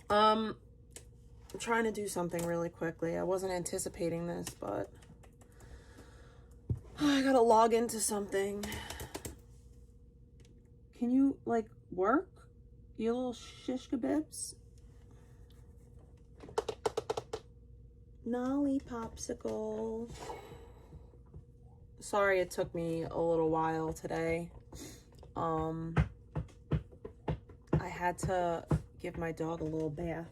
I'm trying to do something really quickly. I wasn't anticipating this, but I gotta log into something. Can you, like, work? You little shish kebabs? Nolly popsicle. Sorry it took me a little while today. I had to give my dog a little bath.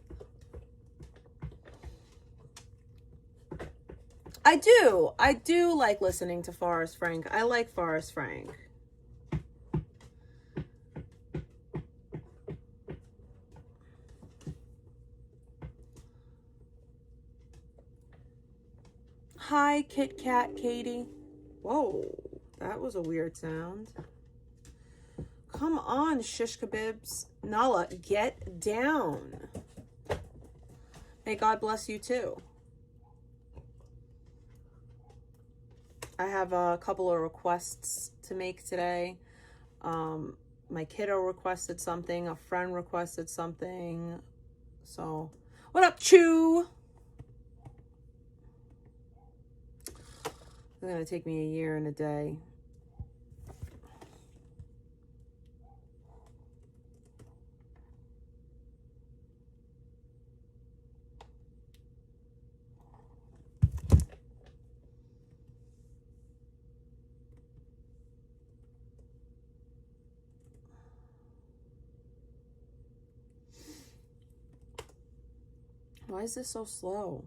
I do like listening to Forrest Frank. I like Forrest Frank. Hi, Kit Kat Katie. Whoa, that was a weird sound. Come on, shish kebabs. Nala, get down. May God bless you too. I have a couple of requests to make today. My kiddo requested something. A friend requested something. So, what up, Chew? It's going to take me a year and a day. Why is this so slow?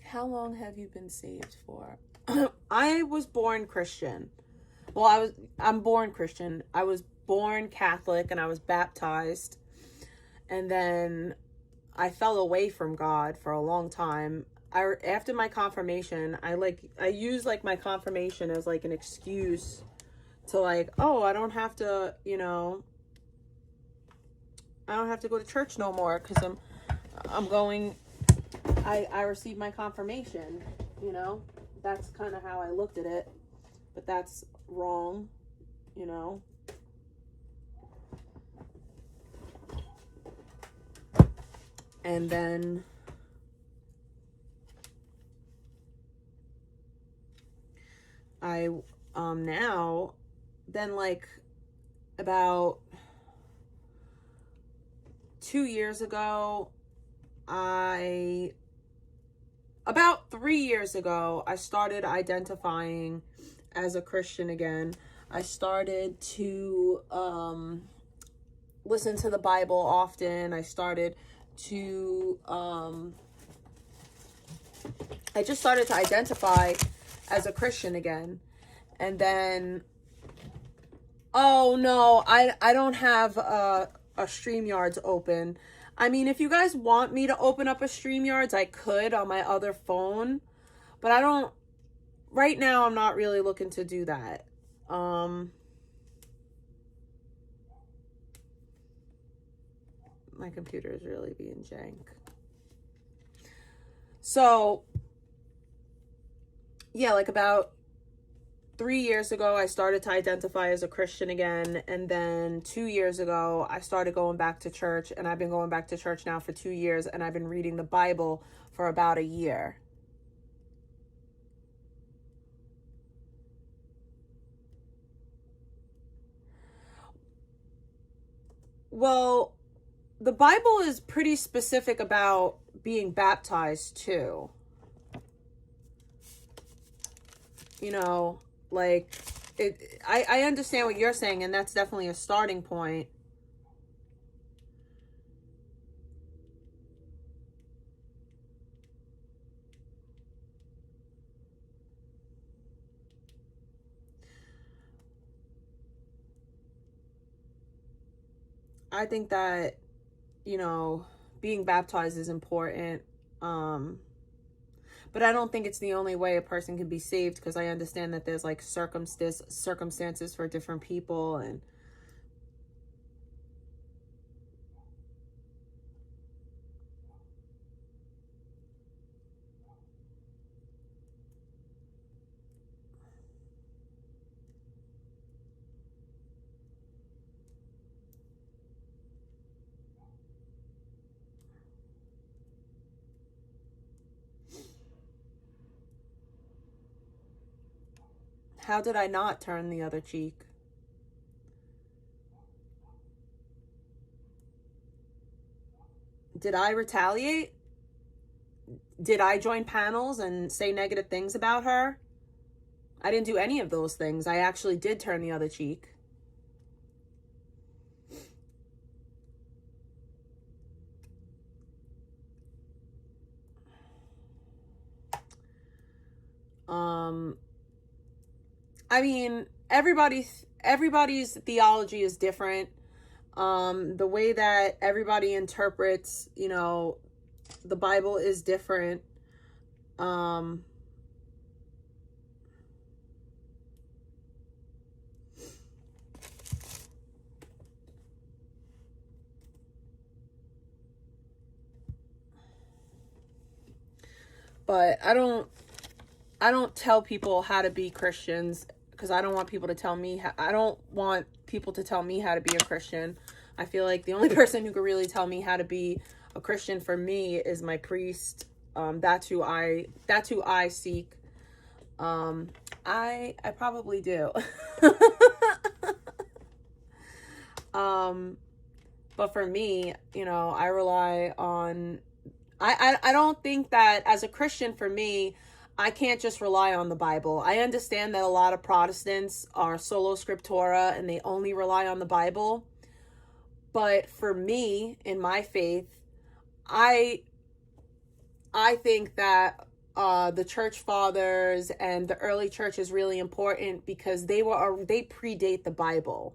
How long have you been saved for? I was born Christian. Well, I'm born Christian. I was born Catholic and I was baptized. And then I fell away from God for a long time. After my confirmation, I use like my confirmation as like an excuse to like, oh, I don't have to, I don't have to go to church no more because I received my confirmation, That's kind of how I looked at it, but that's wrong, And then like about 2 years ago, about 3 years ago, I started identifying as a Christian again. I started to listen to the Bible often. I started to I just started to identify as a Christian again. And then, oh no, I don't have a StreamYards open. I mean, if you guys want me to open up a StreamYards, I could on my other phone, but right now I'm not really looking to do that. My computer is really being jank. So, yeah, like about 3 years ago, I started to identify as a Christian again. And then 2 years ago, I started going back to church. And I've been going back to church now for 2 years. And I've been reading the Bible for about a year. Well, the Bible is pretty specific about being baptized too. Like, I understand what you're saying, and that's definitely a starting point. I think that, being baptized is important. But I don't think it's the only way a person can be saved, because I understand that there's like circumstances for different people. And How did I not turn the other cheek? Did I retaliate? Did I join panels and say negative things about her? I didn't do any of those things. I actually did turn the other cheek. I mean, everybody's theology is different. The way that everybody interprets, you know, the Bible is different. But I don't tell people how to be Christians, because I don't want people to tell me. I don't want people to tell me how to be a Christian. I feel like the only person who could really tell me how to be a Christian for me is my priest. That's who I seek. I probably do. But for me, you know, I rely on. I don't think that as a Christian, for me, I can't just rely on the Bible. I understand that a lot of Protestants are solo scriptura and they only rely on the Bible. But for me, in my faith, I think that the church fathers and the early church is really important because they predate the Bible.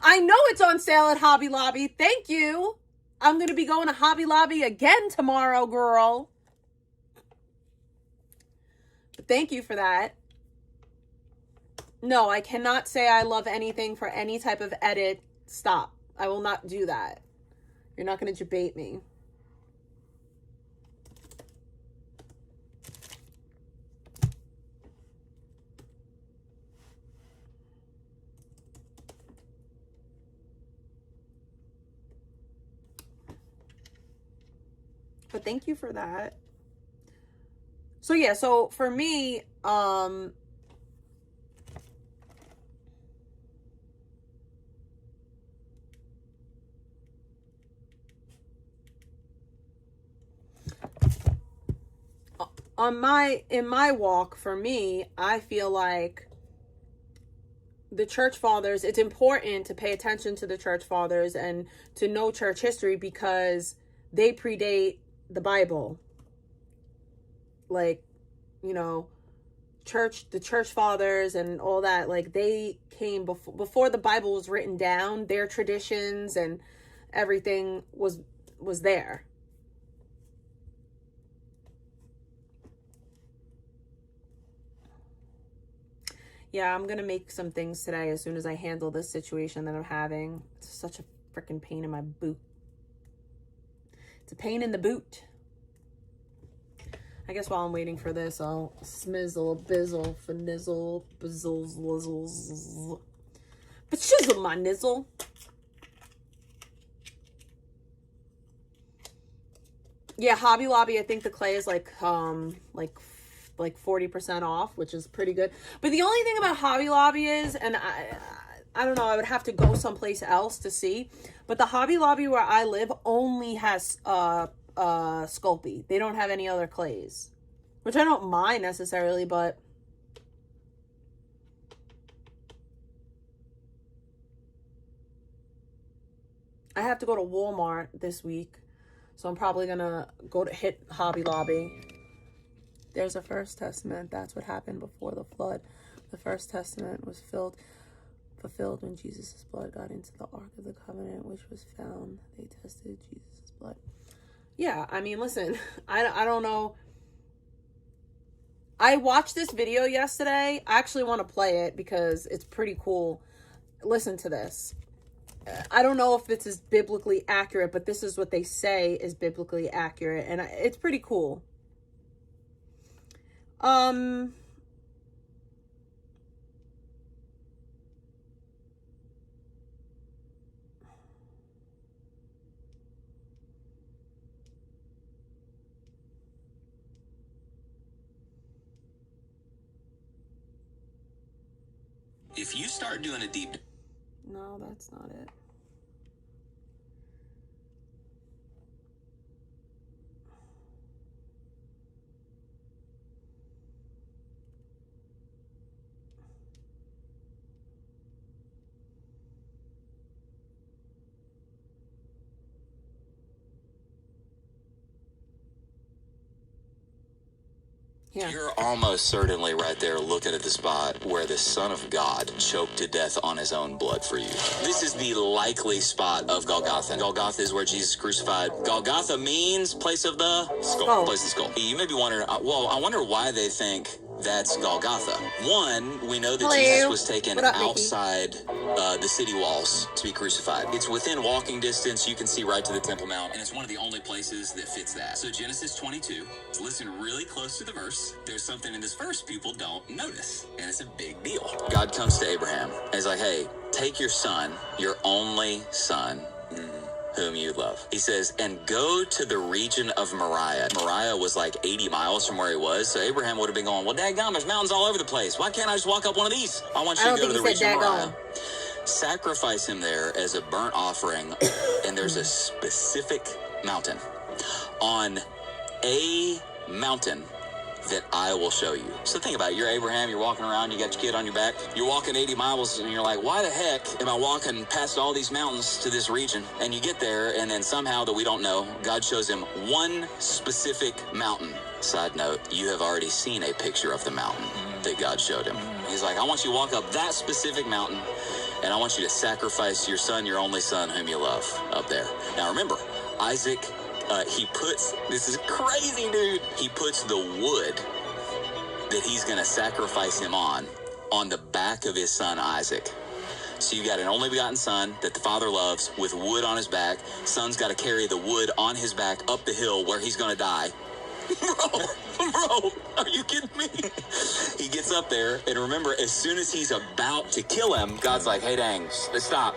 I know it's on sale at Hobby Lobby. Thank you. I'm going to be going to Hobby Lobby again tomorrow, girl. But thank you for that. No, I cannot say I love anything for any type of edit. Stop. I will not do that. You're not going to debate me. But thank you for that. So yeah, so for me, on in my walk, for me, I feel like the church fathers, it's important to pay attention to the church fathers and to know church history because they predate the Bible. Like, you know, the church fathers and all that, like, they came before the Bible was written down. Their traditions and everything was there. Yeah, I'm gonna make some things today as soon as I handle this situation that I'm having. It's such a freaking pain in my boot. It's a pain in the boot. I guess while I'm waiting for this, I'll smizzle, bizzle, finizzle, bizzles, lizzles. But shizzle my nizzle. Yeah, Hobby Lobby, I think the clay is like 40% off, which is pretty good. But the only thing about Hobby Lobby is, and I don't know, I would have to go someplace else to see, but the Hobby Lobby where I live only has Sculpey. They don't have any other clays, which I don't mind necessarily, but I have to go to Walmart this week, so I'm probably gonna hit Hobby Lobby. There's a First Testament. That's what happened before the flood. The First Testament was fulfilled when Jesus' blood got into the Ark of the Covenant, which was found. They tested Jesus' blood. Yeah, I mean, listen, I don't know. I watched this video yesterday. I actually want to play it because it's pretty cool. Listen to this. I don't know if this is biblically accurate, but this is what they say is biblically accurate, and it's pretty cool. If you start doing a deep... No, that's not it. Yeah. You're almost certainly right there looking at the spot where the Son of God choked to death on his own blood for you. This is the likely spot of Golgotha. Golgotha is where Jesus crucified. Golgotha means place of the skull. Place of the skull. You may be wondering, well, I wonder why they think that's Golgotha. One, we know that Jesus was taken outside the city walls to be crucified. It's within walking distance. You can see right to the Temple Mount, and it's one of the only places that fits that. So Genesis 22, listen really close to the verse. There's something in this verse people don't notice, and it's a big deal. God comes to Abraham and he's like, hey, take your son, your only son, whom you love. He says, and go to the region of Moriah. Moriah was like 80 miles from where he was, so Abraham would have been going, well, daggone, there's mountains all over the place. Why can't I just walk up one of these? I want you to go to the region of Moriah. Sacrifice him there as a burnt offering, and there's a specific mountain. On a mountain that I will show you. So think about it. You're Abraham, you're walking around, you got your kid on your back, you're walking 80 miles, and you're like, why the heck am I walking past all these mountains to this region? And you get there, and then somehow that we don't know, God shows him one specific mountain. Side note, you have already seen a picture of the mountain that God showed him. He's like, I want you to walk up that specific mountain, and I want you to sacrifice your son, your only son, whom you love, up there. Now remember, Isaac, he puts, this is crazy, dude. He puts the wood that he's going to sacrifice him on the back of his son, Isaac. So you got an only begotten son that the father loves with wood on his back. Son's got to carry the wood on his back up the hill where he's going to die. Bro, are you kidding me? He gets up there, and remember, as soon as he's about to kill him, God's like, hey, dang, stop.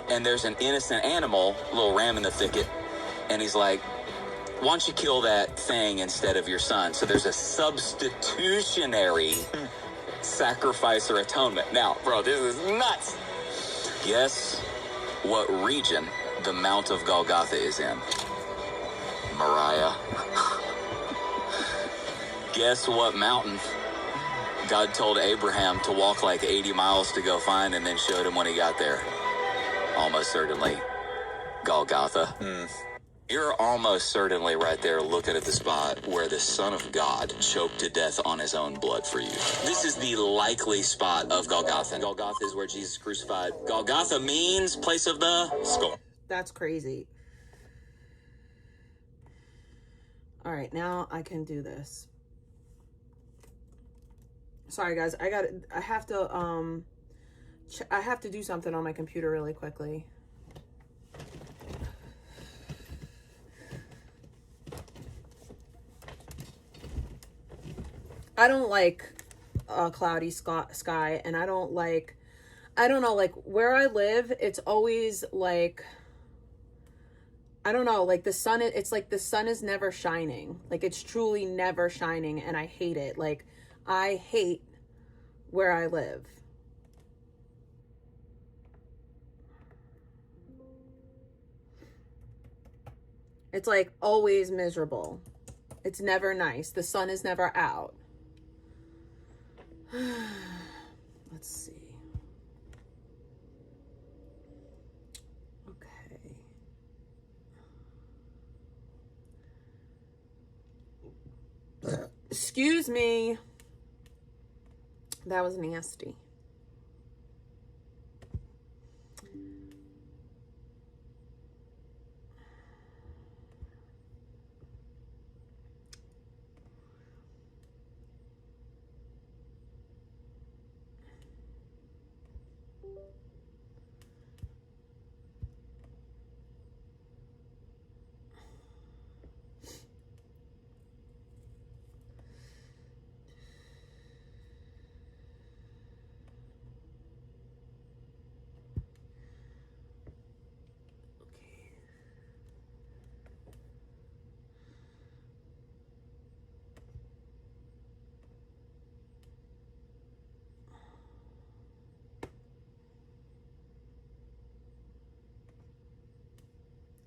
And there's an innocent animal, a little ram in the thicket, and he's like, why don't you kill that thing instead of your son? So there's a substitutionary sacrifice or atonement. Now, bro, this is nuts. Guess what region the Mount of Golgotha is in? Moriah. Guess what mountain God told Abraham to walk like 80 miles to go find and then showed him when he got there? Almost certainly Golgotha. You're almost certainly right there looking at the spot where the Son of God choked to death on his own blood for you. This is the likely spot of Golgotha. Golgotha is where Jesus crucified. Golgotha means place of the skull. That's crazy. All right, now I can do this. Sorry guys, I have to do something on my computer really quickly. I don't like a cloudy sky, and I don't know, like where I live, it's always like, I don't know, like the sun, it's like the sun is never shining. Like it's truly never shining, and I hate it. Like I hate where I live. It's like always miserable. It's never nice. The sun is never out. Let's see. Okay. Excuse me. That was nasty.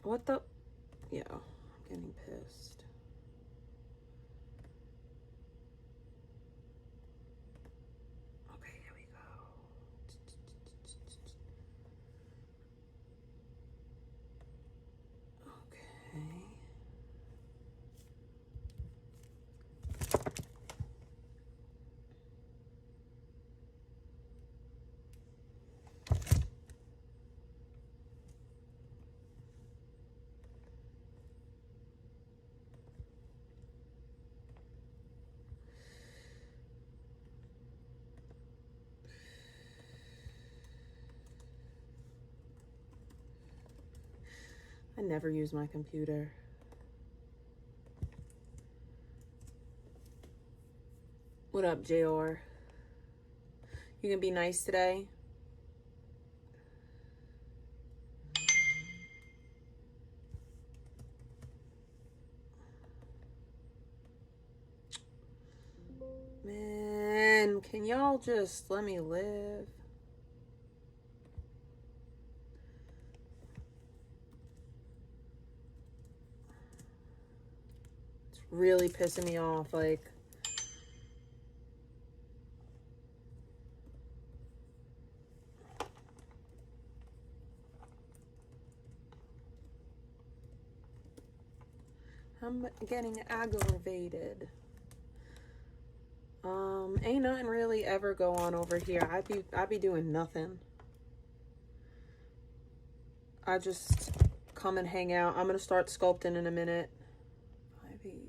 What the? Yeah, I'm getting pissed. Okay, here we go. Okay. I never use my computer. What up, JR? You gonna be nice today? Man, can y'all just let me live? It's really pissing me off, like. I'm getting aggravated. Ain't nothing really ever go on over here. I be doing nothing. I just come and hang out. I'm gonna start sculpting in a minute. Ivy.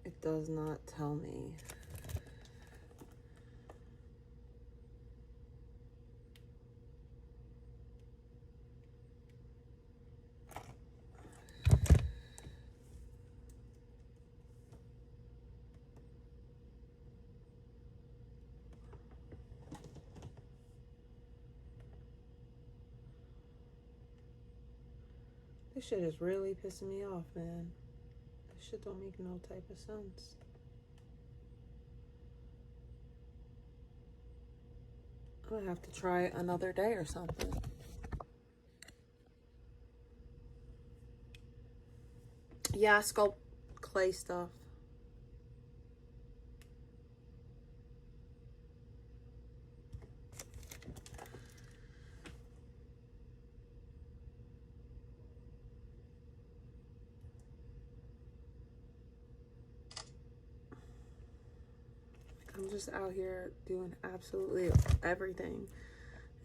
It does not tell me. This shit is really pissing me off, man. This shit don't make no type of sense. I'm gonna have to try it another day or something. Yeah, I sculpt clay stuff. I'm just out here doing absolutely everything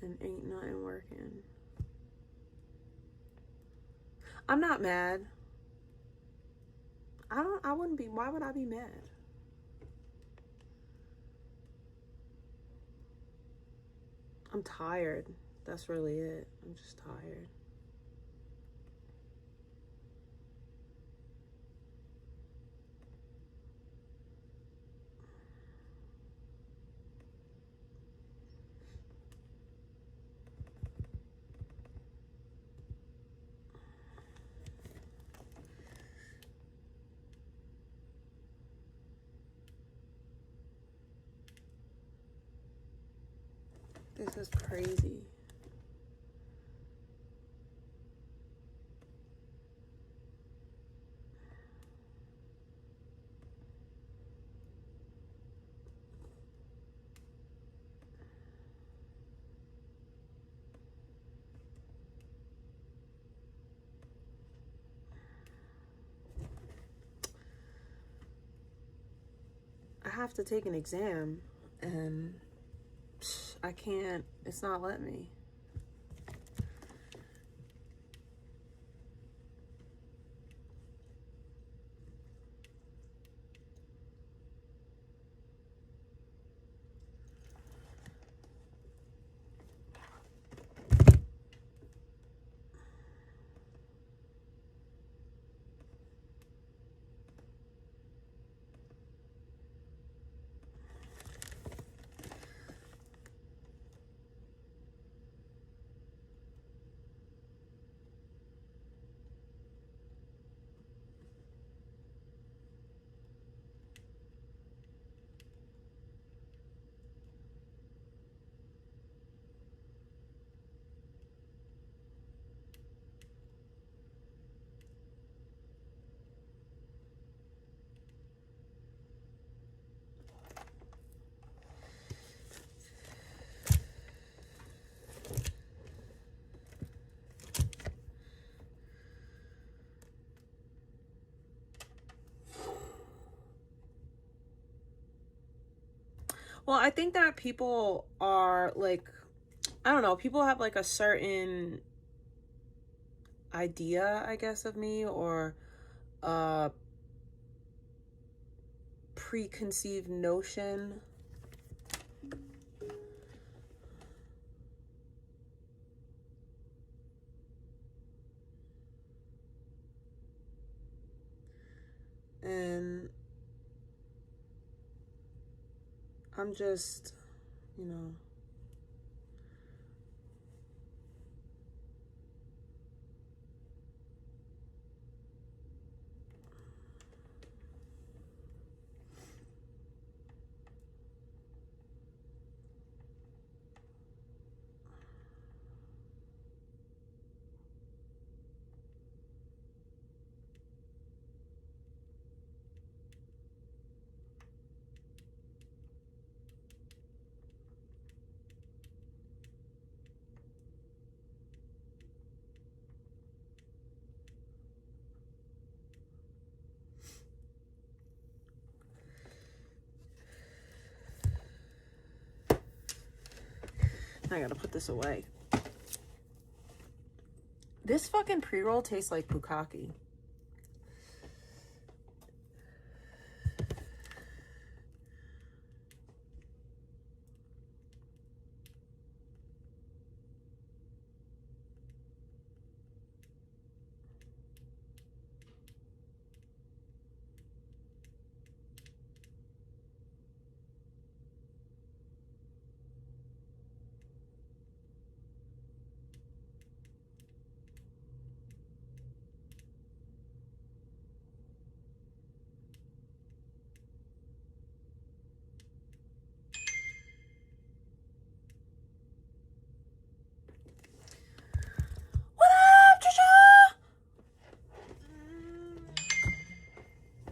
and ain't nothing working. I'm not mad. I wouldn't be. Why would I be mad? I'm tired. That's really it. I'm just tired. This is crazy. I have to take an exam and I can't, it's not letting me. Well, I think that people are like, I don't know, people have like a certain idea, I guess, of me, or a preconceived notion. And I'm just, you know, I gotta put this away. This fucking pre-roll tastes like bukkake.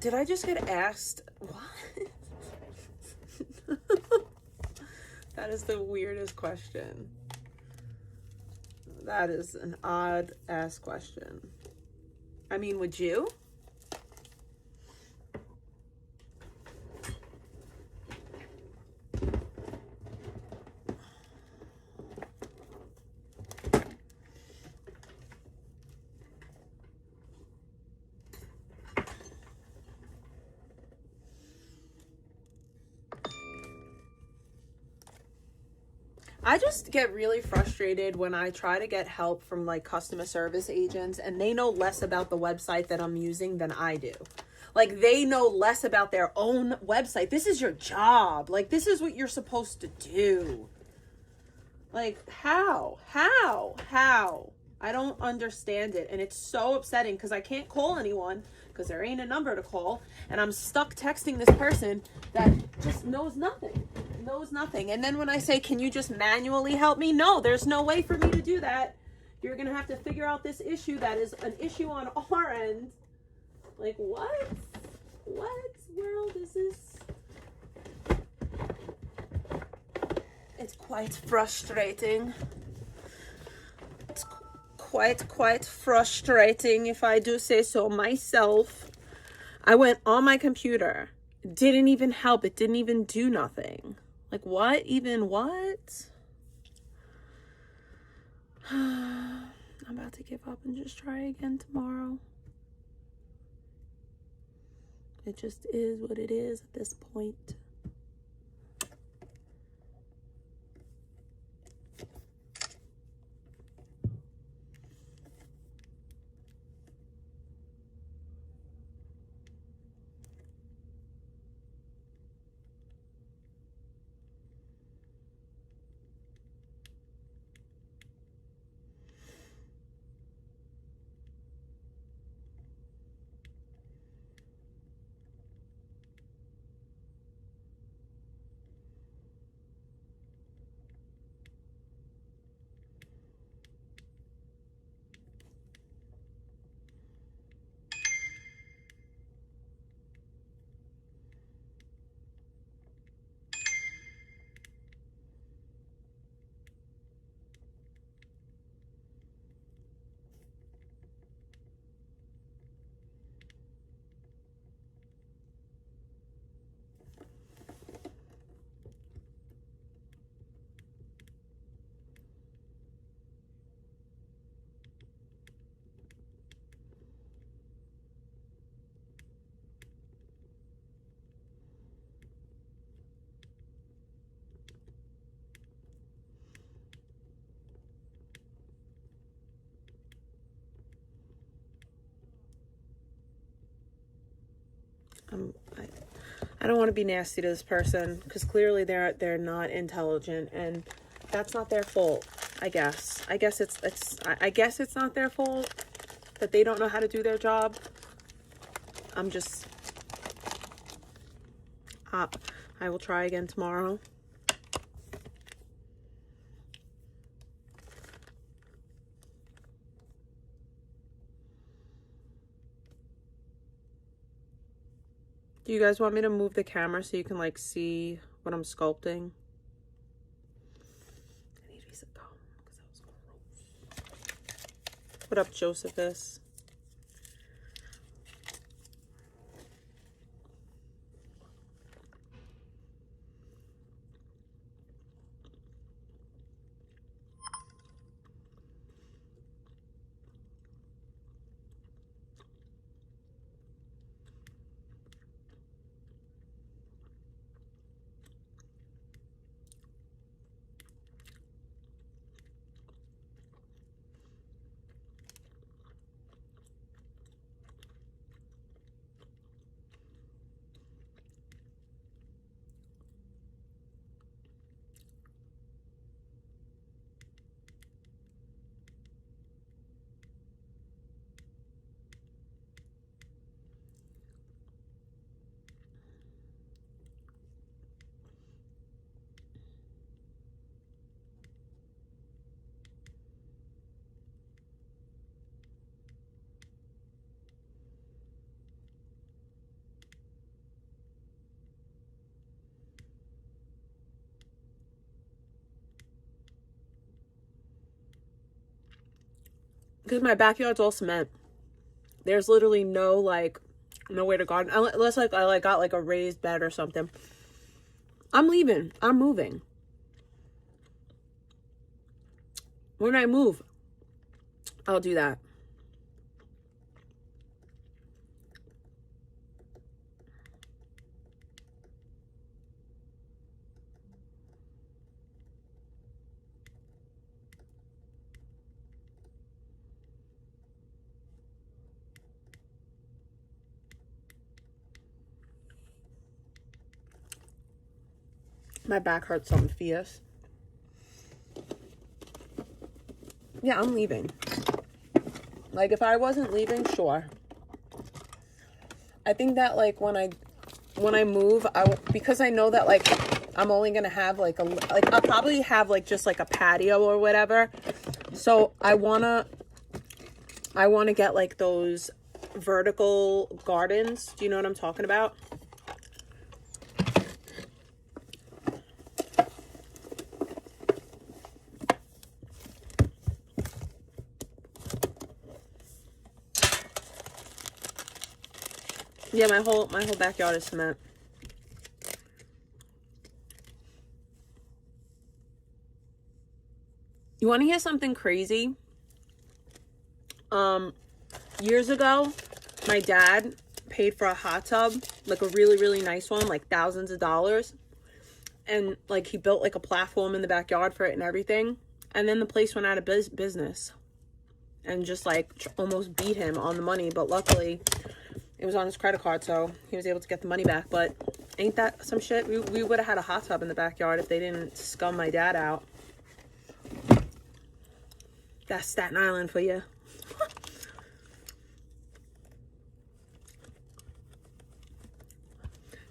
Did I just get asked? What? That is the weirdest question. That is an odd ass question. I mean, would you? I just get really frustrated when I try to get help from like customer service agents and they know less about the website that I'm using than I do. Like they know less about their own website. This is your job. Like this is what you're supposed to do. Like how? I don't understand it. And it's so upsetting because I can't call anyone because there ain't a number to call. And I'm stuck texting this person that just knows nothing. And then when I say, can you just manually help me? No, there's no way for me to do that. You're going to have to figure out this issue that is an issue on our end. Like, what? What world is this? It's quite frustrating. It's quite frustrating, if I do say so myself. I went on my computer. It didn't even help. It didn't even do nothing. Like, what? Even what? I'm about to give up and just try again tomorrow. It just is what it is at this point. I don't want to be nasty to this person because clearly they're not intelligent, and that's not their fault. I guess it's not their fault that they don't know how to do their job. I will try again tomorrow. Do you guys want me to move the camera so you can like see what I'm sculpting? I need to use a comb because that was gross. What up, Josephus? Because my backyard's all cement. There's literally nowhere to garden unless I got like a raised bed or something. I'm leaving. I'm moving. When I move, I'll do that. My back hurts something fierce. Yeah, I'm leaving. Like, if I wasn't leaving, sure. I think that, like, when I move, because I know that, like, I'm only gonna have, like, I'll probably have, like, just, like, a patio or whatever. So, I wanna get, like, those vertical gardens. Do you know what I'm talking about? Yeah, my whole backyard is cement. You want to hear something crazy? Years ago, my dad paid for a hot tub, like a really, really nice one, like thousands of dollars. And like he built like a platform in the backyard for it and everything. And then the place went out of business and just like almost beat him on the money. But luckily, it was on his credit card, so he was able to get the money back. But ain't that some shit? We would have had a hot tub in the backyard if they didn't scum my dad out. That's Staten Island for you.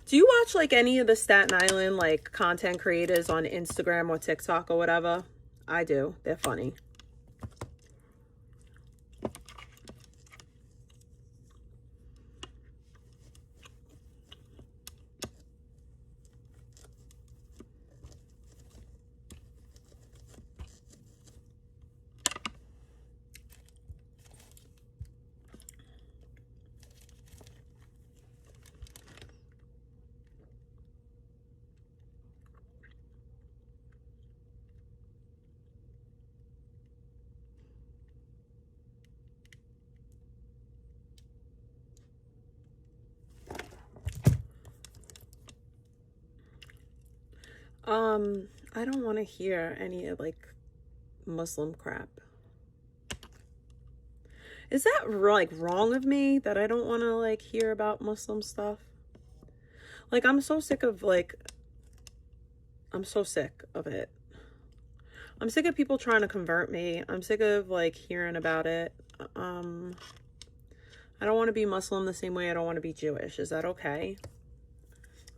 Do you watch like any of the Staten Island like content creators on Instagram or TikTok or whatever? I do. They're funny. I don't want to hear any like Muslim crap. Is that like wrong of me that I don't want to like hear about Muslim stuff? Like, I'm so sick of, like, I'm so sick of it. I'm sick of people trying to convert me. I'm sick of, like, hearing about it. I don't want to be Muslim the same way I don't want to be Jewish. Is that okay?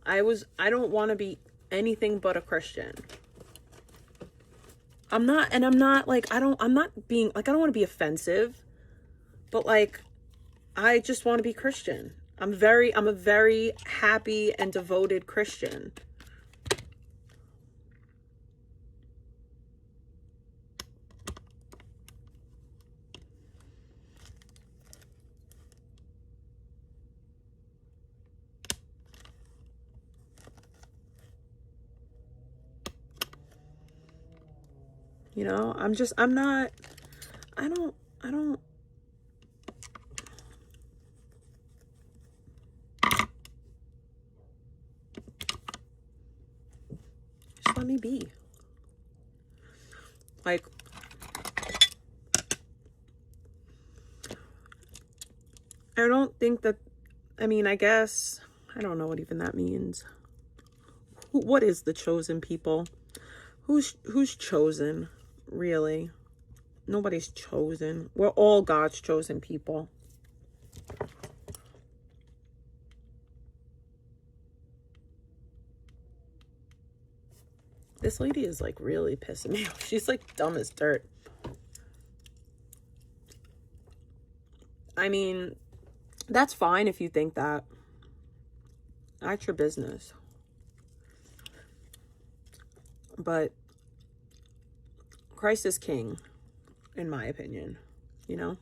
I don't want to be anything but a Christian. I'm not like, I'm not being, like, I don't want to be offensive, but, like, I just want to be Christian. I'm a very happy and devoted Christian. You know, I don't, just let me be. Like, I don't think that, I mean, I guess, I don't know what even that means. What is the chosen people? Who's chosen, really? Nobody's chosen. We're all God's chosen people. This lady is, like, really pissing me off. She's, like, dumb as dirt. I mean, that's fine if you think that. That's your business. But Christ is king, in my opinion, you know?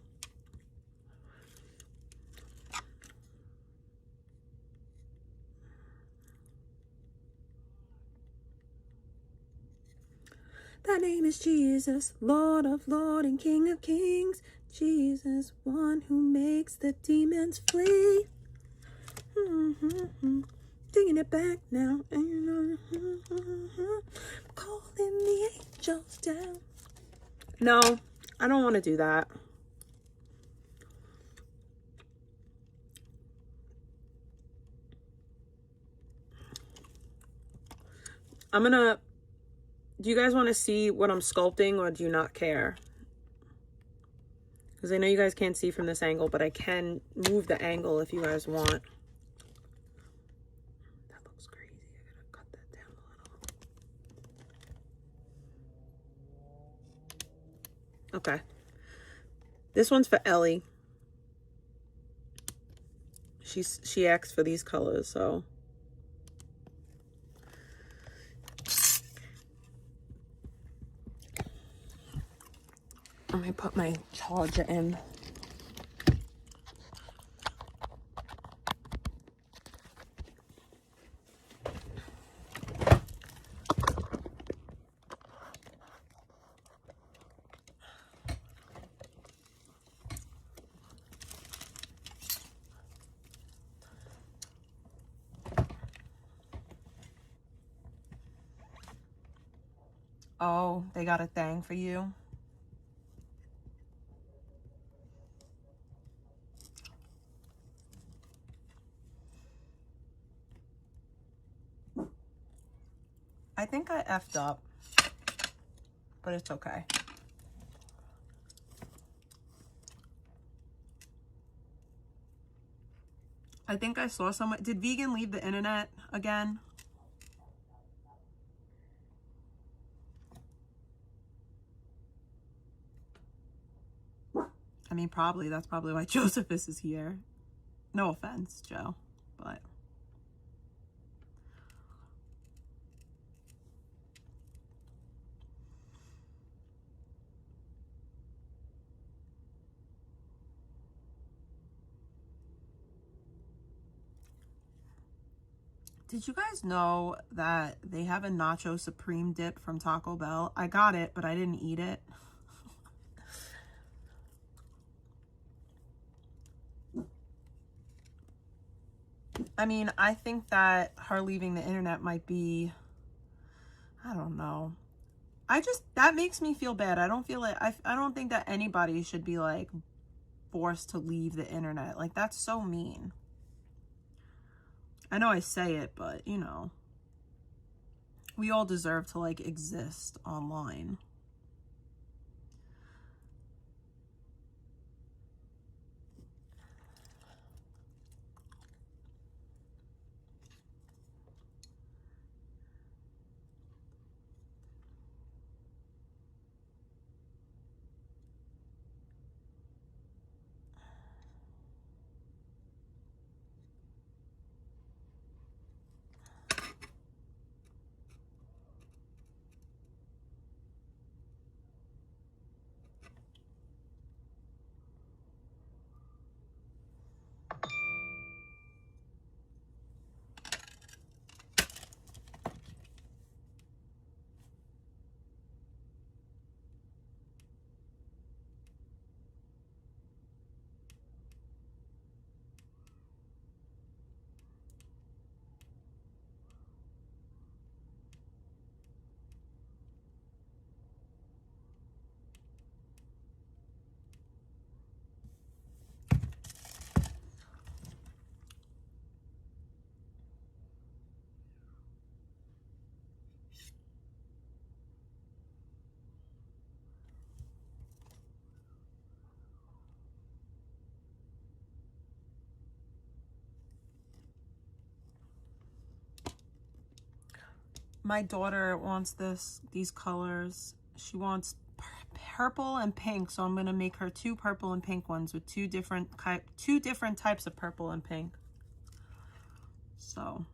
Thy name is Jesus, Lord of Lords and King of Kings. Jesus, one who makes the demons flee. Taking it back now. Calling the angels down. No, I don't want to do that. Do you guys want to see what I'm sculpting, or do you not care? Because I know you guys can't see from this angle, but I can move the angle if you guys want. That looks crazy. I gotta cut that down a little. Okay. This one's for Ellie. She asked for these colors, so. Let me put my charger in. Oh, they got a thing for you? I think I effed up, but it's okay. I think I saw someone. Did Vegan leave the internet again? I mean, probably. That's probably why Josephus is here. No offense, Joe, but. Did you guys know that they have a Nacho Supreme dip from Taco Bell? I got it, but I didn't eat it. I mean, I think that her leaving the internet might be, I don't know. That makes me feel bad. I don't feel like, I don't think that anybody should be, like, forced to leave the internet. Like, that's so mean. I know I say it, but, you know, we all deserve to, like, exist online. My daughter wants these colors. She wants purple and pink, so I'm gonna make her 2 purple and pink ones with two different types of purple and pink. So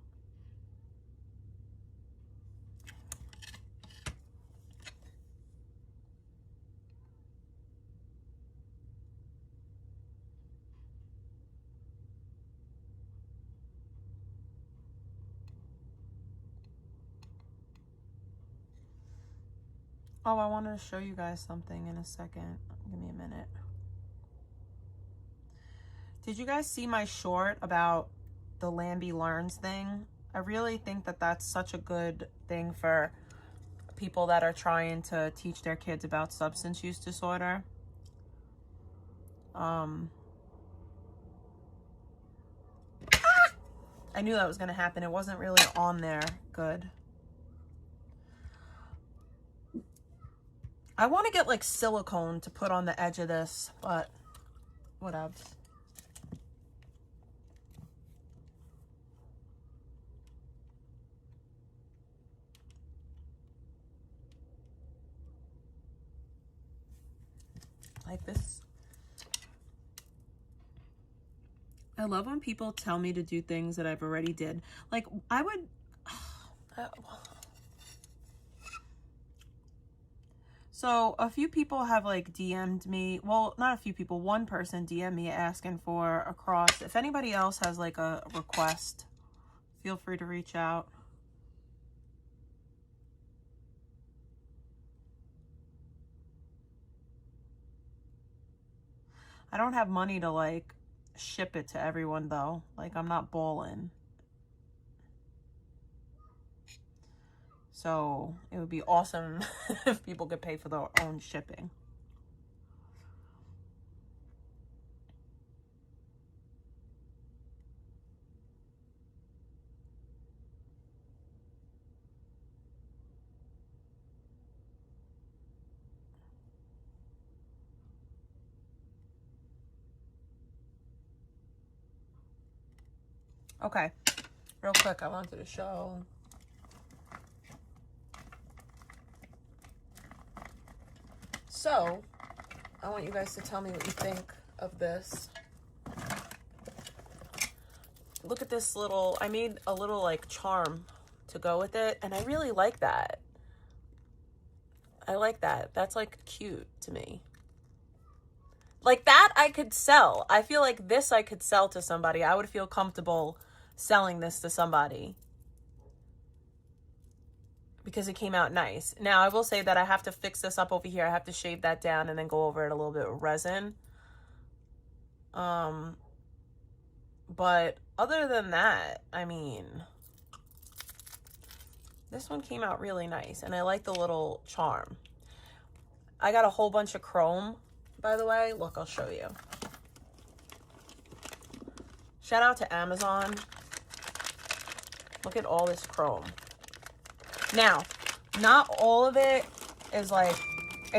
oh, I wanted to show you guys something in a second. Give me a minute. Did you guys see my short about the Lambie Learns thing? I really think that that's such a good thing for people that are trying to teach their kids about substance use disorder. I knew that was going to happen. It wasn't really on there good. I want to get like silicone to put on the edge of this, but whatever. Like this. I love when people tell me to do things that I've already did. Like I would so a few people have like DM'd me. Well, not a few people. One person DM'd me asking for a cross. If anybody else has like a request, feel free to reach out. I don't have money to like ship it to everyone though. Like I'm not balling. So it would be awesome if people could pay for their own shipping. Okay, real quick, I wanted to show. So, I want you guys to tell me what you think of this. Look at this little, I made a little like charm to go with it, and I really like that. I like that. That's like cute to me. Like that I could sell. I feel like this I could sell to somebody. I would feel comfortable selling this to somebody because it came out nice. Now I will say that I have to fix this up over here. I have to shave that down and then go over it a little bit with resin. But other than that, I mean, this one came out really nice, and I like the little charm. I got a whole bunch of chrome, by the way. Look, I'll show you. Shout out to Amazon. Look at all this chrome. Now, not all of it is like,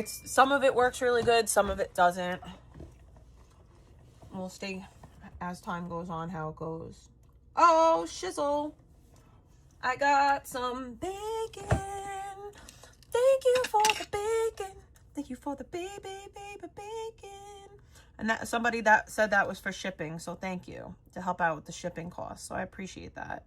some of it works really good, some of it doesn't. We'll see as time goes on how it goes. Oh, shizzle. I got some bacon. Thank you for the bacon. Thank you for the baby bacon. And that somebody that said that was for shipping, so thank you to help out with the shipping costs. So I appreciate that.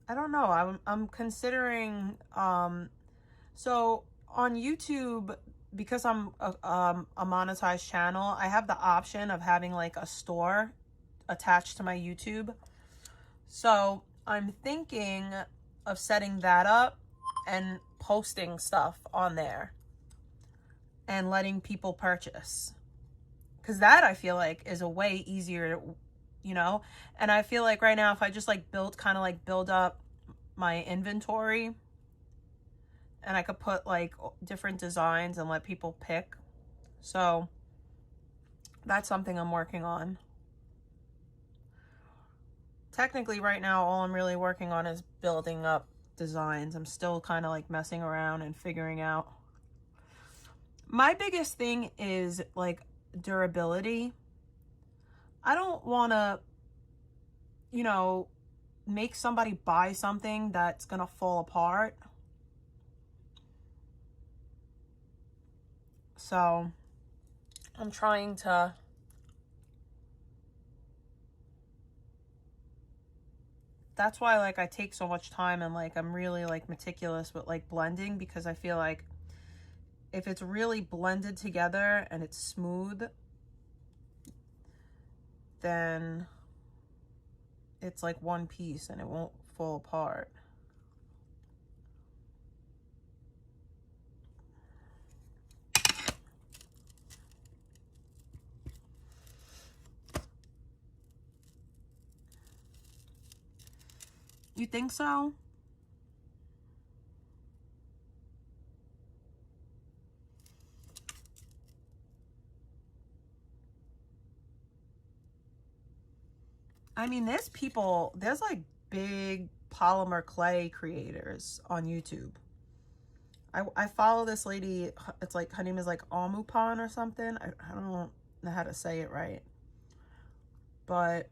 I don't know. I'm considering so on YouTube, because I'm a monetized channel, I have the option of having like a store attached to my YouTube. So I'm thinking of setting that up and posting stuff on there and letting people purchase, because that I feel like is a way easier, you know. And I feel like right now, if I just like build up my inventory, and I could put like different designs and let people pick. So that's something I'm working on. Technically right now, all I'm really working on is building up designs. I'm still kind of like messing around and figuring out. My biggest thing is like durability. I don't want to, you know, make somebody buy something that's gonna fall apart. So I'm trying to that's why like I take so much time, and like I'm really like meticulous with like blending, because I feel like if it's really blended together and it's smooth, then it's like one piece and it won't fall apart. You think so? I mean, there's like big polymer clay creators on YouTube. I follow this lady. It's like, her name is like Amupan or something. I don't know how to say it right, but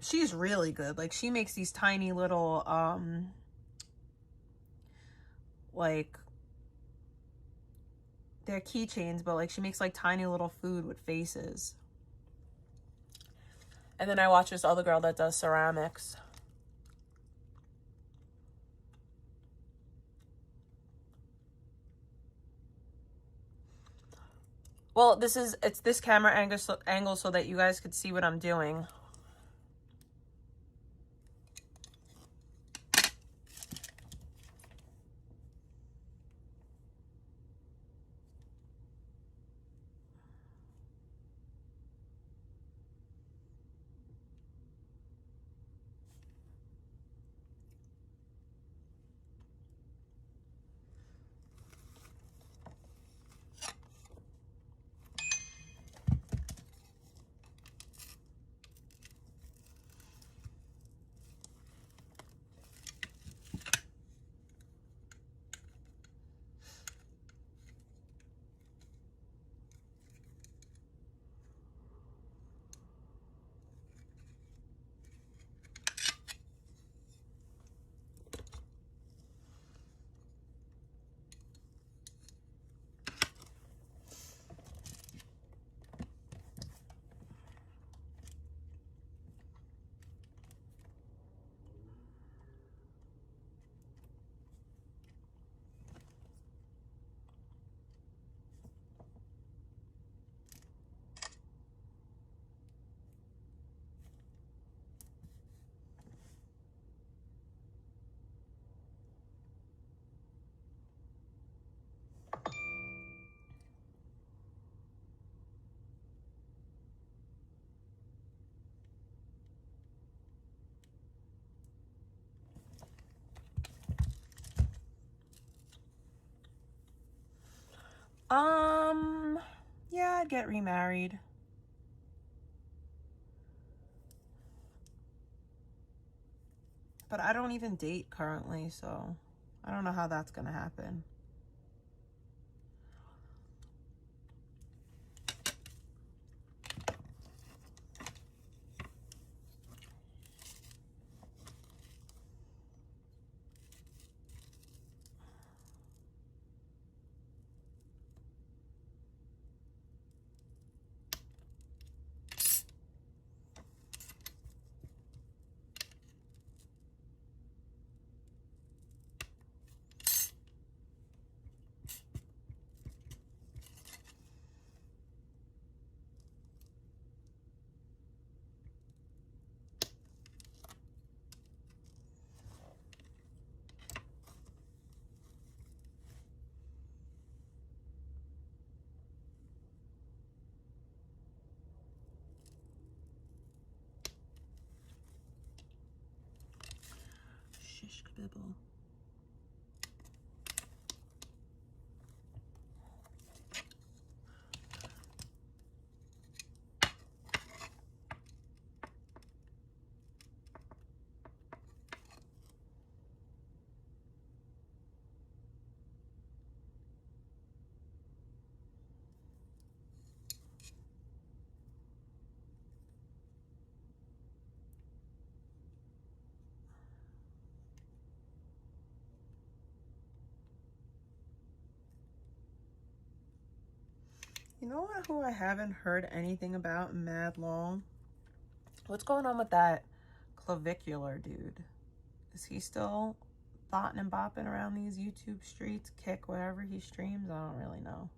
she's really good. Like, she makes these tiny little like, they're keychains, but like she makes like tiny little food with faces. And then I watch this other girl that does ceramics. Well, it's this camera angle so that you guys could see what I'm doing. Yeah, I'd get remarried. But I don't even date currently, so I don't know how that's gonna happen. Shish kabibble. You know who I haven't heard anything about in mad long? What's going on with that clavicular dude? Is he still thotting and bopping around these YouTube streets, Kick, wherever he streams? I don't really know.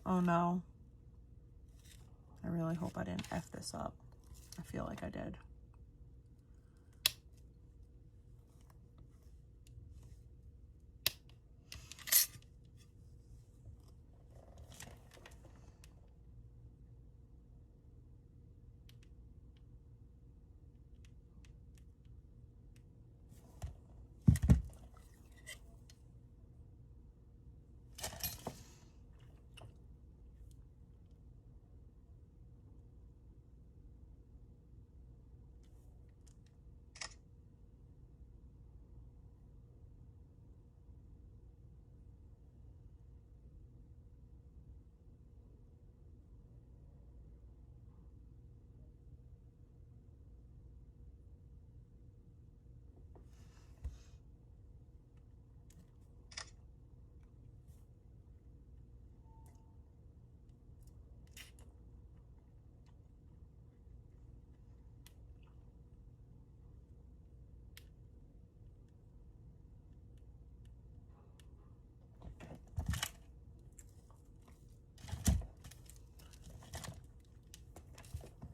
Oh no. I really hope I didn't F this up. I feel like I did.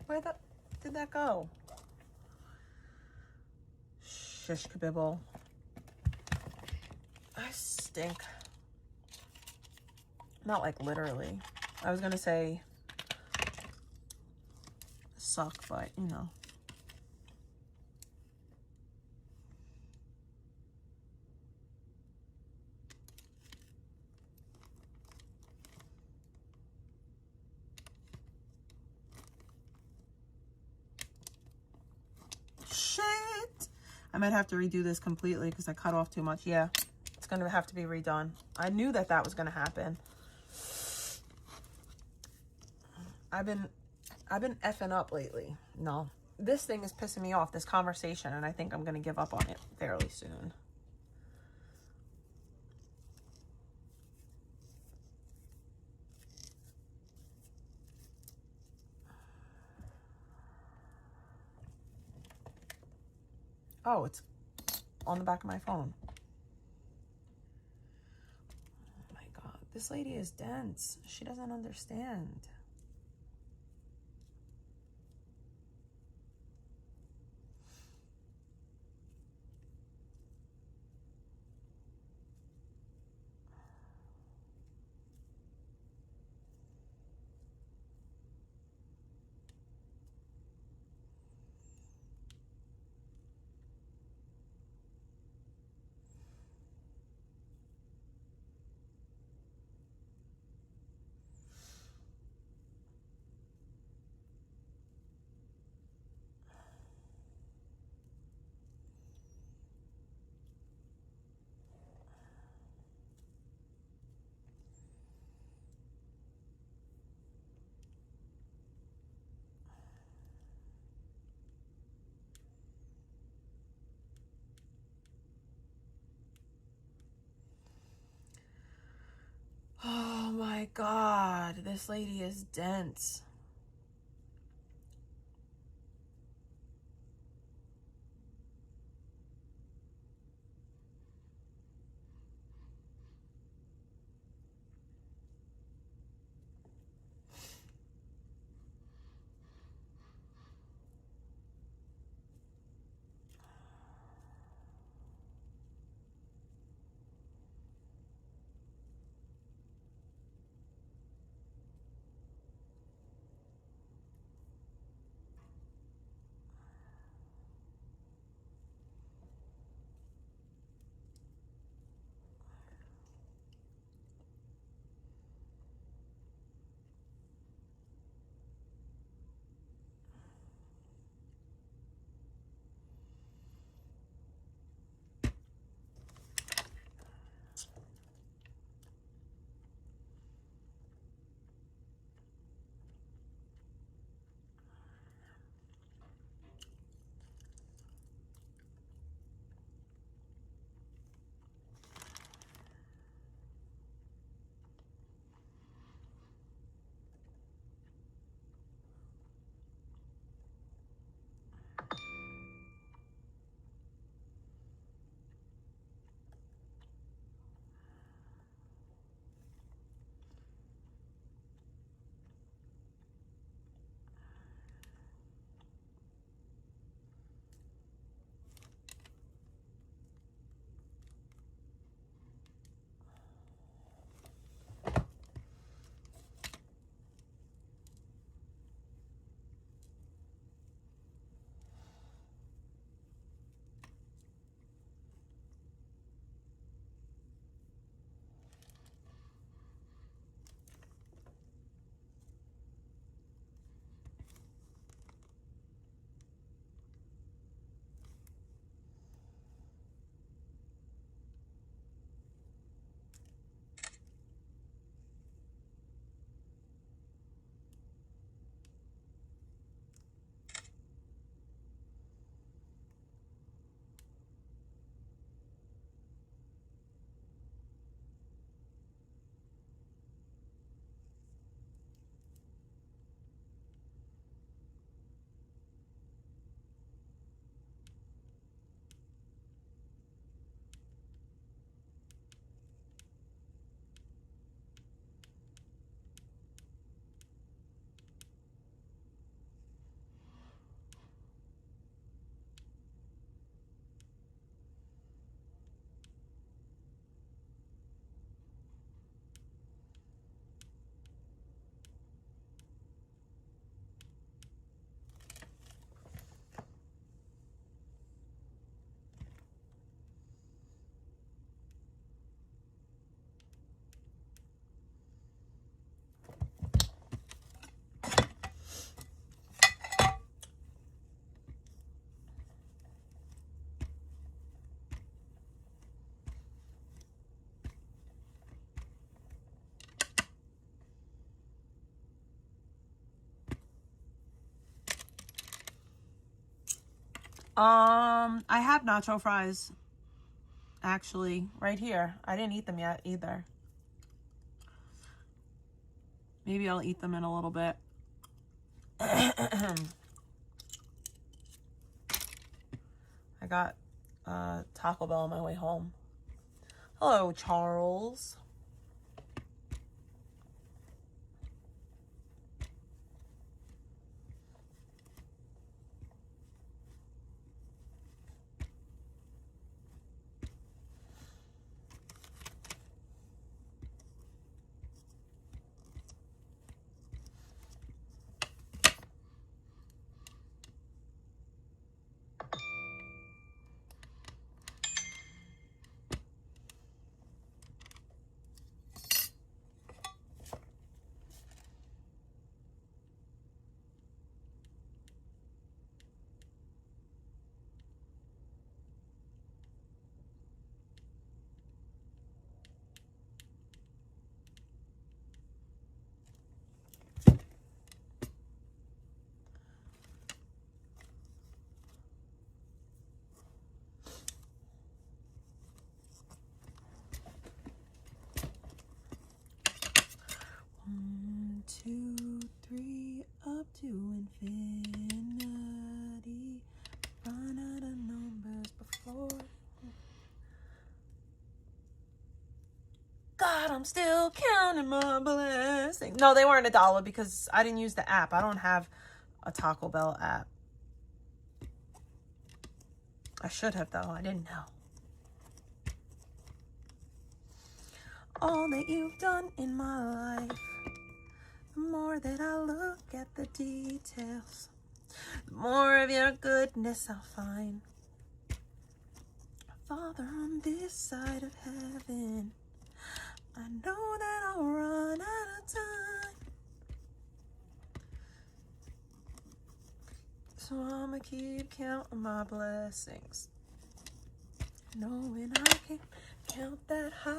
Where did that go? Shish kabibble. I stink. Not like literally. I was gonna say suck, but you know. Shit. I might have to redo this completely because I cut off too much. Yeah, it's gonna have to be redone. I knew that was gonna happen. I've been effing up lately. No, this thing is pissing me off, this conversation, and I think I'm gonna give up on it fairly soon. Oh, it's on the back of my phone. Oh my God, this lady is dense. She doesn't understand. God, this lady is dense. I have nacho fries, actually, right here. I didn't eat them yet either. Maybe I'll eat them in a little bit. I got Taco Bell on my way home. Hello, Charles. I'm still counting my blessings. No, they weren't $1 because I didn't use the app. I don't have a Taco Bell app. I should have, though. I didn't know. All that you've done in my life, the more that I look at the details, the more of your goodness I'll find. Father, on this side of heaven, I know that I'll run out of time. So I'ma keep counting my blessings, knowing I can count that high.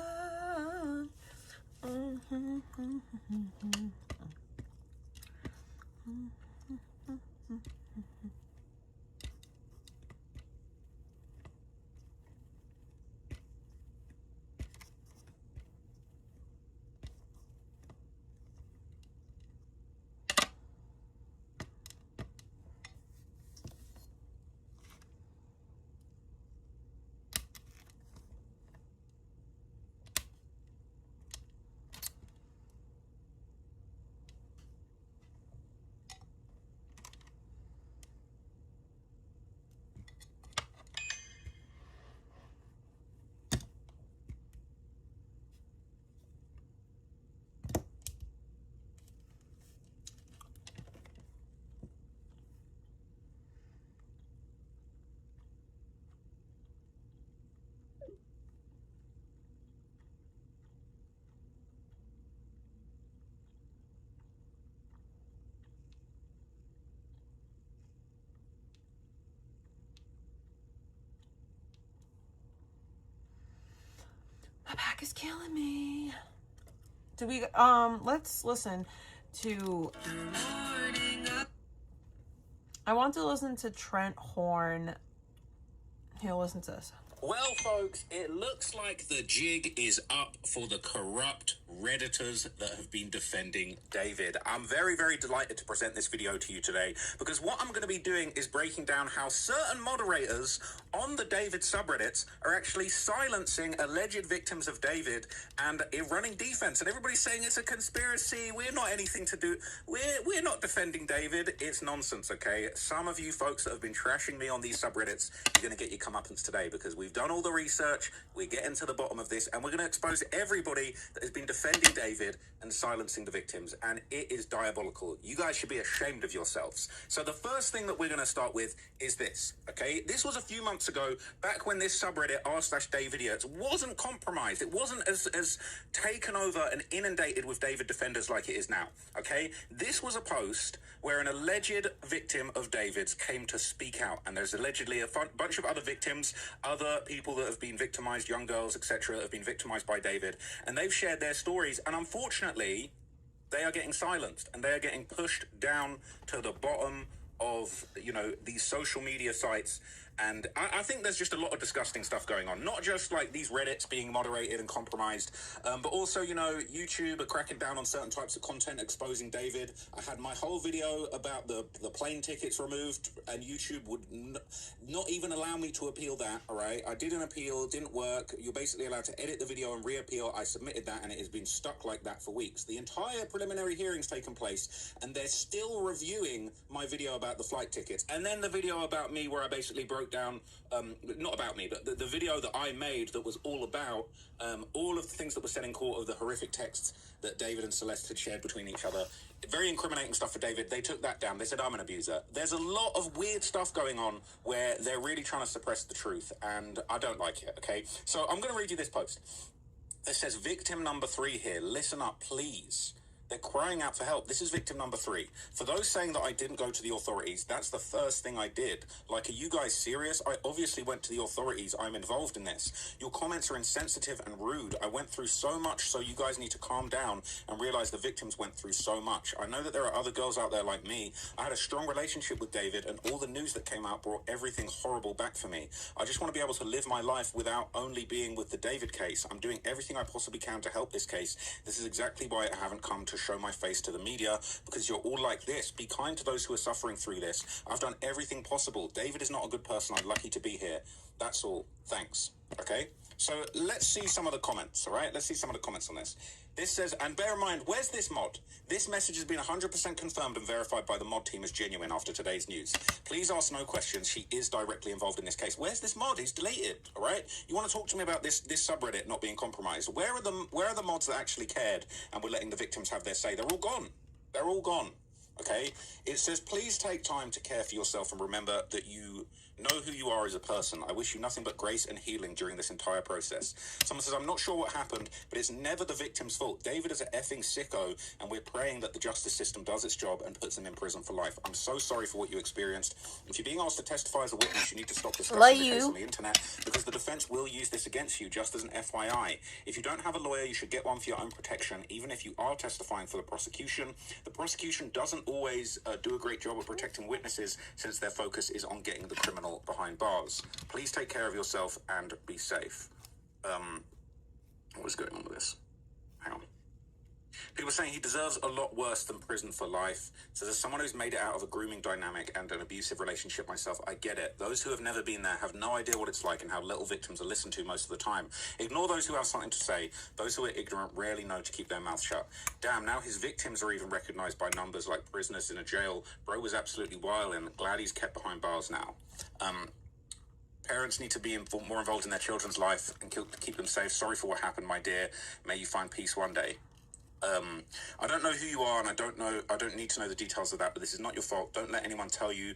My back is killing me. Do we, let's listen to, I want to listen to Trent Horn. Here, listen to this. Well, folks, it looks like the jig is up for the corrupt Redditors that have been defending David. I'm very, very delighted to present this video to you today because what I'm going to be doing is breaking down how certain moderators on the David subreddits are actually silencing alleged victims of David and running defense. And everybody's saying it's a conspiracy. We're not anything to do. We're not defending David. It's nonsense, okay? Some of you folks that have been trashing me on these subreddits, you're going to get your comeuppance today because we've done all the research. We're getting to the bottom of this and we're going to expose everybody that has been defending David and silencing the victims. And it is diabolical. You guys should be ashamed of yourselves. So the first thing that we're going to start with is this, okay? This was a few months ago, back when this subreddit r/DaveIdiots wasn't compromised. It wasn't as taken over and inundated with David defenders like it is now, okay? This was a post where an alleged victim of David's came to speak out. And there's allegedly a bunch of other victims, other people that have been victimized, young girls, etc., have been victimized by David. And they've shared their stories. And unfortunately, they are getting silenced and they are getting pushed down to the bottom of, you know, these social media sites. And I think there's just a lot of disgusting stuff going on. Not just like these Reddits being moderated and compromised, but also, you know, YouTube are cracking down on certain types of content exposing David. I had my whole video about the plane tickets removed and YouTube would not even allow me to appeal that, all right? I did an appeal, didn't work. You're basically allowed to edit the video and reappeal. I submitted that and it has been stuck like that for weeks. The entire preliminary hearing's taken place and they're still reviewing my video about the flight tickets. And then the video about me where I basically broke down, not about me, but the video that I made that was all about all of the things that were said in court of the horrific texts that David and Celeste had shared between each other. Very incriminating stuff for David. They took that down. They said I'm an abuser. There's a lot of weird stuff going on where they're really trying to suppress the truth, and I don't like it, okay? So I'm going to read you this post. It says, victim number 3 here. Listen up, please. They're crying out for help. This is victim number 3. For those saying that I didn't go to the authorities, that's the first thing I did. Like, are you guys serious? I obviously went to the authorities. I'm involved in this. Your comments are insensitive and rude. I went through so much, so you guys need to calm down and realize the victims went through so much. I know that there are other girls out there like me. I had a strong relationship with David, and all the news that came out brought everything horrible back for me. I just want to be able to live my life without only being with the David case. I'm doing everything I possibly can to help this case. This is exactly why I haven't come to show my face to the media, because you're all like this. Be kind to those who are suffering through this. I've done everything possible. David is not a good person. I'm lucky to be here. That's all. Thanks. Okay? So let's see some of the comments, all right? Let's see some of the comments on this. This says, and bear in mind, where's this mod? This message has been 100% confirmed and verified by the mod team as genuine after today's news. Please ask no questions. She is directly involved in this case. Where's this mod? He's deleted, all right? You want to talk to me about this subreddit not being compromised? Where are the mods that actually cared and were letting the victims have their say? They're all gone. They're all gone. Okay, it says, please take time to care for yourself and remember that you know who you are as a person. I wish you nothing but grace and healing during this entire process. Someone says, I'm not sure what happened, but it's never the victim's fault. David is an effing sicko, and we're praying that the justice system does its job and puts him in prison for life. I'm so sorry for what you experienced. If you're being asked to testify as a witness, you need to stop discussing the case on the internet, because the defense will use this against you, just as an FYI. If you don't have a lawyer, you should get one for your own protection, even if you are testifying for the prosecution. The prosecution doesn't always do a great job of protecting witnesses, since their focus is on getting the criminal behind bars. Please take care of yourself and be safe. What is going on with this? Hang on. People are saying he deserves a lot worse than prison for life. So as someone who's made it out of a grooming dynamic and an abusive relationship myself, I get it. Those who have never been there have no idea what it's like and how little victims are listened to most of the time. Ignore those who have something to say. Those who are ignorant rarely know to keep their mouth shut. Damn, now his victims are even recognized by numbers like prisoners in a jail. Bro was absolutely wild, and glad he's kept behind bars now. Parents need to be more involved in their children's life and keep them safe. Sorry for what happened, my dear. May you find peace one day. I don't know who you are, and I don't need to know the details of that, but this is not your fault. Don't let anyone tell you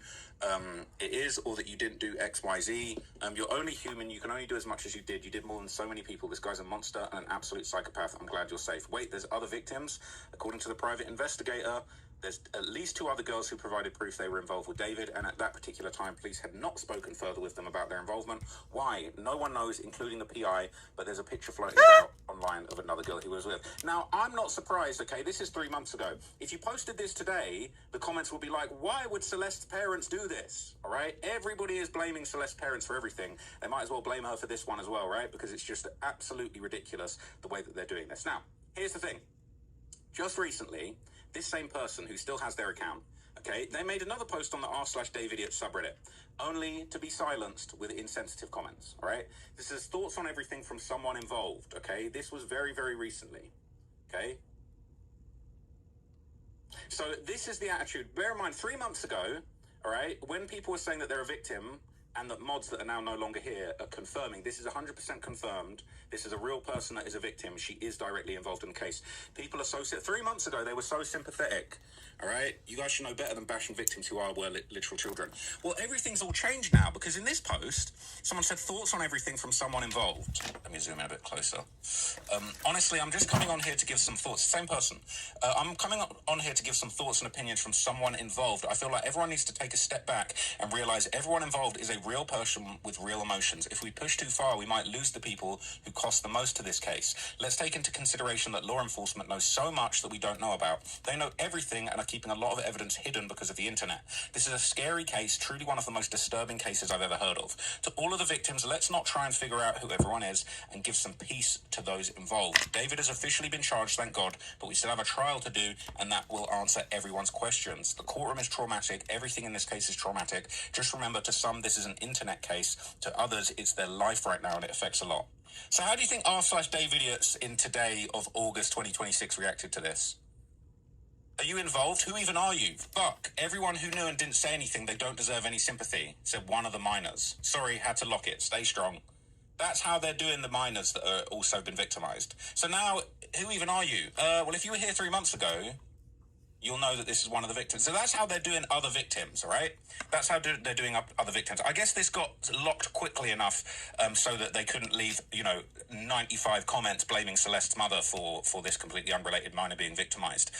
it is, or that you didn't do X, Y, Z. You're only human. You can only do as much as you did. You did more than so many people. This guy's a monster and an absolute psychopath. I'm glad you're safe. Wait, there's other victims. According to the private investigator, there's at least 2 other girls who provided proof they were involved with David, and at that particular time, police had not spoken further with them about their involvement. Why? No one knows, including the PI, but there's a picture floating about online of another girl he was with. Now, I'm not surprised, okay? This is 3 months ago. If you posted this today, the comments will be like, why would Celeste's parents do this? All right? Everybody is blaming Celeste's parents for everything. They might as well blame her for this one as well, right? Because it's just absolutely ridiculous the way that they're doing this. Now, here's the thing. Just recently, this same person who still has their account, okay, they made another post on the r/DaveIdiot subreddit, only to be silenced with insensitive comments, all right? This is thoughts on everything from someone involved, okay? This was very, very recently, okay? So this is the attitude. Bear in mind, 3 months ago, all right, when people were saying that they're a victim, and that mods that are now no longer here are confirming, this is 100% confirmed. This is a real person that is a victim. She is directly involved in the case. People are 3 months ago, they were so sympathetic. All right? You guys should know better than bashing victims who were literal children. Well, everything's all changed now, because in this post, someone said thoughts on everything from someone involved. Let me zoom in a bit closer. Honestly, I'm just coming on here to give some thoughts. Same person. I'm coming on here to give some thoughts and opinions from someone involved. I feel like everyone needs to take a step back and realize everyone involved is a real person with real emotions. If we push too far, we might lose the people who cost the most to this case. Let's take into consideration that law enforcement knows so much that we don't know about. They know everything and are keeping a lot of evidence hidden because of the internet. This is a scary case, truly one of the most disturbing cases I've ever heard of. To all of the victims, let's not try and figure out who everyone is and give some peace to those involved. David has officially been charged, thank God, but we still have a trial to do, and that will answer everyone's questions. The courtroom is traumatic. Everything in this case is traumatic. Just remember, to some, this is an internet case. To others, it's their life right now, and it affects a lot. So how do you think r/DaveIdiots in today of August 2026 reacted to this? Are you involved? Who even are you? Fuck. Everyone who knew and didn't say anything, they don't deserve any sympathy, said one of the minors. Sorry, had to lock it. Stay strong. That's how they're doing the minors that are also been victimized. So now, who even are you? Well, if you were here 3 months ago, you'll know that this is one of the victims. So that's how they're doing other victims, all right? That's how they're doing other victims. I guess this got locked quickly enough so that they couldn't leave, 95 comments blaming Celeste's mother for this completely unrelated minor being victimized.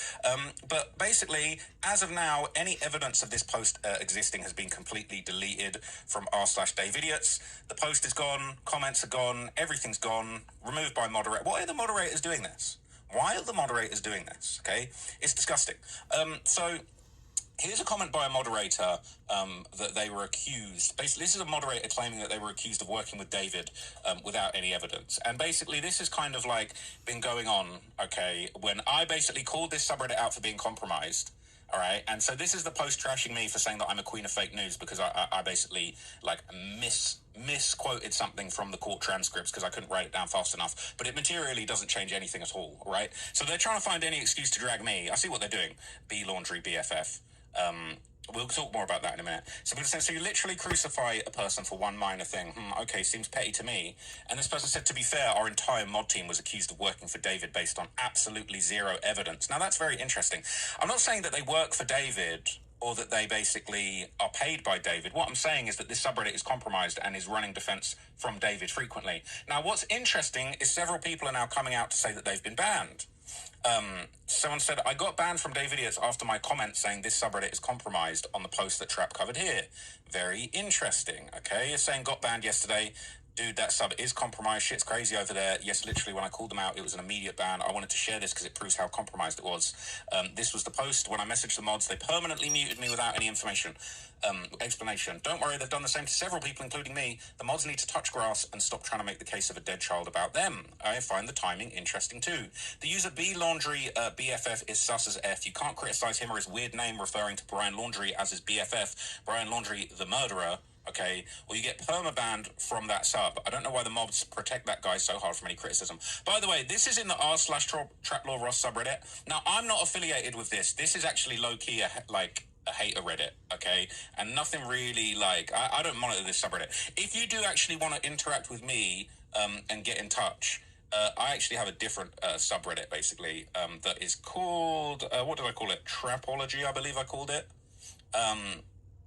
But basically, as of now, any evidence of this post existing has been completely deleted from r/DaveIdiots. The post is gone, comments are gone, everything's gone, removed by moderator. Why are the moderators doing this? Why are the moderators doing this? Okay, it's disgusting. So here's a comment by a moderator that they were accused. Basically, this is a moderator claiming that they were accused of working with David without any evidence. And basically, this is kind of like been going on, okay, when I basically called this subreddit out for being compromised. All right, and so this is the post trashing me for saying that I'm a queen of fake news because I basically like misquoted something from the court transcripts because I couldn't write it down fast enough. But it materially doesn't change anything at all. All right, so they're trying to find any excuse to drag me. I see what they're doing. B laundry BFF. We'll talk more about that in a minute. So people say, so you literally crucify a person for one minor thing. Okay, seems petty to me. And this person said, to be fair, our entire mod team was accused of working for David based on absolutely zero evidence. Now, that's very interesting. I'm not saying that they work for David or that they basically are paid by David. What I'm saying is that this subreddit is compromised and is running defense from David frequently. Now, what's interesting is several people are now coming out to say that they've been banned. Someone said, I got banned from Dave Idiots after my comment saying this subreddit is compromised on the post that Trap covered here. Very interesting, okay? You're saying got banned yesterday. Dude, that sub is compromised. Shit's crazy over there. Yes, literally, when I called them out, it was an immediate ban. I wanted to share this because it proves how compromised it was. This was the post. When I messaged the mods, they permanently muted me without any explanation. Don't worry, they've done the same to several people, including me. The mods need to touch grass and stop trying to make the case of a dead child about them. I find the timing interesting too. The user B Laundry BFF is sus as F. You can't criticize him or his weird name referring to Brian Laundry as his BFF. Brian Laundry, the murderer. Okay, or you get perma-banned from that sub. I don't know why the mobs protect that guy so hard from any criticism. By the way, this is in the r/Traplaw Ross subreddit. Now, I'm not affiliated with this. This is actually low-key a hater Reddit, okay? And nothing really, I don't monitor this subreddit. If you do actually want to interact with me and get in touch, I actually have a different subreddit, basically, that is called, what did I call it? Trapology, I believe I called it.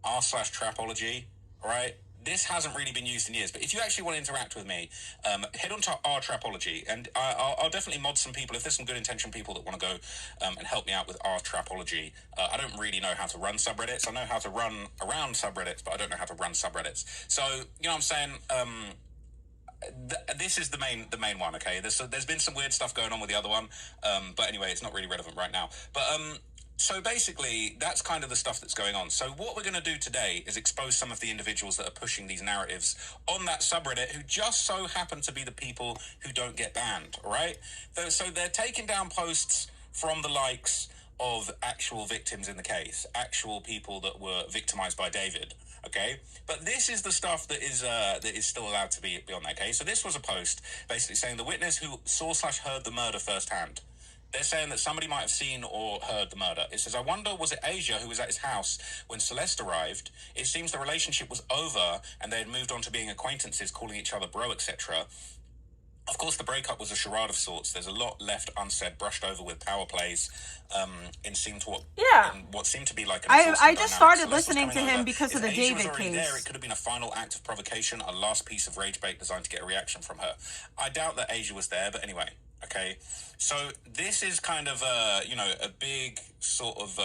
r/Trapology. Right, this hasn't really been used in years, but if you actually want to interact with me, head on to our Trapology, and I'll definitely mod some people if there's some good intention people that want to go and help me out with our Trapology. I don't really know how to run subreddits. I know how to run around subreddits, but I don't know how to run subreddits. So, you know what I'm saying? This is the main one, okay? There's been some weird stuff going on with the other one, but anyway, it's not really relevant right now. But so basically, that's kind of the stuff that's going on. So what we're going to do today is expose some of the individuals that are pushing these narratives on that subreddit who just so happen to be the people who don't get banned, all right? So they're taking down posts from the likes of actual victims in the case, actual people that were victimized by David, okay? But this is the stuff that is still allowed to be on there, okay? So this was a post basically saying the witness who saw/heard the murder firsthand. They're saying that somebody might have seen or heard the murder. It says, I wonder, was it Asia who was at his house when Celeste arrived? It seems the relationship was over and they had moved on to being acquaintances, calling each other bro, etc. Of course, the breakup was a charade of sorts. There's a lot left unsaid, brushed over with power plays, in what seemed to be like an I just started Celeste listening to him because of the Asia was David already case. There, it could have been a final act of provocation, a last piece of rage bait designed to get a reaction from her. I doubt that Asia was there, but anyway. Okay, so this is kind of a big sort of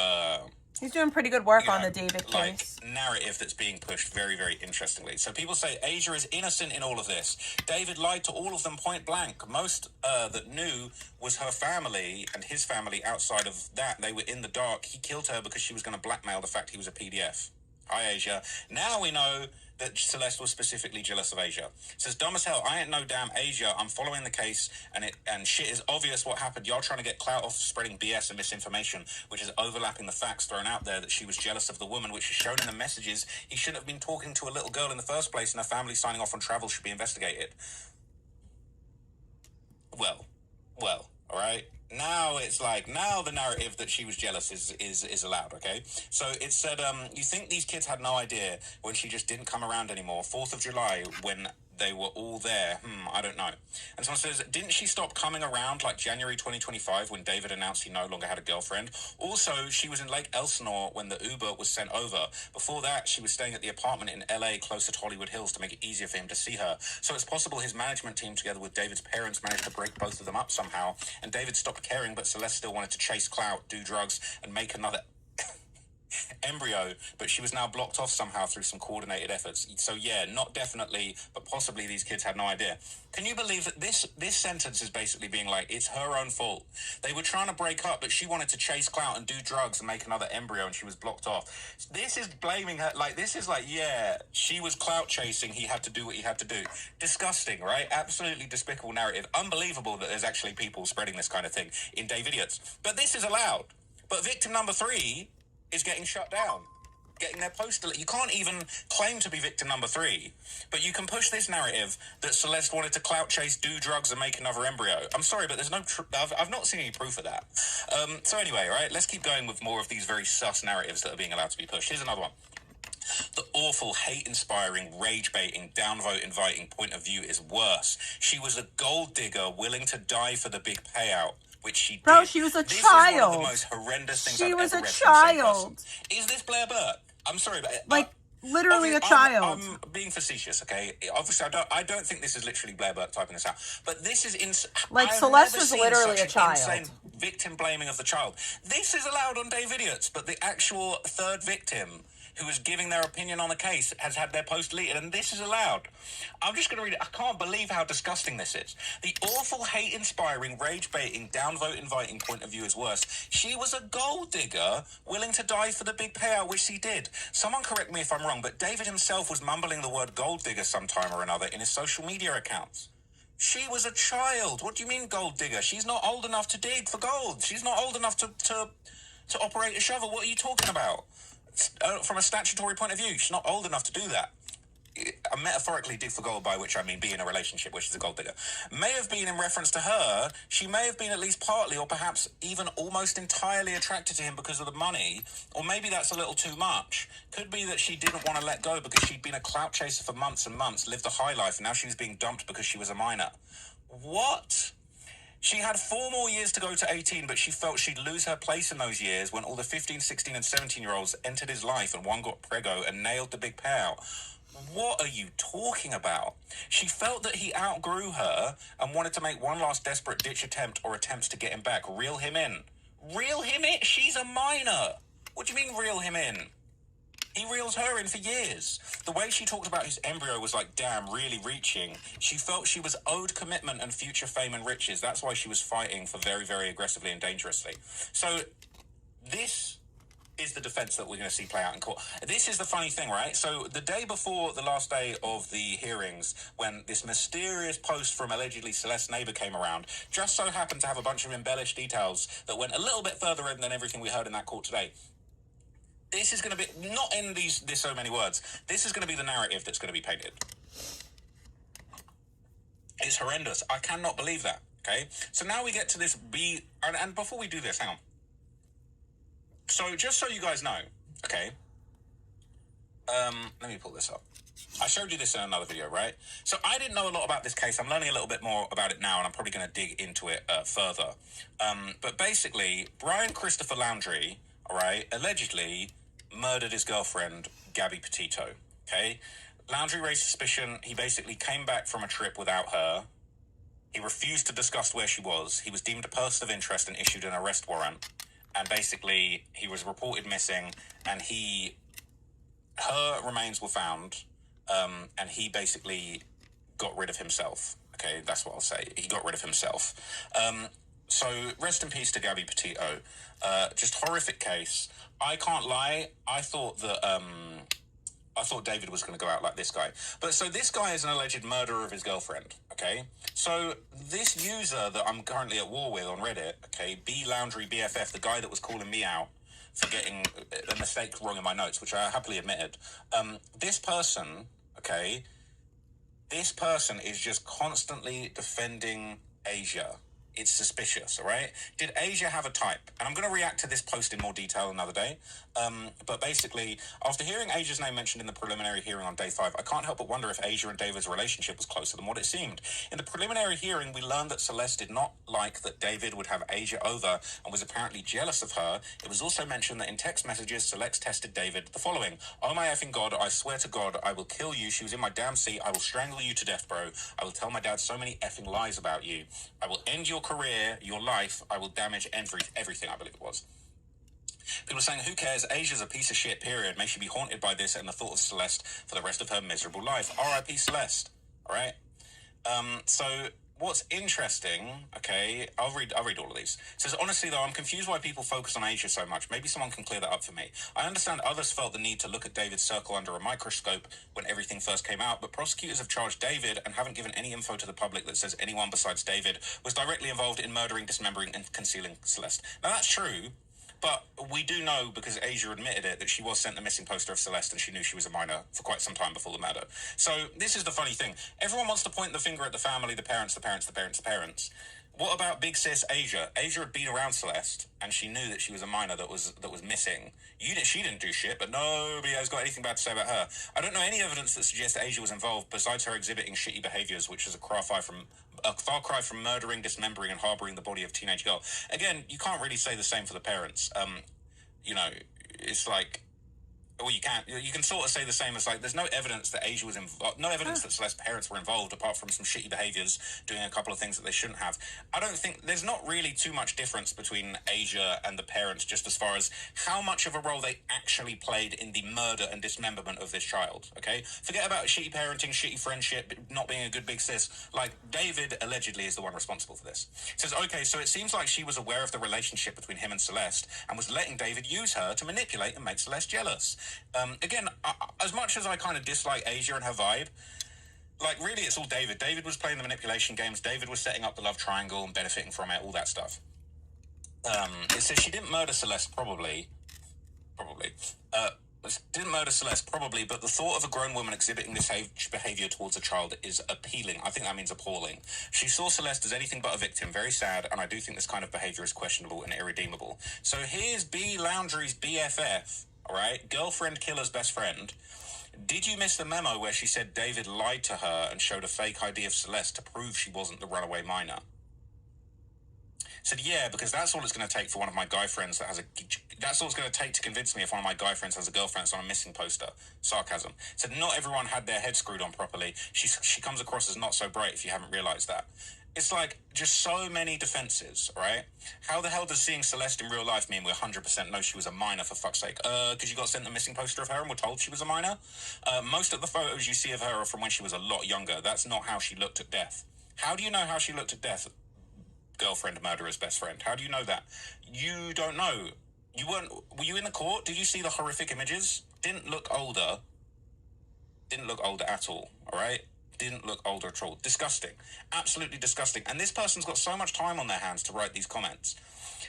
he's doing pretty good work on the David case. Narrative that's being pushed very, very interestingly. So people say Asia is innocent in all of this. David lied to all of them point blank. Most that knew was her family and his family. Outside of that, they were in the dark. He killed her because she was going to blackmail the fact he was a PDF. Hi, Asia. Now we know that Celeste was specifically jealous of Asia. Says, dumb as hell, I ain't no damn Asia. I'm following the case, and shit is obvious what happened. Y'all trying to get clout off spreading BS and misinformation, which is overlapping the facts thrown out there that she was jealous of the woman, which is shown in the messages. He shouldn't have been talking to a little girl in the first place, and her family signing off on travel should be investigated. Well, all right? Now it's now the narrative that she was jealous is allowed, okay? So it said, you think these kids had no idea when she just didn't come around anymore? 4th of July, when they were all there. I don't know. And someone says, didn't she stop coming around like January 2025 when David announced he no longer had a girlfriend? Also, she was in Lake Elsinore when the Uber was sent over. Before that, she was staying at the apartment in LA closer to Hollywood Hills to make it easier for him to see her. So it's possible his management team together with David's parents managed to break both of them up somehow. And David stopped caring, but Celeste still wanted to chase clout, do drugs, and make another embryo, but she was now blocked off somehow through some coordinated efforts. So yeah, not definitely, but possibly these kids had no idea. Can you believe that this sentence is basically being it's her own fault? They were trying to break up, but she wanted to chase clout and do drugs and make another embryo, and she was blocked off. This is blaming her. Yeah, she was clout chasing. He had to do what he had to do. Disgusting, right? Absolutely despicable narrative. Unbelievable that there's actually people spreading this kind of thing in Dave Idiots. But this is allowed. But victim number 3 is getting shut down, getting their post deleted. You can't even claim to be victim number 3, but you can push this narrative that Celeste wanted to clout chase, do drugs, and make another embryo. I'm sorry, but there's no I've not seen any proof of that. So anyway, right, let's keep going with more of these very sus narratives that are being allowed to be pushed. Here's another one. The awful, hate-inspiring, rage-baiting, downvote-inviting point of view is worse. She was a gold digger willing to die for the big payout, which she did. Bro, she was a This child. is one of the most horrendous things She I've was ever a read from the same child. person. Is this Blair Burke? I'm sorry, but Like, literally a child. I'm being facetious, okay? Obviously, I don't think this is literally Blair Burke typing this out, but this is Like, I have Celeste never is seen literally such a child. Insane victim blaming of the child. This is allowed on Dave Idiots, but the actual third victim who is giving their opinion on the case has had their post deleted, and this is allowed. I'm just going to read it. I can't believe how disgusting this is. The awful, hate-inspiring, rage-baiting, downvote-inviting point of view is worse. She was a gold digger willing to die for the big payout, which she did. Someone correct me if I'm wrong, but David himself was mumbling the word gold digger sometime or another in his social media accounts. She was a child. What do you mean gold digger? She's not old enough to dig for gold. She's not old enough to operate a shovel. What are you talking about? From a statutory point of view, she's not old enough to do that. I metaphorically dig for gold, by which I mean be in a relationship, which is a gold digger. May have been in reference to her. She may have been at least partly or perhaps even almost entirely attracted to him because of the money, or maybe that's a little too much. Could be that she didn't want to let go because she'd been a clout chaser for months and months, lived a high life, and now she was being dumped because she was a minor. What? She had 4 more years to go to 18, but she felt she'd lose her place in those years when all the 15, 16, and 17-year-olds entered his life and one got preggo and nailed the big payout. What are you talking about? She felt that he outgrew her and wanted to make one last desperate ditch attempt or attempts to get him back. Reel him in. Reel him in? She's a minor. What do you mean reel him in? He reels her in for years. The way she talked about his embryo was like, damn, really reaching. She felt she was owed commitment and future fame and riches. That's why she was fighting for very, very aggressively and dangerously. So this is the defense that we're going to see play out in court. This is the funny thing, right? So the day before the last day of the hearings, when this mysterious post from allegedly Celeste's neighbor came around, just so happened to have a bunch of embellished details that went a little bit further in than everything we heard in that court today. This is going to be, not in these so many words, this is going to be the narrative that's going to be painted. It's horrendous. I cannot believe that, okay? So now we get to this and before we do this, hang on. So just so you guys know, okay, let me pull this up. I showed you this in another video, right? So I didn't know a lot about this case. I'm learning a little bit more about it now, and I'm probably going to dig into it further. But basically, Brian Christopher Laundrie, all right, allegedly murdered his girlfriend, Gabby Petito, okay? Laundrie raised suspicion. He basically came back from a trip without her. He refused to discuss where she was. He was deemed a person of interest and issued an arrest warrant. And basically, he was reported missing, and her remains were found, and he basically got rid of himself. Okay, that's what I'll say. He got rid of himself. So rest in peace to Gabby Petito. Just horrific case. I can't lie. I thought David was going to go out like this guy. But so this guy is an alleged murderer of his girlfriend, okay? So this user that I'm currently at war with on Reddit, okay, B Laundrie BFF, the guy that was calling me out for getting a mistake wrong in my notes, which I happily admitted. This person, okay, this person is just constantly defending Asia. It's suspicious, all right? Did Asia have a type? And I'm going to react to this post in more detail another day. But basically, after hearing Asia's name mentioned in the preliminary hearing on day 5, I can't help but wonder if Asia and David's relationship was closer than what it seemed. In the preliminary hearing, we learned that Celeste did not like that David would have Asia over and was apparently jealous of her. It was also mentioned that in text messages, Celeste tested David the following: "Oh my effing God, I swear to God, I will kill you. She was in my damn seat. I will strangle you to death, bro. I will tell my dad so many effing lies about you. I will end your career, your life. I will damage everything," I believe it was. People are saying, who cares? Asia's a piece of shit, period. May she be haunted by this and the thought of Celeste for the rest of her miserable life. R.I.P. Celeste. All right? So what's interesting, okay, I'll read all of these. It says, honestly, though, I'm confused why people focus on Asia so much. Maybe someone can clear that up for me. I understand others felt the need to look at David's circle under a microscope when everything first came out, but prosecutors have charged David and haven't given any info to the public that says anyone besides David was directly involved in murdering, dismembering, and concealing Celeste. Now, that's true. But we do know, because Asia admitted it, that she was sent the missing poster of Celeste and she knew she was a minor for quite some time before the murder. So this is the funny thing. Everyone wants to point the finger at the family, the parents. What about big sis Asia? Asia had been around Celeste, and she knew that she was a minor that was missing. She didn't do shit, but nobody has got anything bad to say about her. I don't know any evidence that suggests Asia was involved, besides her exhibiting shitty behaviours, which is a far cry from murdering, dismembering, and harbouring the body of a teenage girl. Again, you can't really say the same for the parents. It's like, well, you can sort of say the same as, like, there's no evidence that Asia was involved, no evidence that Celeste's parents were involved, apart from some shitty behaviours, doing a couple of things that they shouldn't have. I don't think, there's not really too much difference between Asia and the parents, just as far as how much of a role they actually played in the murder and dismemberment of this child, okay? Forget about shitty parenting, shitty friendship, not being a good big sis. Like, David allegedly is the one responsible for this. It says, okay, so it seems like she was aware of the relationship between him and Celeste, and was letting David use her to manipulate and make Celeste jealous. Again, as much as I kind of dislike Asia and her vibe, like, really, it's all David. David was playing the manipulation games. David was setting up the love triangle and benefiting from it, all that stuff. It says she didn't murder Celeste, probably. Didn't murder Celeste, probably, but the thought of a grown woman exhibiting this behaviour towards a child is appealing. I think that means appalling. She saw Celeste as anything but a victim, very sad, and I do think this kind of behaviour is questionable and irredeemable. So here's B. Laundrie's BFF, all right? Girlfriend killer's best friend. Did you miss the memo where she said David lied to her and showed a fake ID of Celeste to prove she wasn't the runaway minor? Said, yeah, because that's all it's going to take for one of my guy friends that has a... That's all it's going to take to convince me if one of my guy friends has a girlfriend that's on a missing poster. Sarcasm. Said, not everyone had their head screwed on properly. She comes across as not so bright if you haven't realised that. It's like, just so many defences, right? How the hell does seeing Celeste in real life mean we 100% know she was a minor, for fuck's sake? Because you got sent the missing poster of her and were told she was a minor? Most of the photos you see of her are from when she was a lot younger. That's not how she looked at death. How do you know how she looked at death? Girlfriend, murderer's best friend. How do you know that? You don't know. Were you in the court? Did you see the horrific images? Didn't look older at all, alright? Didn't look older at all. Disgusting. Absolutely disgusting. And this person's got so much time on their hands to write these comments.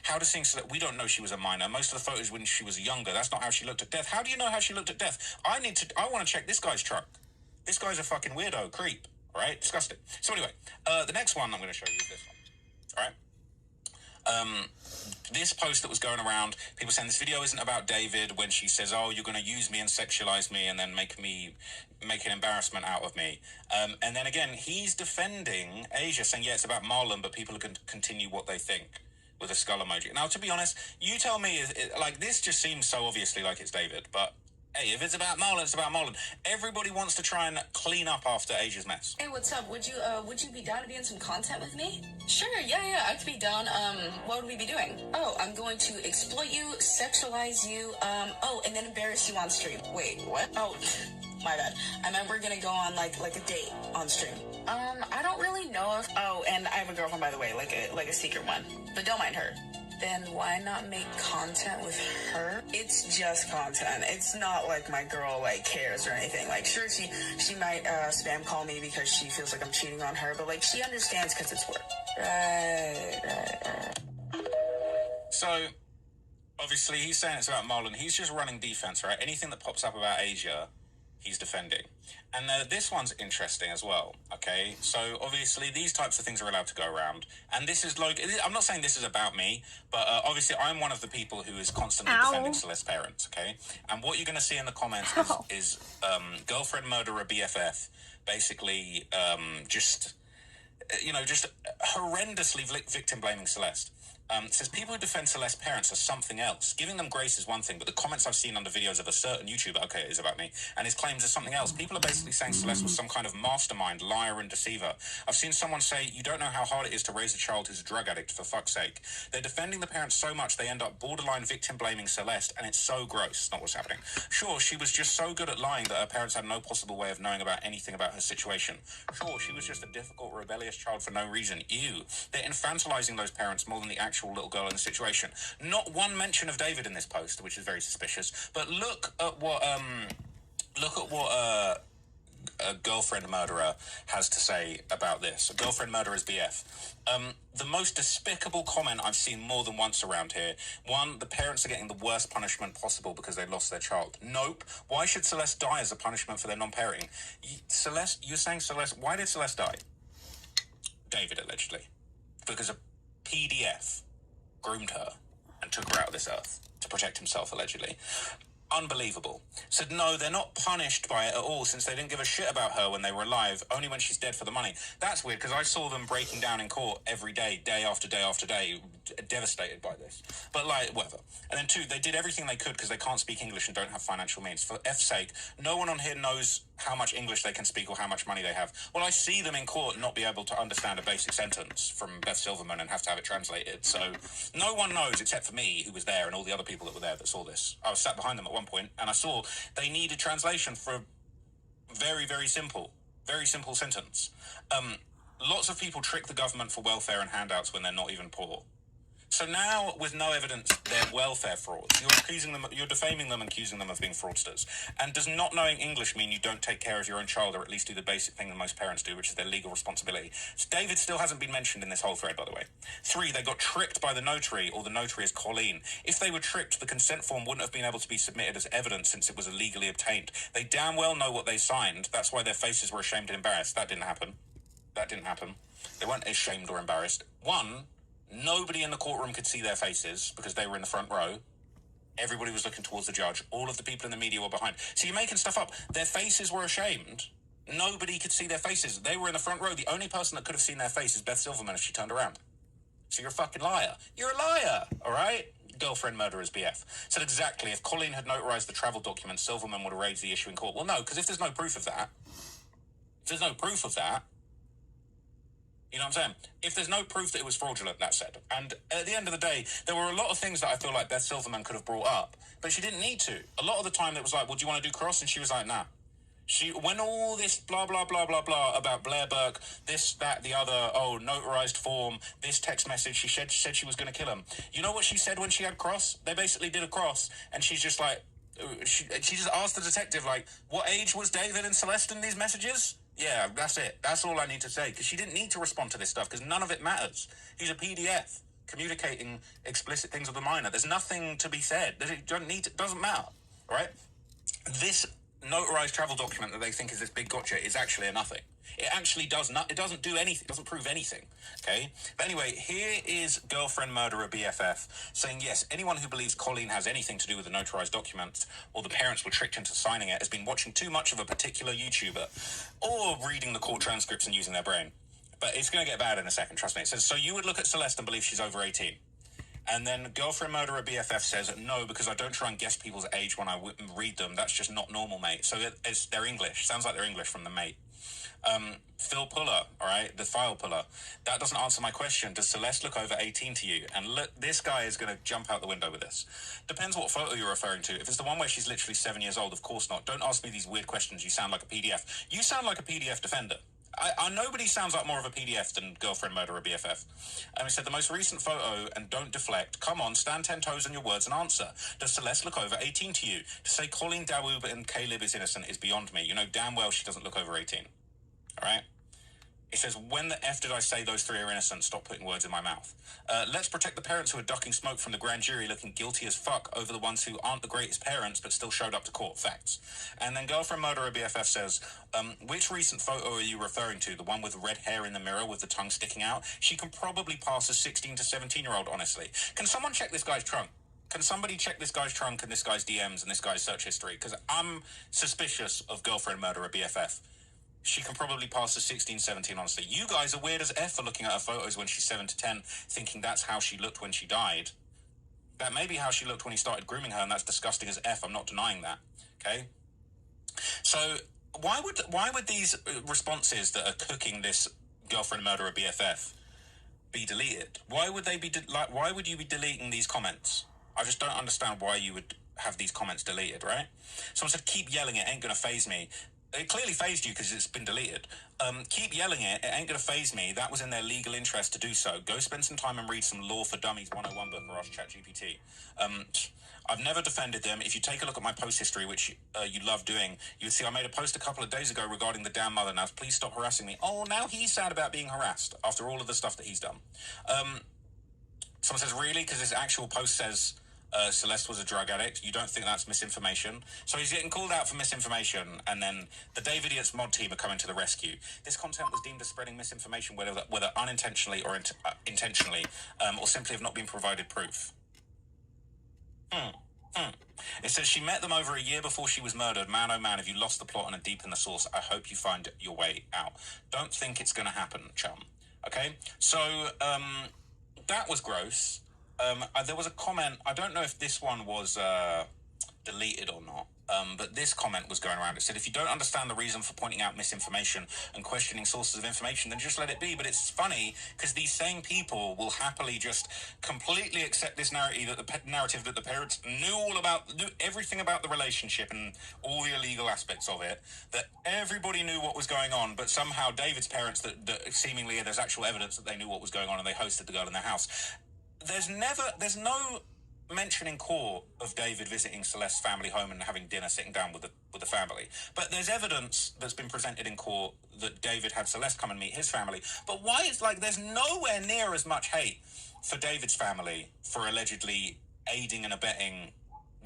How does seeing Celeste... We don't know she was a minor. Most of the photos when she was younger, that's not how she looked at death. How do you know how she looked at death? I want to check this guy's truck. This guy's a fucking weirdo, creep, alright? Disgusting. So anyway, the next one I'm going to show you is this one. All right. This post that was going around, people saying this video isn't about David when she says, oh, you're going to use me and sexualize me and then make an embarrassment out of me. And then again, he's defending Asia, saying, yeah, it's about Marlon, but people can continue what they think, with a skull emoji. Now, to be honest, you tell me, like, this just seems so obviously like it's David, but hey, if it's about Marlon, it's about Marlon. Everybody wants to try and clean up after Asia's mess. Hey, what's up? Would you be down to be in some content with me? Sure, yeah, I could be down. What would we be doing? Oh, I'm going to exploit you, sexualize you, and then embarrass you on stream. Wait, what? Oh, my bad. I meant we're gonna go on, like a date on stream. I don't really know if... Oh, and I have a girlfriend, by the way, like a secret one. But don't mind her. Then why not make content with her? It's just content. It's not like my girl, like, cares or anything. Like, sure, she might spam call me because she feels like I'm cheating on her, but, like, she understands because it's work. Right. So, obviously, he's saying it's about Marlon. He's just running defense, right? Anything that pops up about Asia, he's defending. And this one's interesting as well, okay? So, obviously, these types of things are allowed to go around. And this is like... I'm not saying this is about me, but obviously, I'm one of the people who is constantly defending Celeste's parents, okay? And what you're going to see in the comments is girlfriend murderer BFF, basically just horrendously victim-blaming Celeste. It says, people who defend Celeste's parents are something else. Giving them grace is one thing, but the comments I've seen under videos of a certain YouTuber, okay, it is about me, and his claims are something else. People are basically saying Celeste was some kind of mastermind, liar and deceiver. I've seen someone say, you don't know how hard it is to raise a child who's a drug addict, for fuck's sake. They're defending the parents so much they end up borderline victim-blaming Celeste, and it's so gross. It's not what's happening. Sure, she was just so good at lying that her parents had no possible way of knowing about anything about her situation. Sure, she was just a difficult, rebellious child for no reason. Ew. They're infantilizing those parents more than the actual little girl in the situation. Not one mention of David in this post, which is very suspicious. But look at what a girlfriend murderer has to say about this. A girlfriend murderer's BF. The most despicable comment I've seen more than once around here. One, the parents are getting the worst punishment possible because they lost their child. Nope. Why should Celeste die as a punishment for their non-parenting? Celeste, you're saying Celeste, why did Celeste die? David, allegedly. Because a PDF groomed her and took her out of this earth to protect himself, allegedly. Unbelievable. Said no, they're not punished by it at all since they didn't give a shit about her when they were alive, only when she's dead for the money. That's weird because I saw them breaking down in court every day, day after day after day, devastated by this. But like, whatever. And then two, they did everything they could because they can't speak English and don't have financial means. For F's sake, no one on here knows how much English they can speak or how much money they have. Well, I see them in court not be able to understand a basic sentence from Beth Silverman and have to have it translated. So no one knows except for me, who was there, and all the other people that were there that saw this. I was sat behind them at one point and I saw they needed translation for a very, very simple sentence. Lots of people trick the government for welfare and handouts when they're not even poor. So now, with no evidence, they're welfare frauds. You're defaming them and accusing them of being fraudsters. And does not knowing English mean you don't take care of your own child, or at least do the basic thing that most parents do, which is their legal responsibility? So David still hasn't been mentioned in this whole thread, by the way. 3, they got tricked by the notary, or the notary is Colleen. If they were tricked, the consent form wouldn't have been able to be submitted as evidence since it was illegally obtained. They damn well know what they signed. That's why their faces were ashamed and embarrassed. That didn't happen. They weren't ashamed or embarrassed. 1, nobody in the courtroom could see their faces because they were in the front row. Everybody was looking towards the judge. All of the people in the media were behind. So you're making stuff up. Their faces were ashamed. Nobody could see their faces. They were in the front row. The only person that could have seen their face is Beth Silverman if she turned around. So you're a fucking liar. You're a liar, all right? Girlfriend murderer's BF. Said exactly, if Colleen had notarized the travel documents, Silverman would have raised the issue in court. Well, no, because if there's no proof of that, you know what I'm saying? If there's no proof that it was fraudulent, that said. And at the end of the day, there were a lot of things that I feel like Beth Silverman could have brought up, but she didn't need to. A lot of the time it was like, well, do you want to do cross? And she was like, nah. When all this blah, blah, blah, blah, blah about Blair Burke, this, that, the other, notarized form, this text message, she said she was going to kill him. You know what she said when she had cross? They basically did a cross, and she's just like, she just asked the detective, like, what age was David and Celeste in these messages? Yeah, that's it. That's all I need to say, because she didn't need to respond to this stuff, because none of it matters. He's a PDF, communicating explicit things with a minor. There's nothing to be said. It doesn't matter, right? This notarized travel document that they think is this big gotcha is actually a nothing. It actually it doesn't do anything, doesn't prove anything, okay? But anyway, here is girlfriend murderer BFF saying, yes, anyone who believes Colleen has anything to do with the notarized documents or the parents were tricked into signing it has been watching too much of a particular YouTuber or reading the court transcripts and using their brain. But it's going to get bad in a second, trust me. It says, so you would look at Celeste and believe she's over 18. And then girlfriend murderer BFF says, no, because I don't try and guess people's age when I read them. That's just not normal, mate. So they're English. Sounds like they're English from the mate. Phil Puller, all right, the file puller. That doesn't answer my question. Does Celeste look over 18 to you? And look, this guy is going to jump out the window with this. Depends what photo you're referring to. If it's the one where she's literally 7 years old, of course not. Don't ask me these weird questions. You sound like a PDF. You sound like a PDF defender. Nobody sounds like more of a PDF than girlfriend murderer BFF. He said, the most recent photo, and don't deflect. Come on, stand 10 toes on your words and answer. Does Celeste look over 18 to you? To say Colleen Dawood and Caleb is innocent is beyond me. You know damn well she doesn't look over 18. All right? It says, when the F did I say those 3 are innocent? Stop putting words in my mouth. Let's protect the parents who are ducking smoke from the grand jury looking guilty as fuck over the ones who aren't the greatest parents but still showed up to court. Facts. And then girlfriend murderer BFF says, which recent photo are you referring to? The one with red hair in the mirror with the tongue sticking out? She can probably pass a 16 to 17-year-old, honestly. Can someone check this guy's trunk? Can somebody check this guy's trunk and this guy's DMs and this guy's search history? Because I'm suspicious of girlfriend murderer BFF. She can probably pass a 16, 17, honestly. You guys are weird as F for looking at her photos when she's 7 to 10, thinking that's how she looked when she died. That may be how she looked when he started grooming her, and that's disgusting as F. I'm not denying that, okay? So why would these responses that are cooking this girlfriend murderer BFF be deleted? Why would they be why would you be deleting these comments? I just don't understand why you would have these comments deleted, right? Someone said, keep yelling, it ain't gonna faze me. It clearly phased you because it's been deleted. Keep yelling it. It ain't going to faze me. That was in their legal interest to do so. Go spend some time and read some Law for Dummies 101 book or ask ChatGPT. I've never defended them. If you take a look at my post history, which you love doing, you'll see I made a post a couple of days ago regarding the damn mother. Now, please stop harassing me. Oh, now he's sad about being harassed after all of the stuff that he's done. Someone says, really? Because his actual post says Celeste was a drug addict. You don't think that's misinformation? So he's getting called out for misinformation, and then the Dave Idiots mod team are coming to the rescue. This content was deemed as spreading misinformation, whether unintentionally or intentionally, or simply have not been provided proof. It says she met them over a year before she was murdered. Man, oh man, have you lost the plot and are deep in the source? I hope you find your way out. Don't think it's going to happen, chum. Okay? So, that was gross. There was a comment, I don't know if this one was deleted or not, but this comment was going around. It said, if you don't understand the reason for pointing out misinformation and questioning sources of information, then just let it be. But it's funny because these same people will happily just completely accept this narrative that the parents knew everything about the relationship and all the illegal aspects of it, that everybody knew what was going on, but somehow David's parents, that seemingly there's actual evidence that they knew what was going on and they hosted the girl in their house. There's no mention in court of David visiting Celeste's family home and having dinner, sitting down with the family. But there's evidence that's been presented in court that David had Celeste come and meet his family. But why it's like there's nowhere near as much hate for David's family for allegedly aiding and abetting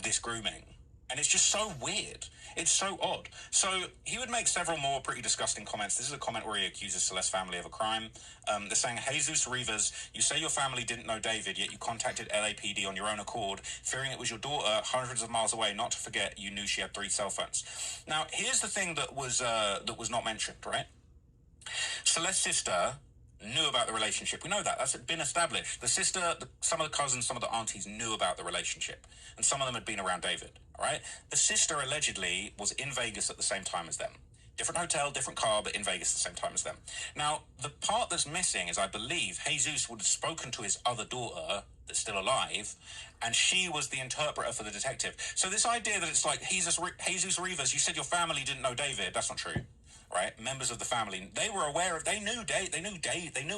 this grooming. And it's just so weird. It's so odd. So he would make several more pretty disgusting comments. This is a comment where he accuses Celeste's family of a crime. They're saying, Jesus Rivas, you say your family didn't know David, yet you contacted LAPD on your own accord, fearing it was your daughter hundreds of miles away. Not to forget, you knew she had 3 cell phones. Now, here's the thing that was not mentioned, right? Celeste's sister knew about the relationship. We know that. That's been established. The sister, some of the cousins, some of the aunties knew about the relationship. And some of them had been around David, all right? The sister allegedly was in Vegas at the same time as them. Different hotel, different car, but in Vegas at the same time as them. Now, the part that's missing is, I believe, Jesus would have spoken to his other daughter that's still alive, and she was the interpreter for the detective. So this idea that it's like, Jesus Rivas, you said your family didn't know David, that's not true. Right, members of the family, they were aware of. They knew a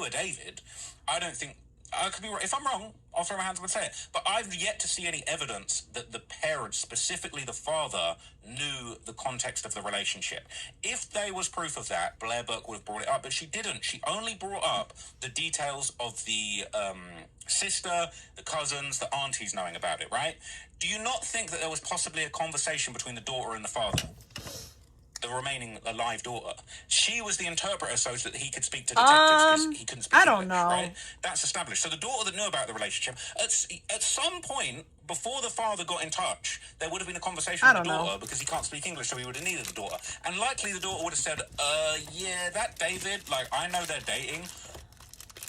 David. I don't think I could be right. If I'm wrong, I'll throw my hands up and say it. But I've yet to see any evidence that the parents, specifically the father, knew the context of the relationship. If there was proof of that, Blair Burke would have brought it up, but she didn't. She only brought up the details of the sister, the cousins, the aunties knowing about it. Right? Do you not think that there was possibly a conversation between the daughter and the father? The remaining alive daughter. She was the interpreter so that he could speak to detectives because he couldn't speak English, know. Right? That's established. So the daughter that knew about the relationship, at some point, before the father got in touch, there would have been a conversation with the daughter because he can't speak English, so he would have needed the daughter. And likely the daughter would have said, yeah, that David, like, I know they're dating.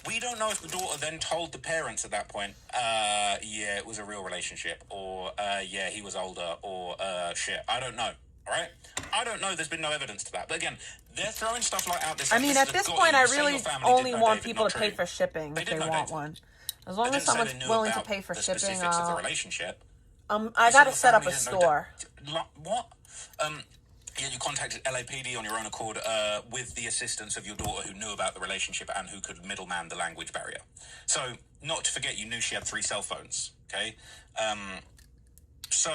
We don't know if the daughter then told the parents at that point, yeah, it was a real relationship, or, yeah, he was older, or, shit. I don't know. All right? I don't know. There's been no evidence to that. But again, they're throwing stuff like out this. I mean, at this point, I really only want people to pay for shipping if they want one. As long as someone's willing to pay for shipping, the relationship. I gotta set up a store. What? Yeah, you contacted LAPD on your own accord with the assistance of your daughter who knew about the relationship and who could middleman the language barrier. So, not to forget, you knew she had 3 cell phones, okay? So,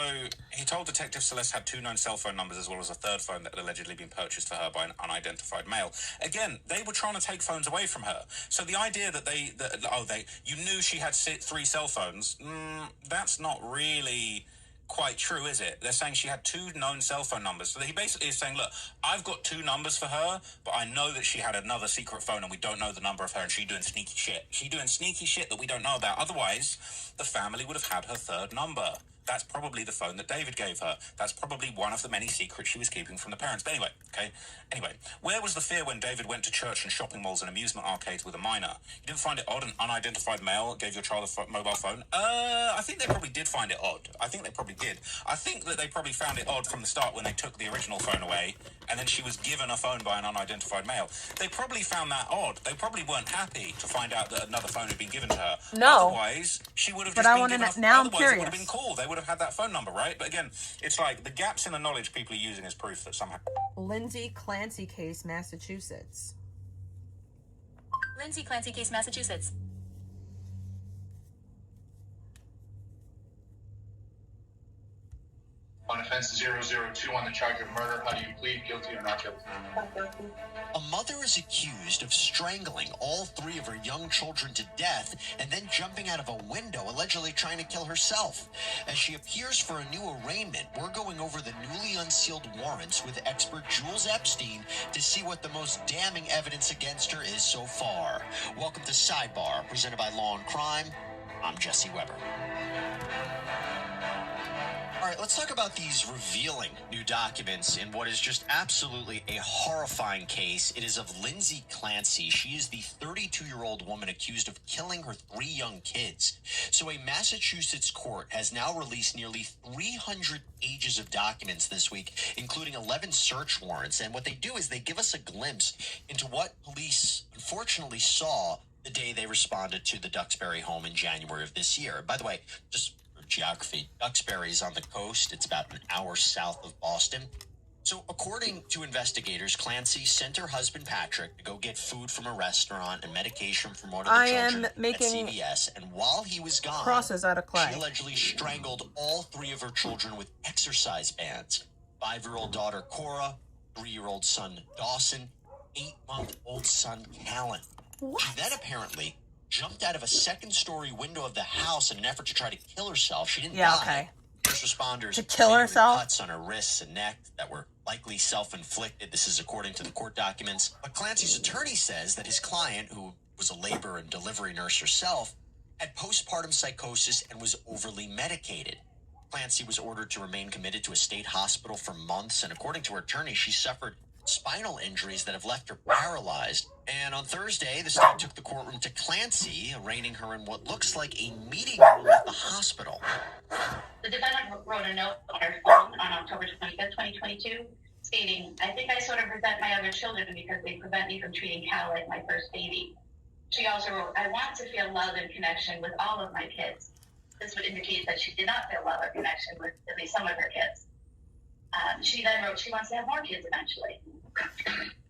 he told Detective Celeste had 2 known cell phone numbers as well as a 3rd phone that had allegedly been purchased for her by an unidentified male. Again, they were trying to take phones away from her. So the idea that you knew she had 3 cell phones, that's not really quite true, is it? They're saying she had 2 known cell phone numbers. So he basically is saying, look, I've got 2 numbers for her, but I know that she had another secret phone and we don't know the number of her and she's doing sneaky shit. She's doing sneaky shit that we don't know about. Otherwise, the family would have had her 3rd number. That's probably the phone that David gave her. That's probably one of the many secrets she was keeping from the parents. But anyway, where was the fear when David went to church and shopping malls and amusement arcades with a minor? You didn't find it odd an unidentified male gave your child a mobile phone? I think they probably did find it odd. I think they probably did. I think that they probably found it odd from the start when they took the original phone away and then she was given a phone by an unidentified male. They probably found that odd. They probably weren't happy to find out that another phone had been given to her. No. Otherwise, she would have just been given a phone. Now I'm curious. It would have been cool. They would would have had that phone number, right? But again, it's like the gaps in the knowledge people are using as proof that somehow... Lindsay Clancy case, Massachusetts. Lindsay Clancy case, Massachusetts. On offense 002 on the charge of murder, how do you plead? Guilty or not guilty? A mother is accused of strangling all 3 of her young children to death and then jumping out of a window, allegedly trying to kill herself. As she appears for a new arraignment, we're going over the newly unsealed warrants with expert Jules Epstein to see what the most damning evidence against her is so far. Welcome to Sidebar, presented by Law and Crime. I'm Jesse Weber. All right, let's talk about these revealing new documents in what is just absolutely a horrifying case. It is of Lindsay Clancy. She is the 32-year-old woman accused of killing her 3 young kids. So a Massachusetts court has now released nearly 300 pages of documents this week, including 11 search warrants. And what they do is they give us a glimpse into what police unfortunately saw the day they responded to the Duxbury home in January of this year. By the way, just geography, Duxbury is on the coast. It's about an hour south of Boston. So according to investigators, Clancy sent her husband Patrick to go get food from a restaurant and medication from one of the children at CVS. And while he was gone, crosses out of clay. She allegedly strangled all 3 of her children with exercise bands. 5-year-old daughter Cora, 3-year-old son Dawson, 8-month-old son Callan. What? She then apparently jumped out of a 2nd-story window of the house in an effort to try to kill herself. She didn't die. Okay. First responders To kill herself? cuts on her wrists and neck that were likely self-inflicted. This is according to the court documents. But Clancy's attorney says that his client, who was a labor and delivery nurse herself, had postpartum psychosis and was overly medicated. Clancy was ordered to remain committed to a state hospital for months, and according to her attorney, she suffered spinal injuries that have left her paralyzed. And on Thursday, the state took the courtroom to Clancy, arraigning her in what looks like a meeting room at the hospital. The defendant wrote a note on her phone on October 25th, 2022, stating, "I think I sort of resent my other children because they prevent me from treating Cal like my first baby." She also wrote, "I want to feel love and connection with all of my kids." This would indicate that she did not feel love or connection with at least some of her kids. She then wrote she wants to have more kids eventually.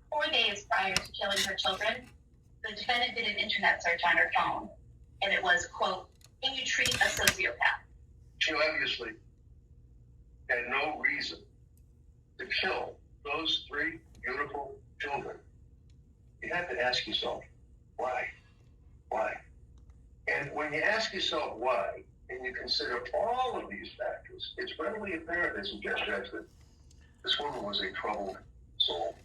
4 days prior to killing her children, the defendant did an internet search on her phone, and it was, quote, "Can you treat a sociopath?" She obviously had no reason to kill those 3 beautiful children. You have to ask yourself, why? Why? And when you ask yourself why, and you consider all of these factors, it's readily apparent, as you just judged, that this woman was a troubled soul.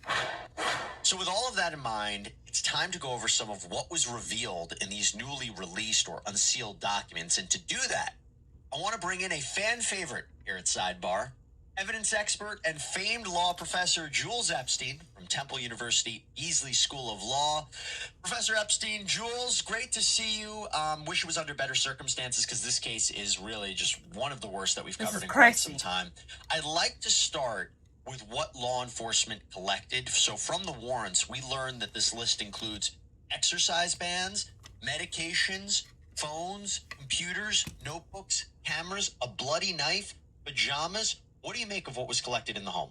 So with all of that in mind, it's time to go over some of what was revealed in these newly released or unsealed documents. And to do that, I want to bring in a fan favorite here at Sidebar, evidence expert and famed law professor Jules Epstein from Temple University Beasley School of Law. Professor Epstein, Jules, great to see you. Wish it was under better circumstances because this case is really just one of the worst that we've covered in quite some time. I'd like to start with what law enforcement collected. So from the warrants, we learned that this list includes exercise bands, medications, phones, computers, notebooks, cameras, a bloody knife, pajamas. What do you make of what was collected in the home?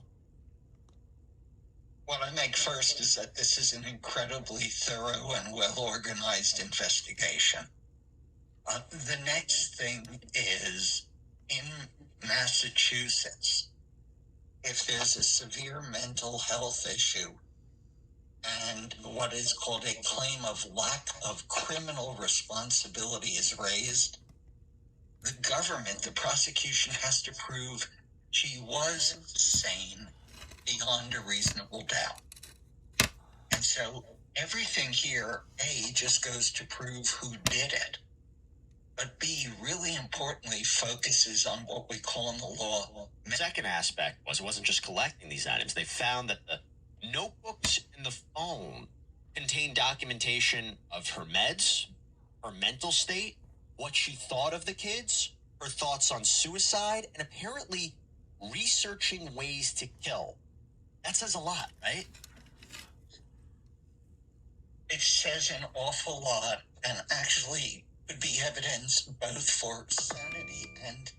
What I make first is that this is an incredibly thorough and well-organized investigation. The next thing is, in Massachusetts, if there's a severe mental health issue and what is called a claim of lack of criminal responsibility is raised, the government, the prosecution, has to prove she was sane beyond a reasonable doubt. And so everything here, A, just goes to prove who did it, but B, really importantly, focuses on what we call in the law. The second aspect was it wasn't just collecting these items. They found that the notebooks and the phone contained documentation of her meds, her mental state, what she thought of the kids, her thoughts on suicide, and apparently researching ways to kill. That says a lot, right? It says an awful lot, and actually could be evidence both for sanity and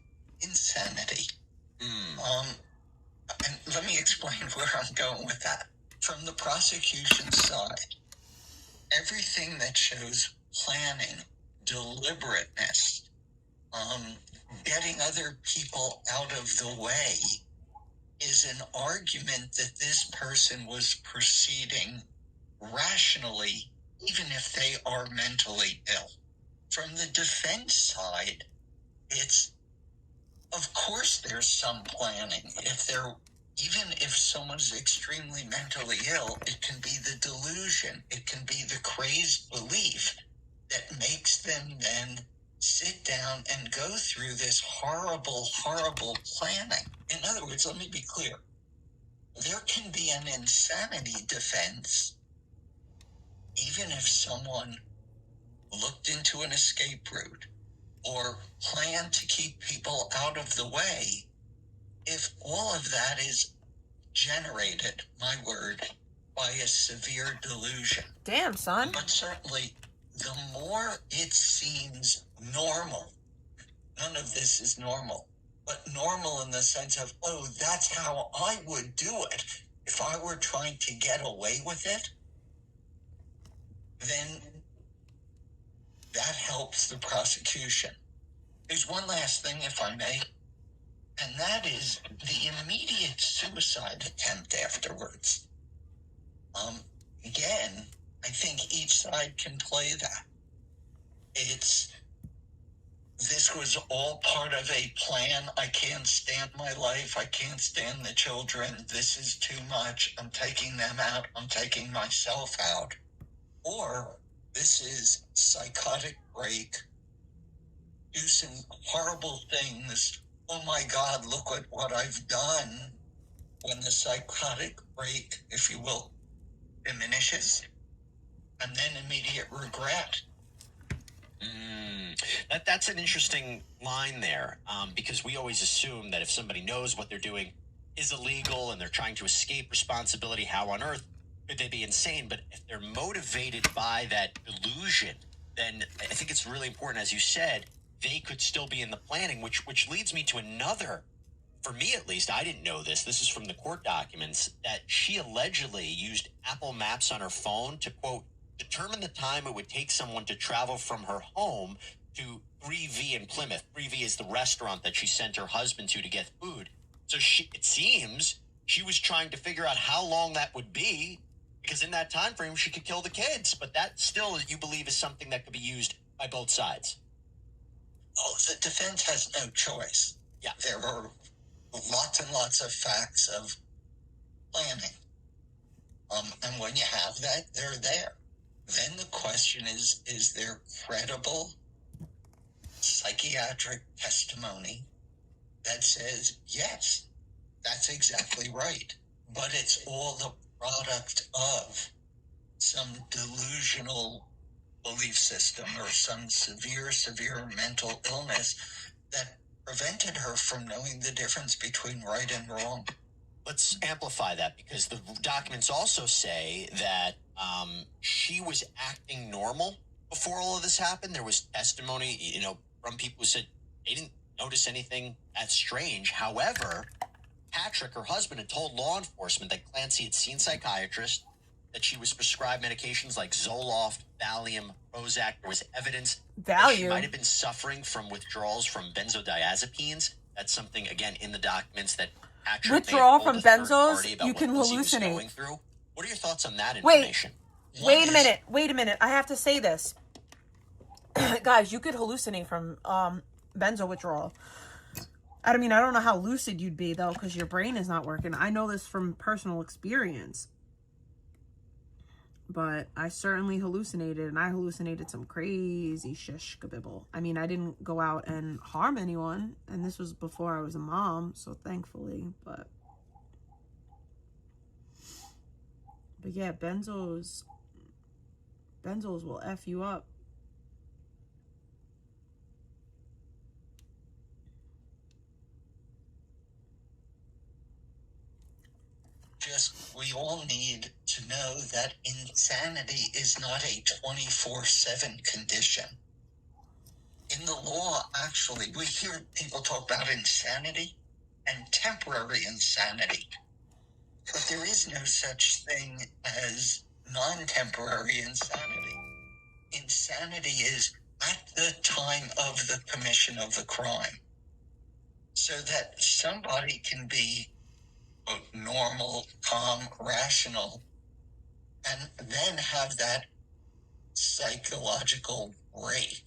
insanity. And let me explain where I'm going with that. From the prosecution side, everything that shows planning, deliberateness, getting other people out of the way is an argument that this person was proceeding rationally, even if they are mentally ill. From the defense side, it's, of course, there's some planning. Even if someone's extremely mentally ill, it can be the delusion, it can be the crazed belief that makes them then sit down and go through this horrible, horrible planning. In other words, let me be clear. There can be an insanity defense even if someone looked into an escape route or planned to keep people out of the way, if all of that is generated, my word, by a severe delusion. Damn, son. But certainly, the more it seems normal, none of this is normal, but normal in the sense of, oh, that's how I would do it. If I were trying to get away with it, then that helps the prosecution. There's one last thing, if I may, and that is the immediate suicide attempt afterwards. Again, I think each side can play that. This was all part of a plan. I can't stand my life. I can't stand the children. This is too much. I'm taking them out. I'm taking myself out. Or this is psychotic break. Do some horrible things. Oh my God, look at what I've done. When the psychotic break, if you will, diminishes, and then immediate regret. That's an interesting line there, because we always assume that if somebody knows what they're doing is illegal and they're trying to escape responsibility, how on earth could they be insane? But if they're motivated by that delusion, then I think it's really important, as you said, they could still be in the planning, which leads me to another. For me, at least, I didn't know this. This is from the court documents, that she allegedly used Apple Maps on her phone to, quote, determine the time it would take someone to travel from her home to 3V in Plymouth. 3V is the restaurant that she sent her husband to get food. So it seems she was trying to figure out how long that would be, because in that time frame, she could kill the kids. But that still, you believe, is something that could be used by both sides. Oh, the defense has no choice. Yeah. There are lots and lots of facts of planning. And when you have that, they're there. Then the question is there credible psychiatric testimony that says, yes, that's exactly right. But it's all the product of some delusional belief system or some severe mental illness that prevented her from knowing the difference between right and wrong. Let's amplify that, because the documents also say that she was acting normal before all of this happened. There was testimony, from people who said they didn't notice anything that strange. However, Patrick, her husband, had told law enforcement that Clancy had seen psychiatrists, that she was prescribed medications like Zoloft, Valium, Prozac. There was evidence that she might have been suffering from withdrawals from benzodiazepines. That's something, again, in the documents that Patrick withdrawal from benzos, you can hallucinate. What are your thoughts on that information? Wait a minute. I have to say this. Guys, you could hallucinate from benzo withdrawal. I mean, I don't know how lucid you'd be, though, because your brain is not working. I know this from personal experience. But I certainly hallucinated, and I hallucinated some crazy shish kabibble. I mean, I didn't go out and harm anyone, and this was before I was a mom, so thankfully, but yeah, benzos will F you up. We all need to know that insanity is not a 24/7 condition. In the law, actually, we hear people talk about insanity and temporary insanity. But there is no such thing as non-temporary insanity. Insanity is at the time of the commission of the crime. So that somebody can be normal, calm, rational, and then have that psychological break,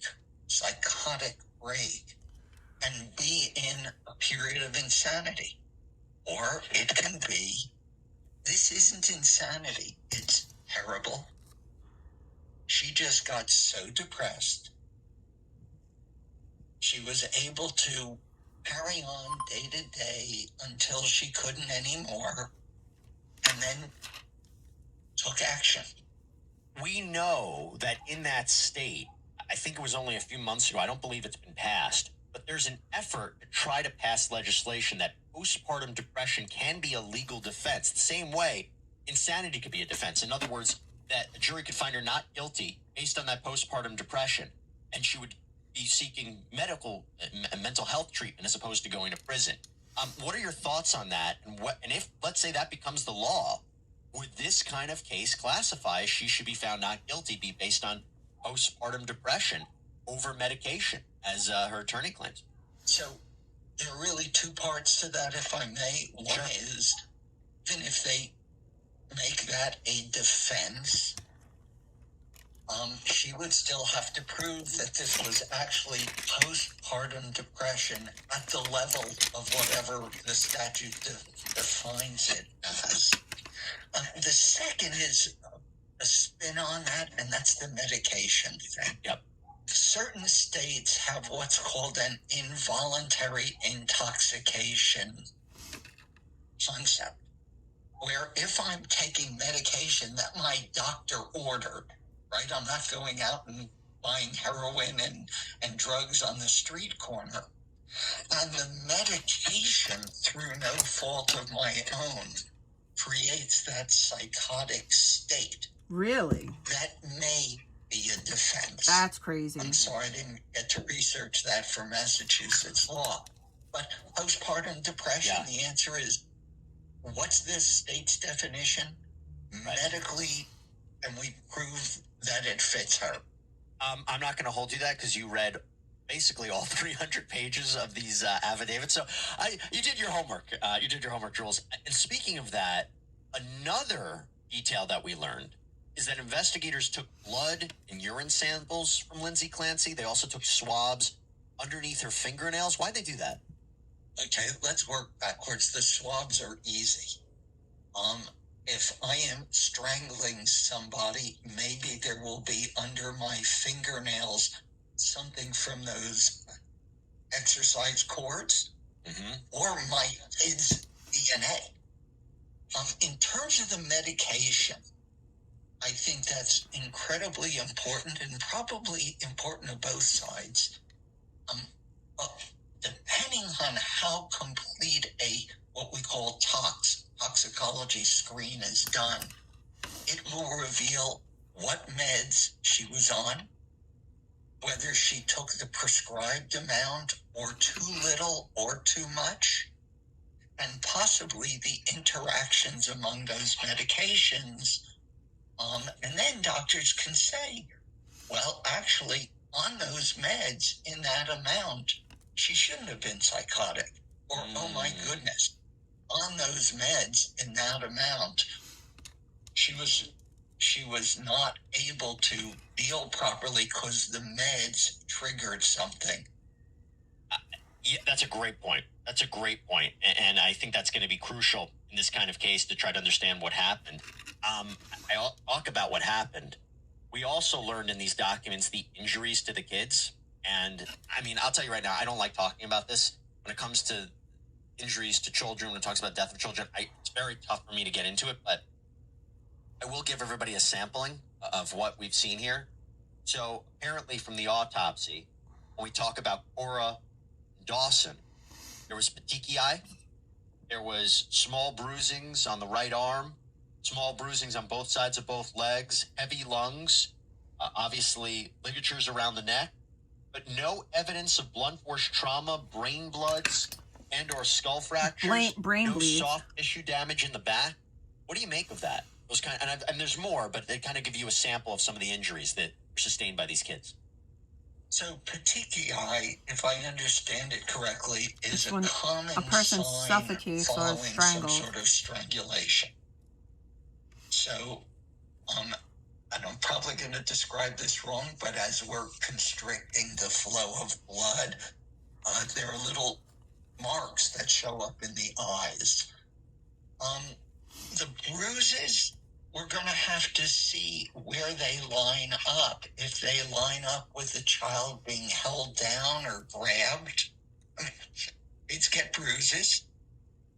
psychotic break, and be in a period of insanity. Or it can be, this isn't insanity, it's terrible. She just got so depressed. She was able to carry on day to day until she couldn't anymore, and then took action. We know that in that state, I think it was only a few months ago, I don't believe it's been passed, but there's an effort to try to pass legislation that postpartum depression can be a legal defense. The same way insanity could be a defense. In other words, that a jury could find her not guilty based on that postpartum depression, and she would be seeking mental health treatment as opposed to going to prison. What are your thoughts on that? And if, let's say, that becomes the law, would this kind of case classify as she should be found not guilty, be based on postpartum depression over medication, as her attorney claims? So there are really two parts to that, if I may. One is, even if they make that a defense, she would still have to prove that this was actually postpartum depression at the level of whatever the statute defines it as. The second is a spin on that, and that's the medication thing. Yep. Certain states have what's called an involuntary intoxication concept, where if I'm taking medication that my doctor ordered, right, I'm not going out and buying heroin and drugs on the street corner, and the medication, through no fault of my own, creates that psychotic state. Really? That may be a defense. That's crazy. I'm sorry I didn't get to research that for Massachusetts law. But postpartum depression, the answer is, what's this state's definition? Right. Medically, and we prove that it fits her. I'm not going to hold you that because you read basically all 300 pages of these affidavits. So you did your homework. You did your homework, Jules. And speaking of that, another detail that we learned is that investigators took blood and urine samples from Lindsay Clancy. They also took swabs underneath her fingernails. Why'd they do that? Okay, let's work backwards. The swabs are easy. If I am strangling somebody, maybe there will be under my fingernails something from those exercise cords, or my kid's DNA. In terms of the medication, I think that's incredibly important and probably important to both sides. Depending on how complete what we call toxicology screen is done, it will reveal what meds she was on, whether she took the prescribed amount or too little or too much, and possibly the interactions among those medications. And then doctors can say, well, actually, on those meds in that amount, she shouldn't have been psychotic. Or, oh my goodness, on those meds in that amount, she was not able to feel properly because the meds triggered something. Yeah, that's a great point. That's a great point. And I think that's going to be crucial in this kind of case to try to understand what happened. I'll talk about what happened. We also learned in these documents the injuries to the kids. And I mean, I'll tell you right now, I don't like talking about this. When it comes to injuries to children, when it talks about death of children, it's very tough for me to get into it, but I will give everybody a sampling of what we've seen here. So apparently from the autopsy, when we talk about Cora Dawson, there was petechiae, there was small bruisings on the right arm, small bruisings on both sides of both legs, heavy lungs, obviously ligatures around the neck, but no evidence of blunt force trauma, brain bloods, and or skull fractures. Brain no bleeds. soft tissue damage in the back. What do you make of that? Those and there's more, but they kind of give you a sample of some of the injuries that were sustained by these kids. So petechiae, if I understand it correctly, is when a common a person sign suffocates or following strangled. some sort of strangulation. So, and I'm probably going to describe this wrong, but as we're constricting the flow of blood, there are little marks that show up in the eyes. The bruises, we're going to have to see where they line up. If they line up with the child being held down or grabbed, I mean, kids get bruises.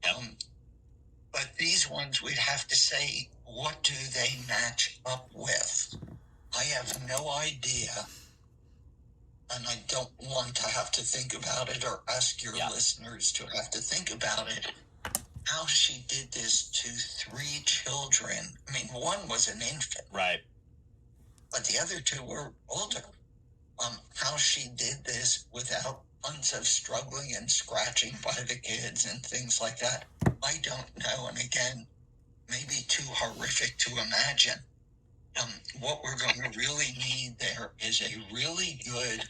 But these ones, we'd have to say, what do they match up with? I have no idea, and I don't want to have to think about it or ask your listeners to have to think about it. How she did this to 3 children. I mean, one was an infant. Right. But the other 2 were older. How she did this without tons of struggling and scratching by the kids and things like that, I don't know. And again, maybe too horrific to imagine. What we're going to really need there is a really good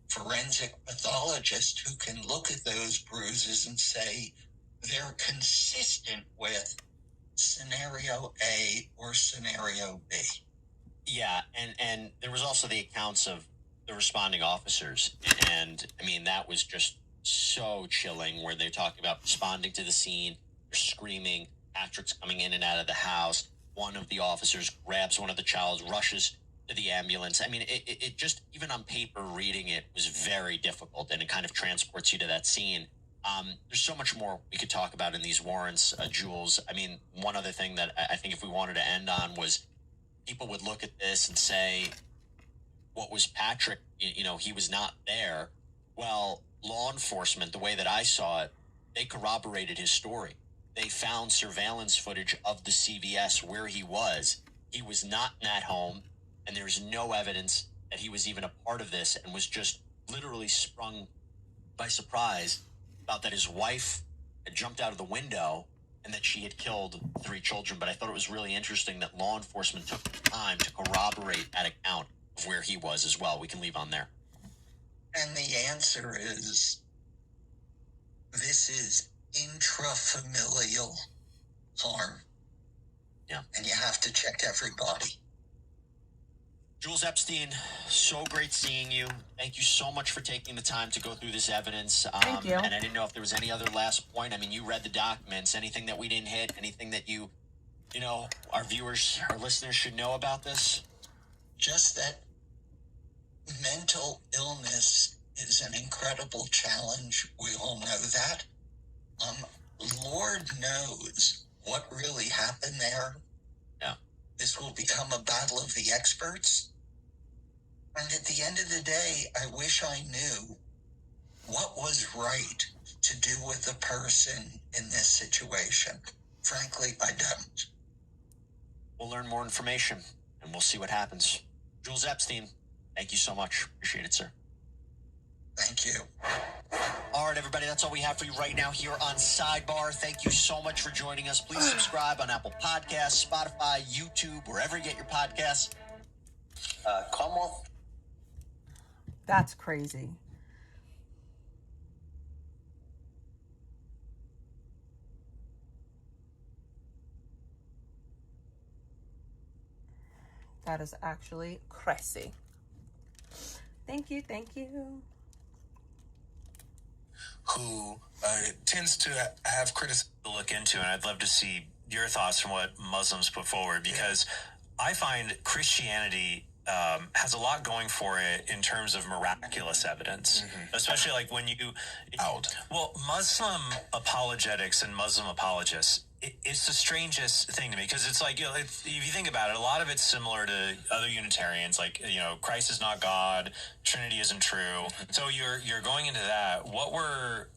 forensic pathologist who can look at those bruises and say, they're consistent with scenario A or scenario B. Yeah, and there was also the accounts of the responding officers, and I mean, that was just so chilling, where they're talking about responding to the scene, they're screaming, Patrick's coming in and out of the house, one of the officers grabs one of the child, rushes to the ambulance. I mean, it just, even on paper, reading it was very difficult, and it kind of transports you to that scene. There's so much more we could talk about in these warrants, Jules. I mean, one other thing that I think if we wanted to end on was people would look at this and say, what was Patrick? You know, he was not there. Well, law enforcement, the way that I saw it, they corroborated his story. They found surveillance footage of the CVS where he was. He was not in that home, and there's no evidence that he was even a part of this and was just literally sprung by surprise about that his wife had jumped out of the window and that she had killed 3 children. But I thought it was really interesting that law enforcement took the time to corroborate that account of where he was as well. We can leave on there. And the answer is, this is intrafamilial harm. Yeah. And you have to check everybody. Jules Epstein, so great seeing you. Thank you so much for taking the time to go through this evidence. Thank you. And I didn't know if there was any other last point. I mean, you read the documents. Anything that we didn't hit? Anything that you know, our viewers, our listeners should know about this? Just that mental illness is an incredible challenge. We all know that. Lord knows what really happened there. Yeah. This will become a battle of the experts. And at the end of the day, I wish I knew what was right to do with the person in this situation. Frankly, I don't. We'll learn more information, and we'll see what happens. Jules Epstein, thank you so much. Appreciate it, sir. Thank you. All right, everybody, that's all we have for you right now here on Sidebar. Thank you so much for joining us. Please subscribe on Apple Podcasts, Spotify, YouTube, wherever you get your podcasts. Commonwealth. That's crazy. That is actually crazy. Thank you, thank you. Who tends to have criticism to look into, and I'd love to see your thoughts on what Muslims put forward, because I find Christianity has a lot going for it in terms of miraculous evidence, especially like when you well, Muslim apologetics and Muslim apologists, it's the strangest thing to me, because it's like, you know, if you think about it, a lot of it's similar to other Unitarians, like, you know, Christ is not God, Trinity isn't true. So you're going into that. What were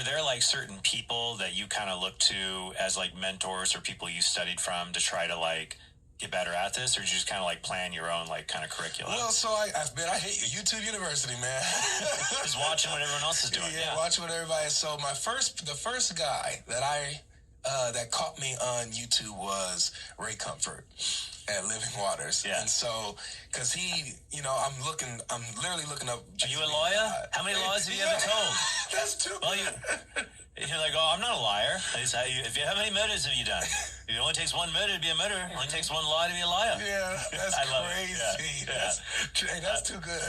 there like certain people that you kind of looked to as like mentors or people you studied from to try to like get better at this, or did you just kind of like plan your own like kind of curriculum? Well, so I hate YouTube University, man. Just watching what everyone else is doing. Yeah, watching what everybody. So the first guy that caught me on YouTube was Ray Comfort at Living Waters. Yeah. And so, because he, I'm literally looking up. Are you a lawyer? How many lies have you ever told? That's too well, you're like, oh, I'm not a liar. How many murders have you done? It only takes one murder to be a murderer. It only takes one lie to be a liar. Yeah, that's crazy. That's too good.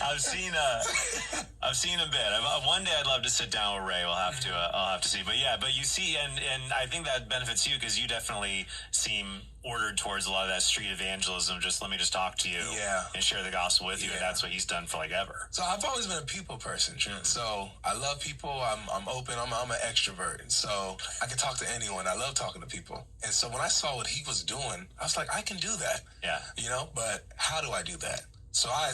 I've seen a bit. One day I'd love to sit down with Ray. I'll have to see. But you see, and I think that benefits you because you definitely seem ordered towards a lot of that street evangelism. Just let me just talk to you and share the gospel with you. And that's what he's done for like ever. So I've always been a people person, Trent. So I love people. I'm open. I'm an extrovert. So I can talk to anyone. I love talking to people. And so when I saw what he was doing, I was like, I can do that. Yeah. But how do I do that? So I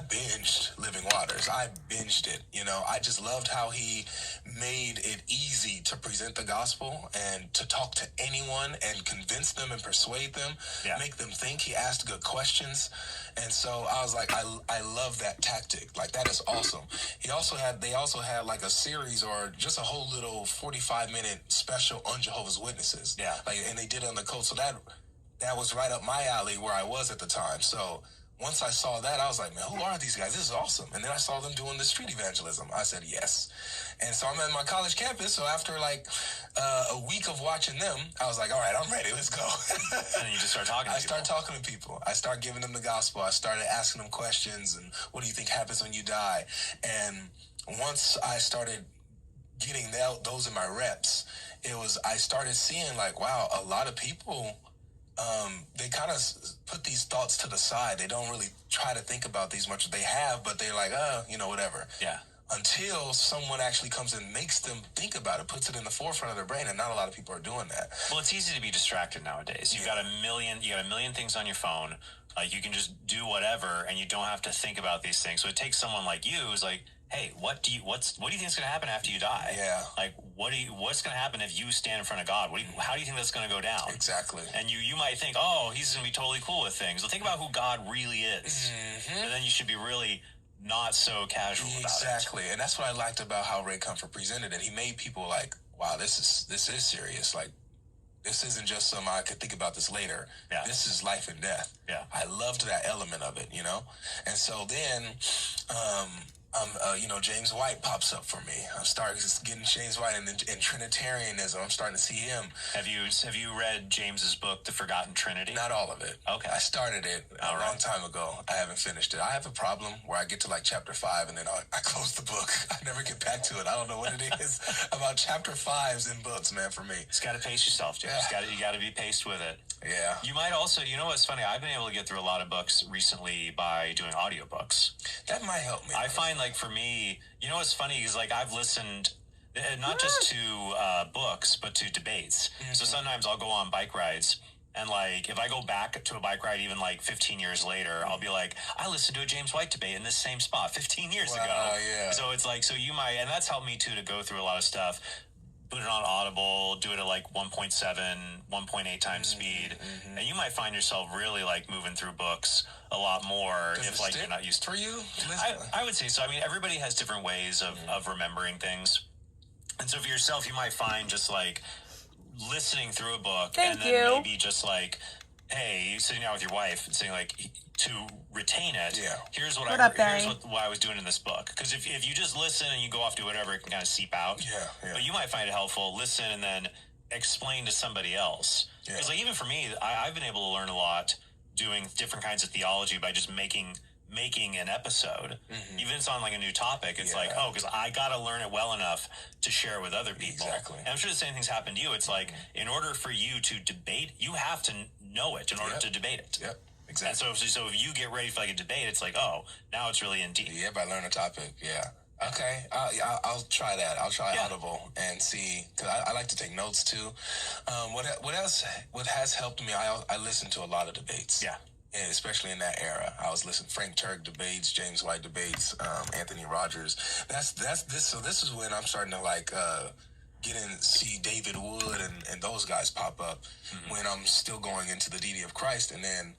binged Living Waters. I binged it. I just loved how he made it easy to present the gospel and to talk to anyone and convince them and persuade them, make them think. He asked good questions. And so I was like, I love that tactic. Like, that is awesome. They also had like a series or just a whole little 45-minute special on Jehovah's Witnesses. Yeah. And they did it on the coast. So that was right up my alley where I was at the time. So once I saw that, I was like, man, who are these guys? This is awesome. And then I saw them doing the street evangelism. I said, yes. And so I'm at my college campus. So after like a week of watching them, I was like, all right, I'm ready. Let's go. And then you just start talking to people. I started talking to people. I started giving them the gospel. I started asking them questions. And what do you think happens when you die? And once I started getting those in my reps, I started seeing like, wow, a lot of people, they kind of put these thoughts to the side. They don't really try to think about these much. They have, but they're like, whatever. Yeah. Until someone actually comes and makes them think about it, puts it in the forefront of their brain, and not a lot of people are doing that. Well, it's easy to be distracted nowadays. You've got a million things on your phone. You can just do whatever, and you don't have to think about these things. So it takes someone like you who's like, hey, what do you think is going to happen after you die? Yeah. Like, what's going to happen if you stand in front of God? How do you think that's going to go down? Exactly. And you might think, oh, he's going to be totally cool with things. Well, think about who God really is. Mm-hmm. And then you should be really not so casual about it. Exactly. And that's what I liked about how Ray Comfort presented it. He made people like, wow, this is serious. Like, this isn't just some I could think about this later. Yeah. This is life and death. Yeah. I loved that element of it, And so then, James White pops up for me. I'm starting getting James White in Trinitarianism. I'm starting to see him. Have you read James's book, The Forgotten Trinity? Not all of it. Okay. I started it a long time ago. I haven't finished it. I have a problem where I get to like chapter 5 and then I close the book. I never get back to it. I don't know what it is about chapter 5s in books, man, for me. Just got to pace yourself, James. Yeah. You got to be paced with it. Yeah. You might also, what's funny? I've been able to get through a lot of books recently by doing audiobooks. That might help me. I find like for me, what's funny is like I've listened not just to books, but to debates. Mm-hmm. So sometimes I'll go on bike rides. And like, if I go back to a bike ride even like 15 years later, I'll be like, I listened to a James White debate in this same spot 15 years ago. Yeah. So it's like, and that's helped me too to go through a lot of stuff. Put it on Audible, do it at like 1.7, 1.8 times speed. Mm-hmm. And you might find yourself really like moving through books a lot more if like you're not used to. For you? I would say so. I mean, everybody has different ways of remembering things. And so for yourself, you might find just like listening through a book then maybe just like, hey, sitting down with your wife and saying like, to retain it, here's what I was doing in this book. Because if you just listen and you go off to whatever, it can kind of seep out. Yeah. But you might find it helpful, listen and then explain to somebody else. Because like even for me, I've been able to learn a lot doing different kinds of theology by just making an episode. Mm-hmm. Even if it's on like a new topic, it's like, because I got to learn it well enough to share it with other people. Exactly. And I'm sure the same thing's happened to you. It's like, in order for you to debate, you have to know it in order to debate it. Yep. Exactly. And so if you get ready for like a debate, it's like, oh, now it's really in deep. Yeah, by learning a topic. Yeah. Okay. I'll try that. I'll try Audible and see, because I like to take notes too. What has helped me, I listen to a lot of debates. Yeah. And especially in that era, I was listening to Frank Turk debates, James White debates, Anthony Rogers. So this is when I'm starting to like see David Wood and those guys pop up when I'm still going into the deity of Christ, and then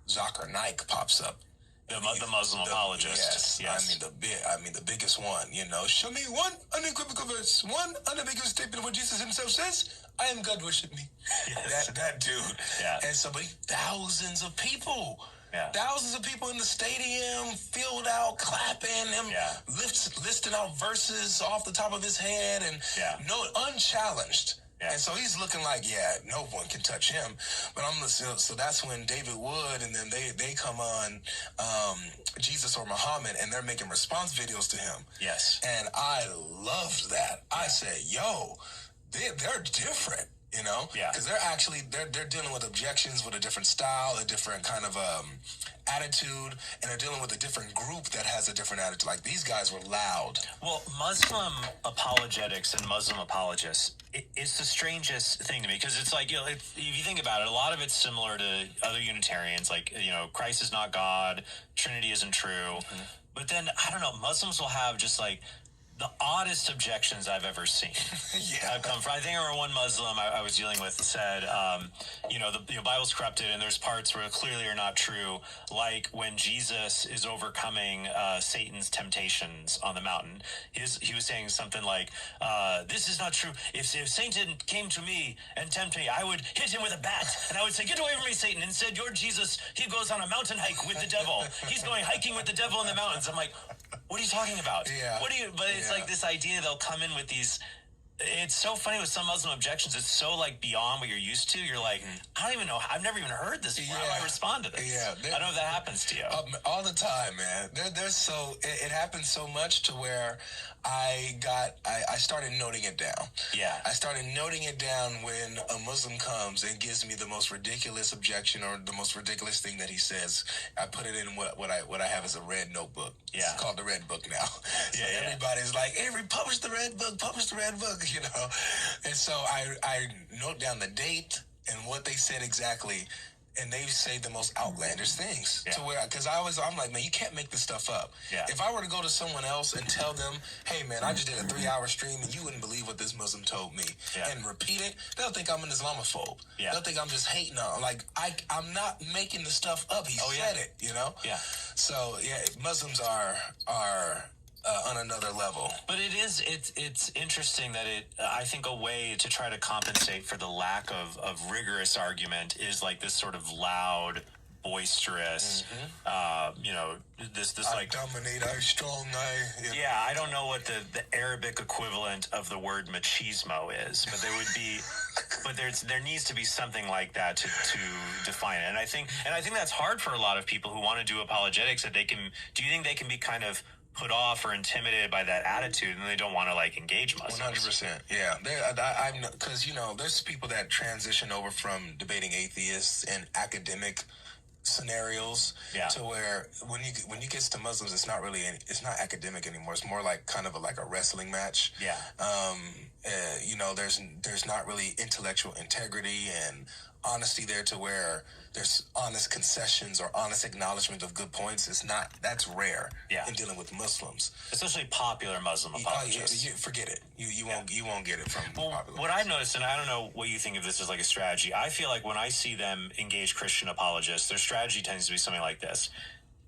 Zakir Naik pops up. The Muslim apologist. Yes. I mean the biggest one, you know. Show me one unequivocal verse, one unambiguous statement of what Jesus himself says. I am God, worship me. Yes. That dude. Yeah. And so, but thousands of people. Yeah. Thousands of people in the stadium, filled out, clapping him, listing out verses off the top of his head, and unchallenged. Yeah. And so he's looking like, no one can touch him. But so that's when David Wood and then they come on Jesus or Muhammad, and they're making response videos to him. Yes. And I loved that. Yeah. I said, they're different. You know, because they're dealing with objections with a different style, a different kind of attitude, and they're dealing with a different group that has a different attitude. Like, these guys were loud. Well, Muslim apologetics and Muslim apologists, it's the strangest thing to me, because it's like, if you think about it, a lot of it's similar to other Unitarians, like, Christ is not God, Trinity isn't true. Mm-hmm. But then, I don't know, Muslims will have just like the oddest objections I've ever seen. I've come from. I think I remember one Muslim I was dealing with said, the Bible's corrupted, and there's parts where clearly are not true, like when Jesus is overcoming Satan's temptations on the mountain. He was saying something like, "This is not true. If Satan came to me and tempted me, I would hit him with a bat, and I would say, 'Get away from me, Satan.' Instead, your Jesus, he goes on a mountain hike with the devil. He's going hiking with the devil in the mountains." I'm like, what are you talking about? Yeah. But it's like this idea they'll come in with these. It's so funny with some Muslim objections. It's so like beyond what you're used to. You're like, I don't even know. I've never even heard this before. How do I respond to this? Yeah. I don't know if that happens to you. All the time, man. It happens so much to where I started noting it down. Yeah. I started noting it down when a Muslim comes and gives me the most ridiculous objection or the most ridiculous thing that he says. I put it in what I have as a red notebook. Yeah. It's called the Red Book now. So everybody's like, "Avery, publish the Red Book, publish the Red Book," you know. And so I note down the date and what they said exactly. And they say the most outlandish things to where, because I'm like, man, you can't make this stuff up. Yeah. If I were to go to someone else and tell them, "Hey, man, I just did a 3-hour stream and you wouldn't believe what this Muslim told me," and repeat it, they'll think I'm an Islamophobe. Yeah. They'll think I'm just hating on. Like, I'm not making the stuff up. He said it, you know. Yeah. So Muslims are on another level. But it's interesting that I think a way to try to compensate for the lack of rigorous argument is like this sort of loud, boisterous, this I like dominate, I strong, I don't know what the Arabic equivalent of the word machismo is, but there would be but there needs to be something like that to define it. And I think that's hard for a lot of people who want to do apologetics. Do you think they can be kind of put off or intimidated by that attitude, and they don't want to like engage Muslims? 100%. Yeah, because there's people that transition over from debating atheists and academic scenarios to where when you get to Muslims, it's not academic anymore. It's more like kind of like a wrestling match. Yeah. There's not really intellectual integrity and honesty there to where there's honest concessions or honest acknowledgement of good points. That's rare in dealing with Muslims, especially popular Muslim apologists. Forget it. You won't get it from popular. What I've noticed, and I don't know what you think of this as like a strategy, I feel like when I see them engage Christian apologists, their strategy tends to be something like this.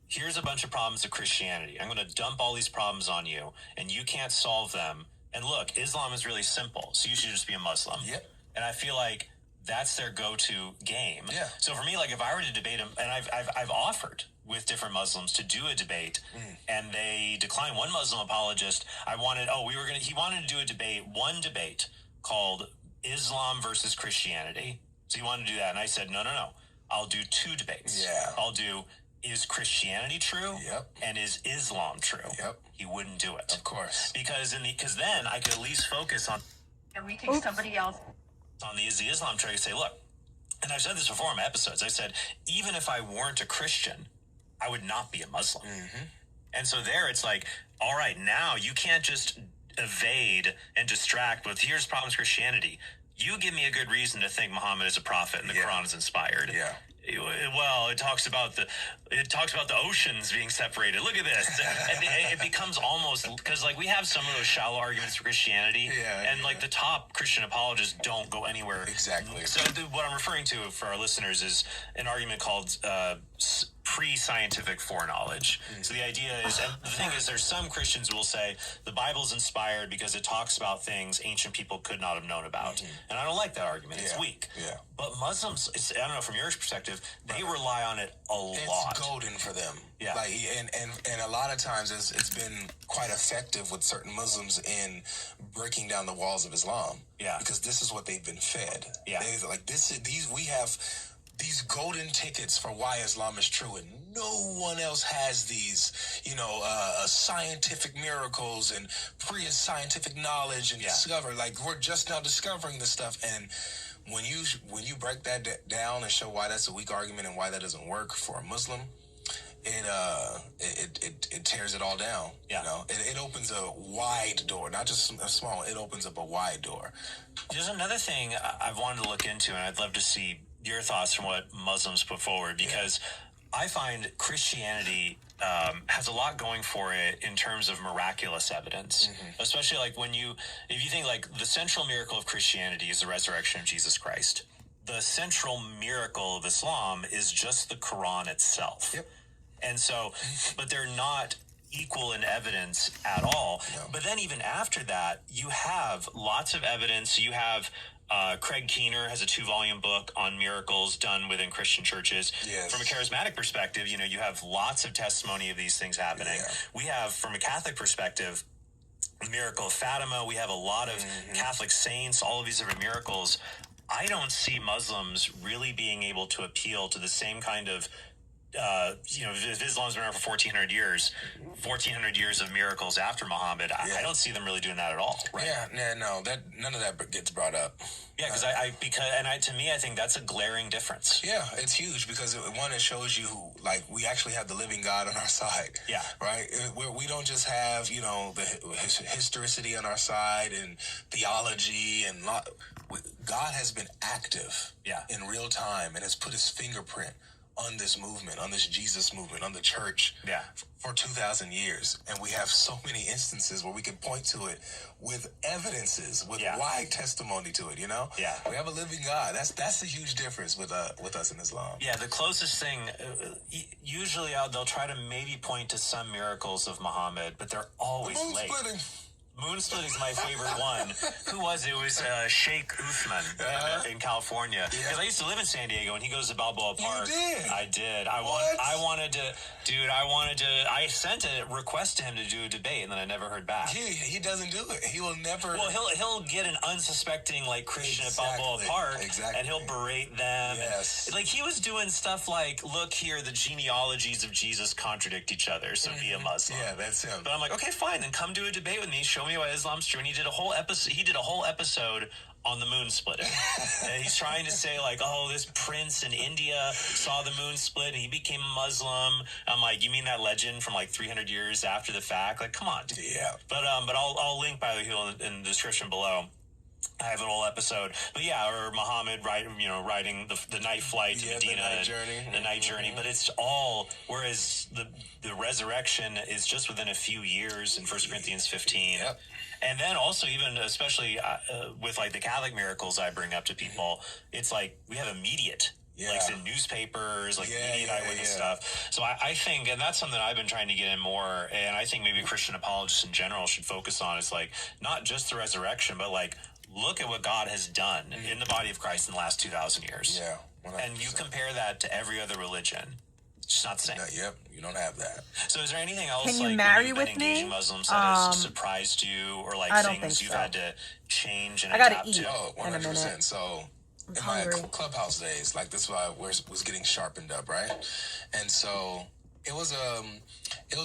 Here's a bunch of problems of Christianity. I'm going to dump all these problems on you, and you can't solve them. And look, Islam is really simple, so you should just be a Muslim. Yep. And I feel like that's their go-to game. Yeah. So for me, like if I were to debate them, and I've offered with different Muslims to do a debate, and they declined. One Muslim apologist, he wanted to do one debate called Islam versus Christianity. So he wanted to do that, and I said, no, I'll do 2 debates. Yeah. I'll do, is Christianity true? Yep. And is Islam true? Yep. He wouldn't do it. Of course. Because then I could at least focus on. Can we take somebody else? On the Islam trade, say, look, and I've said this before in my episodes, I said, even if I weren't a Christian, I would not be a Muslim. Mm-hmm. And so there it's like, all right, now you can't just evade and distract with, here's problems with Christianity. You give me a good reason to think Muhammad is a prophet and the Quran is inspired. Yeah. Well, it talks about the oceans being separated. Look at this. And it becomes almost, because like we have some of those shallow arguments for Christianity, and like the top Christian apologists don't go anywhere. Exactly. So what I'm referring to for our listeners is an argument called pre-scientific foreknowledge. So the idea is, and the thing is, there's some Christians who will say the Bible's inspired because it talks about things ancient people could not have known about, and I don't like that argument. It's weak. But Muslims, I don't know, from your perspective, they rely on it a lot. It's golden for them. Yeah. Like, and a lot of times it's been quite effective with certain Muslims in breaking down the walls of Islam. Yeah. Because this is what they've been fed. Yeah. We have these golden tickets for why Islam is true, and no one else has these, scientific miracles and pre-scientific knowledge and discover. Like, we're just now discovering this stuff, and when you break that down and show why that's a weak argument and why that doesn't work for a Muslim, it tears it all down. Yeah. It opens a wide door, not just a small. It opens up a wide door. There's another thing I've wanted to look into, and I'd love to see your thoughts from what Muslims put forward, because I find Christianity has a lot going for it in terms of miraculous evidence, especially like if you think like the central miracle of Christianity is the resurrection of Jesus Christ. The central miracle of Islam is just the Quran itself. Yep. And so, but they're not equal in evidence at all. No. But then even after that, you have lots of evidence. You have Craig Keener has a 2-volume book on miracles done within Christian churches. Yes. From a charismatic perspective, you have lots of testimony of these things happening. Yeah. We have, from a Catholic perspective, the miracle of Fatima. We have a lot of Catholic saints, all of these different miracles. I don't see Muslims really being able to appeal to the same kind of if Islam's been around for 1,400 years of miracles after Muhammad, I don't see them really doing that at all. Right? Yeah, no, none of that gets brought up. Yeah, to me, I think that's a glaring difference. Yeah, it's huge because it shows you we actually have the living God on our side. Yeah, right. We don't just have the historicity on our side and theology and God has been active. In real time and has put His fingerprint on this movement, on this Jesus movement, on the church for 2,000 years. And we have so many instances where we can point to it with evidences, with wide testimony to it, Yeah. We have a living God. That's a huge difference with us in Islam. Yeah, the closest thing, usually they'll try to maybe point to some miracles of Muhammad, but they're always late. Splitting. Moon splitting is my favorite one. Who was it? It was Sheikh Uthman in California. Because I used to live in San Diego, and he goes to Balboa Park. You did? I did. I sent a request to him to do a debate, and then I never heard back. He doesn't do it. He will never. Well, he'll get an unsuspecting Christian at Balboa Park, and he'll berate them. Yes. And, he was doing stuff like, look here, the genealogies of Jesus contradict each other, so be a Muslim. Yeah, that's him. But I'm like, okay, fine, then come do a debate with me. Show me why Islam's true. And he did a whole episode on the moon splitting. And he's trying to say this prince in India saw the moon split and he became a Muslim. I'm like, you mean that legend from 300 years after the fact? Come on, dude. Yeah. But I'll link by the way in the description below. I have an whole episode, but or Muhammad riding the night flight to Medina, the night journey. But it's all, whereas the resurrection is just within a few years in 1 Corinthians 15. Yep. And then also even especially with the Catholic miracles I bring up to people, it's we have immediate. It's in newspapers, immediate eyewitness stuff. So I think, and that's something I've been trying to get in more, and I think maybe Christian apologists in general should focus on is not just the resurrection, but look at what God has done in the body of Christ in the last 2,000 years. Yeah. 100%. And you compare that to every other religion. It's just not the same. Yep, you don't have that. So is there anything else Can you marry when you've with been engaging me? Muslims that has surprised you or I don't things think you've so. had to change and I gotta adapt eat. to? Oh, in a 100%. minute. So in hungry. my clubhouse days, this is why I was getting sharpened up, right? And so it was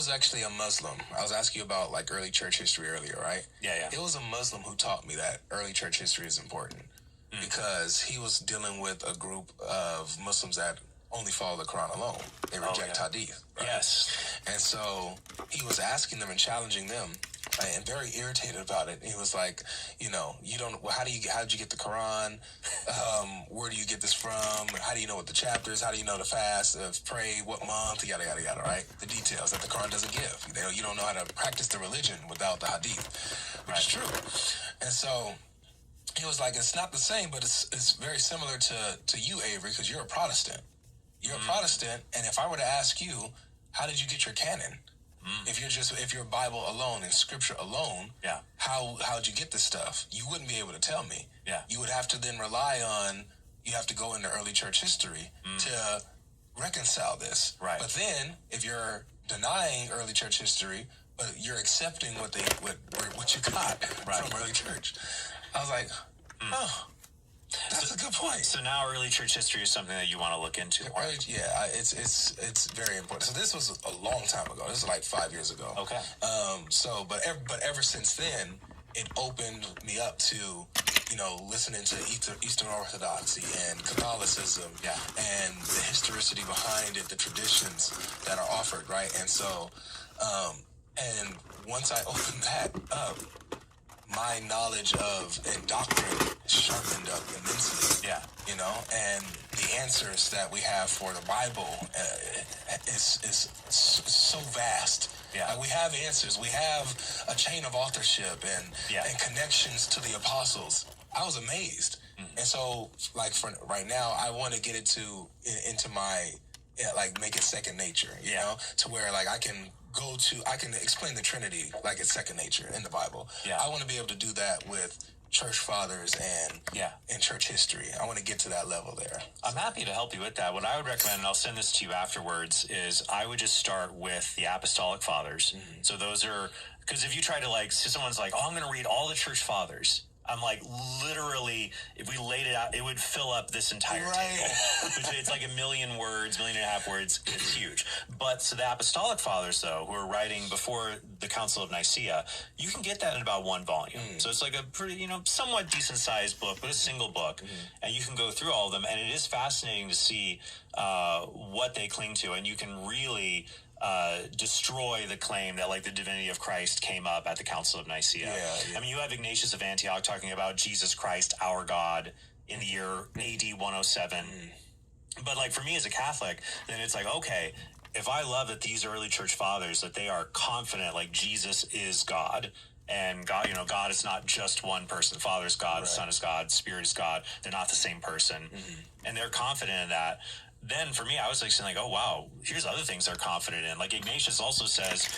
actually a Muslim. I was asking you about early church history earlier, right? Yeah. It was a Muslim who taught me that early church history is important because he was dealing with a group of Muslims that only follow the Quran alone. They reject hadith. Right? Yes. And so he was asking them and challenging them, and very irritated about it. He was like, you know, you don't. Well, how did you get the Quran? Where do you get this from? How do you know what the chapters? How do you know the fast? Pray what month? Yada yada yada. Right? The details that the Quran doesn't give. You don't know how to practice the religion without the Hadith, which is true. And so he was like, it's not the same, but it's very similar to you, Avery, because you're a Protestant. You're a Protestant, and if I were to ask you, how did you get your canon? If you're Bible alone and Scripture alone, how'd you get this stuff? You wouldn't be able to tell me. Yeah, you would have to then rely on. You have to go into early church history to reconcile this. Right. But then, if you're denying early church history, but you're accepting what you got from early church, I was like, oh. That's a good point. So now early church history is something that you want to look into more. It's very important. So this was a long time ago. This is like 5 years ago. Okay. But ever since then, it opened me up to, listening to Eastern Orthodoxy and Catholicism, and the historicity behind it, the traditions that are offered, right? And so, and once I opened that up, my knowledge of and doctrine sharpened up immensely. Yeah. And the answers that we have for the Bible is so vast. Yeah. We have answers. We have a chain of authorship and connections to the apostles. I was amazed. And so, like, for right now, I want to get it into my, make it second nature, you know, to where, like, I can explain the Trinity like it's second nature in the Bible. Yeah. I want to be able to do that with church fathers and church history. I want to get to that level there. I'm happy to help you with that. What I would recommend, and I'll send this to you afterwards, is I would just start with the Apostolic Fathers. So those are, because if you try to someone's like, oh, I'm going to read all the church fathers. I'm like, literally, if we laid it out, it would fill up this entire table. It's like 1 million words, 1.5 million words. It's huge. But so the Apostolic Fathers, though, who are writing before the Council of Nicaea, you can get that in about 1 volume. So it's like a pretty, somewhat decent-sized book, but a single book. And you can go through all of them. And it is fascinating to see what they cling to. And you can really destroy the claim that the divinity of Christ came up at the Council of Nicaea. I mean, you have Ignatius of Antioch talking about Jesus Christ, our God, in the year AD 107. But for me as a Catholic, then it's like, okay, if I love that these early church fathers, that they are confident, Jesus is God, and God, God is not just one person. The Father is God, the Son is God, the Spirit is God. They're not the same person. And they're confident in that. Then for me, I was saying oh, wow, here's other things they're confident in. Ignatius also says,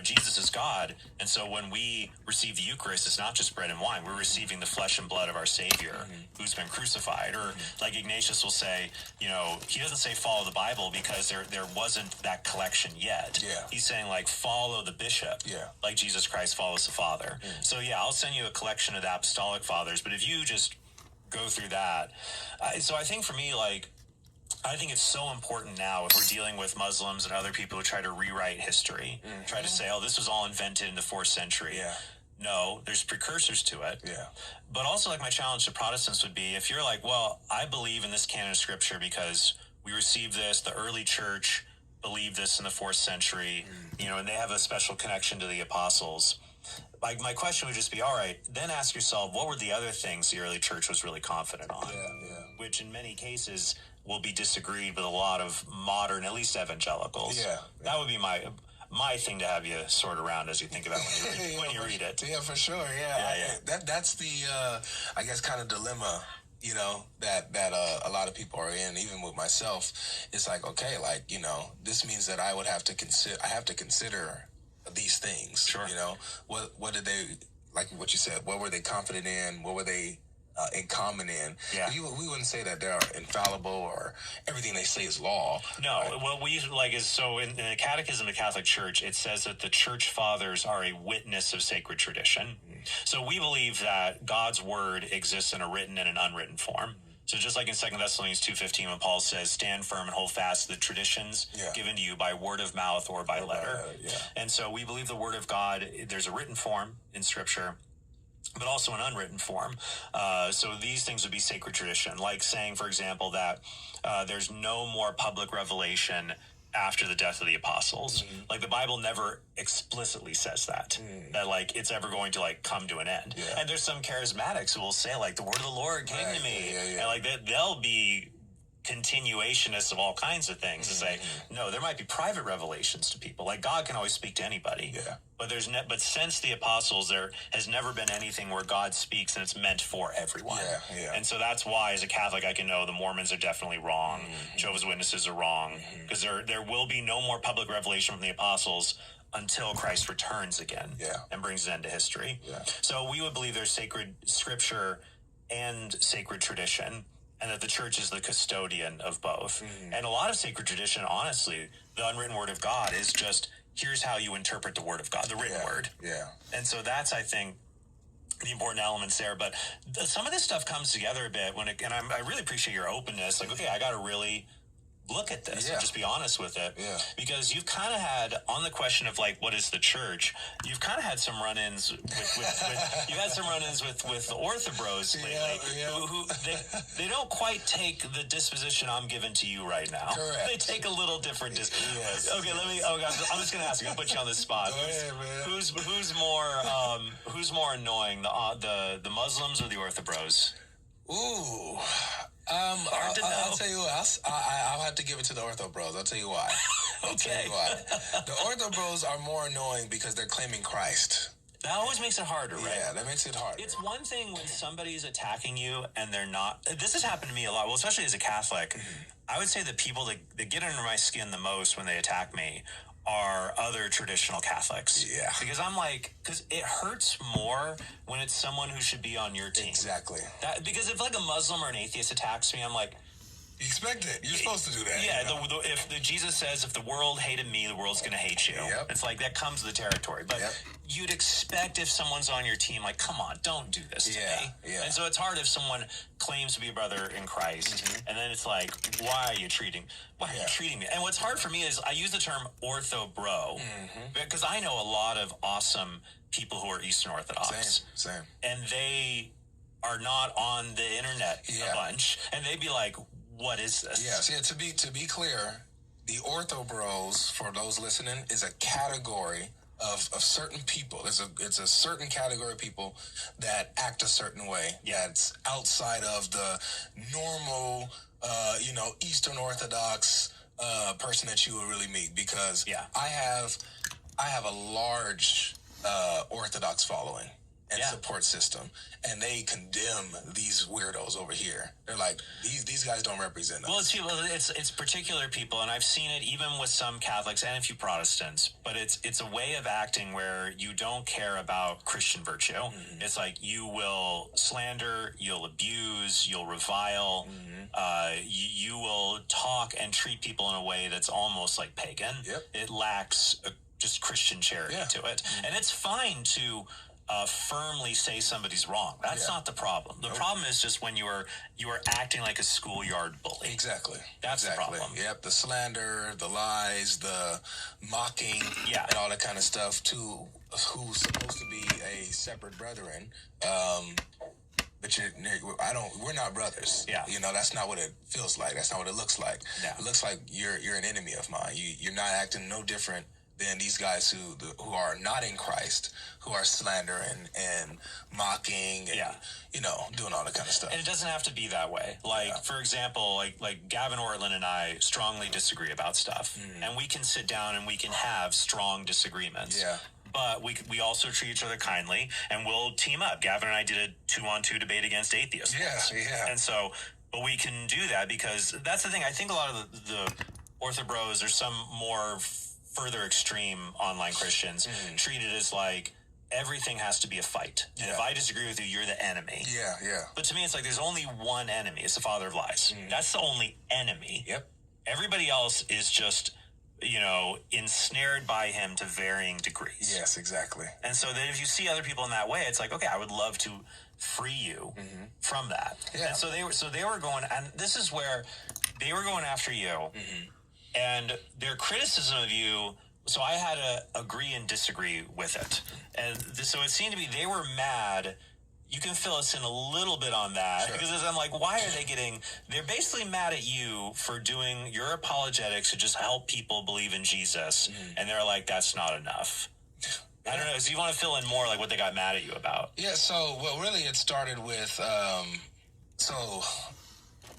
Jesus is God. And so when we receive the Eucharist, it's not just bread and wine. We're receiving the flesh and blood of our Savior who's been crucified. Or Ignatius will say, he doesn't say follow the Bible because there wasn't that collection yet. He's saying follow the bishop like Jesus Christ follows the Father. So I'll send you a collection of the Apostolic Fathers. But if you just go through that. So I think for me, I think it's so important now if we're dealing with Muslims and other people who try to rewrite history, try to say, oh, this was all invented in the 4th century. No, there's precursors to it. But also, my challenge to Protestants would be, if you're well, I believe in this canon of Scripture because we received this, the early church believed this in the 4th century, and they have a special connection to the apostles. My question would just be, all right, then ask yourself, what were the other things the early church was really confident on? Which in many cases will be disagreed with a lot of modern, at least evangelicals. That would be my thing to have you sort around as you think about when you read it. Yeah, for sure. That's the I guess kind of dilemma, that a lot of people are in. Even with myself, it's okay, this means that I would have to consider these things. Sure. What did they, what you said? What were they confident in? What were they in common in? We wouldn't say that they're infallible or everything they say is law. No, right? What we is, so in the Catechism of the Catholic Church, it says that the church fathers are a witness of sacred tradition. So we believe that God's word exists in a written and an unwritten form. So just like in 2 Thessalonians 2:15, when Paul says, stand firm and hold fast the traditions given to you by word of mouth or by letter. And so we believe the word of God, there's a written form in Scripture, but also an unwritten form. So these things would be sacred tradition, like saying, for example, that there's no more public revelation after the death of the apostles. Like the Bible never explicitly says that like it's ever going to like come to an end. And there's some charismatics who will say like the word of the Lord came to me, and like they'll be continuationists of all kinds of things to say no, there might be private revelations to people. Like God can always speak to anybody. But but since the apostles, there has never been anything where God speaks and it's meant for everyone. And so that's why, as a Catholic, I can know the Mormons are definitely wrong. Jehovah's Witnesses are wrong, because there will be no more public revelation from the apostles until Christ returns again and brings an end to history. So we would believe there's sacred scripture and sacred tradition, and that the church is the custodian of both. And a lot of sacred tradition, honestly, the unwritten word of God is just, here's how you interpret the word of God, the written word. And so that's, I think, the important elements there. But some of this stuff comes together a bit and I really appreciate your openness. Like, okay, I got to really look at this and just be honest with it. Because you've kind of had, on the question of like, what is the church, you've kind of had some run-ins with you've had some run-ins with the orthobros lately, who they don't quite take the disposition I'm giving to you right now. They take a little different Okay, I'm just gonna ask you, I'm gonna put you on the spot. Who's more annoying, the Muslims or the orthobros? Ooh. I'll tell you what, I'll have to give it to the Ortho Bros. I'll tell you why. The Ortho Bros are more annoying because they're claiming Christ. That always makes it harder, right? Yeah, that makes it harder. It's one thing when somebody's attacking you and they're not. This has happened to me a lot, well, especially as a Catholic. I would say the people that get under my skin the most when they attack me are other traditional Catholics. Because because it hurts more when it's someone who should be on your team. Exactly. Because if like a Muslim or an atheist attacks me, I'm like, you expect it. You're supposed to do that. Yeah, if Jesus says, if the world hated me, the world's going to hate you. It's like, that comes with the territory. But you'd expect if someone's on your team, like, come on, don't do this to me. And so it's hard if someone claims to be a brother in Christ, and then it's like, why are you treating me? And what's hard for me is I use the term ortho bro, because I know a lot of awesome people who are Eastern Orthodox. Same. And they are not on the internet a bunch, and they'd be like, what is this? To be clear, the Ortho Bros, for those listening, is a category of certain people. It's a certain category of people that act a certain way. That's outside of the normal, Eastern Orthodox person that you would really meet. Because I have a large Orthodox following and support system, and they condemn these weirdos over here. They're like, these guys don't represent us. Well, it's particular people, and I've seen it even with some Catholics and a few Protestants, but it's a way of acting where you don't care about Christian virtue. It's like, you will slander, you'll abuse, you'll revile, you will talk and treat people in a way that's almost like pagan. It lacks just Christian charity to it. And it's fine to firmly say somebody's wrong. That's not the problem. The problem is just when you are acting like a schoolyard bully. Exactly. That's the problem. The slander, the lies, the mocking, and all that kind of stuff to who's supposed to be a separate brethren. But we're not brothers. That's not what it feels like. That's not what it looks like. It looks like you're an enemy of mine. You're not acting no different than these guys who are not in Christ, who are slandering and mocking and, doing all that kind of stuff. And it doesn't have to be that way. Like, for example, like Gavin Ortland and I strongly disagree about stuff. And we can sit down and we can have strong disagreements. But we also treat each other kindly, and we'll team up. Gavin and I did a 2-on-2 debate against atheists. And so, but we can do that because that's the thing. I think a lot of the orthobros, or some more further extreme online Christians, treat it as like everything has to be a fight. And if I disagree with you, you're the enemy. But to me, it's like there's only one enemy. It's the father of lies. That's the only enemy. Everybody else is just, ensnared by him to varying degrees. Yes, exactly. And so that if you see other people in that way, it's like, okay, I would love to free you from that. And so they were going, and this is where they were going after you. And their criticism of you, so I had to agree and disagree with it. And so it seemed to be they were mad, you can fill us in a little bit on that, because I'm like, why are they getting? They're basically mad at you for doing your apologetics to just help people believe in Jesus, and they're like, that's not enough. I don't know. So you want to fill in more, like what they got mad at you about? Yeah. So, well, really, it started with so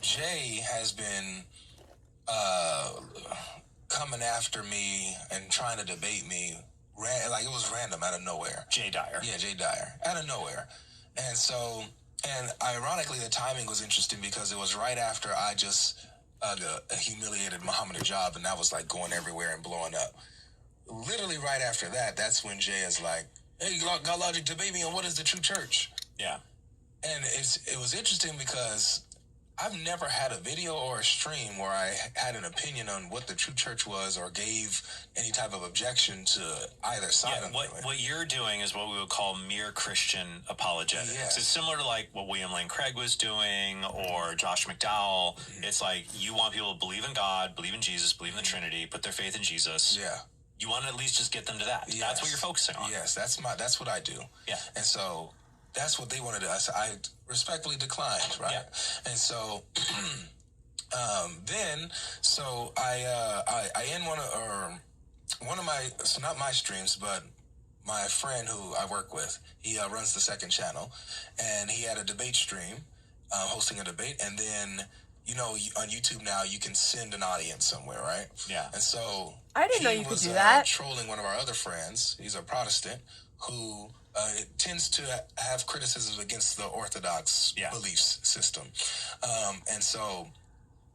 Jay has been coming after me and trying to debate me. Like it was random out of nowhere. Jay Dyer. Yeah, Jay Dyer. Out of nowhere. And so, and ironically, the timing was interesting because it was right after I just humiliated Muhammad Hijab, and that was like going everywhere and blowing up. Literally right after that, that's when Jay is like, hey, God Logic, debate me on what is the true church. Yeah. And it was interesting because I've never had a video or a stream where I had an opinion on what the true church was or gave any type of objection to either side of it. What you're doing is what we would call mere Christian apologetics. Yes. It's similar to like what William Lane Craig was doing or Josh McDowell. It's like you want people to believe in God, believe in Jesus, believe in the Trinity, put their faith in Jesus. Yeah. You want to at least just get them to that. Yes. That's what you're focusing on. Yes, that's what I do. Yeah. And so that's what they wanted to do. I respectfully declined, right? Yeah. And so then I end one of my, so not my streams, but my friend who I work with, he runs the second channel, and he had a debate stream, hosting a debate, and then, you know, on YouTube now you can send an audience somewhere, right? Yeah. And so I didn't know you could do that. Trolling one of our other friends. He's a Protestant who tends to have criticisms against the Orthodox beliefs system, and so.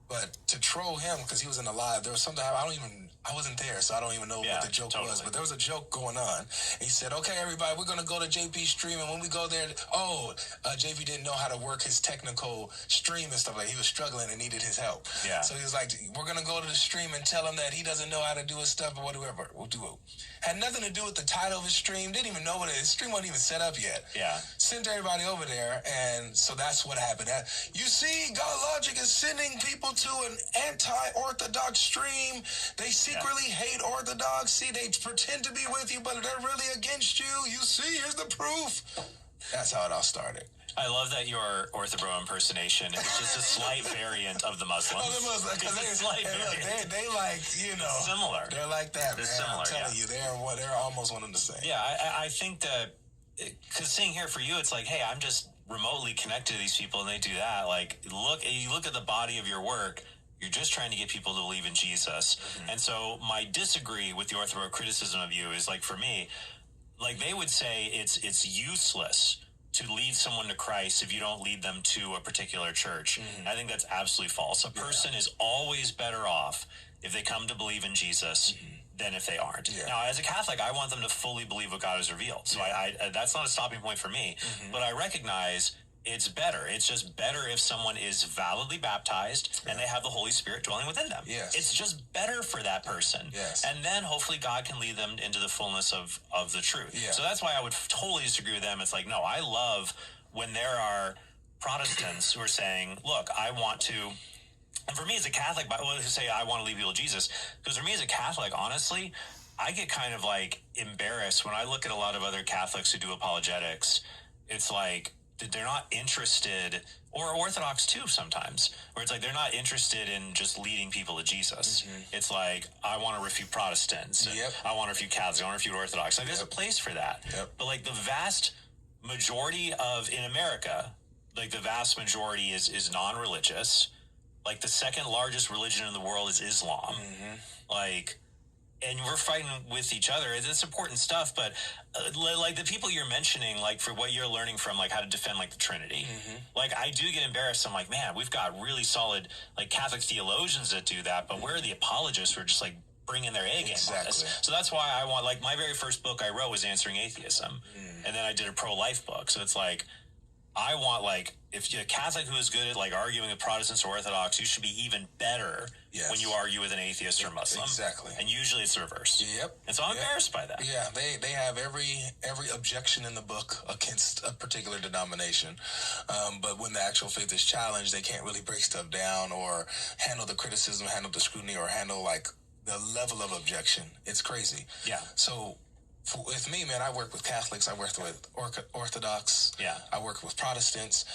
But to troll him, because he was in the live, there was something I wasn't there, so I don't even know what the joke was. But there was a joke going on. He said, "Okay, everybody, we're gonna go to JP's stream, and when we go there, JP didn't know how to work his technical stream and stuff like. He was struggling and needed his help. Yeah. So he was like, we're gonna go to the stream and tell him that he doesn't know how to do his stuff or whatever. We'll do it. Had nothing to do with the title of his stream. Didn't even know what his stream wasn't even set up yet. Yeah. Sent everybody over there, and so that's what happened. You see, God Logic is sending people to an anti-Orthodox stream. They secretly hate Orthodox. See, they pretend to be with you, but they're really against you. You see, here's the proof. That's how it all started. I love that your Orthobro impersonation is just a slight variant of the Muslims. Oh, the Muslims, because they like, you know, it's similar. They're like that, man. Similar, I'm telling you, they're almost one and the same. Yeah, I think that, because seeing here for you, it's like, hey, I'm just remotely connected to these people, and they do that. Like, you look at the body of your work. You're just trying to get people to believe in Jesus. And so my disagree with the Orthodox criticism of you is, like, for me, like, they would say it's useless to lead someone to Christ if you don't lead them to a particular church. I think that's absolutely false. A person is always better off if they come to believe in Jesus than if they aren't. Now, as a Catholic, I want them to fully believe what God has revealed. So I that's not a stopping point for me. But I recognize it's better. It's just better if someone is validly baptized and they have the Holy Spirit dwelling within them. It's just better for that person. And then hopefully God can lead them into the fullness of the truth. So that's why I would totally disagree with them. It's like, no, I love when there are Protestants who are saying, look, I want to, and for me as a Catholic, who say I want to lead people to Jesus, because for me as a Catholic, honestly, I get kind of like embarrassed when I look at a lot of other Catholics who do apologetics. It's like, they're not interested, or Orthodox too sometimes, where it's like they're not interested in just leading people to Jesus. It's like, I want to refute Protestants. I want to refute Catholics. I want to refute Orthodox. Like, there's a place for that. But like the vast majority in America, like the vast majority is non-religious. Like the second largest religion in the world is Islam. Like, and we're fighting with each other. It's important stuff, but like the people you're mentioning, like for what you're learning from, like how to defend like the Trinity, like I do get embarrassed. I'm like, man, we've got really solid like Catholic theologians that do that, but where are the apologists who are just like bringing their A game on this? So that's why I want, like, my very first book I wrote was Answering Atheism, and then I did a pro-life book. So it's like, I want, like, if you're a Catholic who is good at, like, arguing with Protestants or Orthodox, you should be even better when you argue with an atheist or Muslim. And usually it's the reverse. And so I'm embarrassed by that. They have every objection in the book against a particular denomination. But when the actual faith is challenged, they can't really break stuff down or handle the criticism, handle the scrutiny, or handle, like, the level of objection. It's crazy. So with me, man, I work with Catholics, I work with Orthodox, I work with Protestants,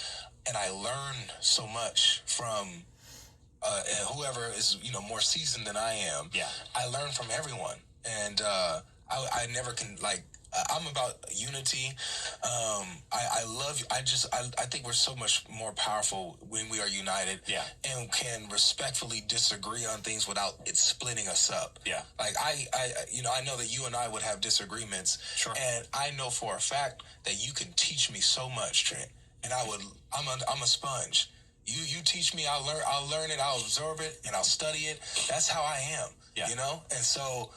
and I learn so much from whoever is, more seasoned than I am. I learn from everyone, and I never can, like, I'm about unity. I love. I think we're so much more powerful when we are united. And can respectfully disagree on things without it splitting us up. Like I know that you and I would have disagreements. And I know for a fact that you can teach me so much, Trent. And I'm a sponge. You teach me, I'll learn it, I'll absorb it, and I'll study it. That's how I am. And so.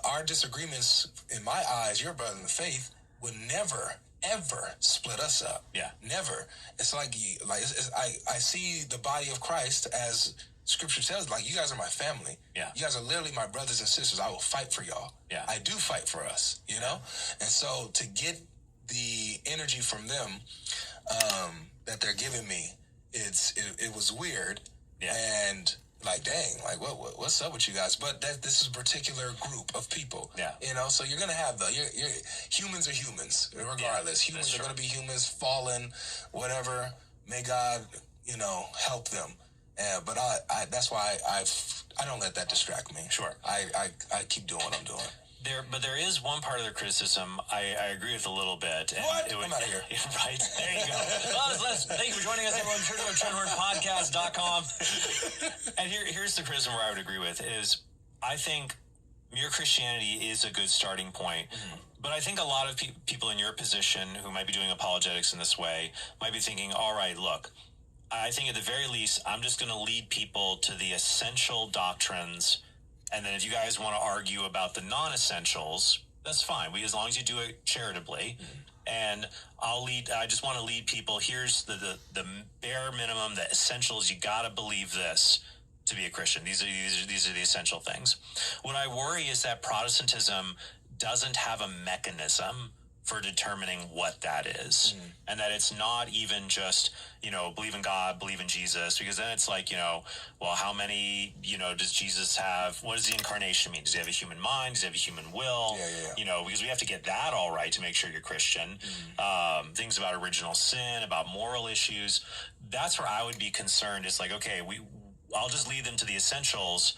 Our disagreements, in my eyes, your brother in the faith, would never, ever split us up. Never. It's like, I see the body of Christ as Scripture says, like, you guys are my family. You guys are literally my brothers and sisters. I will fight for y'all. I do fight for us, And so to get the energy from them that they're giving me, it was weird. And... like, dang, like, what's up with you guys? But this is a particular group of people. So you're going to have humans are humans, regardless. Humans are going to be humans, fallen, whatever. May God, help them. But that's why I don't let that distract me. I keep doing what I'm doing. But there is one part of their criticism I agree with a little bit. And what? I'm out of here. Right. There you go. Thank you for joining us, everyone. Sure to go to TrentHornPodcast.com. And here's the criticism where I would agree with is I think your Christianity is a good starting point. But I think a lot of people in your position who might be doing apologetics in this way might be thinking, all right, look, I think at the very least, I'm just going to lead people to the essential doctrines. And then if you guys want to argue about the non-essentials, that's fine. As long as you do it charitably. And I just want to lead people. Here's the bare minimum, the essentials. You got to believe this to be a Christian. These are the essential things. What I worry is that Protestantism doesn't have a mechanism for determining what that is. And that it's not even just, believe in God, believe in Jesus, because then it's like, well, how many, does Jesus have? What does the incarnation mean? Does he have a human mind? Does he have a human will? Because we have to get that all right to make sure you're Christian. Things about original sin, about moral issues. That's where I would be concerned. It's like, okay, I'll just lead them to the essentials.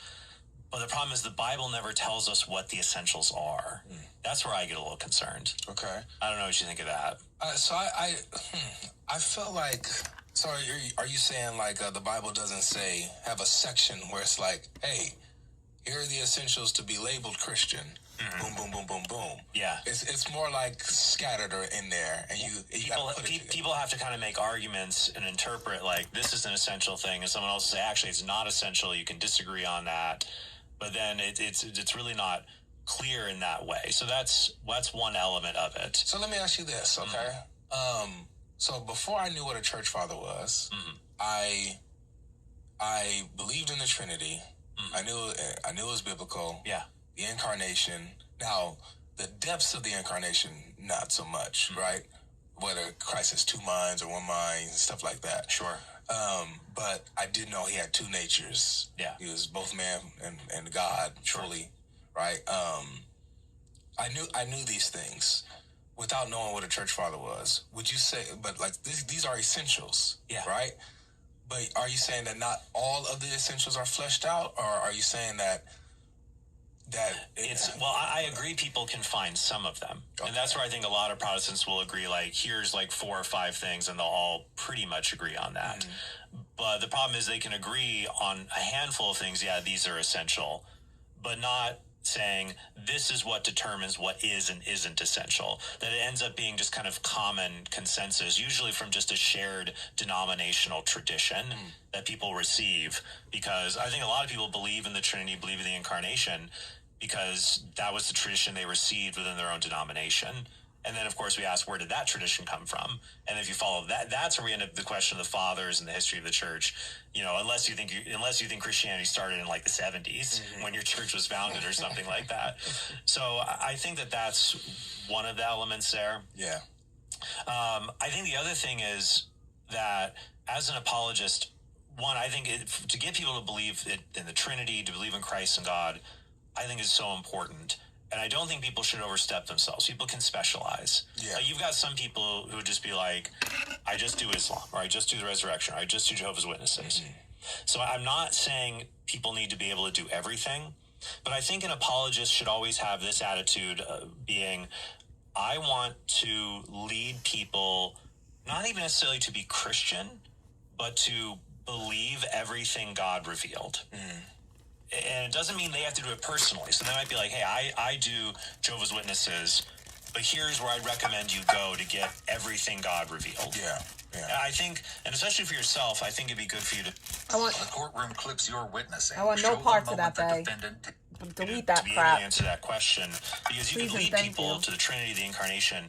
But the problem is the Bible never tells us what the essentials are. That's where I get a little concerned. Okay. I don't know what you think of that. So I felt like, so are you saying like the Bible doesn't say, have a section where it's like, hey, here are the essentials to be labeled Christian. Boom, boom, boom, boom, boom. It's more like scattered or in there, and people have to kind of make arguments and interpret like this is an essential thing, and someone else will say actually it's not essential. You can disagree on that. But then it's really not clear in that way. So that's one element of it. So let me ask you this, okay? So before I knew what a church father was, I believed in the Trinity. I knew it was biblical. The incarnation. Now, the depths of the incarnation, not so much, right? Whether Christ has two minds or one mind, stuff like that. But I did know he had two natures. He was both man and God, truly, right? I knew these things without knowing what a church father was. Would you say, but like these are essentials, right? But are you saying that not all of the essentials are fleshed out, or are you saying that I agree people can find some of them. And that's where I think a lot of Protestants will agree, like, here's like 4 or 5 things, and they'll all pretty much agree on that. But the problem is they can agree on a handful of things, these are essential, but not saying this is what determines what is and isn't essential. That it ends up being just kind of common consensus, usually from just a shared denominational tradition that people receive. Because I think a lot of people believe in the Trinity, believe in the incarnation, because that was the tradition they received within their own denomination. And then, of course, we ask, where did that tradition come from? And if you follow that, that's where we end up the question of the fathers and the history of the church. Unless you think Christianity started in like the 70s when your church was founded or something like that. So I think that's one of the elements there. I think the other thing is that as an apologist, I think to get people to believe in the Trinity, to believe in Christ and God, I think is so important. And I don't think people should overstep themselves. People can specialize. Yeah. Like you've got some people who would just be like, I just do Islam, or I just do the resurrection, or I just do Jehovah's Witnesses. So I'm not saying people need to be able to do everything, but I think an apologist should always have this attitude being, I want to lead people, not even necessarily to be Christian, but to believe everything God revealed. And it doesn't mean they have to do it personally. So they might be like, hey, I do Jehovah's Witnesses, but here's where I recommend you go to get everything God revealed. Yeah. And I think, and especially for yourself, I think it'd be good for you to... The courtroom clips you're witnessing. I want no Show parts the of that, moment the Bay. defendant Delete that to be crap. able to answer that question, because you Please can and lead thank people you. to the Trinity, the Incarnation,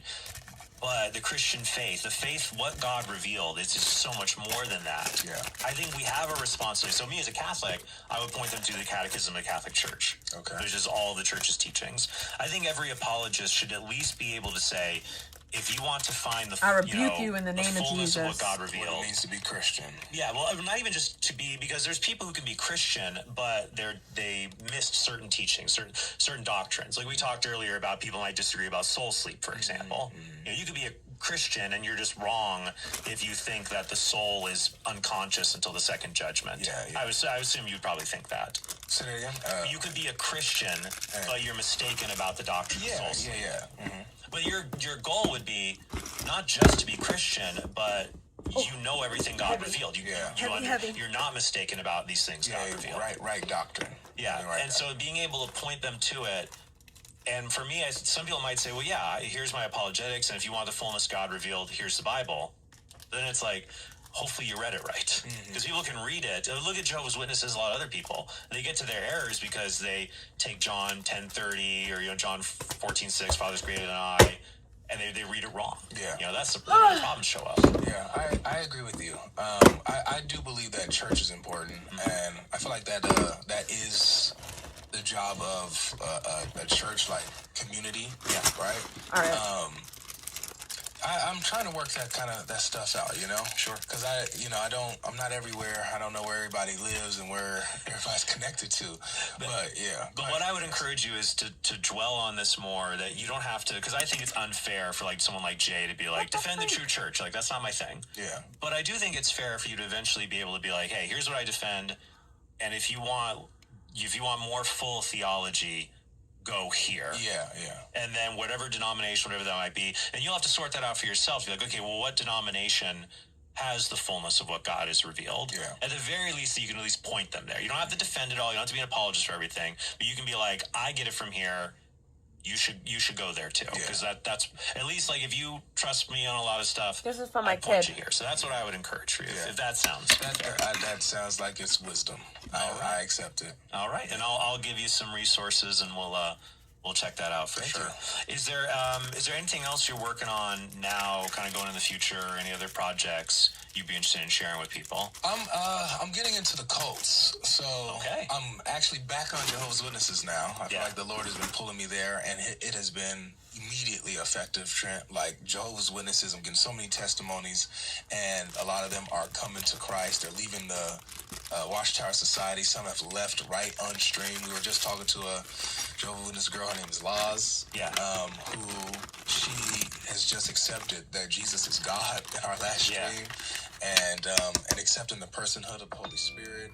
but the Christian faith, what God revealed, it's just so much more than that. Yeah. I think we have a responsibility. So me as a Catholic, I would point them to the Catechism of the Catholic Church. Okay. Which is all the Church's teachings. I think every apologist should at least be able to say, if you want to find the I rebuke you in the name of fullness of what Jesus. God What revealed. it means to be Christian. Yeah, well, not even just to be, because there's people who can be Christian, but they missed certain teachings, certain doctrines. Like we talked earlier about people might disagree about soul sleep, for example. You know, you could be a Christian and you're just wrong if you think that the soul is unconscious until the second judgment. Yeah. I assume you'd probably think that. Say that again? You could be a Christian, but you're mistaken about the doctrine of soul sleep. But your goal would be not just to be Christian, but you know everything God revealed. You're not mistaken about these things God revealed. Right doctrine. Yeah, Right and so being able to point them to it, and for me, some people might say, well, yeah, here's my apologetics, and if you want the fullness God revealed, here's the Bible. Then it's like, hopefully you read it right. Because people can read it. Look at Jehovah's Witnesses, a lot of other people. They get to their errors because they take John 10:30 or John 14:6, Father's greater than I, and they read it wrong. Yeah. That's where the problems show up. Yeah, I agree with you. I do believe that church is important, and I feel like that is the job of a church like community. Yeah. Right. All right. I'm trying to work that stuff out, Sure. Because I'm not everywhere. I don't know where everybody lives and where everybody's connected to. But what I would encourage you is to dwell on this more, that you don't have to, because I think it's unfair for someone like Jay to be like, defend the true church. That's not my thing. Yeah. But I do think it's fair for you to eventually be able to be like, hey, here's what I defend. And if you want more full theology, go here. Yeah. And then whatever denomination, whatever that might be, and you'll have to sort that out for yourself. You're like, okay, well, what denomination has the fullness of what God has revealed? Yeah. At the very least, you can at least point them there. You don't have to defend it all. You don't have to be an apologist for everything, but you can be like, I get it from here. You should go there too, because that's at least if you trust me on a lot of stuff. This is for my point kid. you here, so that's what I would encourage for you. If that sounds that sounds like it's wisdom. I accept it. All right, and I'll give you some resources, and we'll check that out for sure. Is there anything else you're working on now, kind of going in the future, or any other projects you'd be interested in sharing with people? I'm getting into the cults, so I'm actually back on Jehovah's Witnesses now. I feel like the Lord has been pulling me there, and it has been immediately effective, Trent. Jehovah's Witnesses, I'm getting so many testimonies, and a lot of them are coming to Christ. They're leaving the Watchtower Society. Some have left right on stream. We were just talking to a Jehovah's Witness girl. Her name is Laz, who she has just accepted that Jesus is God in our last stream, and accepting the personhood of the Holy Spirit.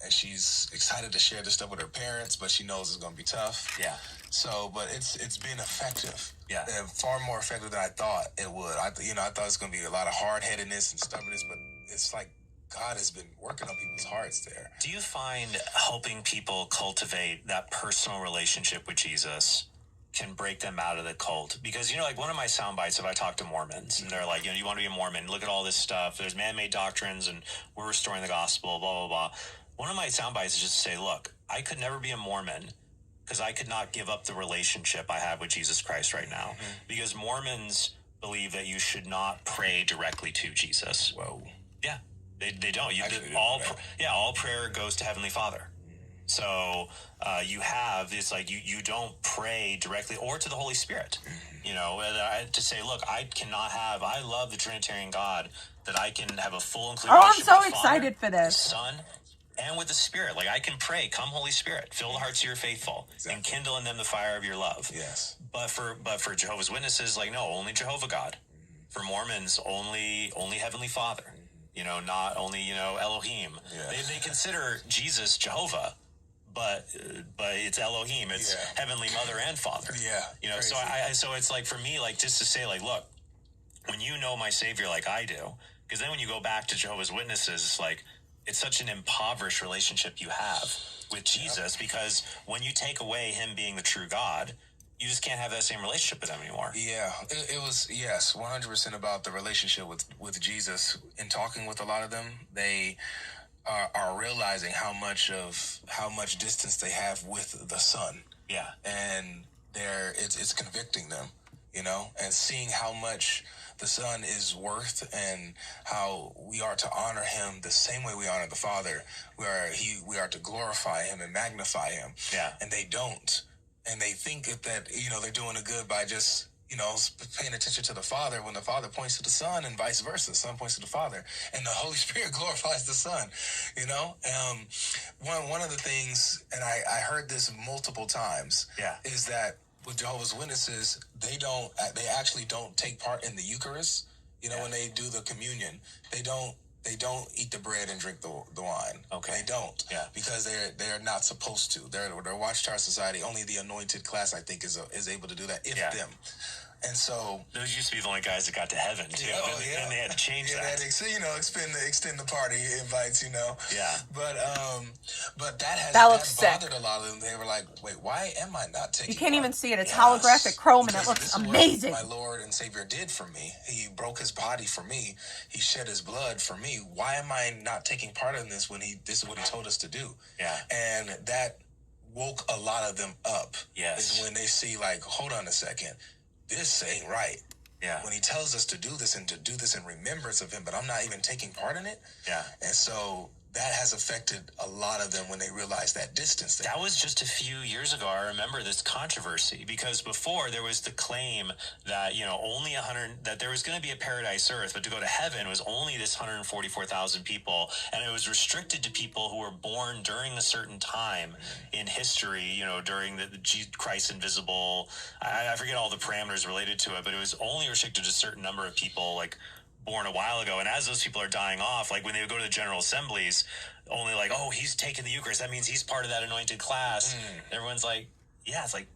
And she's excited to share this stuff with her parents, but she knows it's going to be tough. Yeah. So, but it's been effective. Yeah. And far more effective than I thought it would. I thought it was going to be a lot of hard-headedness and stubbornness, but it's like God has been working on people's hearts there. Do you find helping people cultivate that personal relationship with Jesus can break them out of the cult? Because, one of my sound bites, if I talk to Mormons, and they're like, you want to be a Mormon, look at all this stuff, there's man-made doctrines, and we're restoring the gospel, blah, blah, blah. One of my sound bites is just to say, look, I could never be a Mormon because I could not give up the relationship I have with Jesus Christ right now. Because Mormons believe that you should not pray directly to Jesus. Whoa. Yeah, they don't. All prayer goes to Heavenly Father. So you don't pray directly or to the Holy Spirit, to say, look, I love the Trinitarian God, that I can have a full inclusion. Oh, I'm so excited for this. The Son, and with the Spirit. Like I can pray, come Holy Spirit, fill the hearts of your faithful, and kindle in them the fire of your love. Yes. But for Jehovah's Witnesses, like no, only Jehovah God. For Mormons, only Heavenly Father. You know, not only, you know, Elohim. Yeah. They consider Jesus Jehovah, but it's Elohim. It's Heavenly Mother and Father. Yeah. You know, crazy. so it's like for me, like just to say, like, look, when you know my Savior like I do, because then when you go back to Jehovah's Witnesses, it's like it's such an impoverished relationship you have with Jesus, because when you take away him being the true God, you just can't have that same relationship with him anymore. Yeah, it was, yes, 100% about the relationship with Jesus. In talking with a lot of them, they are realizing how much distance they have with the Son. Yeah. And it's convicting them, you know, and seeing how much the Son is worth and how we are to honor him the same way we honor the Father, where we are to glorify him and magnify him. Yeah. And they don't. And they think that, you know, they're doing a good by just, you know, paying attention to the Father when the Father points to the Son, and vice versa. The Son points to the Father, and the Holy Spirit glorifies the Son, you know? One of the things, and I heard this multiple times, is that with Jehovah's Witnesses, they actually don't take part in the Eucharist. You know, when they do the communion, they don't eat the bread and drink the wine. Okay. They don't. Yeah. Because they're not supposed to. They're Watchtower Society. Only the anointed class, I think, is able to do that. Them. And so those used to be the only guys that got to heaven too. And they had to change that. They had to, you know, extend the party invites, you know. Yeah. But that bothered a lot of them. They were like, wait, why am I not taking? You can't even see it. It's holographic chrome, and it looks amazing. My Lord and Savior did for me. He broke his body for me. He shed his blood for me. Why am I not taking part in this when this is what he told us to do? Yeah. And that woke a lot of them up. Yes. Is when they see, like, hold on a second. This ain't right. Yeah. When he tells us to do this and to do this in remembrance of him, but I'm not even taking part in it. Yeah. And so that has affected a lot of them when they realize that distance. That was just a few years ago. I remember this controversy, because before there was the claim that, you know, only that there was going to be a paradise earth, but to go to heaven was only this 144,000 people. And it was restricted to people who were born during a certain time in history, you know, during the Christ invisible. I forget all the parameters related to it, but it was only restricted to a certain number of people, like, born a while ago. And as those people are dying off, like when they would go to the general assemblies, only like, oh, he's taking the Eucharist, that means he's part of that anointed class. Everyone's like, yeah, it's like,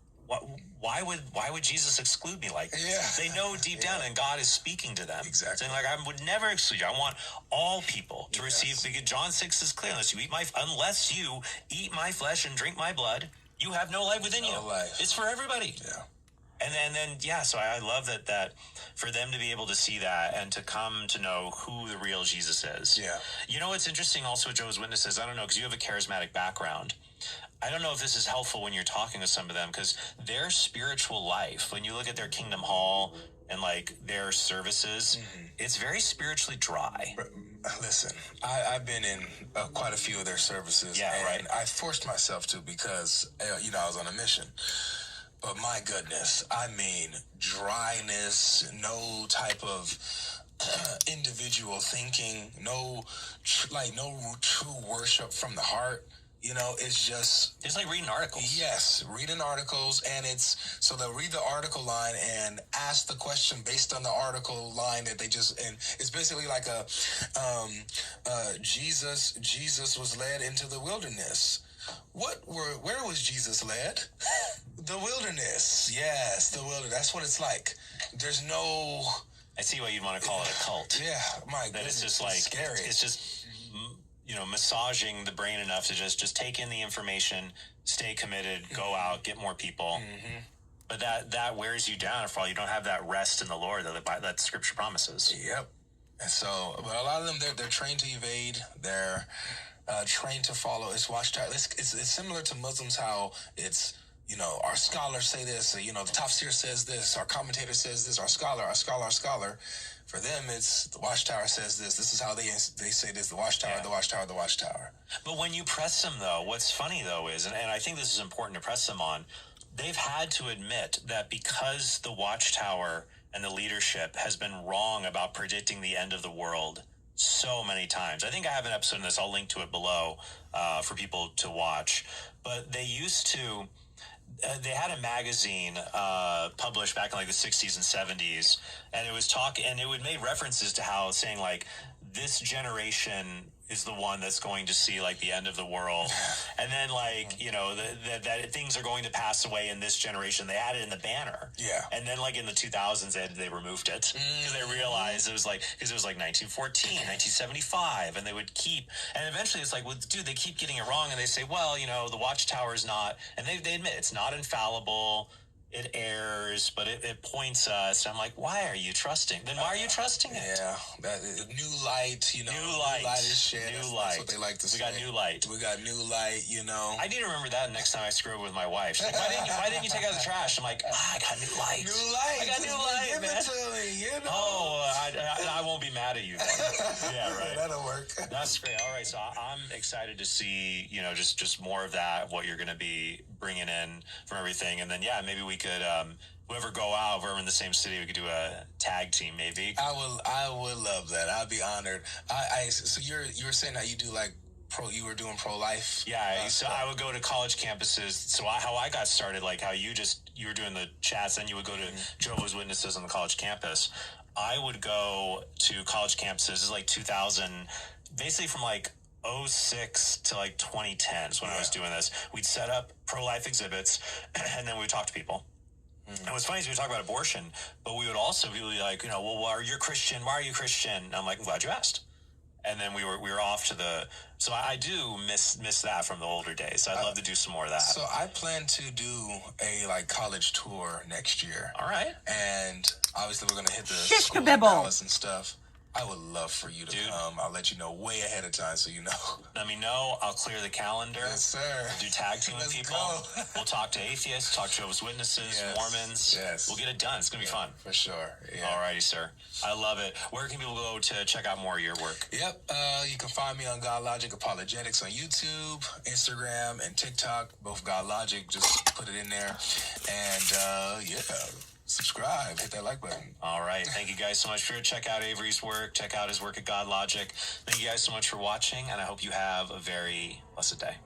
why would Jesus exclude me? Like, they know deep down, and God is speaking to them, saying like, I would never exclude you. I want all people to receive, because John 6 is clear, unless you eat my flesh and drink my blood, you have no life within you. It's for everybody. Yeah. And then so I love that for them to be able to see that and to come to know who the real Jesus is. Yeah. You know what's interesting also with Jehovah's Witnesses, I don't know, because you have a charismatic background. I don't know if this is helpful when you're talking with some of them, because their spiritual life, when you look at their Kingdom Hall and like their services, it's very spiritually dry. Listen, I've been in quite a few of their services. Yeah, and I forced myself to, because, you know, I was on a mission. But my goodness, I mean, dryness, no type of individual thinking, no true worship from the heart. You know, it's like reading articles. Yes, reading articles, and so they'll read the article line and ask the question based on the article line that they and it's basically like Jesus was led into the wilderness. Where was Jesus led? The wilderness. Yes, the wilderness. That's what it's like. There's no... I see why you'd want to call it a cult. Yeah, my goodness. It's just like... scary. It's just, you know, massaging the brain enough to just take in the information, stay committed, go out, get more people. But that wears you down if you don't have that rest in the Lord that Scripture promises. Yep. And so, but a lot of them, they're trained to evade. They're... trained to follow its watchtower. It's similar to Muslims, how it's, you know, our scholars say this, you know, the tafsir says this, our commentator says this, our scholar. For them, it's the watchtower says this. This is how they say this, the watchtower, the watchtower, the watchtower. But when you press them, though, what's funny, though, is, and I think this is important to press them on, they've had to admit that because the watchtower and the leadership has been wrong about predicting the end of the world so many times. I think I have an episode in this. I'll link to it below for people to watch. But they used to... they had a magazine published back in like the 60s and 70s, and it was and it would make references to how saying like this generation is the one that's going to see like the end of the world, and then like that things are going to pass away in this generation. They had it in the banner, and then like in the 2000s they removed it because they realized it was like 1914, 1975, and they would keep, and eventually it's like, well, dude, they keep getting it wrong, and they say, well, the Watchtower is not, and they admit it's not infallible. It errs, but it points us. I'm like, why are you trusting? Then why are you trusting it? Yeah, that new light, new light is shed. New light. That's what they like to say. We got new light. We got new light, I need to remember that next time I screw up with my wife. She's like, why didn't you take out the trash? I'm like, I got new light. New light. I got new light, man. Oh, I won't be mad at you then. Yeah, right. That'll work. That's great. All right, so I'm excited to see, just more of that, what you're going to be bringing in from everything, and then maybe we could whoever go out, if we're in the same city, we could do a tag team maybe. I would love that. I'd be honored. So you were saying that you do like you were doing pro-life? Yeah, so I would go to college campuses. So how I got started, like how you were doing the chats, then you would go to Jehovah's Witnesses on the college campus. I would go to college campuses. This is like 2000, basically from like 2006 to like 2010 is when I was doing this. We'd set up pro-life exhibits, and then we would talk to people. And what's funny is we would talk about abortion, but we would also be like, well, why are you Christian? Why are you Christian? And I'm like, I'm glad you asked. And then we were off to so I do miss that from the older days. I'd love to do some more of that. So I plan to do a college tour next year. All right. And obviously we're gonna hit the Shish school in kabibble. Dallas and stuff. I would love for you to come. I'll let you know way ahead of time so you know. Let me know. I'll clear the calendar. Yes, sir. We'll do tag team with people. Go. We'll talk to atheists, talk to Jehovah's Witnesses, Mormons. Yes. We'll get it done. It's going to be fun. For sure. Yeah. All righty, sir. I love it. Where can people go to check out more of your work? Yep. You can find me on God Logic Apologetics on YouTube, Instagram, and TikTok. Both God Logic. Just put it in there. And, subscribe, hit that like button. All right. Thank you guys so much for check out Avery's work. Check out his work at God Logic. Thank you guys so much for watching, and I hope you have a very blessed day.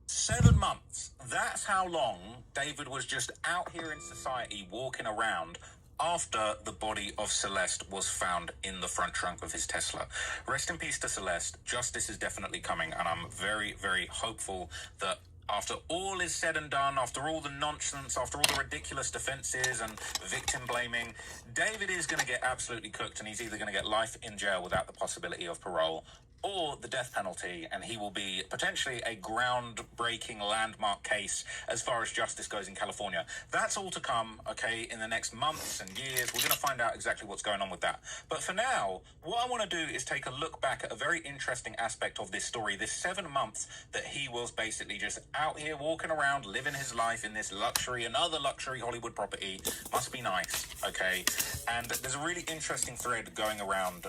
Seven months. That's how long David was just out here in society walking around after the body of Celeste was found in the front trunk of his Tesla. Rest in peace to Celeste. Justice is definitely coming, and I'm very, very hopeful that after all is said and done, after all the nonsense, after all the ridiculous defenses and victim blaming, David is going to get absolutely cooked, and he's either going to get life in jail without the possibility of parole or the death penalty, and he will be potentially a groundbreaking landmark case as far as justice goes in California. That's all to come, okay, in the next months and years. We're going to find out exactly what's going on with that. But for now, what I want to do is take a look back at a very interesting aspect of this story, this 7 months that he was basically just out here walking around, living his life in this another luxury Hollywood property. Must be nice, okay? And there's a really interesting thread going around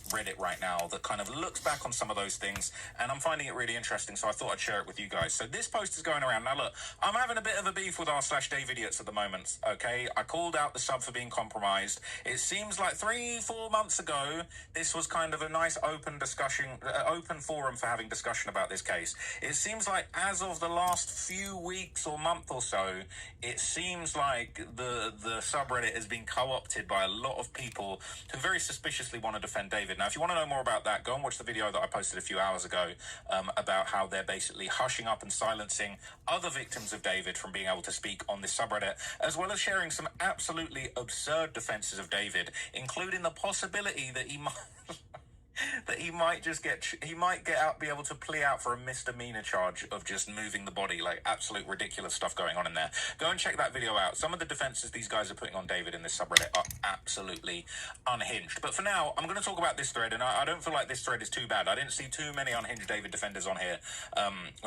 Reddit right now that kind of looks back on some of those things, and I'm finding it really interesting, so I thought I'd share it with you guys. So this post is going around. Now look, I'm having a bit of a beef with r/Dave Idiots at the moment, okay? I called out the sub for being compromised. It seems like 3-4 months ago, this was kind of a nice open discussion, open forum for having discussion about this case. It seems like as of the last few weeks or month or so, it seems like the subreddit has been co-opted by a lot of people who very suspiciously want to defend David. Now, if you want to know more about that, go and watch the video that I posted a few hours ago about how they're basically hushing up and silencing other victims of David from being able to speak on this subreddit, as well as sharing some absolutely absurd defenses of David, including the possibility that he might be able to plea out for a misdemeanor charge of just moving the body, like absolute ridiculous stuff going on in there. Go and check that video out. Some of the defenses these guys are putting on David in this subreddit are absolutely unhinged. But for now, I'm going to talk about this thread, and I don't feel like this thread is too bad. I didn't see too many unhinged David defenders on here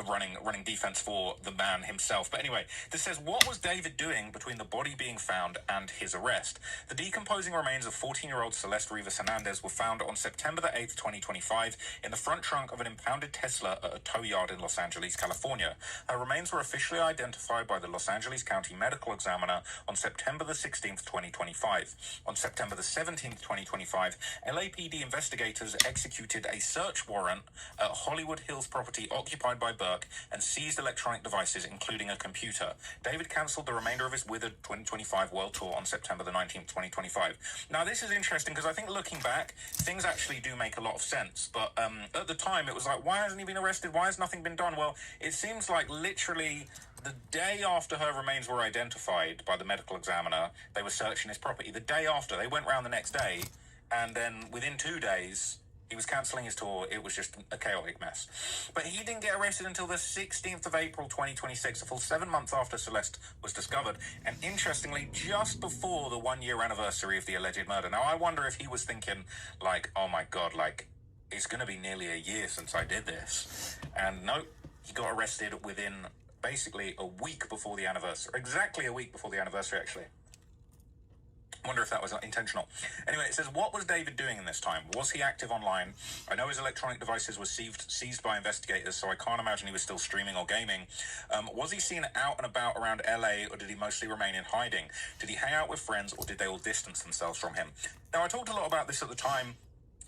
running defense for the man himself. But anyway, this says, what was David doing between the body being found and his arrest? The decomposing remains of 14-year-old Celeste Rivas Hernandez were found on September the 8th 8th, 2025, in the front trunk of an impounded Tesla at a tow yard in Los Angeles, California. Her remains were officially identified by the Los Angeles County Medical Examiner on September the 16th, 2025. On September the 17th, 2025, LAPD investigators executed a search warrant at Hollywood Hills property occupied by Burke and seized electronic devices, including a computer. David cancelled the remainder of his Withered 2025 World Tour on September the 19th, 2025. Now, this is interesting because I think looking back, things actually do make a lot of sense. But at the time, it was like, why hasn't he been arrested? Why has nothing been done? Well, it seems like literally the day after her remains were identified by the medical examiner, they were searching his property. The day after, they went round the next day, and then within 2 days, he was cancelling his tour. It was just a chaotic mess. But he didn't get arrested until the 16th of April, 2026, a full 7 months after Celeste was discovered. And interestingly, just before the 1-year anniversary of the alleged murder. Now, I wonder if he was thinking, like, oh my God, like, it's going to be nearly a year since I did this. And no, he got arrested within basically a week before the anniversary. Exactly a week before the anniversary, actually. Wonder if that was intentional. Anyway, it says, what was David doing in this time? Was he active online? I know his electronic devices were seized by investigators, so I can't imagine he was still streaming or gaming. Was he seen out and about around LA, or did he mostly remain in hiding? Did he hang out with friends, or did they all distance themselves from him? Now, I talked a lot about this at the time.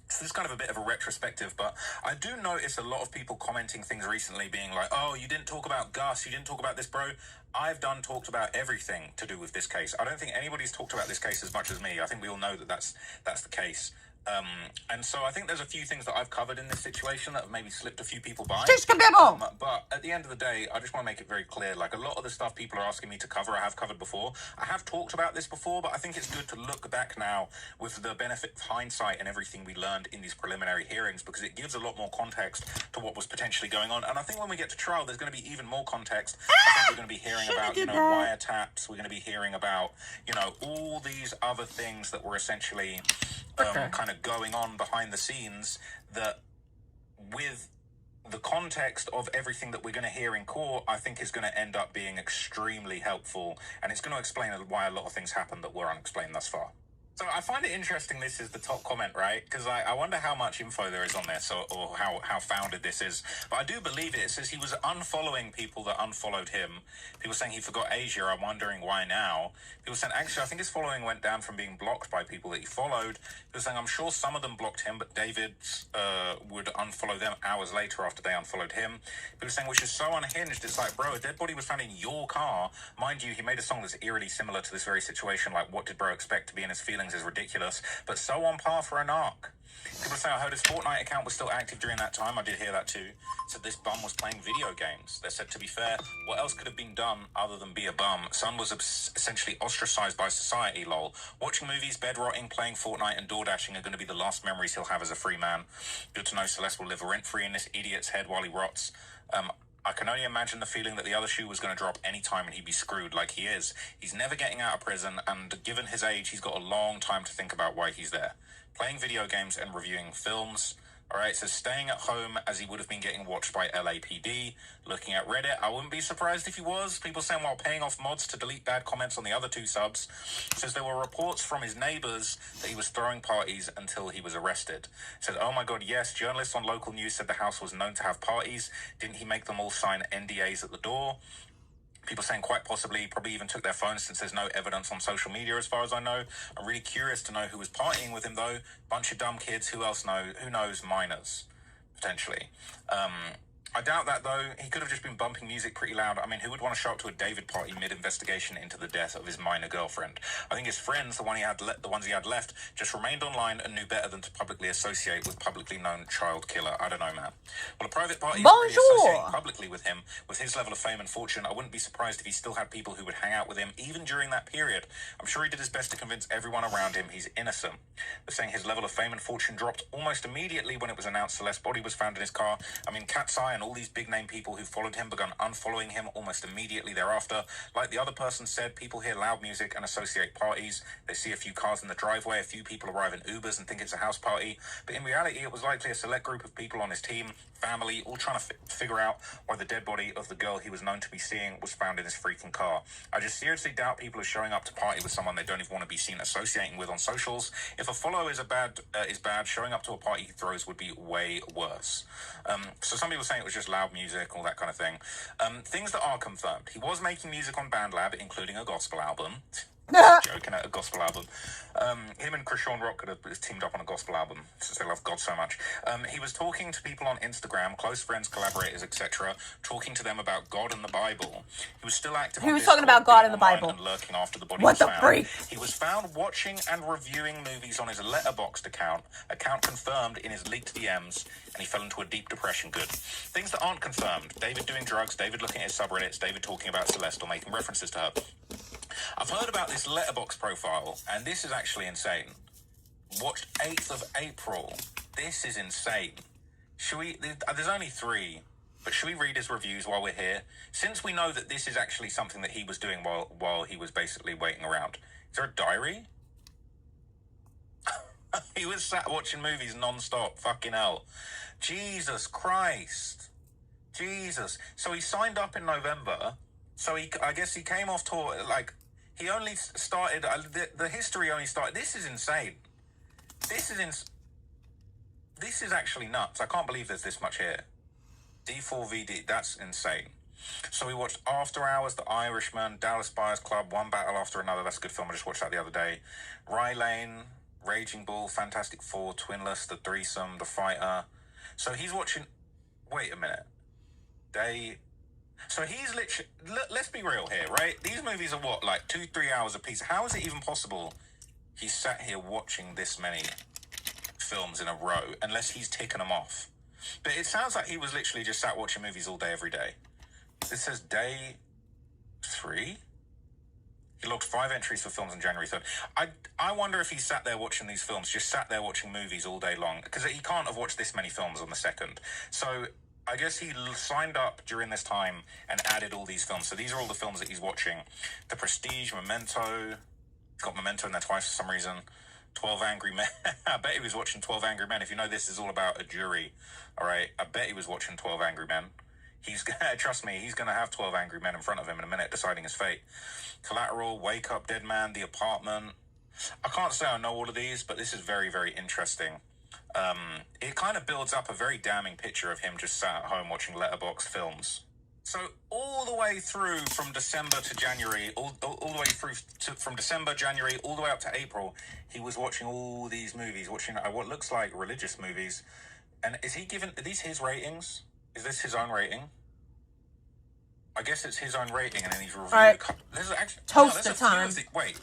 So this is kind of a bit of a retrospective, but I do notice a lot of people commenting things recently being like, oh, you didn't talk about Gus, you didn't talk about this, bro. I've talked about everything to do with this case. I don't think anybody's talked about this case as much as me. I think we all know that that's the case. And so I think there's a few things that I've covered in this situation that have maybe slipped a few people by. But at the end of the day, I just want to make it very clear, like a lot of the stuff people are asking me to cover, I have covered before. I have talked about this before, but I think it's good to look back now with the benefit of hindsight and everything we learned in these preliminary hearings, because it gives a lot more context to what was potentially going on. And I think when we get to trial, there's going to be even more context. I think we're going to be hearing about, wiretaps. We're going to be hearing about, all these other things that were essentially kind of going on behind the scenes, that with the context of everything that we're going to hear in court, I think is going to end up being extremely helpful, and it's going to explain why a lot of things happened that were unexplained thus far. So I find it interesting this is the top comment, right? Because I wonder how much info there is on this, or how founded this is. But I do believe it. It says he was unfollowing people that unfollowed him. People saying he forgot Asia. I'm wondering why now. People saying, actually, I think his following went down from being blocked by people that he followed. People saying, I'm sure some of them blocked him, but David would unfollow them hours later after they unfollowed him. People saying, which is so unhinged. It's like, bro, a dead body was found in your car. Mind you, he made a song that's eerily similar to this very situation. Like, what did bro expect to be in his feelings is ridiculous, but so on par for an arc. People say, I heard his Fortnite account was still active during that time. I did hear that too. Said this bum was playing video games. They said, to be fair, what else could have been done other than be a bum? Son was essentially ostracized by society, lol. Watching movies, bed rotting, playing Fortnite, and door dashing are going to be the last memories he'll have as a free man. Good to know Celeste will live rent-free in this idiot's head while he rots. I can only imagine the feeling that the other shoe was going to drop any time and he'd be screwed like he is. He's never getting out of prison, and given his age, he's got a long time to think about why he's there. Playing video games and reviewing films. All right, so staying at home as he would have been getting watched by LAPD. Looking at Reddit, I wouldn't be surprised if he was. People saying while paying off mods to delete bad comments on the other 2 subs. Says there were reports from his neighbors that he was throwing parties until he was arrested. Said, oh my God, yes, journalists on local news said the house was known to have parties. Didn't he make them all sign NDAs at the door? People saying quite possibly, probably even took their phones, since there's no evidence on social media as far as I know. I'm really curious to know who was partying with him though. Bunch of dumb kids, who knows, minors, potentially. I doubt that though. He could have just been bumping music pretty loud. I mean, who would want to show up to a David party mid-investigation into the death of his minor girlfriend? I think his friends, the ones he had left, just remained online and knew better than to publicly associate with publicly known child killer. I don't know, man. Well, a private party is really associating publicly with him. With his level of fame and fortune, I wouldn't be surprised if he still had people who would hang out with him even during that period. I'm sure he did his best to convince everyone around him he's innocent. They're saying his level of fame and fortune dropped almost immediately when it was announced Celeste's body was found in his car. I mean, cat's eye and all these big name people who followed him began unfollowing him almost immediately thereafter. Like the other person said, people hear loud music and associate parties. They see a few cars in the driveway, a few people arrive in Ubers and think it's a house party. But in reality, it was likely a select group of people on his team, family, all trying to figure out why the dead body of the girl he was known to be seeing was found in his freaking car. I just seriously doubt people are showing up to party with someone they don't even want to be seen associating with on socials. If a follow is bad, showing up to a party he throws would be way worse. So some people saying it was just loud music, all that kind of thing. Things that are confirmed. He was making music on BandLab, including a gospel album. Joking at a gospel album. Him and Krishan Rock could have teamed up on a gospel album since they love God so much. He was talking to people on Instagram, close friends, collaborators, etc., talking to them about God and the Bible. He was still active. He was talking about God and the Bible and lurking after the body was found. What the freak? He was found watching and reviewing movies on his Letterboxd account confirmed in his leaked DMs, and he fell into a deep depression. Good. Things that aren't confirmed: David doing drugs, David looking at his subreddits, David talking about Celeste or making references to her. I've heard about this Letterboxd profile, and this is actually insane. Watched 8th of April. This is insane. There's only 3, but should we read his reviews while we're here? Since we know that this is actually something that he was doing while he was basically waiting around. Is there a diary? He was sat watching movies non-stop. Fucking hell. Jesus Christ. Jesus. So he signed up in November. So I guess he came off tour, like, he only started, the history only started, this is insane. This is actually nuts. I can't believe there's this much here. D4VD, that's insane. So we watched After Hours, The Irishman, Dallas Buyers Club, One Battle After Another, that's a good film, I just watched that the other day. Rye Lane, Raging Bull, Fantastic Four, Twinless, The Threesome, The Fighter. So he's watching, wait a minute. So he's literally, let's be real here, right? These movies are what, like 2-3 hours a piece. How is it even possible he's sat here watching this many films in a row, unless he's ticking them off? But it sounds like he was literally just sat watching movies all day, every day. This says day 3. He logged 5 entries for films on January 3rd. I wonder if he sat there watching these films, just sat there watching movies all day long, because he can't have watched this many films on the 2nd. So I guess he signed up during this time and added all these films. So these are all the films that he's watching. The Prestige, Memento. He's got Memento in there twice for some reason. 12 Angry Men. I bet he was watching 12 Angry Men. If you know, this is all about a jury. All right. I bet he was watching 12 Angry Men. Trust me, he's going to have 12 Angry Men in front of him in a minute, deciding his fate. Collateral, Wake Up, Dead Man, The Apartment. I can't say I know all of these, but this is very, very interesting. It kind of builds up a very damning picture of him just sat at home watching Letterboxd films. So all the way through from December to January, all the way through from December, January, all the way up to April, he was watching all these movies, watching what looks like religious movies. And are these his ratings? Is this his own rating? I guess it's his own rating, and then he's reviewed. All right. Toaster time. Wait.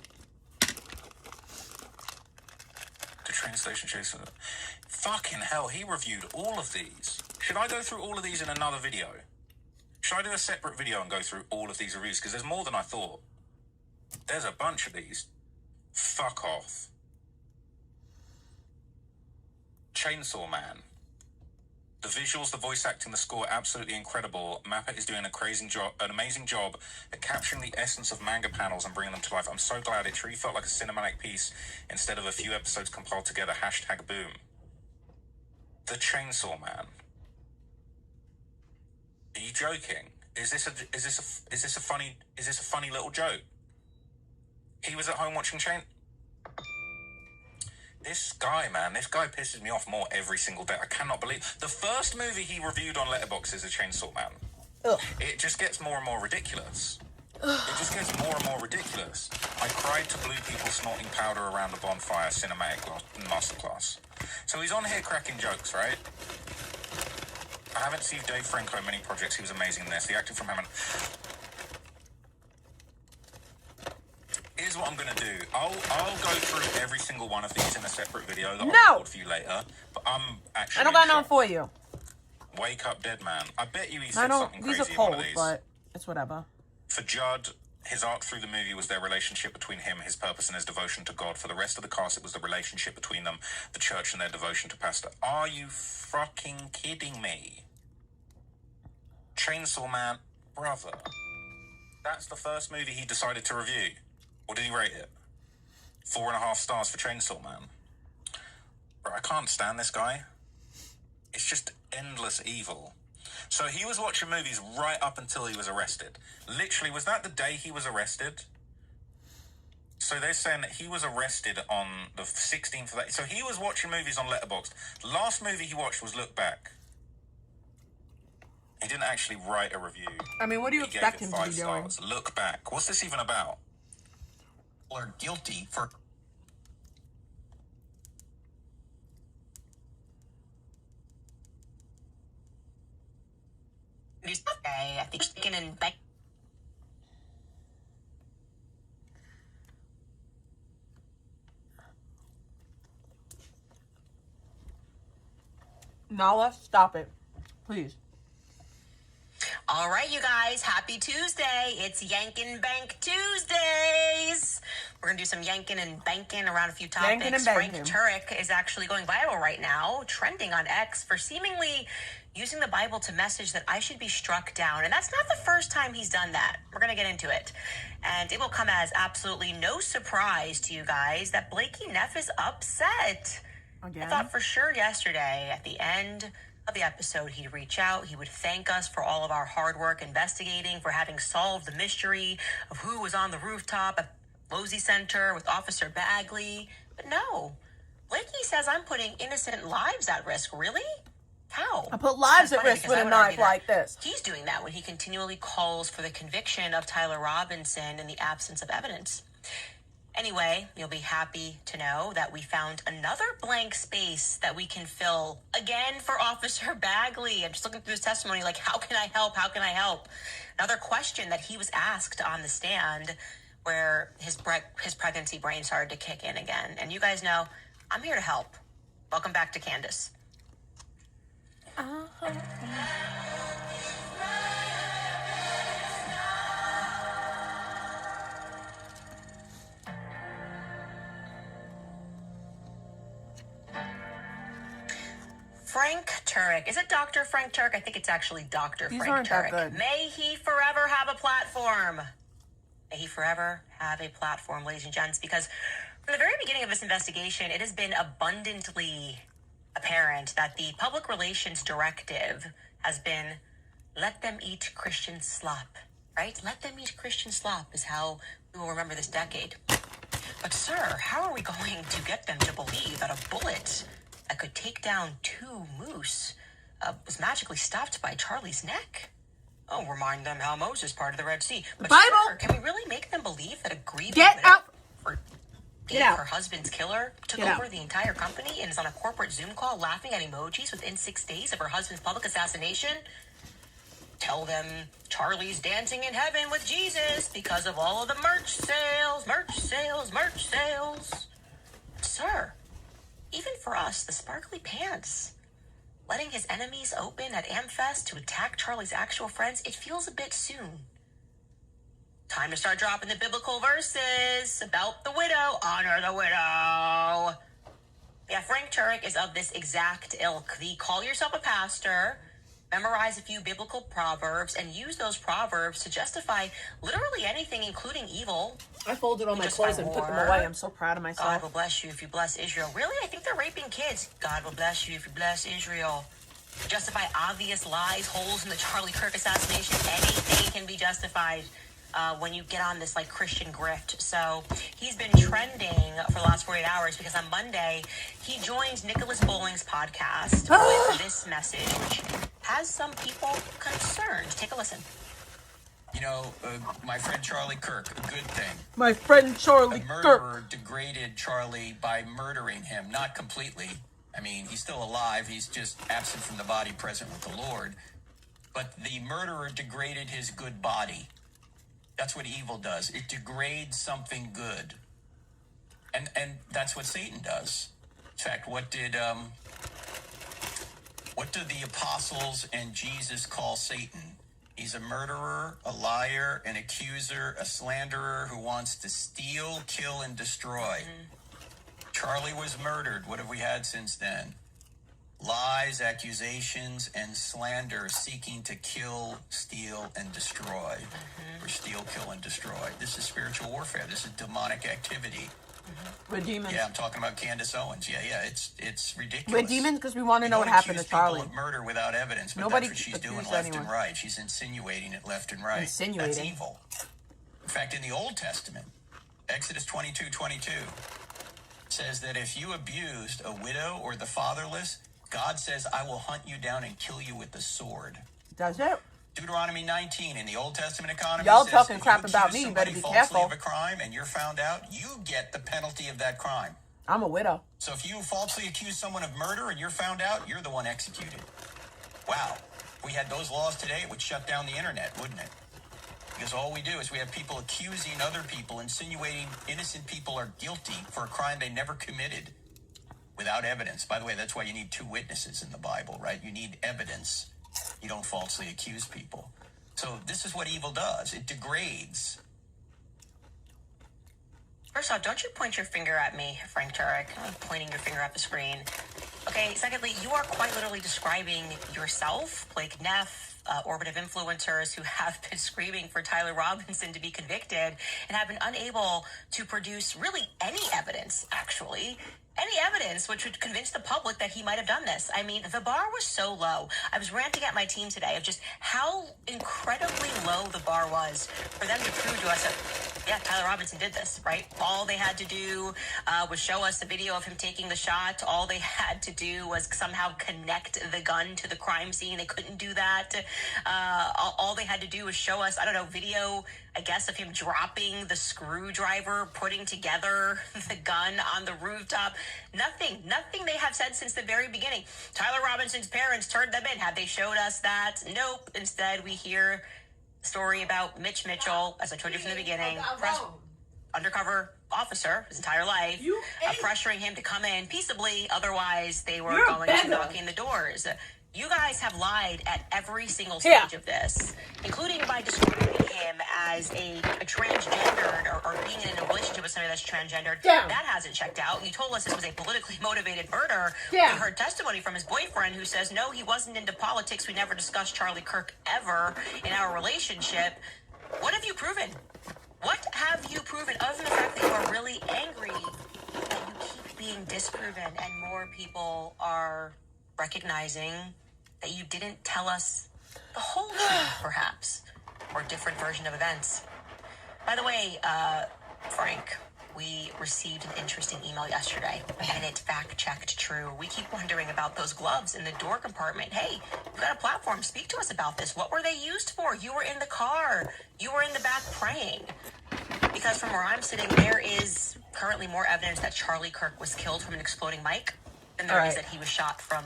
The train station chase. Fucking hell, he reviewed all of these. Should I go through all of these in another video? Should I do a separate video and go through all of these reviews? Because there's more than I thought. There's a bunch of these. Fuck off. Chainsaw Man. The visuals, the voice acting, the score, absolutely incredible. Mappa is doing an amazing job at capturing the essence of manga panels and bringing them to life. I'm so glad it truly felt like a cinematic piece instead of a few episodes compiled together. #boom. The Chainsaw Man. Are you joking? Is this a funny little joke? He was at home watching This guy pisses me off more every single day. I cannot believe. The first movie he reviewed on Letterboxd is A Chainsaw Man. Ugh. It just gets more and more ridiculous. It just gets more and more ridiculous. I cried to blue people snorting powder around the bonfire, cinematic masterclass. So he's on here cracking jokes, right? I haven't seen Dave Franco in many projects. He was amazing in this. The acting from Hammond. Here's what I'm going to do. I'll go through every single one of these in a separate video that I'll record for you later. But I'm actually I don't got none for you. Wake Up, Dead Man. I bet you he said something crazy in one of these. But it's whatever. For Judd, his arc through the movie was their relationship between him, his purpose, and his devotion to God. For the rest of the cast, it was the relationship between them, the church, and their devotion to Pastor. Are you fucking kidding me? Chainsaw Man, brother. That's the first movie he decided to review. What did he rate it? 4.5 stars for Chainsaw Man. Bro, I can't stand this guy. It's just endless evil. So he was watching movies right up until he was arrested. Literally, was that the day he was arrested? So they're saying that he was arrested on the 16th of that. So he was watching movies on Letterboxd. The last movie he watched was Look Back. He didn't actually write a review. I mean, what do you expect him to be doing? Look Back. What's this even about? Are guilty for I think chicken and bacon. Nala, stop it. Please. All right, you guys, happy Tuesday. It's Yankin' Bank Tuesdays. We're going to do some yankin' and banking around a few topics. Yankin' and Frank banking. Turek is actually going viral right now, trending on X for seemingly using the Bible to message that I should be struck down. And that's not the first time he's done that. We're going to get into it. And it will come as absolutely no surprise to you guys that Blakey Neff is upset. Again? I thought for sure yesterday at the end of the episode he'd reach out, he would thank us for all of our hard work investigating, for having solved the mystery of who was on the rooftop at Losey Center with Officer Bagley. But no, Blakey says I'm putting innocent lives at risk. Really? How? I put lives It's at funny risk because with I a would knife argue that like this. He's doing that when he continually calls for the conviction of Tyler Robinson in the absence of evidence. Anyway, you'll be happy to know that we found another blank space that we can fill again for Officer Bagley. I'm just looking through his testimony, like, how can I help? How can I help? Another question that he was asked on the stand where his pregnancy brain started to kick in again. And you guys know, I'm here to help. Welcome back to Candace. Frank Turek. Is it Dr. Frank Turek? I think it's actually Dr. These Frank aren't that Turek. good. May he forever have a platform. May he forever have a platform, ladies and gents, because from the very beginning of this investigation, it has been abundantly apparent that the public relations directive has been, let them eat Christian slop, right? Let them eat Christian slop is how we will remember this decade. But sir, how are we going to get them to believe that a bullet that could take down 2 moose was magically stopped by Charlie's neck? Oh, remind them how Moses parted the Red Sea. But Bible! sir, can we really make them believe that a grieving Get widow out! for Get out. her husband's killer took Get over out. the entire company and is on a corporate Zoom call laughing at emojis within 6 days of her husband's public assassination? Tell them Charlie's dancing in heaven with Jesus because of all of the merch sales, merch sales, merch sales. Sir, even for us, the sparkly pants, letting his enemies open at AmFest to attack Charlie's actual friends, it feels a bit soon. Time to start dropping the biblical verses about the widow. Honor the widow. Yeah, Frank Turek is of this exact ilk. The call yourself a pastor, memorize a few biblical proverbs, and use those proverbs to justify literally anything, including evil. I folded all my clothes and put them away. I'm so proud of God myself. will bless you if you bless Israel. Really? I think they're raping kids. God will bless you if you bless Israel. Justify obvious lies, holes in the Charlie Kirk assassination. Anything can be justified when you get on this like Christian grift. So he's been trending for the last 48 hours because on Monday he joined Nicholas Bowling's podcast with this message, which has some people concerned. Take a listen. You know, my friend Charlie Kirk, a good thing. My friend Charlie A Kirk. murderer degraded Charlie by murdering him. Not completely. I mean, he's still alive. He's just absent from the body, present with the Lord. But the murderer degraded his good body. That's what evil does. It degrades something good. And that's what Satan does. In fact, what did the apostles and Jesus call Satan? He's a murderer, a liar, an accuser, a slanderer who wants to steal, kill, and destroy. Charlie was murdered. What have we had since then? lies, accusations, and slander seeking to kill, steal, and destroy. Or steal, kill, and destroy. This is spiritual warfare. This is demonic activity. With demons. Yeah, I'm talking about Candace Owens. Yeah, it's ridiculous. With demons, because we want to know what don't happened to accuse people Charlie. of murder without evidence, but Nobody that's what she's doing accused left anyone. and right. She's insinuating it left and right. Insinuating. That's evil. In fact, in the Old Testament, Exodus 22:22 says that if you abused a widow or the fatherless, God says, I will hunt you down and kill you with the sword. Does it? Deuteronomy 19 in the Old Testament economy Y'all says talking if crap you about accuse me, you better somebody be falsely careful. of a crime and you're found out, you get the penalty of that crime. I'm a widow. So if you falsely accuse someone of murder and you're found out, you're the one executed. Wow. If we had those laws today, it would shut down the internet, wouldn't it? Because all we do is we have people accusing other people, insinuating innocent people are guilty for a crime they never committed without evidence. By the way, that's why you need 2 witnesses in the Bible, right? You need evidence. You don't falsely accuse people. So this is what evil does. It degrades. First off, don't you point your finger at me, Frank Turek. I'm pointing your finger at the screen. Okay, secondly, you are quite literally describing yourself, Blake Neff, orbitive influencers who have been screaming for Tyler Robinson to be convicted and have been unable to produce really any evidence, actually. Any evidence which would convince the public that he might have done this. I mean, the bar was so low. I was ranting at my team today of just how incredibly low the bar was for them to prove to us that, yeah, Tyler Robinson did this, right? All they had to do was show us a video of him taking the shot. All they had to do was somehow connect the gun to the crime scene. They couldn't do that. All they had to do was show us, I don't know, video, I guess, of him dropping the screwdriver, putting together the gun on the rooftop. Nothing they have said since the very beginning. Tyler Robinson's parents turned them in. Have they showed us that? Nope. Instead, we hear a story about Mitch Mitchell, as I told you from the beginning, undercover officer his entire life, pressuring him to come in peaceably. Otherwise, they were going to knock in the doors. You guys have lied at every single stage of this, including by describing him as a transgendered or being in a relationship with somebody that's transgendered. That hasn't checked out. You told us this was a politically motivated murder. We heard testimony from his boyfriend who says, no, he wasn't into politics. We never discussed Charlie Kirk ever in our relationship. What have you proven? What have you proven other than the fact that you are really angry that you keep being disproven and more people are recognizing that you didn't tell us the whole truth, perhaps, or a different version of events? By the way, Frank, we received an interesting email yesterday, and it fact-checked true. We keep wondering about those gloves in the door compartment. Hey, you've got a platform. Speak to us about this. What were they used for? You were in the car. You were in the back praying. Because from where I'm sitting, there is currently more evidence that Charlie Kirk was killed from an exploding mic than there is that he was shot from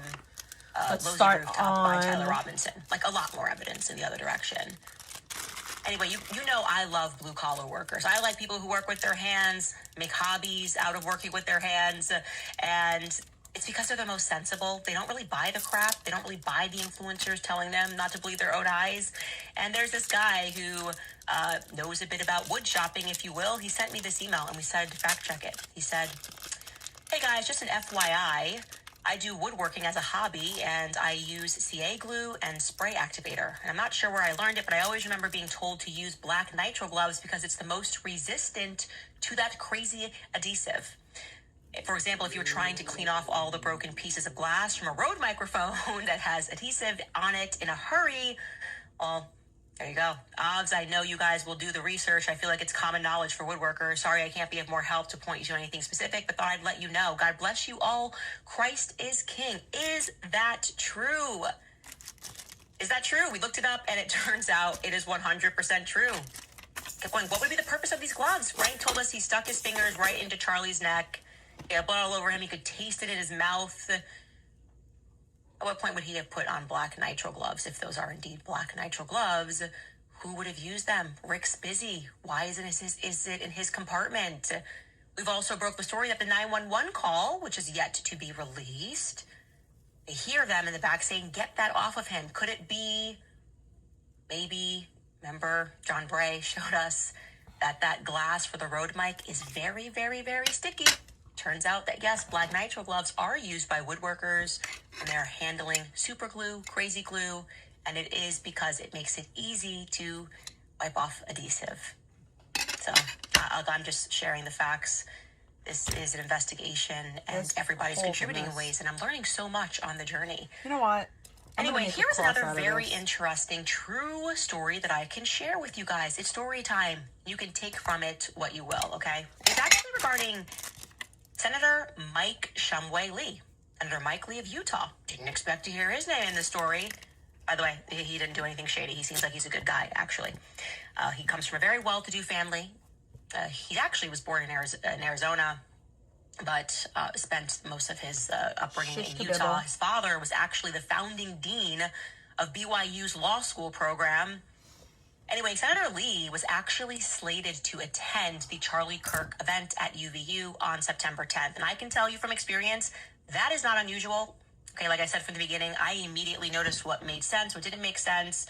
Lowe's rooftop by Tyler Robinson. Like, a lot more evidence in the other direction. Anyway, you know I love blue-collar workers. I like people who work with their hands, make hobbies out of working with their hands, and it's because they're the most sensible. They don't really buy the crap. They don't really buy the influencers telling them not to believe their own eyes. And there's this guy who knows a bit about wood shopping, if you will. He sent me this email, and we decided to fact-check it. He said, hey guys, just an FYI, I do woodworking as a hobby, and I use CA glue and spray activator. And I'm not sure where I learned it, but I always remember being told to use black nitrile gloves because it's the most resistant to that crazy adhesive. For example, if you were trying to clean off all the broken pieces of glass from a Rode microphone that has adhesive on it in a hurry, well, there you go. Odds, I know you guys will do the research. I feel like it's common knowledge for woodworkers. Sorry, I can't be of more help to point you to anything specific, but thought I'd let you know. God bless you all. Christ is king. Is that true? Is that true? We looked it up, and it turns out it is 100% true. Kept going, what would be the purpose of these gloves? Frank told us he stuck his fingers right into Charlie's neck. He had blood all over him. He could taste it in his mouth. At what point would he have put on black nitrile gloves? If those are indeed black nitrile gloves, who would have used them? Rick's busy. Why is it in his compartment? We've also broke the story that the 911 call, which is yet to be released, they hear them in the back saying, get that off of him. Could it be, maybe, remember, John Bray showed us that glass for the Rode mic is very, very, very sticky. Turns out that yes, black nitrile gloves are used by woodworkers when they're handling super glue, crazy glue, and it is because it makes it easy to wipe off adhesive. So I'm just sharing the facts. This is an investigation, and everybody's contributing in ways, and I'm learning so much on the journey. You know what? Anyway, here's another very interesting true story that I can share with you guys. It's story time. You can take from it what you will, okay? It's actually regarding Senator Mike Shumway Lee. Senator Mike Lee of Utah. Didn't expect to hear his name in the story. By the way, he didn't do anything shady. He seems like he's a good guy, actually. He comes from a very well-to-do family. He actually was born in Arizona, but spent most of his upbringing in Utah. His father was actually the founding dean of BYU's law school program. Anyway, Senator Lee was actually slated to attend the Charlie Kirk event at UVU on September 10th. And I can tell you from experience, that is not unusual. Okay, like I said from the beginning, I immediately noticed what made sense, what didn't make sense.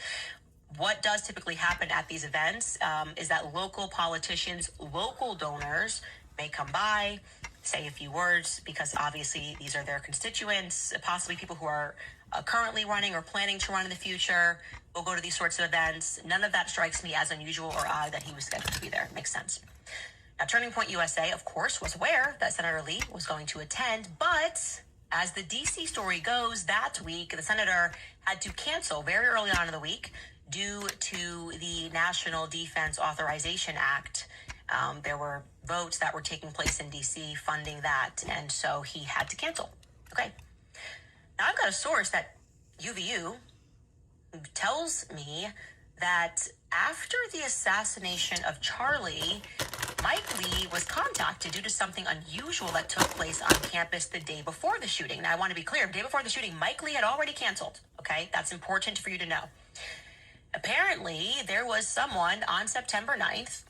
What does typically happen at these events is that local politicians, local donors may come by, say a few words, because obviously these are their constituents, possibly people who are currently running or planning to run in the future will go to these sorts of events. None of that strikes me as unusual or odd that he was scheduled to be there. It makes sense. Now, Turning Point USA, of course, was aware that Senator Lee was going to attend, but as the DC story goes, that week, the senator had to cancel very early on in the week due to the National Defense Authorization Act. There were votes that were taking place in DC funding that, and so he had to cancel. Okay. Now, I've got a source at UVU tells me that after the assassination of Charlie, Mike Lee was contacted due to something unusual that took place on campus the day before the shooting. Now, I want to be clear. The day before the shooting, Mike Lee had already canceled. Okay? That's important for you to know. Apparently, there was someone on September 9th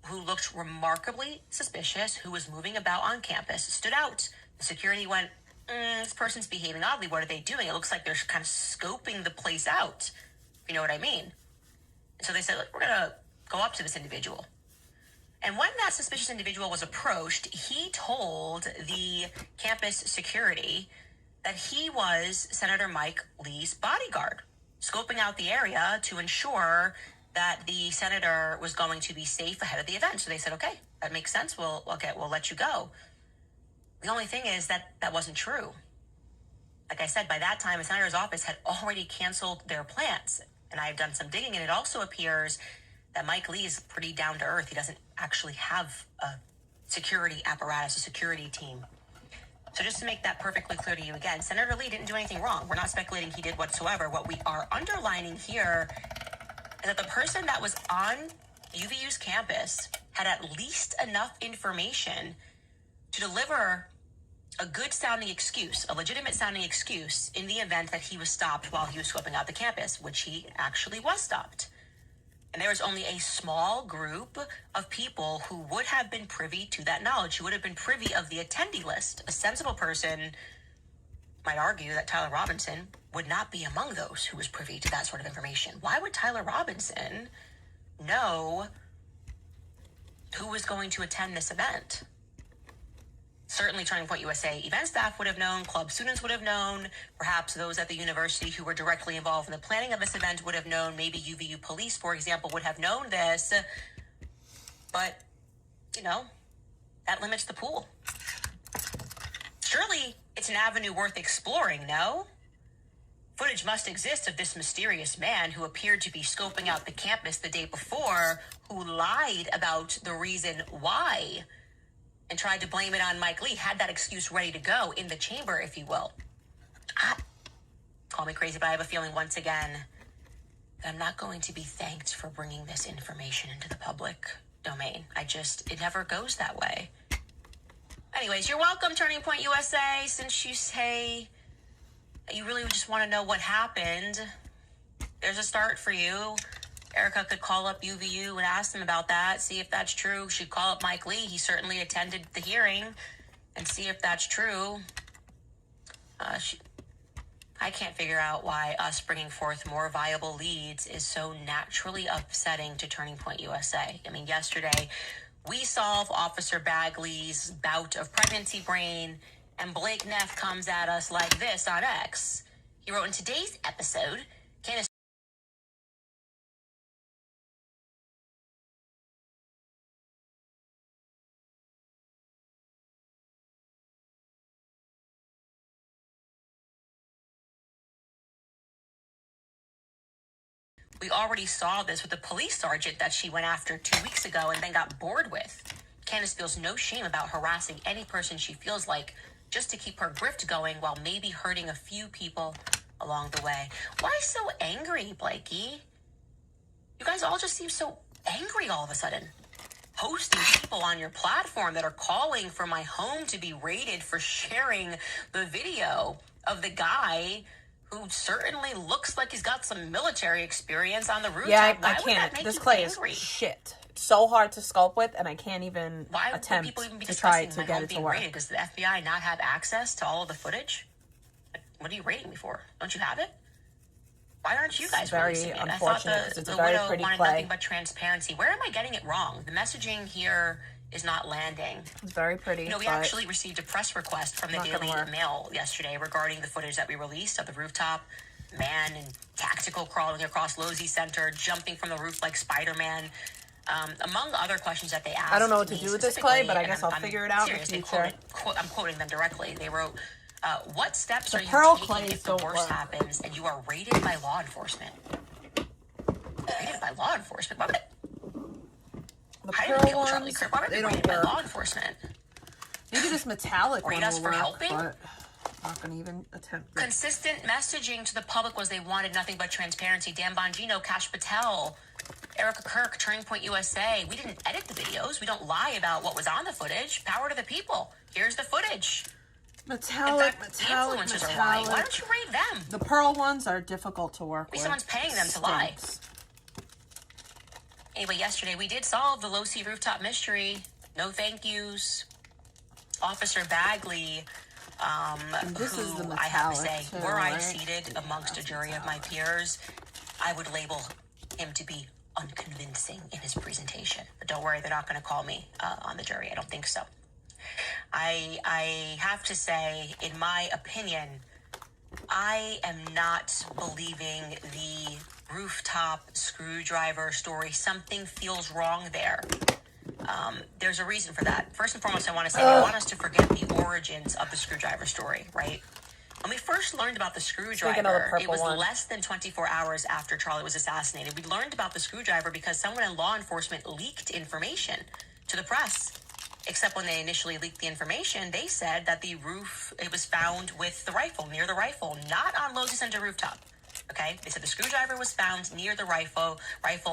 who looked remarkably suspicious, who was moving about on campus, stood out. The security went, this person's behaving oddly. What are they doing? It looks like they're kind of scoping the place out. You know what I mean? So they said, look, we're going to go up to this individual. And when that suspicious individual was approached, he told the campus security that he was Senator Mike Lee's bodyguard, scoping out the area to ensure that the senator was going to be safe ahead of the event. So they said, okay, that makes sense. We'll let you go. The only thing is that wasn't true. Like I said, by that time, the senator's office had already canceled their plans. And I've done some digging, and it also appears that Mike Lee is pretty down to earth. He doesn't actually have a security apparatus, a security team. So just to make that perfectly clear to you again, Senator Lee didn't do anything wrong. We're not speculating he did whatsoever. What we are underlining here is that the person that was on UVU's campus had at least enough information to deliver a good sounding excuse, a legitimate sounding excuse in the event that he was stopped while he was scoping out the campus, which he actually was stopped. And there was only a small group of people who would have been privy to that knowledge, who would have been privy of the attendee list. A sensible person might argue that Tyler Robinson would not be among those who was privy to that sort of information. Why would Tyler Robinson know who was going to attend this event? Certainly Turning Point USA event staff would have known, club students would have known, perhaps those at the university who were directly involved in the planning of this event would have known, maybe UVU police, for example, would have known this. But, that limits the pool. Surely it's an avenue worth exploring, no? Footage must exist of this mysterious man who appeared to be scoping out the campus the day before, who lied about the reason why and tried to blame it on Mike Lee, had that excuse ready to go in the chamber, if you will. Call me crazy, but I have a feeling once again that I'm not going to be thanked for bringing this information into the public domain. It never goes that way. Anyways, you're welcome, Turning Point USA. Since you say that you really just want to know what happened, there's a start for you. Erica could call up UVU and ask them about that, see if that's true. She'd call up Mike Lee. He certainly attended the hearing, and see if that's true. I can't figure out why us bringing forth more viable leads is so naturally upsetting to Turning Point USA. I mean, yesterday We solve Officer Bagley's bout of pregnancy brain, and Blake Neff comes at us like this on X. He wrote, in today's episode, Candace we already saw this with the police sergeant that she went after 2 weeks ago and then got bored with. Candace feels no shame about harassing any person she feels like just to keep her grift going while maybe hurting a few people along the way. Why so angry, Blakey? You guys all just seem so angry all of a sudden. Posting people on your platform that are calling for my home to be raided for sharing the video of the guy who certainly looks like he's got some military experience on the rooftop. Yeah, I Why would can't. that make This you clay angry? is shit. It's so hard to sculpt with, and I can't even Why would attempt people even be to try discussing to my get home it to being work. raided? Does the FBI not have access to all of the footage? What are you raiding me for? Don't you have it? Why aren't you guys very releasing it? I thought unfortunate, 'cause the it's a very widow pretty wanted clay. nothing but transparency. Where am I getting it wrong? The messaging here is not landing. It's very pretty. You know, we but actually received a press request from the not gonna Daily work. Mail yesterday regarding the footage that we released of the rooftop man in tactical crawling across Losey Center, jumping from the roof like Spider-Man. Among other questions that they asked, I don't know what to me do with this clay, but I specifically, guess and I'll figure it out in the serious, they future. I'm quoting them directly. They wrote, what steps The are you pearl taking clays if the don't worst work. happens and you are raided by law enforcement? Raided by law enforcement? Why would The I didn't pearl kill Charlie ones, Kirk. Why would they they don't raided by work. law enforcement? Maybe this metallic Rate one us will for work, helping? but I'm not gonna even attempt it. Consistent messaging to the public was they wanted nothing but transparency. Dan Bongino, Kash Patel, Erica Kirk, Turning Point USA. We didn't edit the videos. We don't lie about what was on the footage. Power to the people. Here's the footage. Metallic, In fact, the metallic, influencers are lying. Why metallic. don't you rate them? The pearl ones are difficult to work Maybe with. someone's paying them to lie. Stinks. Anyway, yesterday we did solve the low-C rooftop mystery. No thank yous. Officer Bagley, This is the who I have to metallic, say, too, were I right? seated amongst a jury of my peers, I would label him to be unconvincing in his presentation. But don't worry, they're not going to call me on the jury. I don't think so. I have to say, in my opinion, I am not believing the rooftop screwdriver story. Something feels wrong there. There's a reason for that. First and foremost, I want to say I want us to forget the origins of the screwdriver story, right? When we first learned about the screwdriver, purple it was one. less than 24 hours after Charlie was assassinated. We learned about the screwdriver because someone in law enforcement leaked information to the press. Except when they initially leaked the information, they said that the roof, it was found with the rifle, near the rifle, not on Losey Center rooftop. Okay, they said the screwdriver was found near the rifle,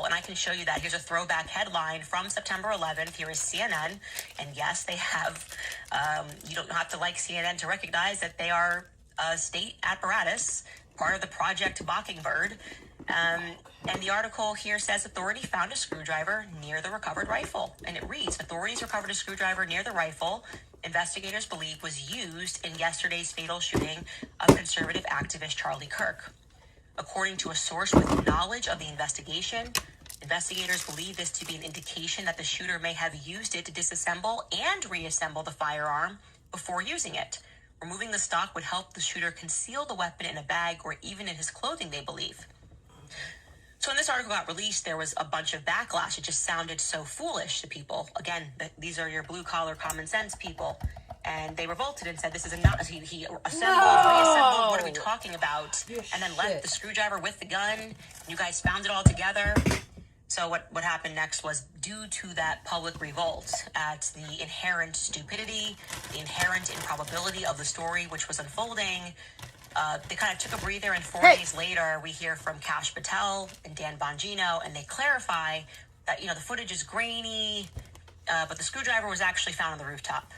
and I can show you that. Here's a throwback headline from September 11th. Here is CNN, and yes, they have, you don't have to like CNN to recognize that they are a state apparatus, part of the Project Mockingbird. And the article here says authority found a screwdriver near the recovered rifle. And it reads, authorities recovered a screwdriver near the rifle investigators believe was used in yesterday's fatal shooting of conservative activist Charlie Kirk. According to a source with knowledge of the investigation, investigators believe this to be an indication that the shooter may have used it to disassemble and reassemble the firearm before using it. Removing the stock would help the shooter conceal the weapon in a bag or even in his clothing, they believe. So when this article got released, there was a bunch of backlash. It just sounded so foolish to people. Again, these are your blue-collar common sense people. And they revolted and said, this is he assembled, reassembled, what are we talking about? And then left the screwdriver with the gun. You guys found it all together. So what happened next was, due to that public revolt at the inherent stupidity, the inherent improbability of the story which was unfolding, they kind of took a breather, and 4 days later, we hear from Kash Patel and Dan Bongino, and they clarify that, the footage is grainy, but the screwdriver was actually found on the rooftop.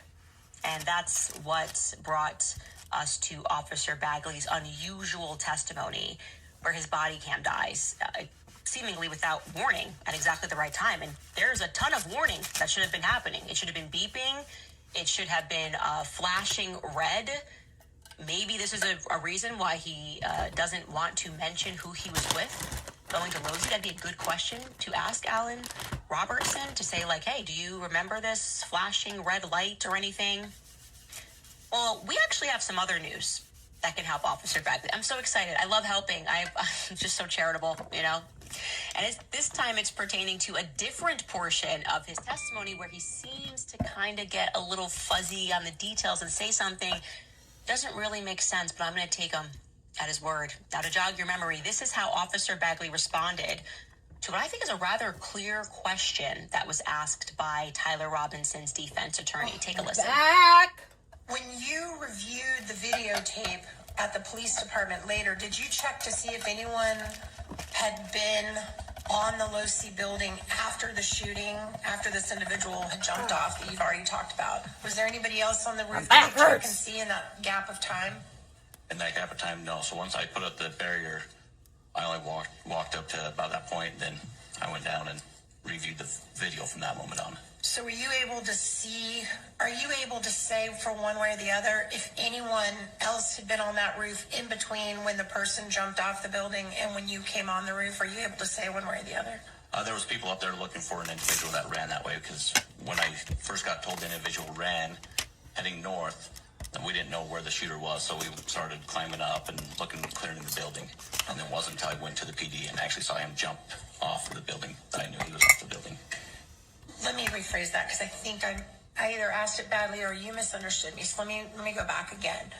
And that's what brought us to Officer Bagley's unusual testimony, where his body cam dies, seemingly without warning at exactly the right time. And there's a ton of warning that should have been happening. It should have been beeping. It should have been flashing red. Maybe this is a reason why he doesn't want to mention who he was with. going to Rosie? That'd be a good question to ask Alan Robertson, to say like, hey, do you remember this flashing red light or anything? Well, we actually have some other news that can help Officer Bagley. I'm so excited. I love helping. I'm just so charitable, you know? And this time it's pertaining to a different portion of his testimony where he seems to kind of get a little fuzzy on the details and say something doesn't really make sense, but I'm going to take him at his word. Now, to jog your memory, this is how Officer Bagley responded to what I think is a rather clear question that was asked by Tyler Robinson's defense attorney. Take a listen. Back! When you reviewed the videotape at the police department later, did you check to see if anyone had been on the Losi building after the shooting, after this individual had jumped off that you've already talked about? Was there anybody else on the roof that you check and see in that gap of time? In that gap of time, no. So once I put up the barrier, I only walked up to about that point, and then I went down and reviewed the video from that moment on. So are you able to say for one way or the other if anyone else had been on that roof in between when the person jumped off the building and when you came on the roof? Are you able to say one way or the other? There was people up there looking for an individual that ran that way, because when I first got told the individual ran heading north, and we didn't know where the shooter was, so we started climbing up and looking, clearing the building. And it wasn't until I went to the PD and actually saw him jump off of the building that I knew he was off the building. Let me rephrase that, because I think I either asked it badly or you misunderstood me. So let me go back again.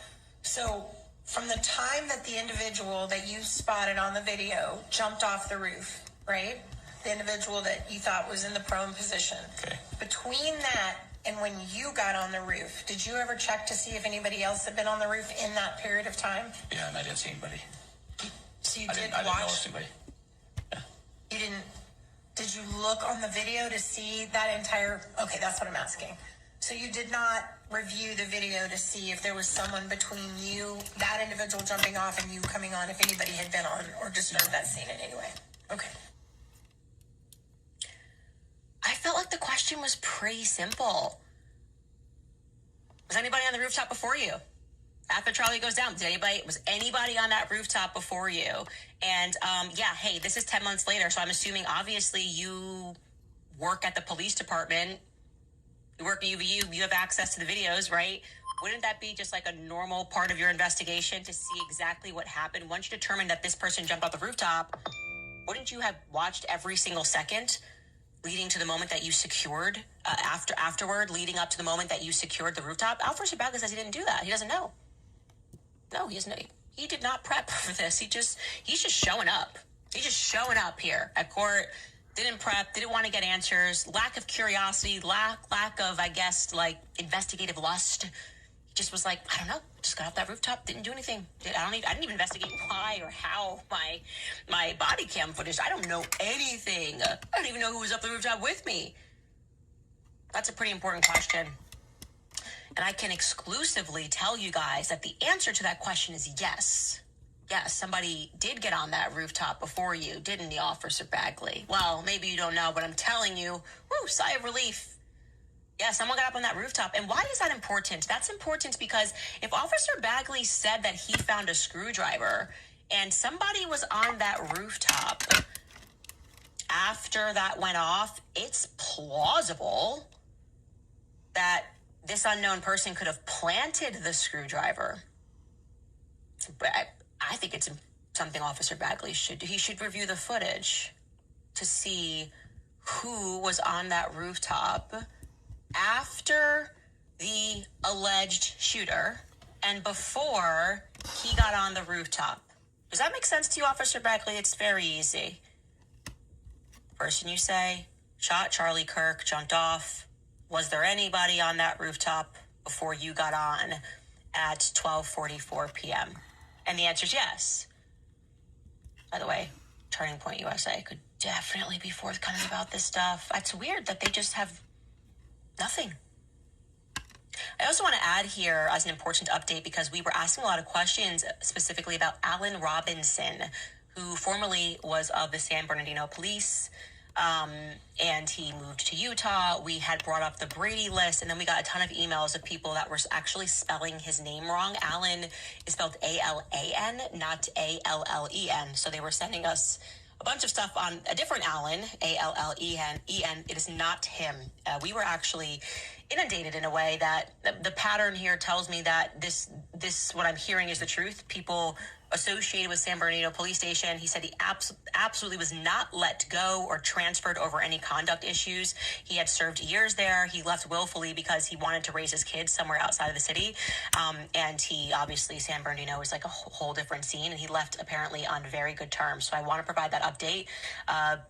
So from the time that the individual that you spotted on the video jumped off the roof, right? The individual that you thought was in the prone position. Okay. Between that and when you got on the roof, did you ever check to see if anybody else had been on the roof in that period of time? Yeah, and I didn't see anybody. So you I didn't notice anybody. Yeah. You didn't. Did you look on the video to see that entire... Okay, that's what I'm asking. So you did not review the video to see if there was someone between you, that individual jumping off, and you coming on, if anybody had been on or disturbed that scene in any way? Okay. I felt like the question was pretty simple. Was anybody on the rooftop before you? After Charlie goes down, was anybody on that rooftop before you? And yeah, hey, this is 10 months later, so I'm assuming obviously you work at the police department, you work at UVU, you have access to the videos, right? Wouldn't that be just like a normal part of your investigation to see exactly what happened? Once you determined that this person jumped off the rooftop, wouldn't you have watched every single second leading to the moment that you secured, afterward, leading up to the moment that you secured the rooftop? Officer Bagley says he didn't do that. He doesn't know. No, he doesn't know. He did not prep for this. He's just showing up. He's just showing up here at court. Didn't prep, didn't want to get answers, lack of curiosity, lack of, I guess, like, investigative lust. He just was like, I don't know, just got off that rooftop, didn't do anything. I didn't even investigate why or how my body cam footage. I don't know anything. I don't even know who was up the rooftop with me. That's a pretty important question. And I can exclusively tell you guys that the answer to that question is yes. Yes, somebody did get on that rooftop before you, didn't the, Officer Bagley? Well, maybe you don't know, but I'm telling you, whoo, sigh of relief. Yeah, someone got up on that rooftop. And why is that important? That's important because if Officer Bagley said that he found a screwdriver and somebody was on that rooftop after that went off, it's plausible that this unknown person could have planted the screwdriver. But I think it's something Officer Bagley should do. He should review the footage to see who was on that rooftop after the alleged shooter and before he got on the rooftop. Does that make sense to you, Officer Bagley? It's very easy. Person you say shot Charlie Kirk, jumped off. Was there anybody on that rooftop before you got on at 12:44 p.m.? And the answer is yes. By the way, Turning Point USA could definitely be forthcoming about this stuff. It's weird that they just have nothing. I also want to add here as an important update because we were asking a lot of questions specifically about Alan Robinson, who formerly was of the San Bernardino Police. And he moved to Utah. We had brought up the Brady list, and then we got a ton of emails of people that were actually spelling his name wrong. Alan is spelled A-L-A-N, not A-L-L-E-N. So they were sending us a bunch of stuff on a different Allen, A-L-L-E-N. It is not him. We were actually inundated in a way that the pattern here tells me that this what I'm hearing is the truth. People associated with San Bernardino Police Station. He said he absolutely was not let go or transferred over any conduct issues. He had served years there. He left willfully because he wanted to raise his kids somewhere outside of the city. And he obviously, San Bernardino is like a whole different scene, and he left apparently on very good terms. So I want to provide that update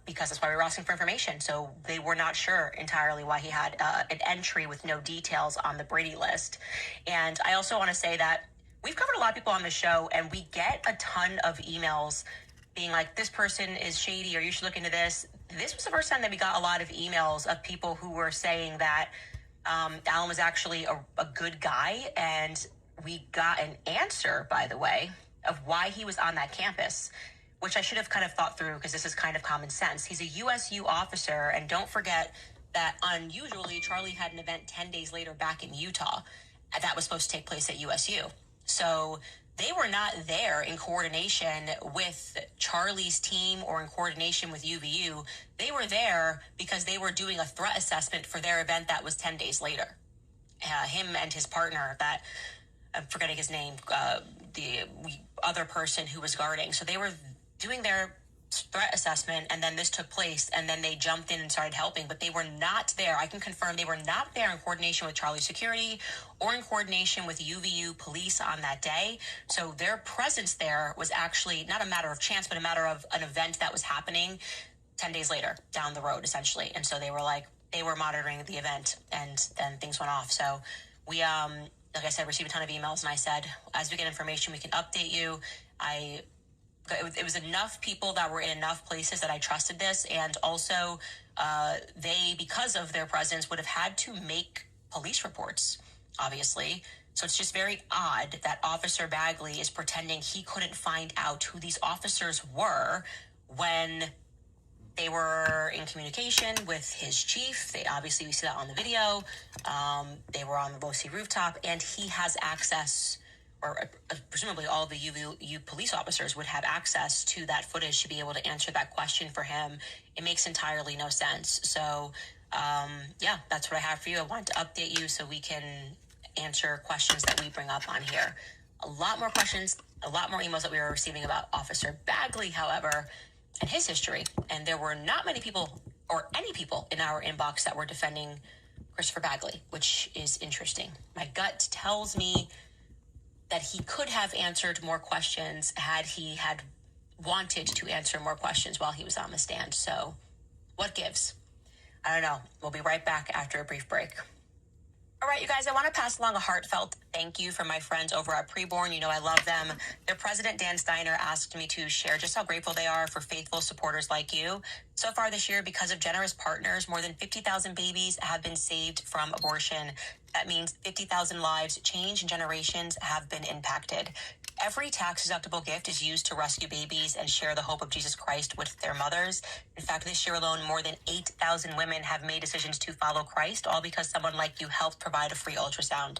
because that's why we were asking for information. So they were not sure entirely why he had an entry with no details on the Brady list. And I also want to say that we've covered a lot of people on the show, and we get a ton of emails being like, this person is shady, or you should look into this. This was the first time that we got a lot of emails of people who were saying that Allen was actually a good guy, and we got an answer, by the way, of why he was on that campus, which I should have kind of thought through because this is kind of common sense. He's a USU officer, and don't forget that unusually Charlie had an event 10 days later back in Utah that was supposed to take place at USU. So they were not there in coordination with Charlie's team or in coordination with UVU. They were there because they were doing a threat assessment for their event that was 10 days later. Him and his partner, that I'm forgetting his name, the other person who was guarding. So they were doing their threat assessment, and then this took place, and then they jumped in and started helping, but they were not there. I can confirm they were not there in coordination with Charlie Security or in coordination with UVU police on that day. So their presence there was actually not a matter of chance, but a matter of an event that was happening 10 days later down the road, essentially. And so they were monitoring the event, and then things went off. So we, like I said, received a ton of emails, and I said, as we get information, we can update you. It was enough people that were in enough places that I trusted this, and also they, because of their presence, would have had to make police reports, obviously. So it's just very odd that Officer Bagley is pretending he couldn't find out who these officers were when they were in communication with his chief. We see that on the video. They were on the Losi rooftop, and he has access, or presumably all of the UVU police officers would have access to that footage to be able to answer that question for him. It makes entirely no sense. So, that's what I have for you. I want to update you so we can answer questions that we bring up on here. A lot more questions, a lot more emails that we were receiving about Officer Bagley, however, and his history. And there were not many people, or any people, in our inbox that were defending Christopher Bagley, which is interesting. My gut tells me that he could have answered more questions had he had wanted to answer more questions while he was on the stand. So what gives? I don't know. We'll be right back after a brief break. All right, you guys, I want to pass along a heartfelt thank you from my friends over at Preborn. You know I love them. Their president, Dan Steiner, asked me to share just how grateful they are for faithful supporters like you. So far this year, because of generous partners, more than 50,000 babies have been saved from abortion. That means 50,000 lives changed and generations have been impacted. Every tax-deductible gift is used to rescue babies and share the hope of Jesus Christ with their mothers. In fact, this year alone, more than 8,000 women have made decisions to follow Christ, all because someone like you helped provide a free ultrasound.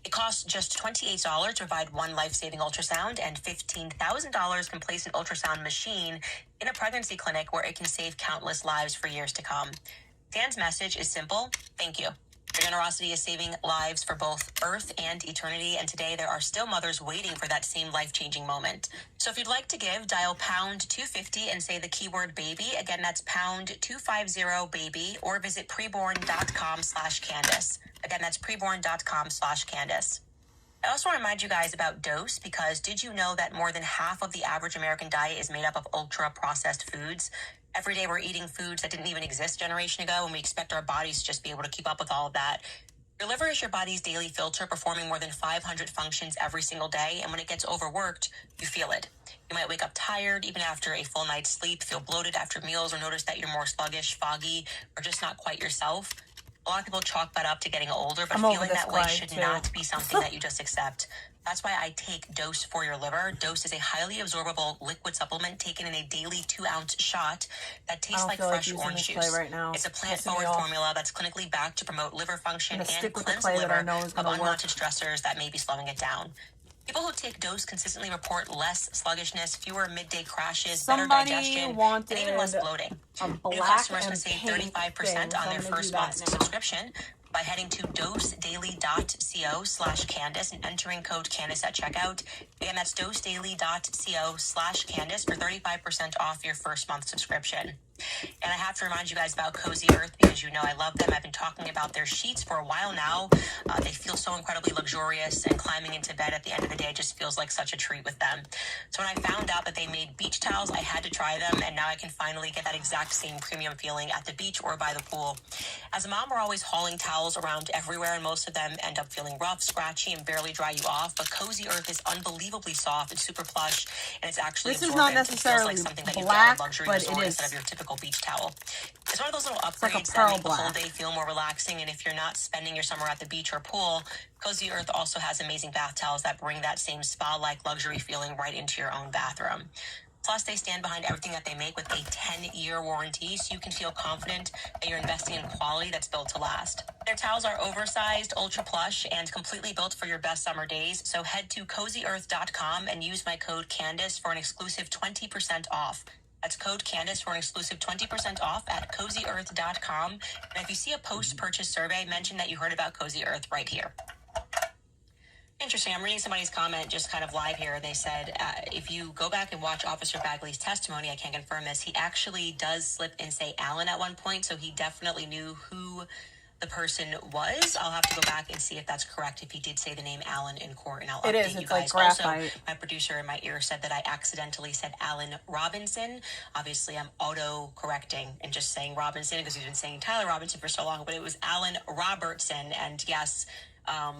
It costs just $28 to provide one life-saving ultrasound, and $15,000 can place an ultrasound machine in a pregnancy clinic where it can save countless lives for years to come. Dan's message is simple: thank you. Your generosity is saving lives for both Earth and eternity, and today there are still mothers waiting for that same life-changing moment. So if you'd like to give, dial pound 250 and say the keyword baby. Again, that's pound 250 baby, or visit preborn.com/Candace. Again, that's preborn.com/Candace. I also want to remind you guys about dose, because did you know that more than half of the average American diet is made up of ultra-processed foods? Every day we're eating foods that didn't even exist a generation ago, and we expect our bodies to just be able to keep up with all of that. Your liver is your body's daily filter, performing more than 500 functions every single day, and when it gets overworked, you feel it. You might wake up tired even after a full night's sleep, feel bloated after meals, or notice that you're more sluggish, foggy, or just not quite yourself. A lot of people chalk that up to getting older, but feeling that way should not be something that you just accept. That's why I take Dose for your liver. Dose is a highly absorbable liquid supplement taken in a daily 2-ounce shot that tastes like fresh orange juice. Right now. It's a plant-forward formula that's clinically backed to promote liver function and cleanse the liver of unwanted stressors that may be slowing it down. People who take dose consistently report less sluggishness, fewer midday crashes, Somebody better digestion, wanted and even less bloating. a New black customers can and save pink 35% thing, so on I'm their gonna do first that month's now. subscription by heading to dosedaily.co/Candace and entering code Candace at checkout. Again, that's dosedaily.co/Candace for 35% off your first month subscription. And I have to remind you guys about Cozy Earth because you know I love them. I've been talking about their sheets for a while now. They feel so incredibly luxurious, and climbing into bed at the end of the day just feels like such a treat with them. So when I found out that they made beach towels, I had to try them, and now I can finally get that exact same premium feeling at the beach or by the pool. As a mom, we're always hauling towels around everywhere, and most of them end up feeling rough, scratchy, and barely dry you off. But Cozy Earth is unbelievably soft. It's super plush, and it's actually This is not absorbent. necessarily It feels like something that you black, get at a luxury but resort it is. instead of your typical beach towel. It's one of those little like a upgrades that pearl make the whole black. day feel more relaxing. And if you're not spending your summer at the beach or pool, Cozy Earth also has amazing bath towels that bring that same spa-like luxury feeling right into your own bathroom. Plus, they stand behind everything that they make with a 10-year warranty, so you can feel confident that you're investing in quality that's built to last. Their towels are oversized, ultra plush, and completely built for your best summer days. So head to CozyEarth.com and use my code Candace for an exclusive 20% off. That's code Candace for an exclusive 20% off at CozyEarth.com. And if you see a post-purchase survey, mention that you heard about Cozy Earth right here. Interesting. I'm reading somebody's comment just kind of live here. They said, if you go back and watch Officer Bagley's testimony, I can't confirm this, he actually does slip and say Alan at one point, so he definitely knew who the person was. I'll have to go back and see if that's correct, if he did say the name Alan in court, and I'll It update is. you It's guys. like Also, graphite. my producer in my ear said that I accidentally said Alan Robinson. Obviously, I'm auto-correcting and just saying Robinson because he's been saying Tyler Robinson for so long, but it was Alan Robertson, and yes,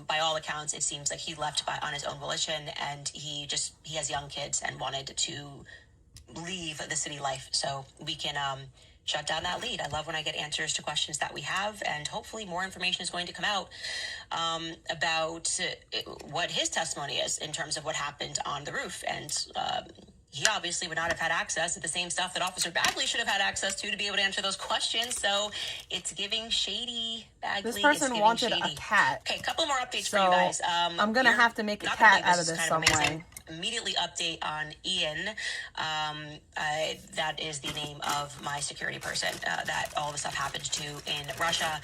by all accounts, it seems like he left on his own volition, and he has young kids and wanted to leave the city life so we can shut down that lead. I love when I get answers to questions that we have, and hopefully more information is going to come out about what his testimony is in terms of what happened on the roof. And he obviously would not have had access to the same stuff that Officer Bagley should have had access to be able to answer those questions. So it's giving shady, Bagley. This person wanted a cat. Okay, a couple more updates for you guys. I'm going to have to make a cat out of this some way. Immediately update on Ian. That is the name of my security person that all the stuff happened to in Russia.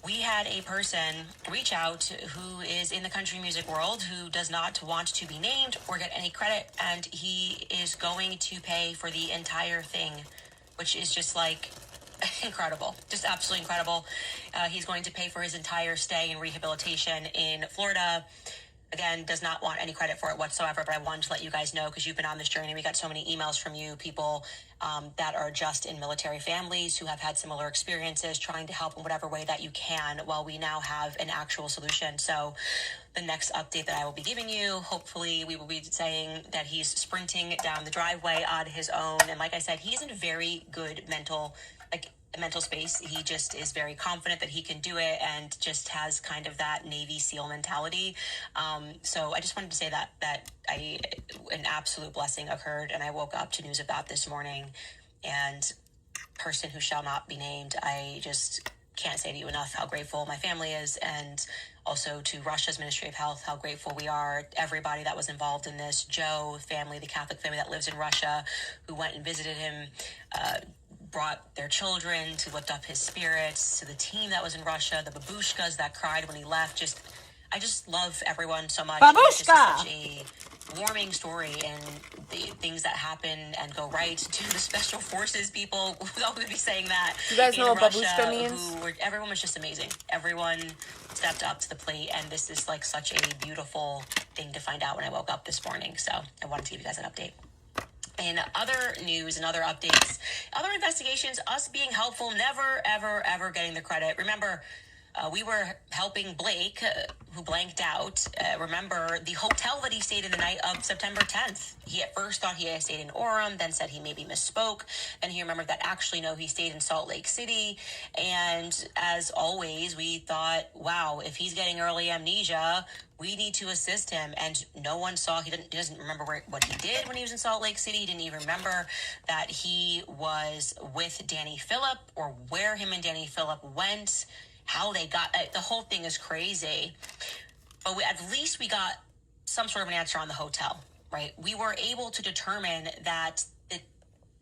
We had a person reach out who is in the country music world who does not want to be named or get any credit, and he is going to pay for the entire thing, which is just like incredible, just absolutely incredible. He's going to pay for his entire stay and rehabilitation in Florida. Again, does not want any credit for it whatsoever, but I wanted to let you guys know because you've been on this journey. We got so many emails from you, people that are just in military families who have had similar experiences, trying to help in whatever way that you can while we now have an actual solution. So the next update that I will be giving you, hopefully we will be saying that he's sprinting down the driveway on his own. And like I said, he's in a very good mental space. He just is very confident that he can do it and just has kind of that Navy SEAL mentality. So I just wanted to say that an absolute blessing occurred, and I woke up to news about this morning, and person who shall not be named, I just can't say to you enough how grateful my family is, and also to Russia's Ministry of Health, how grateful we are, everybody that was involved in this, Joe family, the Catholic family that lives in Russia, who went and visited him, brought their children to lift up his spirits, to the team that was in Russia, the babushkas that cried when he left. I just love everyone so much. Babushka! It's just such a warming story, and the things that happen and go right to the special forces people. We'll always be saying that. You guys know what Russia, babushka means? Everyone was just amazing. Everyone stepped up to the plate, and this is like such a beautiful thing to find out when I woke up this morning. So I wanted to give you guys an update. In other news and other updates, other investigations, us being helpful, never, ever, ever getting the credit. Remember, we were helping Blake, who blanked out. Remember the hotel that he stayed in the night of September 10th. He at first thought he had stayed in Orem, then said he maybe misspoke. Then he remembered that actually, no, he stayed in Salt Lake City. And as always, we thought, wow, if he's getting early amnesia, we need to assist him. And no one saw, he doesn't remember what he did when he was in Salt Lake City. He didn't even remember that he was with Danny Phillip or where him and Danny Phillip went. How they got the whole thing is crazy, but at least we got some sort of an answer on the hotel, right? We were able to determine that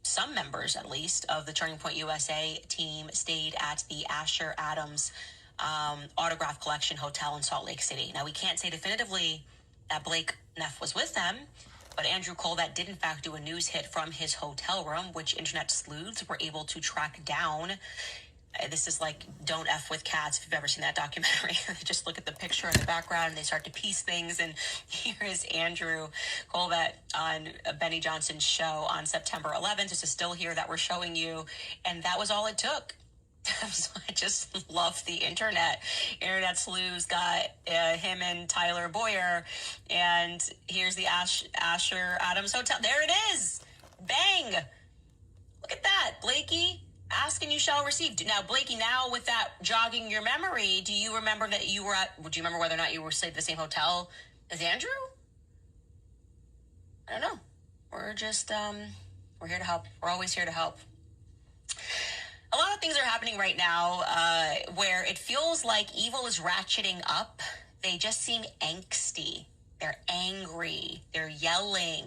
some members, at least, of the Turning Point USA team stayed at the Asher Adams Autograph Collection Hotel in Salt Lake City. Now, we can't say definitively that Blake Neff was with them, but Andrew Colvett did, in fact, do a news hit from his hotel room, which internet sleuths were able to track down. This is like Don't F with Cats, if you've ever seen that documentary. They just look at the picture in the background and they start to piece things. And here is Andrew Colvett on Benny Johnson's show on September 11th. This is still here that we're showing you. And that was all it took. So I just love the internet. Internet sleuths got him and Tyler Boyer. And here's the Asher Adams Hotel. There it is. Bang. Look at that, Blakey. Ask and you shall receive. Now, Blakey, now with that jogging your memory, do you remember that you were at, would you remember whether or not you were staying at the same hotel as Andrew? I don't know. We're just, we're here to help. We're always here to help. A lot of things are happening right now where it feels like evil is ratcheting up. They just seem angsty. They're angry. They're yelling.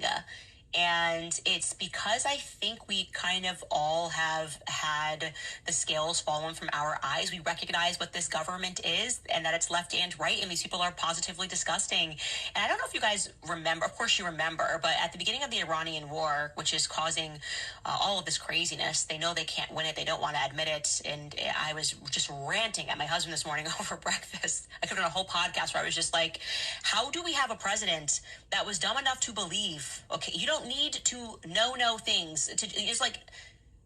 And it's because I think we kind of all have had the scales fallen from our eyes. We recognize what this government is and that it's left and right. And these people are positively disgusting. And I don't know if you guys remember, of course you remember, but at the beginning of the Iranian war, which is causing all of this craziness, they know they can't win it. They don't want to admit it. And I was just ranting at my husband this morning over breakfast. I could have done a whole podcast where I was just like, how do we have a president that was dumb enough to believe, okay, you don't need to know things. It's like,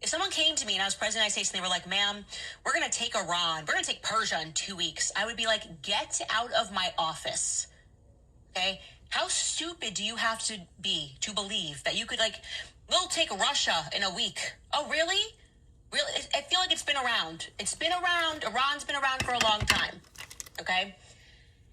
if someone came to me and I was president of the United States and they were like, ma'am, we're going to take Iran, we're going to take Persia in 2 weeks, I would be like, get out of my office. Okay? How stupid do you have to be to believe that you could, like, we'll take Russia in a week? Oh, really? Really? I feel like it's been around. It's been around. Iran's been around for a long time. Okay?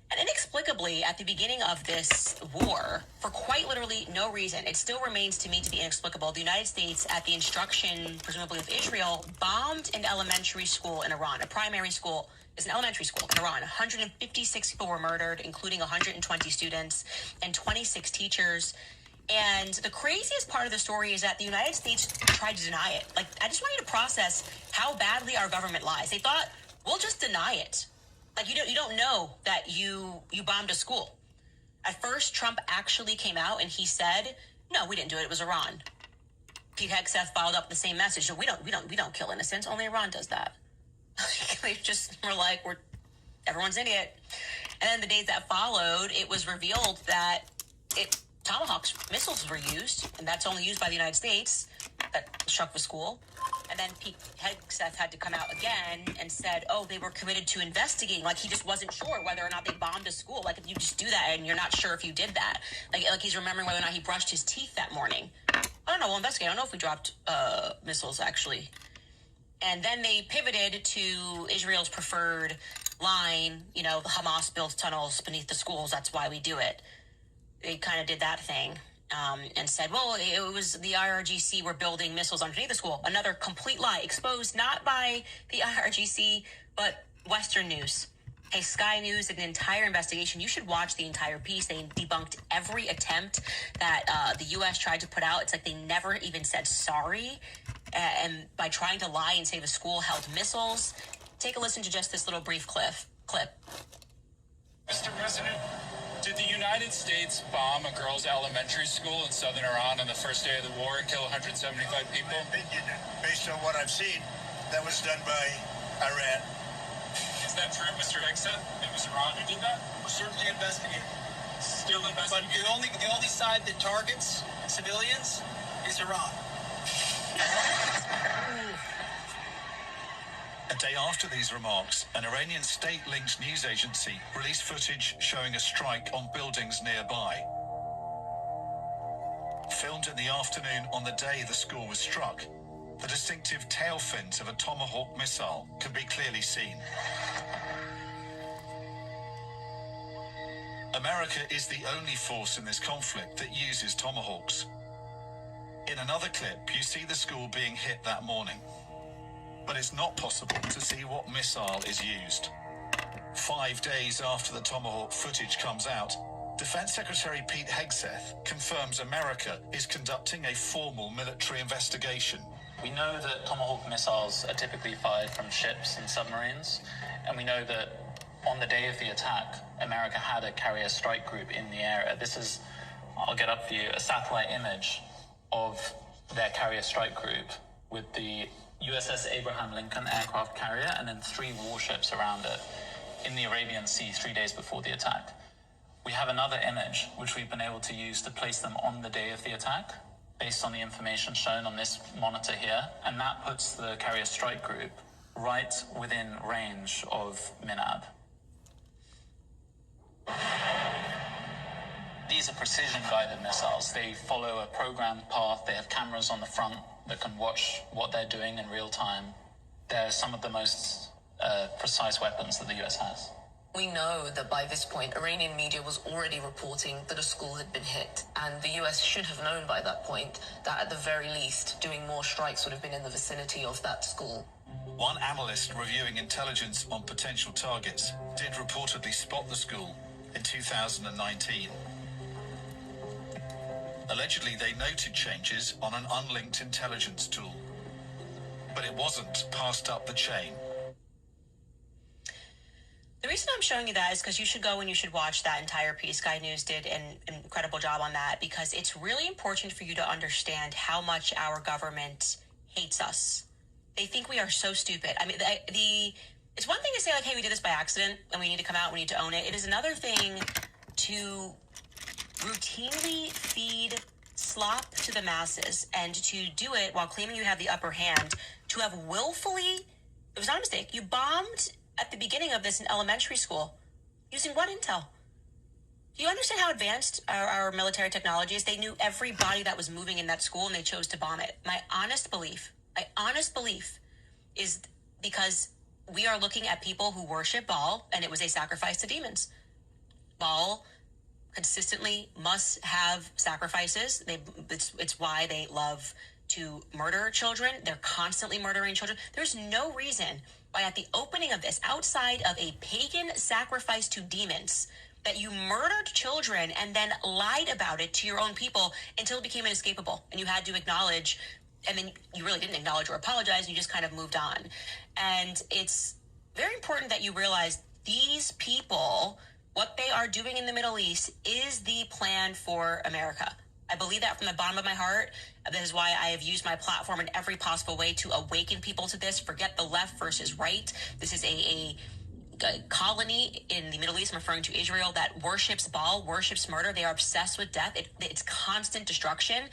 And inexplicably, at the beginning of this war, for quite literally no reason, it still remains to me to be inexplicable, the United States, at the instruction, presumably of Israel, bombed an elementary school in Iran. A primary school is an elementary school in Iran. 156 people were murdered, including 120 students and 26 teachers. And the craziest part of the story is that the United States tried to deny it. Like, I just want you to process how badly our government lies. They thought, we'll just deny it. Like, you don't know that you bombed a school. At first, Trump actually came out and he said, no, we didn't do it. It was Iran. Pete Hegseth followed up the same message. We don't kill innocents. Only Iran does that. They just were like, everyone's an idiot. And then the days that followed, it was revealed that Tomahawk missiles were used, and that's only used by the United States, that struck the school. And then Pete Hegseth had to come out again and said, oh, they were committed to investigating. Like, he just wasn't sure whether or not they bombed a school. Like, if you just do that and you're not sure if you did that. Like he's remembering whether or not he brushed his teeth that morning. I don't know. We'll investigate. I don't know if we dropped missiles, actually. And then they pivoted to Israel's preferred line. You know, Hamas builds tunnels beneath the schools. That's why we do it. They kind of did that thing. And said, well, it was the IRGC were building missiles underneath the school. Another complete lie, exposed not by the IRGC, but Western News. Hey, Sky News did an entire investigation. You should watch the entire piece. They debunked every attempt that the U.S. tried to put out. It's like they never even said sorry. And by trying to lie and say the school held missiles. Take a listen to just this little brief clip. Mr. President, did the United States bomb a girls' elementary school in southern Iran on the first day of the war and kill 175 people? Based on what I've seen, that was done by Iran. Is that true, Mr. Hegseth? It was Iran who did that? We're certainly investigating. Still investigating. But the only side that targets civilians is Iran. A day after these remarks, an Iranian state-linked news agency released footage showing a strike on buildings nearby. Filmed in the afternoon on the day the school was struck, the distinctive tail fins of a Tomahawk missile can be clearly seen. America is the only force in this conflict that uses Tomahawks. In another clip, you see the school being hit that morning. But it's not possible to see what missile is used. 5 days after the Tomahawk footage comes out, Defense Secretary Pete Hegseth confirms America is conducting a formal military investigation. We know that Tomahawk missiles are typically fired from ships and submarines, and we know that on the day of the attack, America had a carrier strike group in the area. This is, I'll get up for you, a satellite image of their carrier strike group with the USS Abraham Lincoln aircraft carrier and then 3 warships around it in the Arabian Sea 3 days before the attack. We have another image which we've been able to use to place them on the day of the attack based on the information shown on this monitor here, and that puts the carrier strike group right within range of MINAB. These are precision-guided missiles. They follow a programmed path. They have cameras on the front that can watch what they're doing in real time. They're some of the most precise weapons that the US has. We know that by this point, Iranian media was already reporting that a school had been hit, and the US should have known by that point that at the very least, doing more strikes would have been in the vicinity of that school. One analyst reviewing intelligence on potential targets did reportedly spot the school in 2019. Allegedly, they noted changes on an unlinked intelligence tool, but it wasn't passed up the chain. The reason I'm showing you that is because you should go and you should watch that entire piece. Sky News did an incredible job on that, because it's really important for you to understand how much our government hates us. They think we are so stupid. I mean, it's one thing to say, like, hey, we did this by accident and we need to come out, we need to own it. It is another thing to routinely feed slop to the masses and to do it while claiming you have the upper hand, to have willfully, it was not a mistake, you bombed at the beginning of this in elementary school. Using what intel? Do you understand how advanced our military technology is? They knew every body that was moving in that school and they chose to bomb it. My honest belief is because we are looking at people who worship Baal, and it was a sacrifice to demons. Baal consistently must have sacrifices. It's why they love to murder children. They're constantly murdering children. There's no reason why at the opening of this, outside of a pagan sacrifice to demons, that you murdered children and then lied about it to your own people until it became inescapable. And you had to acknowledge, and then you really didn't acknowledge or apologize. You just kind of moved on. And it's very important that you realize these people, what they are doing in the Middle East is the plan for America. I believe that from the bottom of my heart. This is why I have used my platform in every possible way to awaken people to this. Forget the left versus right. This is a colony in the Middle East, I'm referring to Israel, that worships Baal, worships murder. They are obsessed with death. It's constant destruction.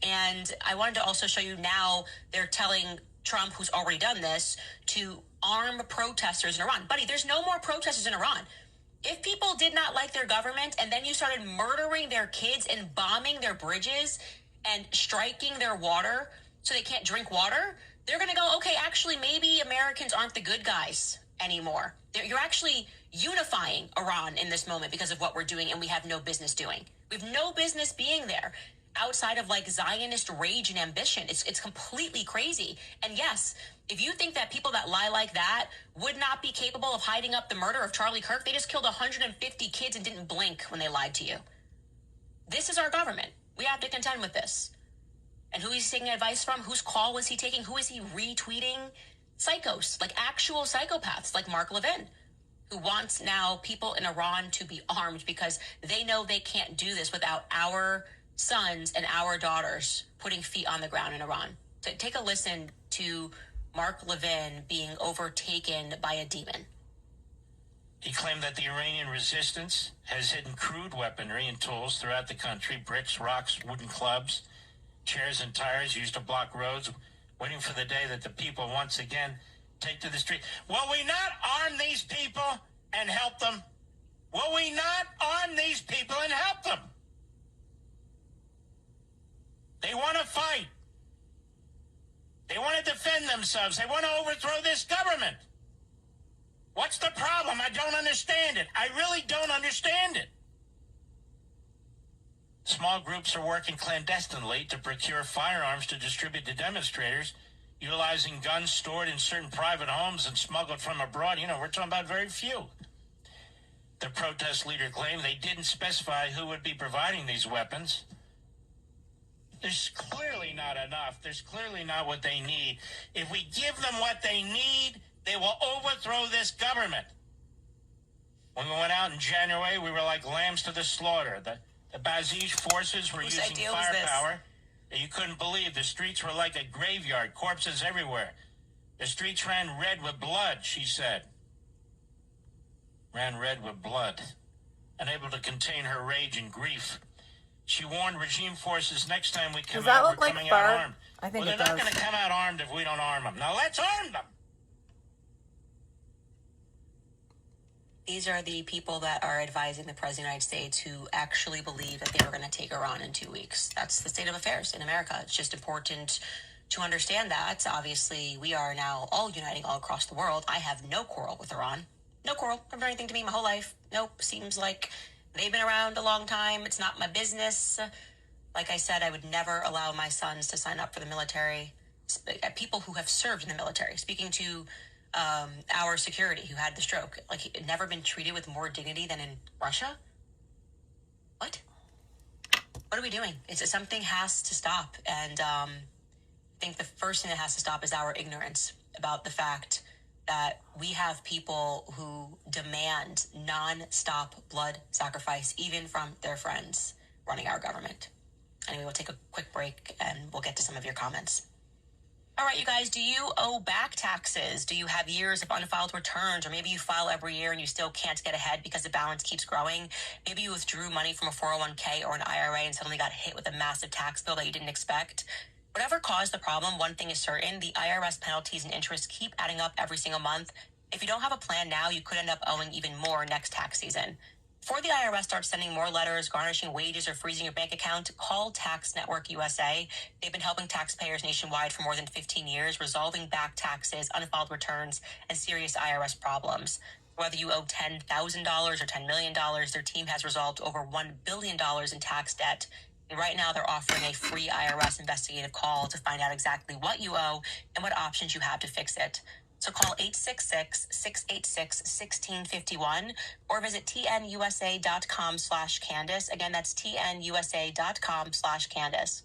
And I wanted to also show you now they're telling Trump, who's already done this, to arm protesters in Iran. Buddy, there's no more protesters in Iran. If people did not like their government and then you started murdering their kids and bombing their bridges and striking their water so they can't drink water, they're going to go, okay, actually, maybe Americans aren't the good guys anymore. You're actually unifying Iran in this moment because of what we're doing, and we have no business doing. We have no business being there outside of like Zionist rage and ambition. It's completely crazy. And yes, if you think that people that lie like that would not be capable of hiding up the murder of Charlie Kirk, they just killed 150 kids and didn't blink when they lied to you. This is our government. We have to contend with this. And who he's taking advice from? Whose call was he taking? Who is he retweeting? Psychos, like actual psychopaths, like Mark Levin, who wants now people in Iran to be armed because they know they can't do this without our sons and our daughters putting feet on the ground in Iran. So take a listen to Mark Levin being overtaken by a demon. He claimed that the Iranian resistance has hidden crude weaponry and tools throughout the country, bricks, rocks, wooden clubs, chairs and tires used to block roads, waiting for the day that the people once again take to the street. Will we not arm these people and help them? Will we not arm these people and help them? They want to fight. They want to defend themselves. They want to overthrow this government. What's the problem? I don't understand it. I really don't understand it. Small groups are working clandestinely to procure firearms to distribute to demonstrators, utilizing guns stored in certain private homes and smuggled from abroad. You know, we're talking about very few. The protest leader claimed they didn't specify who would be providing these weapons. There's clearly not enough. There's clearly not what they need. If we give them what they need, they will overthrow this government. When we went out in January, we were like lambs to the slaughter. The Basij forces were using firepower that you couldn't believe. The streets were like a graveyard, corpses everywhere. The streets ran red with blood, she said. Ran red with blood. Unable to contain her rage and grief. She warned regime forces next time we come out, we're coming out armed. I think well, they're not going to come out armed if we don't arm them. Now let's arm them! These are the people that are advising the President of the United States who actually believe that they were going to take Iran in 2 weeks. That's the state of affairs in America. It's just important to understand that. Obviously, we are now all uniting all across the world. I have no quarrel with Iran. No quarrel. Never done anything to me my whole life. Nope. Seems like they've been around a long time. It's not my business. Like I said, I would never allow my sons to sign up for the military. People who have served in the military. Speaking to our security who had the stroke. Like, never been treated with more dignity than in Russia? What? What are we doing? Something has to stop. And I think the first thing that has to stop is our ignorance about the fact that we have people who demand non-stop blood sacrifice, even from their friends running our government. Anyway, we'll take a quick break and we'll get to some of your comments. All right, you guys, do you owe back taxes? Do you have years of unfiled returns? Or maybe you file every year and you still can't get ahead because the balance keeps growing? Maybe you withdrew money from a 401k or an IRA and suddenly got hit with a massive tax bill that you didn't expect. Whatever caused the problem, one thing is certain, the IRS penalties and interest keep adding up every single month. If you don't have a plan now, you could end up owing even more next tax season. Before the IRS starts sending more letters, garnishing wages, or freezing your bank account, call Tax Network USA. They've been helping taxpayers nationwide for more than 15 years, resolving back taxes, unfiled returns, and serious IRS problems. Whether you owe $10,000 or $10 million, their team has resolved over $1 billion in tax debt. And right now, they're offering a free IRS investigative call to find out exactly what you owe and what options you have to fix it. So call 866-686-1651 or visit tnusa.com/Candace. Again, that's tnusa.com/Candace.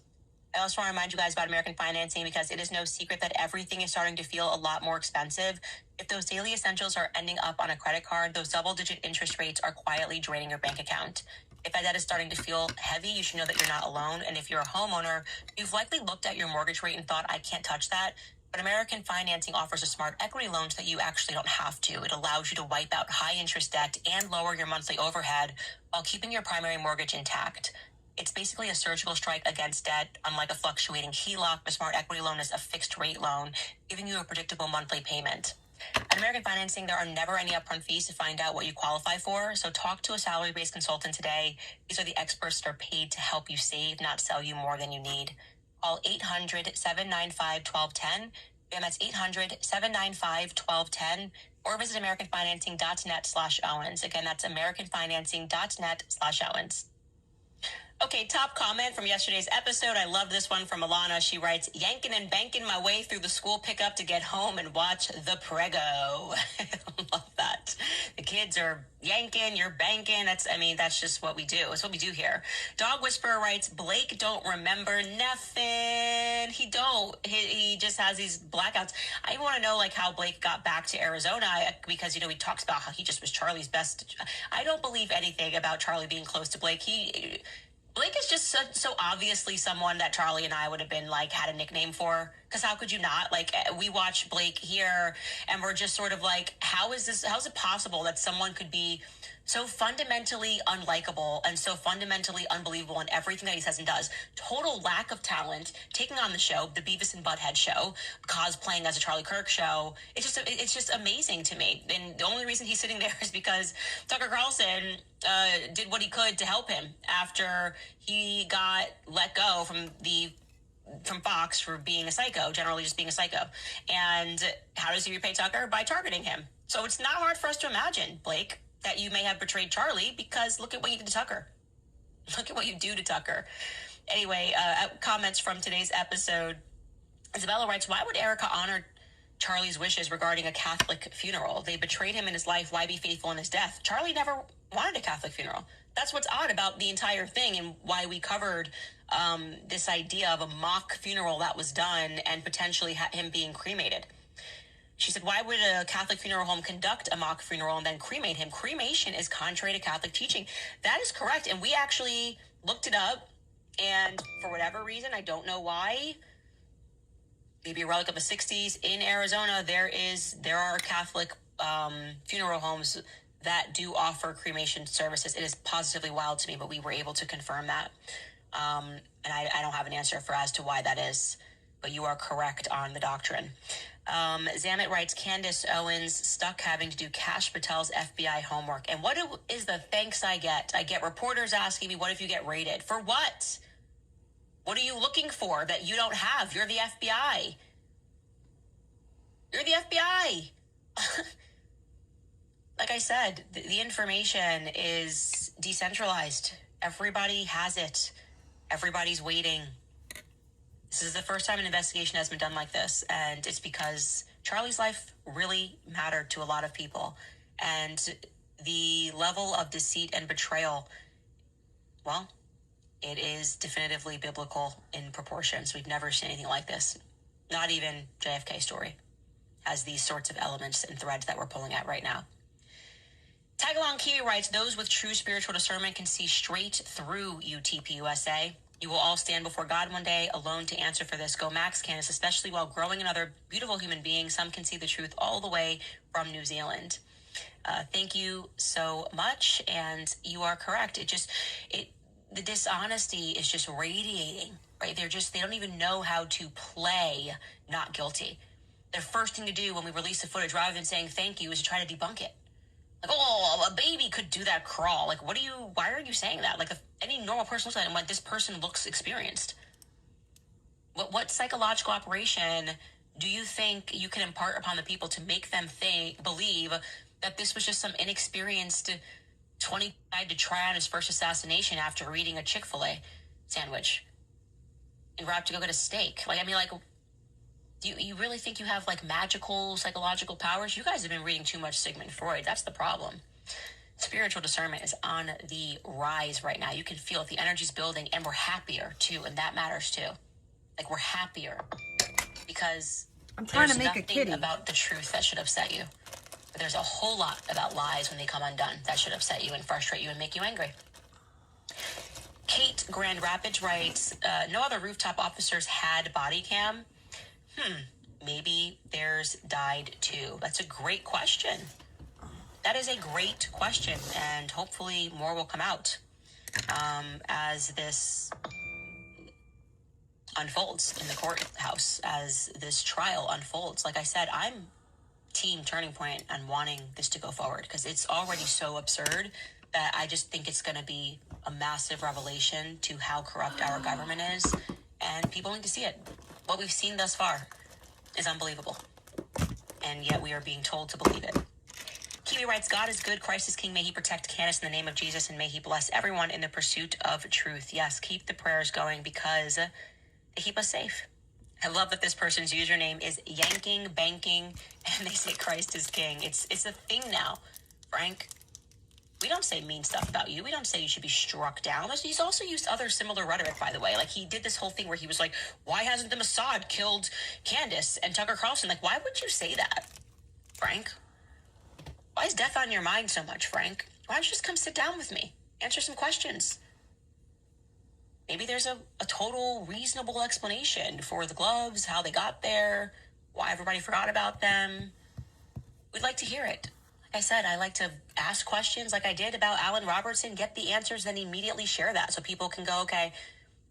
I also want to remind you guys about American financing because it is no secret that everything is starting to feel a lot more expensive. If those daily essentials are ending up on a credit card, those double-digit interest rates are quietly draining your bank account. If that debt is starting to feel heavy, you should know that you're not alone. And if you're a homeowner, you've likely looked at your mortgage rate and thought, I can't touch that. But American Financing offers a smart equity loan so that you actually don't have to. It allows you to wipe out high interest debt and lower your monthly overhead while keeping your primary mortgage intact. It's basically a surgical strike against debt. Unlike a fluctuating HELOC, the smart equity loan is a fixed rate loan, giving you a predictable monthly payment. At American Financing, there are never any upfront fees to find out what you qualify for, so talk to a salary-based consultant today. These are the experts that are paid to help you save, not sell you more than you need. Call 800-795-1210. Again, that's 800-795-1210. Or visit AmericanFinancing.net/Owens. Again, that's AmericanFinancing.net/Owens. Okay, top comment from yesterday's episode. I love this one from Alana. She writes, yanking and banking my way through the school pickup to get home and watch the Prego. I love that. The kids are yanking, you're banking. That's just what we do. It's what we do here. Dog Whisperer writes, Blake don't remember nothing. He don't. He just has these blackouts. I want to know how Blake got back to Arizona because, he talks about how he just was Charlie's best. I don't believe anything about Charlie being close to Blake. Blake is just so obviously someone that Charlie and I would have been had a nickname for. Because how could you not? We watch Blake here and we're just sort of how is it possible that someone could be so fundamentally unlikable and so fundamentally unbelievable in everything that he says and does? Total lack of talent, taking on the show, the Beavis and Butthead show, cosplaying as a Charlie Kirk show. It's just amazing to me. And the only reason he's sitting there is because Tucker Carlson did what he could to help him after he got let go from Fox for being a psycho, generally just being a psycho. And how does he repay Tucker? By targeting him. So it's not hard for us to imagine, Blake, that you may have betrayed Charlie because look at what you did to Tucker. Look at what you do to Tucker. Anyway, comments from today's episode. Isabella writes, why would Erica honor Charlie's wishes regarding a Catholic funeral. They betrayed him in his life. Why be faithful in his death? Charlie never wanted a Catholic funeral. That's what's odd about the entire thing, and why we covered this idea of a mock funeral that was done and potentially him being cremated. She said, why would a Catholic funeral home conduct a mock funeral and then cremate him? Cremation is contrary to Catholic teaching. That is correct. And we actually looked it up, and for whatever reason, I don't know why, maybe a relic of the 60s, in Arizona, there are Catholic funeral homes that do offer cremation services. It is positively wild to me, but we were able to confirm that. And I don't have an answer as to why that is, but you are correct on the doctrine. Zamet writes, Candace Owens stuck having to do Kash Patel's FBI homework. And what is the thanks I get? I get reporters asking me, what if you get raided? For what? What are you looking for that you don't have? You're the FBI. You're the FBI. Like I said, the information is decentralized. Everybody has it. Everybody's waiting. This is the first time an investigation has been done like this, and it's because Charlie's life really mattered to a lot of people. And the level of deceit and betrayal, well, it is definitively biblical in proportions. We've never seen anything like this. Not even JFK story has these sorts of elements and threads that we're pulling at right now. Tagalong Kiwi writes, those with true spiritual discernment can see straight through UTPUSA. You will all stand before God one day, alone to answer for this. Go Max, Candace, especially while growing another beautiful human being. Some can see the truth all the way from New Zealand. Thank you so much, and you are correct. The dishonesty is just radiating, right? They don't even know how to play not guilty. Their first thing to do when we release the footage, rather than saying thank you, is to try to debunk it. Like, oh, a baby could do that crawl. Like, why are you saying that? Like, if any normal person looks at it and when this person looks experienced. What psychological operation do you think you can impart upon the people to make them believe that this was just some inexperienced 20 guy to try on his first assassination after eating a Chick-fil-A sandwich and wrapped to go get a steak? Do you really think you have magical psychological powers? You guys have been reading too much Sigmund Freud. That's the problem. Spiritual discernment is on the rise right now. You can feel it. The energy's building, and we're happier too, and that matters too. We're happier because I'm trying to there's make a nothing kitty about the truth that should upset you. But there's a whole lot about lies when they come undone that should upset you and frustrate you and make you angry. Kate Grand Rapids writes, no other rooftop officers had body cam. Maybe theirs died too. That's a great question. That is a great question, and hopefully more will come out as this unfolds in the courthouse, as this trial unfolds. Like I said, I'm team Turning Point and wanting this to go forward because it's already so absurd that I just think it's going to be a massive revelation to how corrupt our government is, and people need to see it. What we've seen thus far is unbelievable, and yet we are being told to believe it. Kiwi writes, God is good, Christ is king. May he protect Candace in the name of Jesus, and may he bless everyone in the pursuit of truth. Yes, keep the prayers going because they keep us safe. I love that this person's username is Yanking Banking, and they say Christ is king. It's a thing now, Frank. We don't say mean stuff about you. We don't say you should be struck down. He's also used other similar rhetoric, by the way. He did this whole thing where he was like, why hasn't the Mossad killed Candace and Tucker Carlson? Why would you say that, Frank? Why is death on your mind so much, Frank? Why don't you just come sit down with me? Answer some questions. Maybe there's a total reasonable explanation for the gloves, how they got there, why everybody forgot about them. We'd like to hear it. Like I said, I like to ask questions like I did about Alan Robertson, get the answers, then immediately share that so people can go, okay,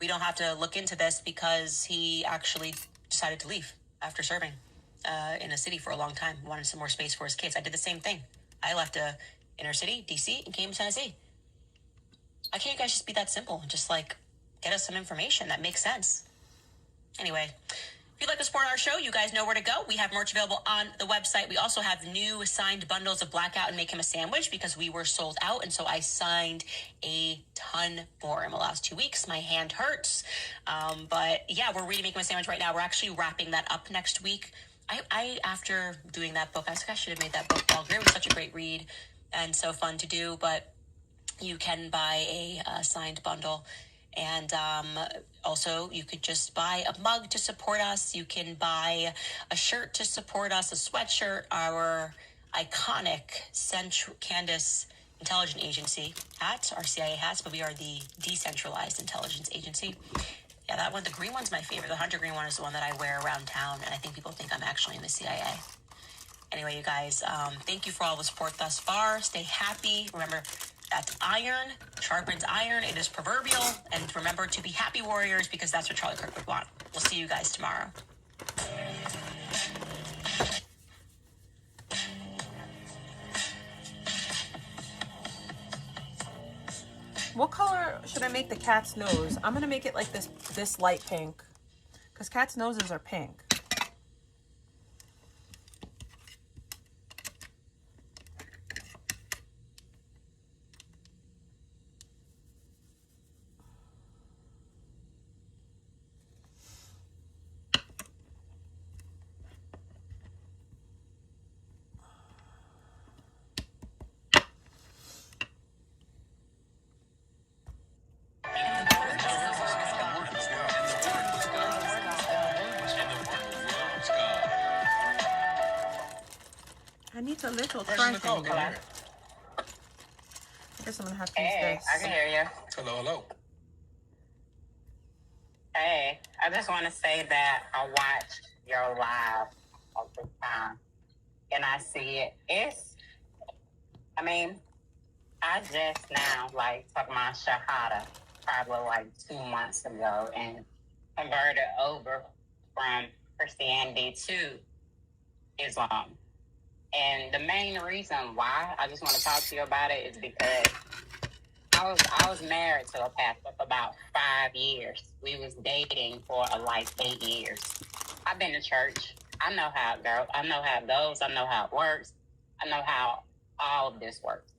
we don't have to look into this because he actually decided to leave after serving in a city for a long time, wanted some more space for his kids. I did the same thing. I left inner city, DC, and came to Tennessee. Why can't you guys just be that simple? Just get us some information that makes sense. Anyway, if you'd like to support our show, you guys know where to go. We have merch available on the website. We also have new signed bundles of Blackout and Make Him a Sandwich because we were sold out. And so I signed a ton more in the last 2 weeks. My hand hurts. But yeah, we're reading Make Him a Sandwich right now. We're actually wrapping that up next week. I after doing that book, I was like, I should have made that book longer. It was such a great read and so fun to do, but you can buy a signed bundle. And also, you could just buy a mug to support us. You can buy a shirt to support us, a sweatshirt, our iconic Candace Intelligence Agency hats, our CIA hats, but we are the Decentralized Intelligence Agency. Yeah, that one, the green one's my favorite. The hunter green one is the one that I wear around town, and I think people think I'm actually in the CIA. Anyway, you guys, thank you for all the support thus far. Stay happy. Remember, that's iron sharpens iron. It is proverbial. And remember to be happy warriors, because that's what Charlie Kirk would want. We'll see you guys tomorrow. What color should I make the cat's nose? I'm going to make it like this light pink, because cats' noses are pink. I need a little triangle. I guess I'm gonna have to use this. I can hear you. Hello. Hey, I just want to say that I watch your live all the time, and I see it. I just now took my shahada probably 2 months ago and converted over from Christianity to Islam. And the main reason why I just want to talk to you about it is because I was married to a pastor for about 5 years. We was dating for 8 years. I've been to church. I know how it goes. I know how it goes. I know how it works. I know how all of this works.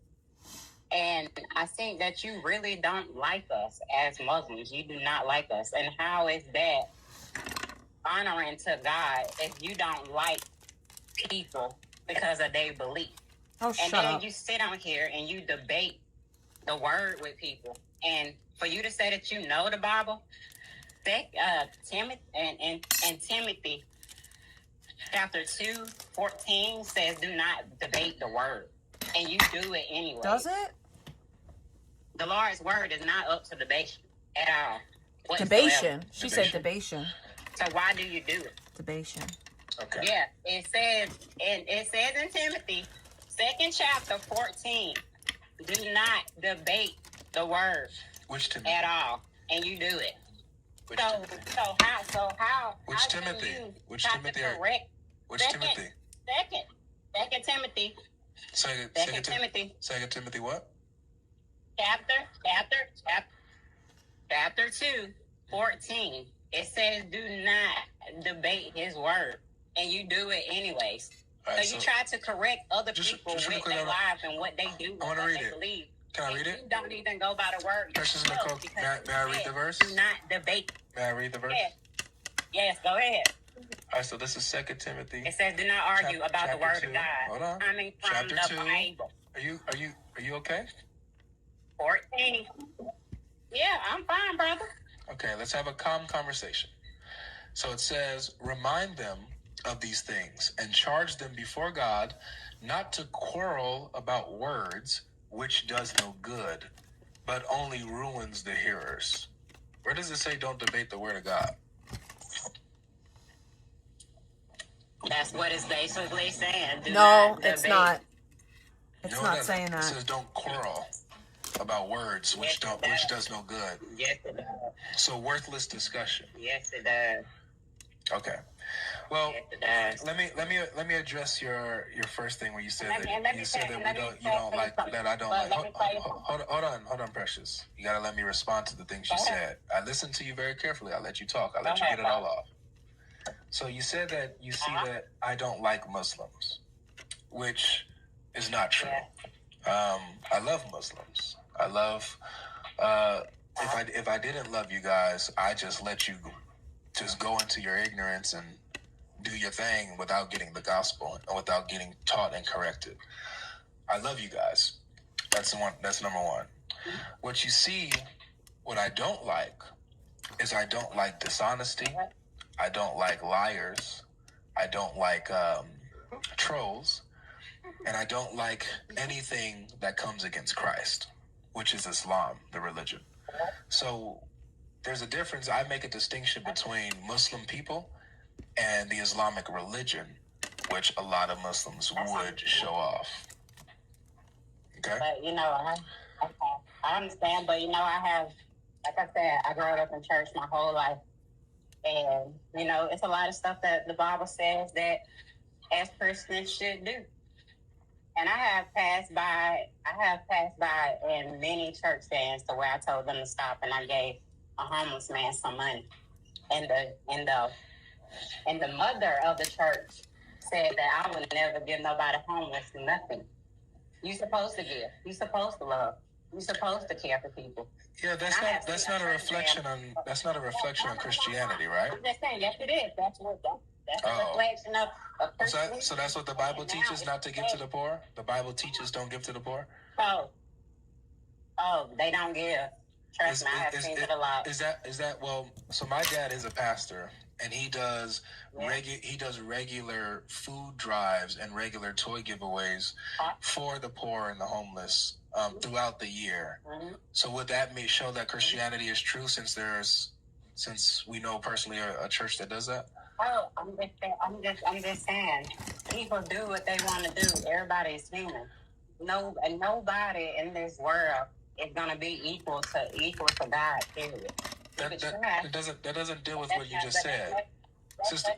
And I think that you really don't like us as Muslims. You do not like us. And how is that honoring to God if you don't like people because of their belief? Oh, and then you sit on here and you debate the word with people. And for you to say that you know the Bible, Timothy chapter 2:14 says, do not debate the word. And you do it anyway. Does it? The Lord's word is not up to debation at all. Debation. She said debation. So why do you do it? Debation. Okay. Yeah, it says in Timothy, 2nd chapter 14, do not debate the word at all, and you do it. Which Timothy? Which Timothy? Second Timothy. Second Timothy. Second Timothy what? Chapter 2:14. It says, do not debate his word. And you do it anyways. Right, so you try to correct other people with their lives and what they do and I want to what read they it. believe. Can I read it? You don't even go by the word. Precious Nicole, may I read the verse? Do not debate. May I read the verse? Yes, go ahead. All right, so this is 2 Timothy. It says, do not argue about the word 2. of God. Hold on. Coming from Chapter the 2. Bible. Are you okay? 14. Yeah, I'm fine, brother. Okay, let's have a calm conversation. So it says, remind them of these things and charge them before God not to quarrel about words, which does no good, but only ruins the hearers. Where does it say don't debate the word of God? That's what it's basically saying. No, it's not. It's No, not saying that. It says don't quarrel about words, which does no good. Yes, it does. So worthless discussion. Yes, it does. Okay. Well, yes, let me address your first thing where you said you don't like that I don't like. Hold on, Precious. You gotta let me respond to the things you said. I listened to you very carefully. I let you talk. I let you get it all off. So you said that you see that I don't like Muslims, which is not true. I love Muslims. I love. If I didn't love you guys, I just let you just go into your ignorance and do your thing without getting the gospel and without getting taught and corrected. I love you guys. That's number one. What you see, what I don't like is I don't like dishonesty. I don't like liars. I don't like trolls. And I don't like anything that comes against Christ, which is Islam, the religion. So there's a difference. I make a distinction between Muslim people and the Islamic religion, which a lot of Muslims would show off. Okay? But, you know, I understand, but, you know, I have, like I said, I grew up in church my whole life. And, you know, it's a lot of stuff that the Bible says that as Christians should do. And I have passed by in many church stands to where I told them to stop, and I gave a homeless man some money. And the mother of the church said that I would never give nobody homeless nothing. You supposed to give. You supposed to love. You supposed to care for people. Yeah, that's not a reflection on Christianity, right? I'm just saying, yes, it is. That's a reflection of Christianity. So that's what the Bible teaches, not to give to the poor? The Bible teaches don't give to the poor? Oh, they don't give. Trust me, I have seen it a lot. Is that well? So my dad is a pastor, and he does regular food drives and regular toy giveaways for the poor and the homeless throughout the year. Mm-hmm. So would that show that Christianity is true, since we know personally a church that does that? Oh, I'm just saying, people do what they want to do. Everybody is human. Nobody in this world is gonna be equal to God. Period. That doesn't deal with what you just said, sister.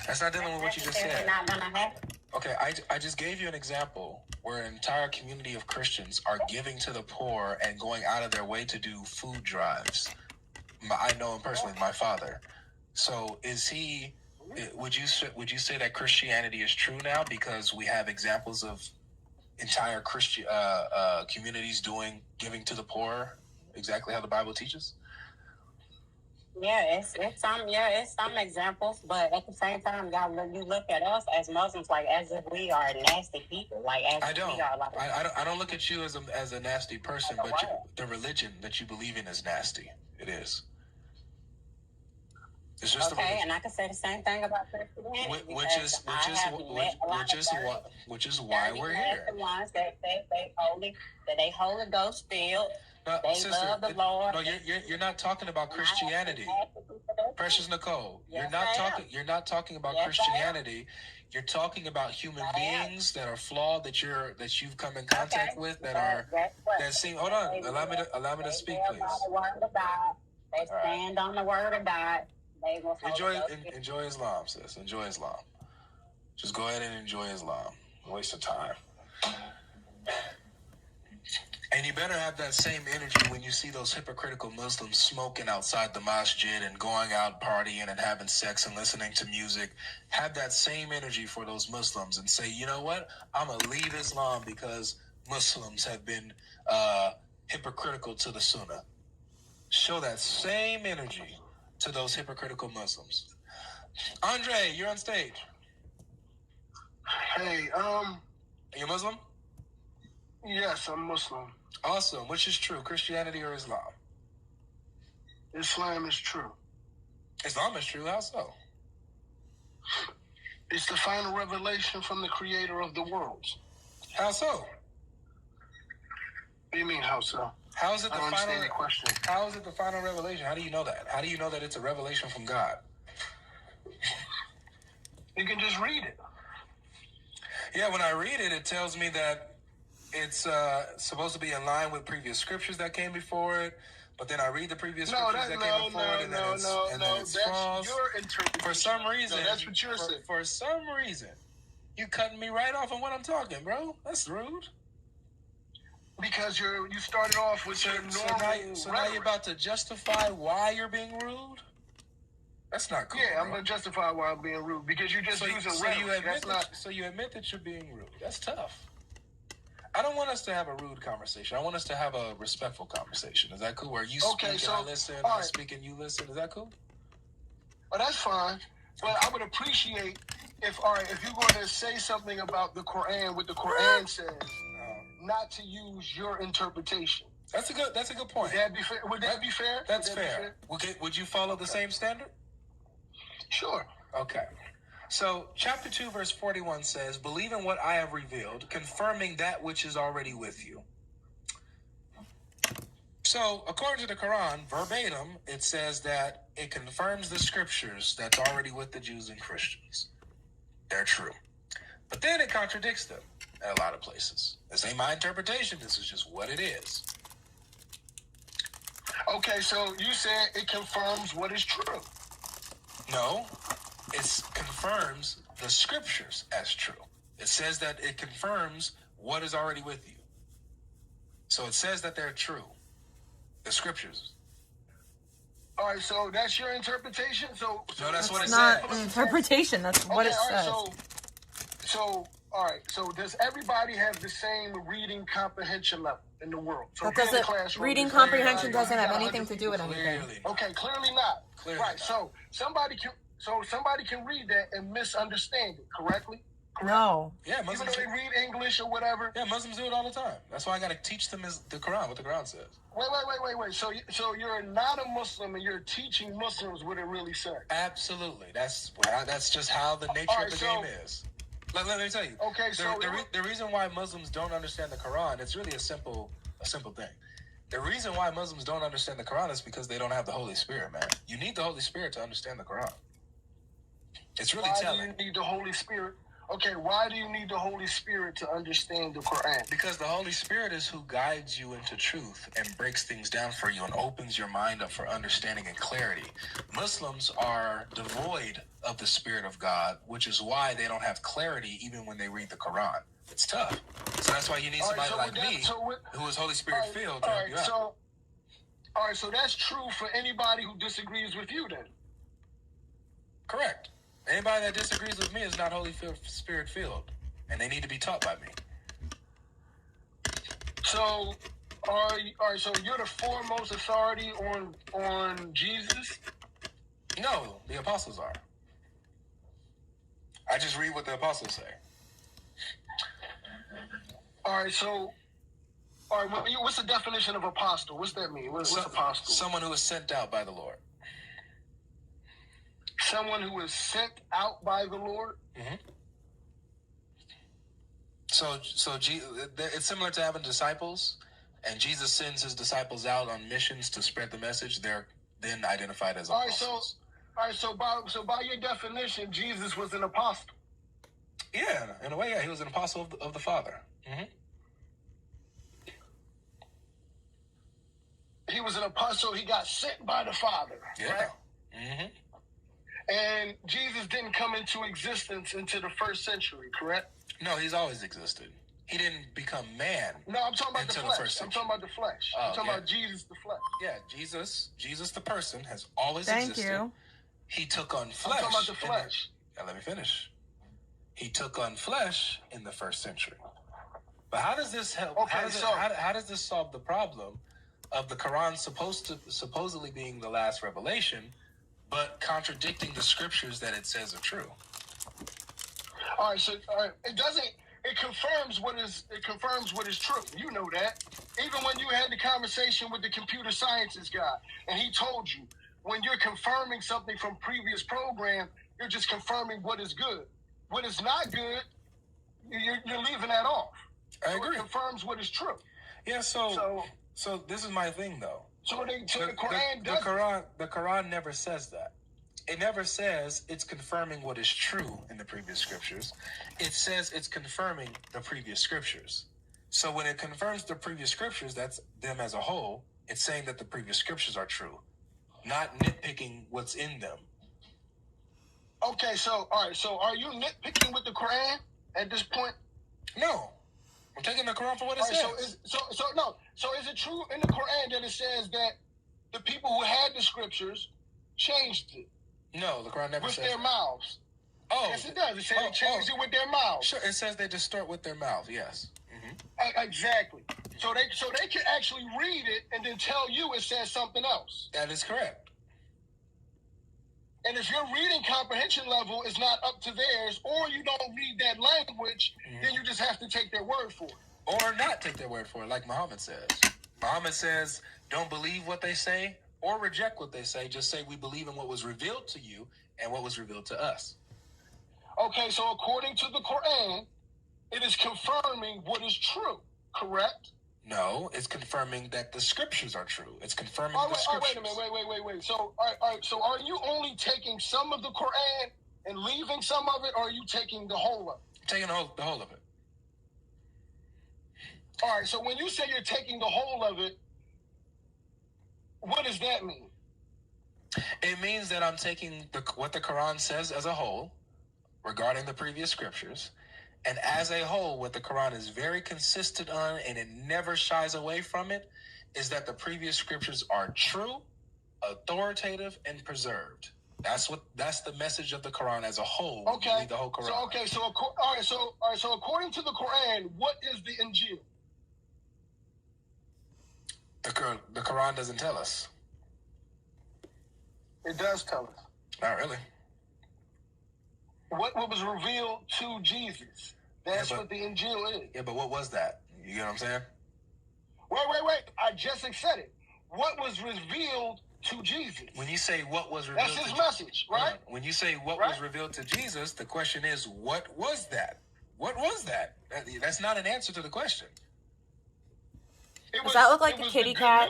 That's not dealing with what you just said. Not gonna happen. Okay, I just gave you an example where an entire community of Christians are giving to the poor and going out of their way to do food drives. I know him personally, my father. So would you say that Christianity is true now because we have examples of entire Christian communities giving to the poor exactly how the Bible teaches? Yeah, it's some examples, but at the same time, God, you look at us as Muslims like as if we are nasty people. Like I don't look at you as a nasty person, but the religion that you believe in is nasty. It is. It's just okay, and I can say the same thing about Christianity. Which is why we're here. The ones that they Holy Ghost filled. They sister, love the Lord. No, you're not talking about Christianity, Precious Nicole. You're not talking about Christianity. You're talking about human beings that are flawed that you've come in contact with that seem. Hold on, allow me to speak, please. They stand on the word of God. Enjoy Islam, sis. Enjoy Islam. Just go ahead and enjoy Islam. Waste of time. And you better have that same energy when you see those hypocritical Muslims smoking outside the masjid and going out partying and having sex and listening to music. Have that same energy for those Muslims and say, you know what? I'm going to leave Islam because Muslims have been hypocritical to the Sunnah. Show that same energy to those hypocritical Muslims. Andre, you're on stage. Hey, Are you Muslim? Yes, I'm Muslim. Awesome. Which is true, Christianity or Islam? Islam is true. Islam is true. How so? It's the final revelation from the creator of the worlds. How so? What do you mean, how so? How is it the I don't understand the question. How is it the final revelation? How do you know that? How do you know that it's a revelation from God? You can just read it. Yeah, when I read it, it tells me that it's supposed to be in line with previous scriptures that came before it. But then I read the previous scriptures that came before it, and then it's false. That's your interpretation. For some reason, that's what you're saying. For some reason, you cutting me right off on what I'm talking, bro. That's rude. Because you started off with your normal. So now you're about to justify why you're being rude. That's not cool. Yeah, I'm gonna justify why I'm being rude because you're just using rhetoric. So you admit that you're being rude. That's tough. I don't want us to have a rude conversation. I want us to have a respectful conversation. Is that cool? Where you speak and I listen, I speak and you listen. Is that cool? Oh, that's fine. But I would appreciate if you're going to say something about the Quran, what the Quran says, not to use your interpretation. That's a good point. Would that be fair? That's fair. Would you follow the same standard? Sure. Okay. So, chapter 2, verse 41 says, "Believe in what I have revealed, confirming that which is already with you." So, according to the Quran, verbatim, it says that it confirms the scriptures that's already with the Jews and Christians. They're true. But then it contradicts them at a lot of places. This ain't my interpretation. This is just what it is. Okay, so you said it confirms what is true. No, it confirms the scriptures as true. It says that it confirms what is already with you. So it says that they're true. The scriptures. All right, so that's your interpretation? So no, that's what it not says. an interpretation. That's what it says. So, all right. So, does everybody have the same reading comprehension level in the world? So That doesn't. Reading comprehension doesn't have anything to do with anything. Okay, clearly not. Right. So somebody can read that and misunderstand it correctly. No. Yeah, even though they read English or whatever. Yeah, Muslims do it all the time. That's why I got to teach them the Quran, what the Quran says. Wait. So you're not a Muslim and you're teaching Muslims what it really says. Absolutely. That's just how the nature of the game is. Let me tell you. Okay, the reason why Muslims don't understand the Quran, it's really a simple thing. The reason why Muslims don't understand the Quran is because they don't have the Holy Spirit, man. You need the Holy Spirit to understand the Quran. It's really telling. Why do you need the Holy Spirit? Okay, why do you need the Holy Spirit to understand the Quran? Because the Holy Spirit is who guides you into truth and breaks things down for you and opens your mind up for understanding and clarity. Muslims are devoid of the Spirit of God, which is why they don't have clarity even when they read the Quran. It's tough. So that's why you need somebody like me who is Holy Spirit filled to help you out. All right, so that's true for anybody who disagrees with you then? Correct. Anybody that disagrees with me is not Holy Spirit filled, and they need to be taught by me. So, so you're the foremost authority on Jesus? No, the apostles are. I just read what the apostles say. All right, what's the definition of apostle? What's that mean? What's apostle? Someone who is sent out by the Lord. Someone who is sent out by the Lord? Mm-hmm. So it's similar to having disciples, and Jesus sends his disciples out on missions to spread the message. They're then identified as apostles. All right, so by your definition, Jesus was an apostle. Yeah, in a way, yeah, he was an apostle of the Father. Mm-hmm. He was an apostle. He got sent by the Father. Yeah. Right? Mm-hmm. And Jesus didn't come into existence until the first century, correct? No, he's always existed. He didn't become man. No, I'm talking about the flesh. I'm talking about the flesh. I'm talking about Jesus, the flesh. Yeah, Jesus, the person, has always existed. Thank you. He took on flesh. I'm talking about the flesh. Let me finish. He took on flesh in the first century. But how does this help? Okay, how does this solve the problem of the Quran supposedly being the last revelation, but contradicting the scriptures that it says are true? All right, it confirms what is true. You know that. Even when you had the conversation with the computer sciences guy, and he told you, when you're confirming something from previous program, you're just confirming what is good. What is not good, you're leaving that off. I agree. It confirms what is true. Yeah. So this is my thing, though. The Quran the Quran never says that. It never says it's confirming what is true in the previous scriptures. It says it's confirming the previous scriptures. So when it confirms the previous scriptures, that's them as a whole. It's saying that the previous scriptures are true, not nitpicking what's in them. Okay, so are you nitpicking with the Quran at this point? No, I'm taking the Quran for what it says. So is it true in the Quran that it says that the people who had the scriptures changed it? No, the Quran never with says their that. mouths. Oh, yes, it does. It says they changed it with their mouths. Sure, it says they distort with their mouth. Yes. Exactly. So they can actually read it and then tell you it says something else. That is correct. And if your reading comprehension level is not up to theirs, or you don't read that language, then you just have to take their word for it. Or not take their word for it, like Muhammad says. Muhammad says, don't believe what they say or reject what they say. Just say we believe in what was revealed to you and what was revealed to us. Okay, so according to the Quran, it is confirming what is true, correct? No, it's confirming that the scriptures are true. It's confirming the Wait scriptures. a minute, wait. So, all right, so are you only taking some of the Quran and leaving some of it, or are you taking the whole of it? Taking the whole of it. All right, so when you say you're taking the whole of it, what does that mean? It means that I'm taking what the Quran says as a whole regarding the previous scriptures, and as a whole, what the Quran is very consistent on, and it never shies away from it, is that the previous scriptures are true, authoritative, and preserved. That's the message of the Quran as a whole. Okay. Read the whole Quran. So according to the Quran, what is the Injil? The Quran doesn't tell us. It does tell us. Not really. What was revealed to Jesus. That's what the Injil is. Yeah, but what was that? You get what I'm saying? Wait. I just said it. What was revealed to Jesus? When you say what was revealed, that's his message, right? When you say what was revealed to Jesus, the question is, what was that? What was that? That's not an answer to the question. Does that look like a kitty cat?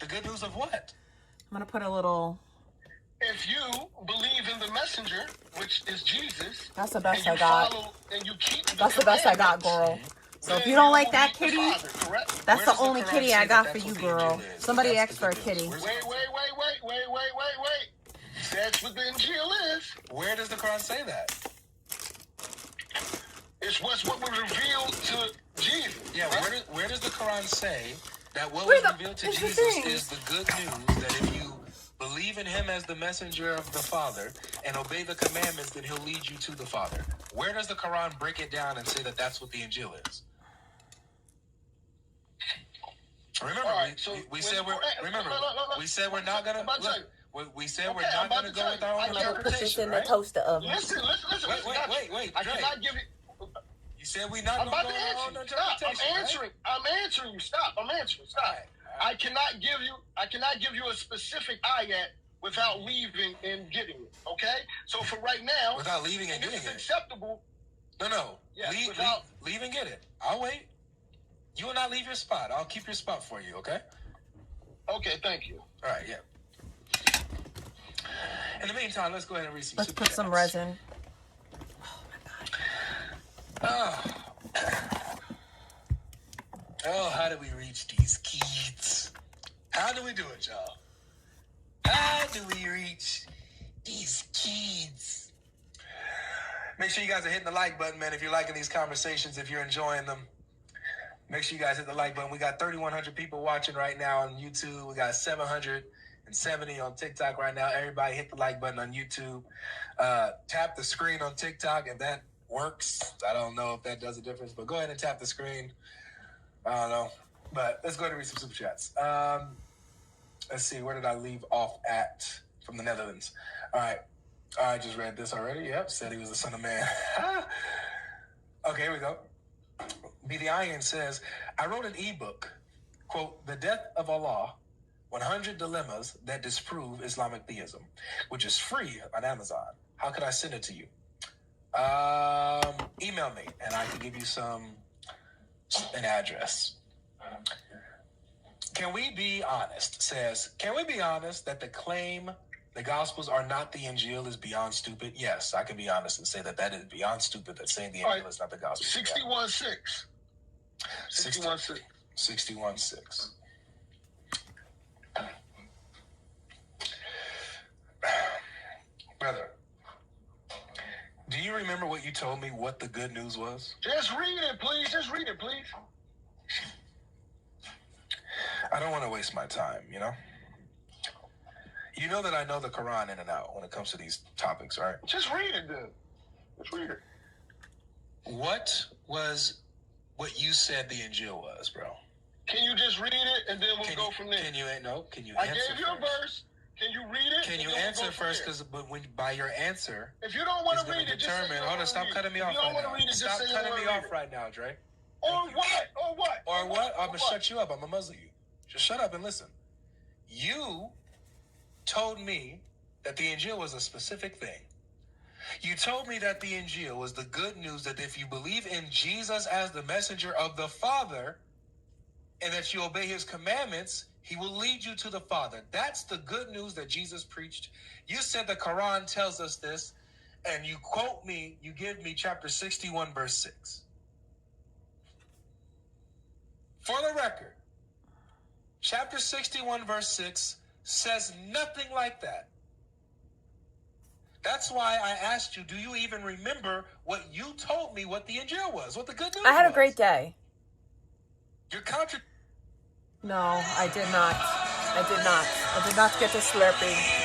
The good news of what? I'm gonna put a little. If you believe in the messenger, which is Jesus, that's the best I got. That's the best I got, girl. So if you don't like that kitty, that's the only kitty I got for you, girl. Somebody asked for a kitty. Wait. That's what the Injil is. Where does the Quran say that? It's what was revealed to Jesus. Yeah, where does the Quran say that what was revealed to Jesus is the good news, that if you believe in him as the messenger of the Father and obey the commandments, then he'll lead you to the Father? Where does the Quran break it down and say that that's what the Injil is? Remember, we said we're not gonna go with our own interpretation, right? Listen. Wait. I cannot give you. You said we not gonna go with our own interpretation. I'm answering you. Stop. I cannot give you a specific ayat without leaving and getting it. Okay? So for right now, without leaving and getting it, acceptable. No. Yeah, leave and get it. I'll wait. You will not leave your spot. I'll keep your spot for you. Okay? Okay. Thank you. All right. Yeah. In the meantime, let's go ahead and read some. Let's put some resin. Oh, how do we reach these kids? How do we do it, y'all? How do we reach these kids? Make sure you guys are hitting the like button, man, if you're liking these conversations, if you're enjoying them. Make sure you guys hit the like button. We got 3,100 people watching right now on YouTube. We got 770 on TikTok right now. Everybody hit the like button on YouTube. Tap the screen on TikTok if that works. I don't know if that does a difference, but go ahead and tap the screen. I don't know. But let's go ahead and read some super chats. Let's see. Where did I leave off at from the Netherlands? All right. I just read this already. Yep. Said he was the son of man. Okay, here we go. Be the Iron says, I wrote an ebook, quote, The Death of Allah, 100 Dilemmas That Disprove Islamic Theism, which is free on Amazon. How could I send it to you? Email me, and I can give you an address. Can we be honest? Says, can we be honest that the claim the Gospels are not the Injil is beyond stupid? Yes, I can be honest and say that is beyond stupid, that saying the Injil is not the Gospel. 61.6. 61.6. Brother, do you remember what you told me what the good news was? Just read it, please. I don't want to waste my time, you know? You know that I know the Quran in and out when it comes to these topics, right? Just read it, then. Just read it. What was what you said the Injil was, bro? Can you just read it, and then we'll go from there? Can you I gave you a verse. Can you read it? Can you answer first? Because by your answer, if you don't want to it's read gonna it, just say you determine. don't Hold on, wanna stop read cutting me If off you don't right want now. to read it, just Stop say you cutting don't me want to off read it. right now, Dre. Or what? Or what? Or what? I'm gonna what? shut you up. I'm gonna muzzle you. Just shut up and listen. You told me that the Injil was a specific thing. You told me that the Injil was the good news that if you believe in Jesus as the messenger of the Father and that you obey his commandments, he will lead you to the Father. That's the good news that Jesus preached. You said the Quran tells us this, and you quote me, you give me chapter 61, verse 6. For the record, chapter 61, verse 6 says nothing like that. That's why I asked you, do you even remember what you told me what the Injil was, what the good news was? I had a great day. You're No, I did not. I did not. I did not get to Slurpee.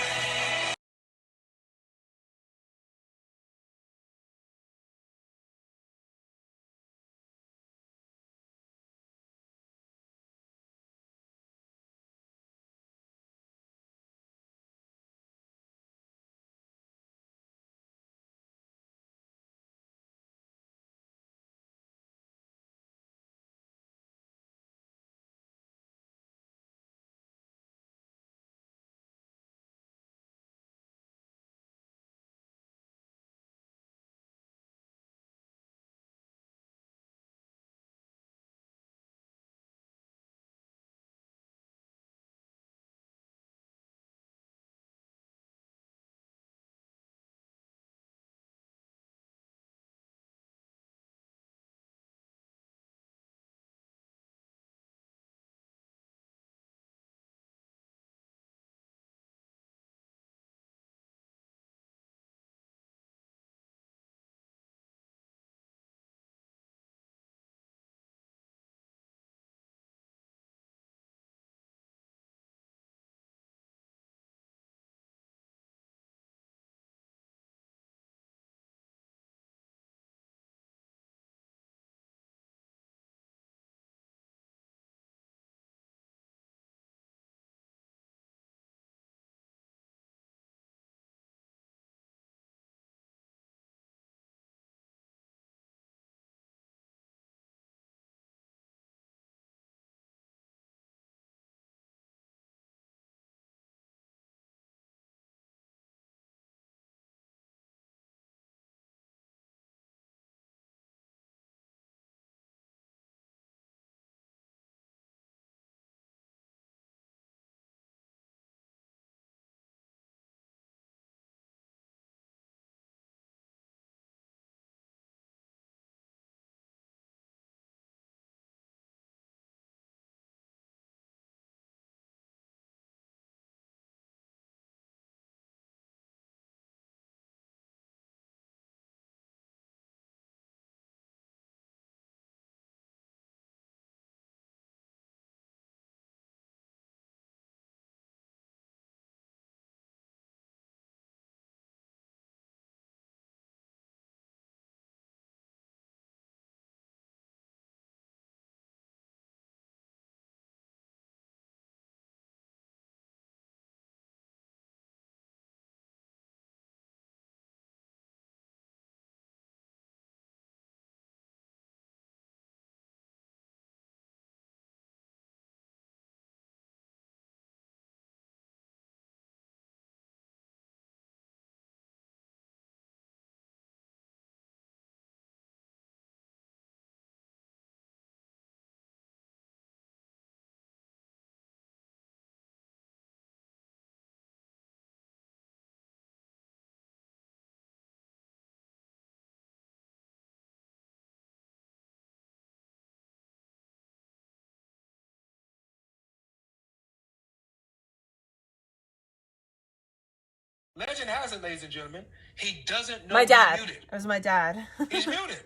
Legend has it, ladies and gentlemen, he doesn't know My dad. he's muted. It was my dad. He's muted.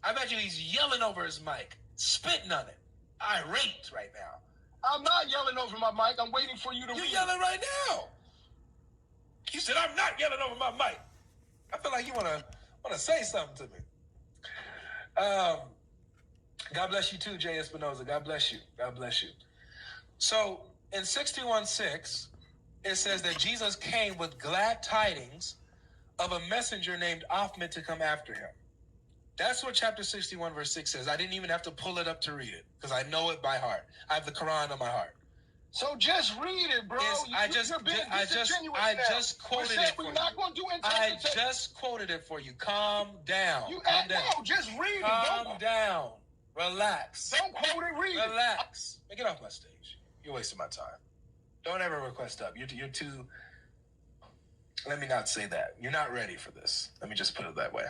I bet you he's yelling over his mic, spitting on it, irate right now. I'm not yelling over my mic. I'm waiting for you to read. You're yelling right now. You said I'm not yelling over my mic. I feel like you wanna say something to me. God bless you too, Jay Espinoza. God bless you. God bless you. So in 61:6, it says that Jesus came with glad tidings of a messenger named Ahmed to come after him. That's what chapter 61 verse 6 says. I didn't even have to pull it up to read it because I know it by heart. I have the Quran on my heart. So just read it, bro. I just quoted it for you. I just quoted it for you. Calm down. Calm down. No, just read it. Calm down. Relax. Don't quote it, read it. Relax. Get off my stage. You're wasting my time. Don't ever request up. You're too... Let me not say that. You're not ready for this. Let me just put it that way.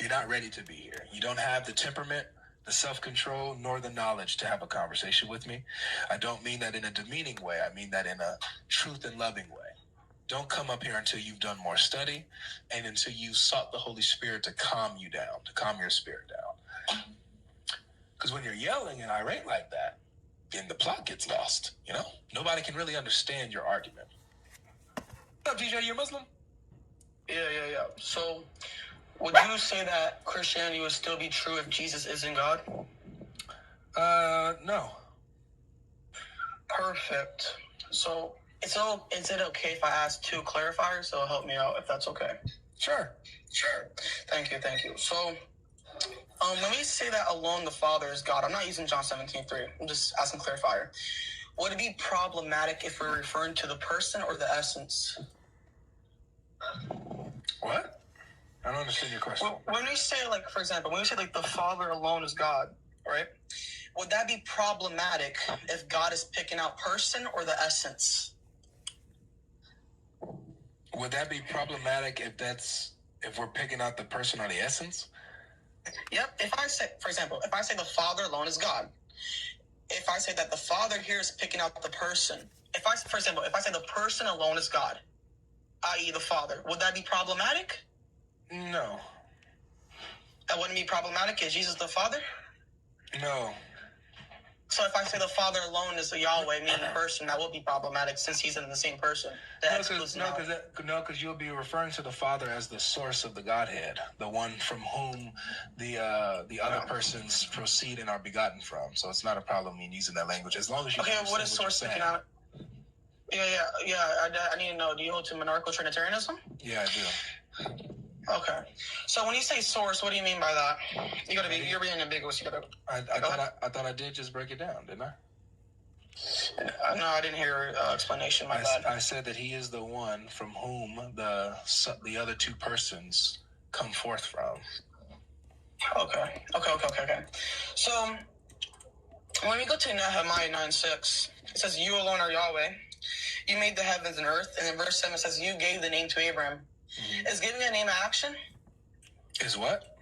You're not ready to be here. You don't have the temperament, the self-control, nor the knowledge to have a conversation with me. I don't mean that in a demeaning way. I mean that in a truth and loving way. Don't come up here until you've done more study and until you've sought the Holy Spirit to calm you down, to calm your spirit down. Because when you're yelling and irate like that, then the plot gets lost, you know? Nobody can really understand your argument. What's up, DJ? You Muslim? Yeah. So, would you say that Christianity would still be true if Jesus isn't God? No. Perfect. So, is it okay if I ask 2 clarifiers? So, help me out if that's okay. Sure. Thank you. So, when we say that alone the Father is God, I'm not using John 17:3. I'm just asking clarifier. Would it be problematic if we're referring to the person or the essence? What? I don't understand your question. When we say, like, for example, when we say, like, the Father alone is God, right? Would that be problematic if God is picking out person or the essence? Would that be problematic if we're picking out the person or the essence? Yep. If I say, for example, if I say the Father alone is God, if I say that the Father here is picking out the person, if I say the person alone is God, i.e. the Father, would that be problematic? No. That wouldn't be problematic? Is Jesus the Father? No. So if I say the Father alone is the Yahweh, meaning the person, that would be problematic since he's in the same person. Because you'll be referring to the Father as the source of the Godhead, the one from whom the other persons proceed and are begotten from. So it's not a problem in using that language as long as you. Okay, what is source picking out? Yeah. I need to know. Do you hold to monarchical Trinitarianism? Yeah, I do. Okay. So when you say source, what do you mean by that? You're being ambiguous. I thought I did just break it down, didn't I? No, I didn't hear your explanation. My bad. I said that he is the one from whom the other 2 persons come forth from. Okay. So when we go to Nehemiah 9:6, it says, "You alone are Yahweh. You made the heavens and earth." And in verse 7 it says, "You gave the name to Abraham." Mm-hmm. Is giving a name an action? Is what?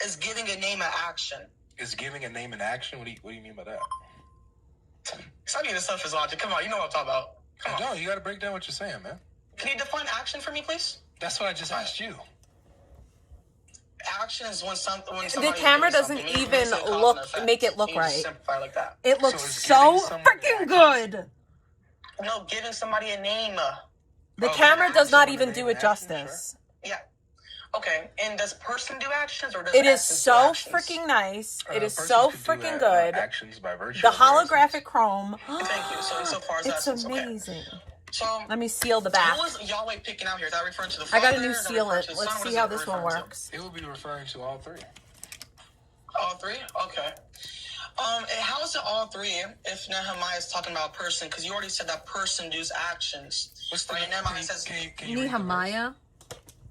Is giving a name an action? Is giving a name an action? What do you mean by that? Stop being the selfish logic. Come on, you know what I'm talking about. No, you got to break down what you're saying, man. Can you define action for me, please? That's what I just asked you. Action is when somebody. The camera doesn't even make it look right. Simplify like that. It looks so freaking good. No, giving somebody a name. The camera does not even do it justice. Yeah. Okay. And does person do actions or does it is so freaking nice. It is so freaking good. Actions by virtue. The holographic chrome. Thank you. So far as it's that's amazing. Okay. So let me seal the back. Who is Yahweh picking out here? Is that referring to the Father? I got a new sealant. Let's see how this one works. It will be referring to all 3. All 3? Okay. How is it all 3 if Nehemiah is talking about person? Because you already said that person does actions. Right? Nehemiah says... Nehemiah?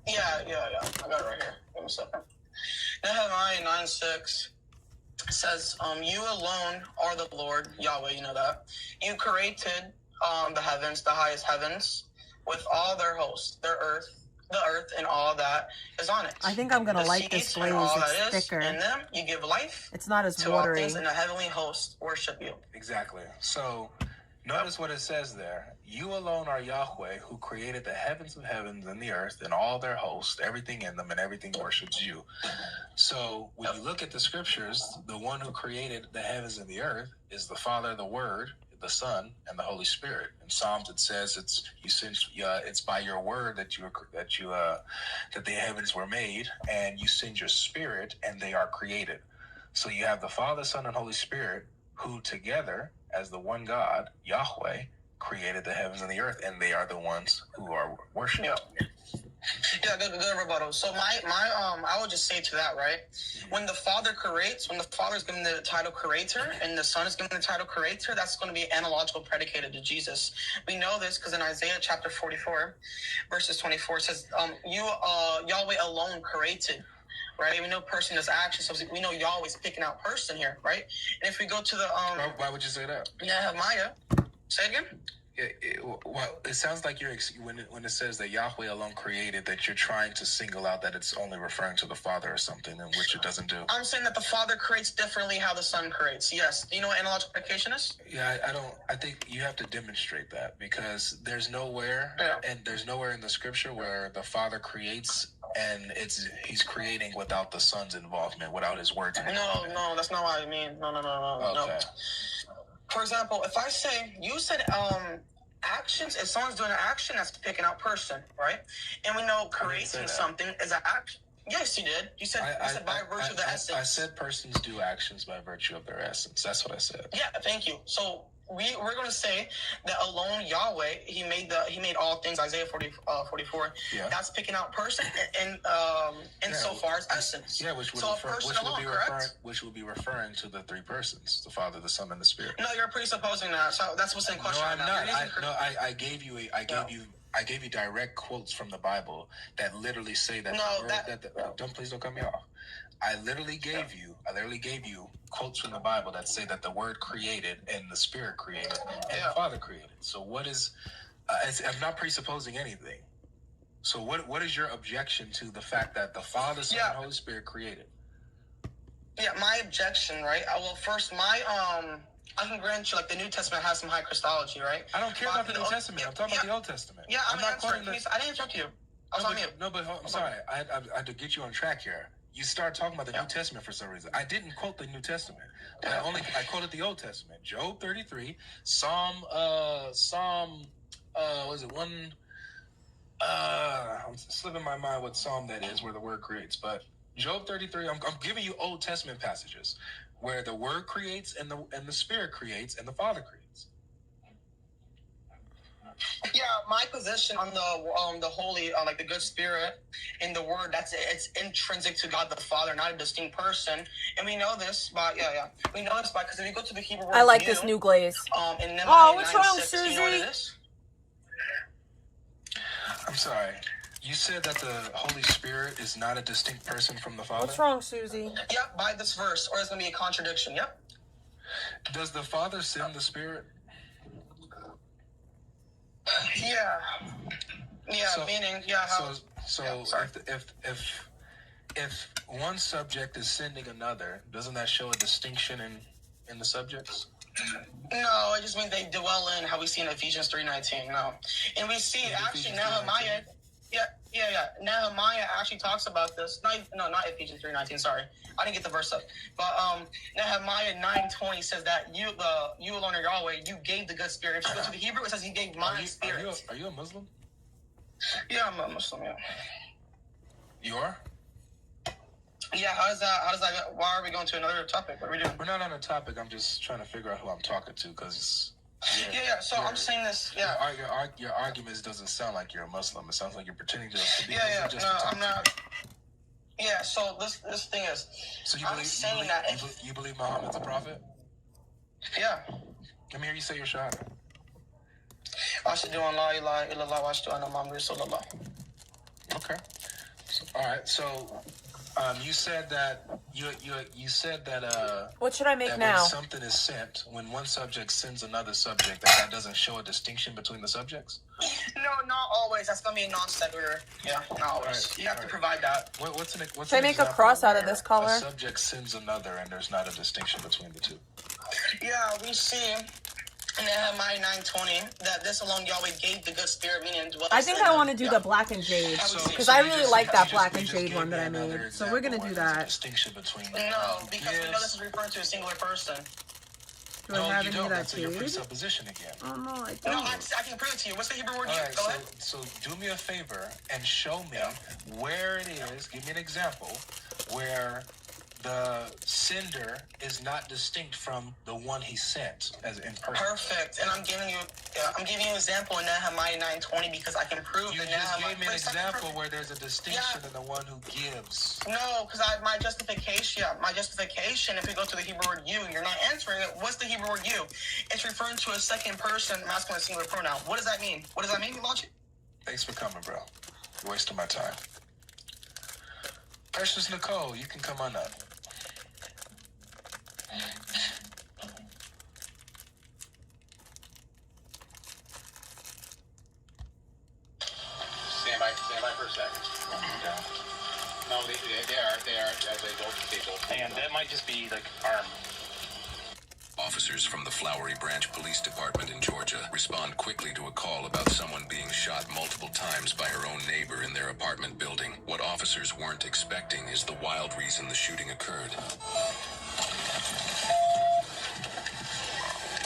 Yeah. I got it right here. Give me a second. Nehemiah 9:6 says, "You alone are the Lord, Yahweh," you know that. "You created the heavens, the highest heavens, with all their hosts, the earth and all that is on it. I think I'm going to like this glaze. It's thicker. In them, you give life. It's not as to watery. All things in the heavenly host worship you." Exactly. So notice what it says there. "You alone are Yahweh, who created the heavens of heavens and the earth and all their hosts, everything in them, and everything worships you." So when you look at the scriptures, the one who created the heavens and the earth is the Father, the Word, the Son, and the Holy Spirit. In Psalms it says it's by your word that the heavens were made, and you send your Spirit and they are created. So you have the Father, Son, and Holy Spirit who together as the one God, Yahweh, created the heavens and the earth, and they are the ones who are worshipped. Yeah, good rebuttal. So I would just say to that, right? When the Father creates, when the Father is given the title creator and the Son is given the title creator, that's going to be analogical predicated to Jesus. We know this because in Isaiah chapter 44, verses 24, says, Yahweh alone created. Right? We know person is action, so we know Yahweh's picking out person here, right? And if we go to the why would you say that? Nehemiah, say it again. It sounds like you're when it says that Yahweh alone created, that you're trying to single out that it's only referring to the Father or something, and which it doesn't do. I'm saying that the Father creates differently how the Son creates. Yes. Do you know what analogical predication is? Yeah, I don't. I think you have to demonstrate that, because there's nowhere in the Scripture where the Father creates and he's creating without the Son's involvement, without his words. No, that's not what I mean. No. Okay. For example, if I say, you said actions, if someone's doing an action, that's picking out person, right? And we know creating something is an action. Yes, you did. You said by virtue of the essence. I said persons do actions by virtue of their essence. That's what I said. Yeah, thank you. So we're going to say that alone Yahweh, he made all things, Isaiah 44. Yeah. That's picking out person in so far as essence. Yeah, which would be referring to the three persons, the Father, the Son, and the Spirit. No, you're presupposing that. So that's what's in question. No, I'm not. I gave you direct quotes from the Bible that literally say that. Please don't cut me off. I literally gave you quotes from the Bible that say that the Word created and the Spirit created and the Father created. So what is? I'm not presupposing anything. So what is your objection to the fact that the Father, Son, and Holy Spirit created? Yeah, my objection, right? First, I can grant you, like, the New Testament has some high Christology, right? I don't care about the New Testament. I'm talking about the Old Testament. Yeah, I'm not quoting. I didn't interrupt you. I was on mute. No, but I'm sorry. I had to get you on track here. You start talking about the New Testament for some reason. I didn't quote the New Testament. I quoted the Old Testament. Job 33, Psalm, was it one? I'm slipping my mind what Psalm that is, where the Word creates. But Job 33, I'm giving you Old Testament passages where the Word creates and the Spirit creates and the Father creates. Yeah, my position on the holy, like the good Spirit in the Word, it's intrinsic to God the Father, not a distinct person. And we know this by we know this by, because if you go to the Hebrew word, I like this new glaze. In what's wrong, Susie? You know what it is? I'm sorry. You said that the Holy Spirit is not a distinct person from the Father? What's wrong, Susie? Yeah, by this verse, or it's going to be a contradiction. Yep. Does the Father send the Spirit? Yeah. Meaning, how? If one subject is sending another, doesn't that show a distinction in the subjects? No, it just means they dwell in how we see in Ephesians 3:19. No, and we see actually Nehemiah. Yeah. Nehemiah actually talks about this. Not Ephesians 3:19. Sorry, I didn't get the verse up. But Nehemiah 9:20 says that you alone are Yahweh. You gave the good Spirit. If you go to the Hebrew, it says He gave my Spirit. Are you a Muslim? Yeah, I'm a Muslim. Yeah. You are? Yeah. How does that? Why are we going to another topic? What are we doing? We're not on a topic. I'm just trying to figure out who I'm talking to, because. So I'm saying this. Yeah. Your arguments doesn't sound like you're a Muslim. It sounds like you're pretending to be. I'm not. Yeah. So this thing is. So you believe Muhammad's a prophet? Yeah. Let me hear you say your shahada. Ashhadu an la ilaha illallah wa ashhadu anna Muhammadan rasulullah. Okay. All right. So. You said that you said that what should I make now? When something is sent, when one subject sends another subject, that doesn't show a distinction between the subjects? No, not always. That's gonna be a non-sequitur. Yeah, not always. Right. You have to provide that. Should I make a cross out of this color? A subject sends another, and there's not a distinction between the two. Yeah, we see in Nehemiah 9:20 that this alone Yahweh gave the good Spirit, meaning dwells. I think I want to do the black and jade, because I really like that black and jade one that I made. So we're gonna do that. Distinction between no, because we know this is referring to a singular person. Do I have any of that That's your presupposition again. Oh no, I don't. No, I can prove it to you. What's the Hebrew word? All right, go ahead. So do me a favor and show me where it is. Give me an example where the sender is not distinct from the one he sent as in person. Perfect. And I'm giving you an example in Nehemiah 9:20 because I can prove You that just Nehemiah. gave me an example where there's a distinction in the one who gives. No, because my justification, if you go to the Hebrew word you, and you're not answering it, what's the Hebrew word you? It's referring to a second person masculine singular pronoun. What does that mean? What does that mean, Logic? Thanks for coming, bro. You're wasting my time. Precious Nicole, you can come on up. Stand by for a second. No, they are. And that might just be like arm. Officers from the Flowery Branch Police Department in Georgia respond quickly to a call about someone being shot multiple times by her own neighbor in their apartment building. What officers weren't expecting is the wild reason the shooting occurred.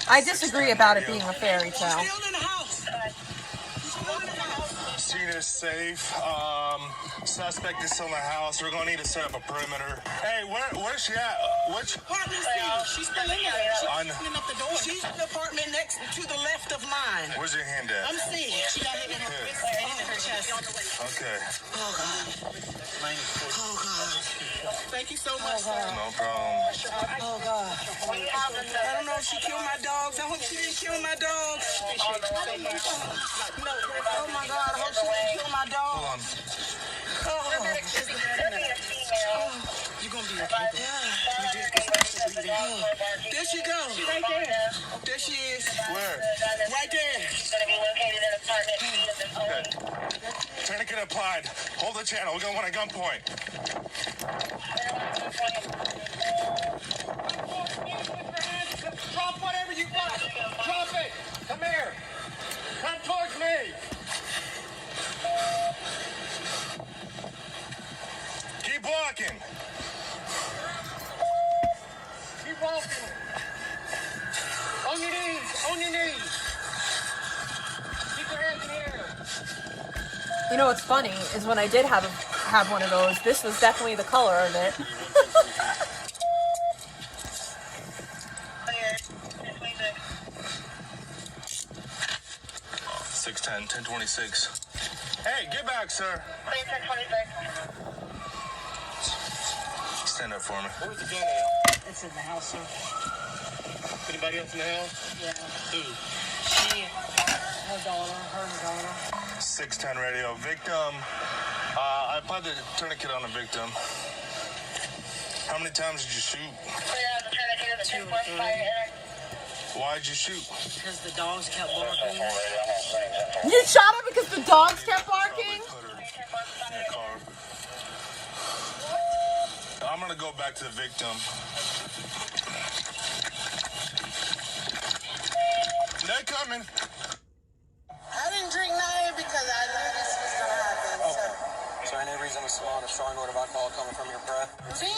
I disagree about it being a fairy tale. Scene is safe. Suspect is still in the house. We're gonna need to set up a perimeter. Hey, where's she at? Which apartment? She's still in there. She's opening up the door. She's in the apartment next to the left of mine. Where's your hand at? I'm seeing. She got hit in her wrist and in her chest. Okay. Oh God. Oh God. Thank you so much. No problem. Oh God. I don't know if she killed my dogs. I hope she didn't kill my dogs. No. Oh my God. I hope she didn't kill my dogs. Hold on. Oh. You're gonna be okay. There she goes. She's right there. There she is. Where? Right there. Okay. Tourniquet applied. Hold the channel. We're going at gunpoint. Drop whatever you got. Drop it. Come here. Come towards me. Keep walking. Keep walking. On your knees. On your knees. Keep your hands in the air. You know what's funny is when I did have one of those, this was definitely the color of it. 1026. Hey, get back, sir. Stand up for me. Where's the gun at? It's in the house, sir. Anybody else in the house? Yeah. Who? She, her daughter. 610 radio. Victim. I applied the tourniquet on the victim. How many times did you shoot? Two. Why'd you shoot? Because the dogs kept barking. You shot her because the dogs kept barking? I'm gonna go back to the victim. They're coming. I didn't drink nothing because I knew this was gonna happen. Is there any reason to smell a strong odor of alcohol coming from your breath? Me?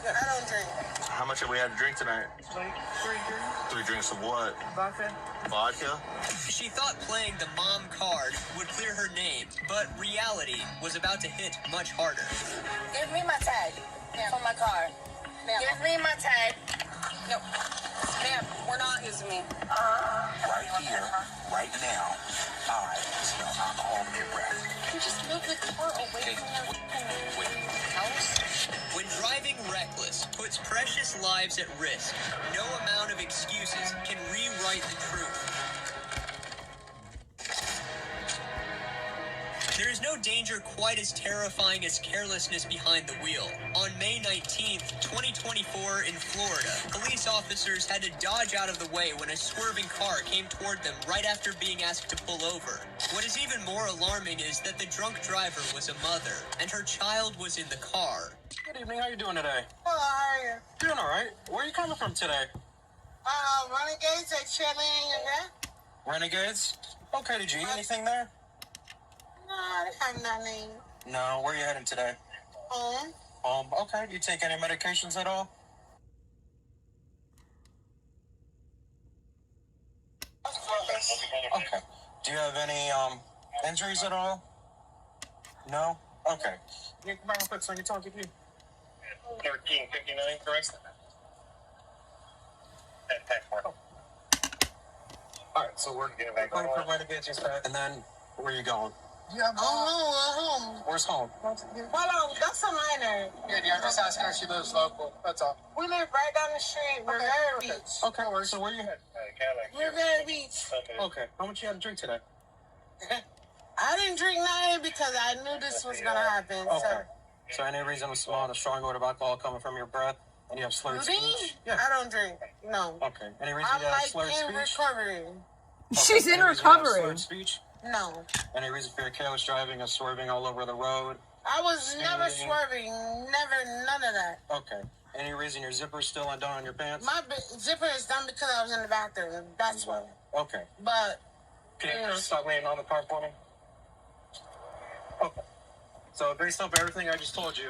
I don't drink. How much have we had to drink tonight? Like 3 drinks. 3 drinks of what? Vodka. Vodka? She thought playing the mom card would clear her name, but reality was about to hit much harder. Give me my tag for my car. Give me my tag. No. Ma'am, we're not using me. Right here, right now, I smell alcohol in your breath. You just move the car away from your house. When driving reckless puts precious lives at risk, no amount of excuses can rewrite the truth. There is no danger quite as terrifying as carelessness behind the wheel. On May 19th, 2024 in Florida, police officers had to dodge out of the way when a swerving car came toward them right after being asked to pull over. What is even more alarming is that the drunk driver was a mother, and her child was in the car. Good evening. How you doing today? Well, how are you? Doing all right. Where are you coming from today? Renegades are chilling and that. Renegades? Okay, did you eat anything there? No, I have nothing. No. Where are you heading today? Home. Home. Okay. Do you take any medications at all? Okay. Do you have any injuries at all? No? Okay. Yeah, come on real quick so I can talk to you. 1359, correct? Alright, so we're going for where to get you back, and then where are you going? Yeah, I'm home. Where's home? Hold on, that's a minor. Yeah, I'm just asking her if she lives local. That's all. We live right down the street, Rivera Beach. Okay, so where you headed? Rivera Beach. Okay, how much you had to drink today? I didn't drink nothing because I knew this was gonna happen. Okay. So any reason with small and a strong odor of alcohol coming from your breath, and you have slurred speech? Yeah. I don't drink. No. Okay. Any reason I'm you have like slurred in speech? recovery. She's in Any reason you have recovery. slurred speech? No. Any reason for your careless driving or swerving all over the road? I was never Speeding? swerving. Never, none of that. Okay. Any reason your zipper's still undone on your pants? My zipper is done because I was in the bathroom. That's why. Okay. But, Can you stop laying on the car for me? Okay. So based off everything I just told you,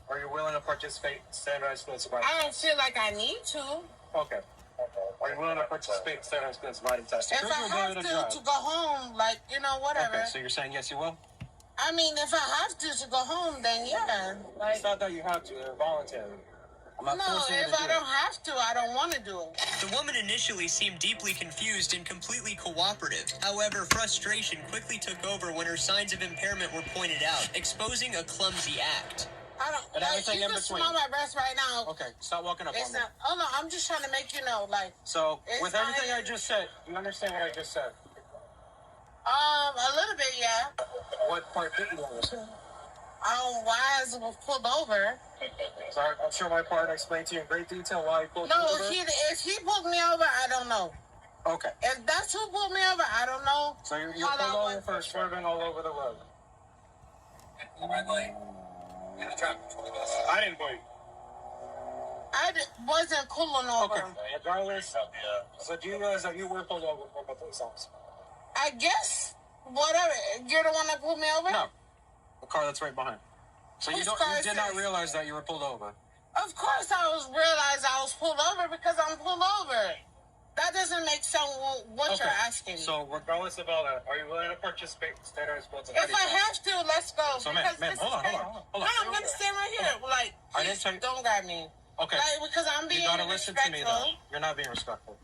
are you willing to participate in standardized field sobriety? I don't feel like I need to. Okay. Are you willing to participate in standardized field sobriety test? If I have to go home, like, whatever. Okay, so you're saying yes, you will? I mean, if I have to go home, then yeah. It's not that you have to, they're voluntary. I'm not forcing you to if do I don't have to, I don't want to do it. The woman initially seemed deeply confused and completely cooperative. However, frustration quickly took over when her signs of impairment were pointed out, exposing a clumsy act. I don't. And everything you in can between. smell my breath right now. Okay, stop walking up It's on me. not. Oh no, I'm just trying to make you know, like. So, it's with everything I just said, you understand what I just said? A little bit, yeah. What part didn't you understand? Why I was pulled over. So I'm sure my partner explained to you in great detail why he pulled you No, over. if he pulled me over, I don't know. Okay. If that's who pulled me over, I don't know. So you're pulled over for swerving all over the road. Red light. In the traffic. I didn't wait. Wasn't pulling over. Okay. Regardless, so do you realize that you were pulled over for a police officer? I guess, whatever. You're the one that pulled me over? No. The car that's right behind. So you did not realize that you were pulled over? Of course I realized I was pulled over because I'm pulled over. That doesn't make sense what you're asking. So regardless of all that, are you willing to participate in standardized field If I have to, let's go. So ma'am, hold on. No, I'm going to stand right here. Like, please, don't grab me. Okay. Like, because I'm being You gotta listen to me, though. respectful. You're not being respectful.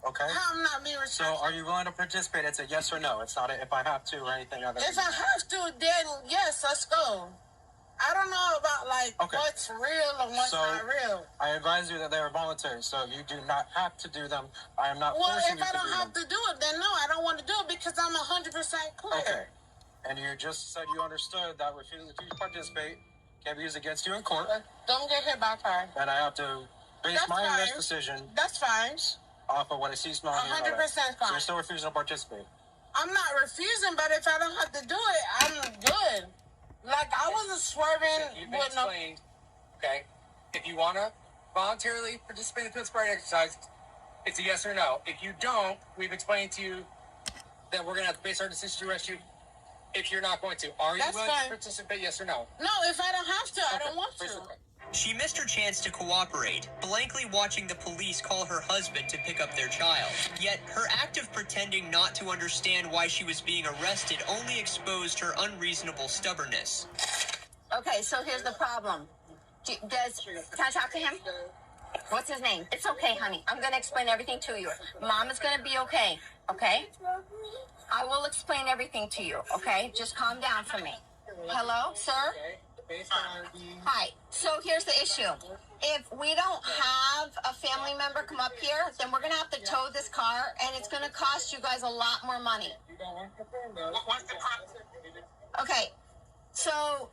Okay? I'm not being respectful. So are you willing to participate? It's a yes or no. It's not a if I have to or anything other. If I have to, then yes, let's go. I don't know about, like, what's real and what's not real. I advise you that they are voluntary, so you do not have to do them. I am not forcing you to do them. Well, if I don't have to do it, then no, I don't want to do it because I'm 100% clear. Okay. And you just said you understood that refusing to participate can be used against you in court. Don't get hit by a car. And I have to base my arrest decision That's fine. off of what I see, smell, and hear. 100% So fine. you're still refusing to participate. I'm not refusing, but if I don't have to do it, I'm good. Like, I wasn't swerving You've been with no... explained, okay? If you want to voluntarily participate in the field sobriety exercise, it's a yes or no. If you don't, we've explained to you that we're going to have to base our decision to arrest you if you're not going to. Are you willing to participate, yes or no? No, if I don't have to, I don't want to. She missed her chance to cooperate, blankly watching the police call her husband to pick up their child. Yet, her act of pretending not to understand why she was being arrested only exposed her unreasonable stubbornness. Okay, so here's the problem. Can I talk to him? What's his name? It's okay, honey. I'm going to explain everything to you. Mom is going to be okay, okay? I will explain everything to you, okay? Just calm down for me. Hello, sir? Hi. So here's the issue. If we don't have a family member come up here, then we're going to have to tow this car, and it's going to cost you guys a lot more money. Okay. So,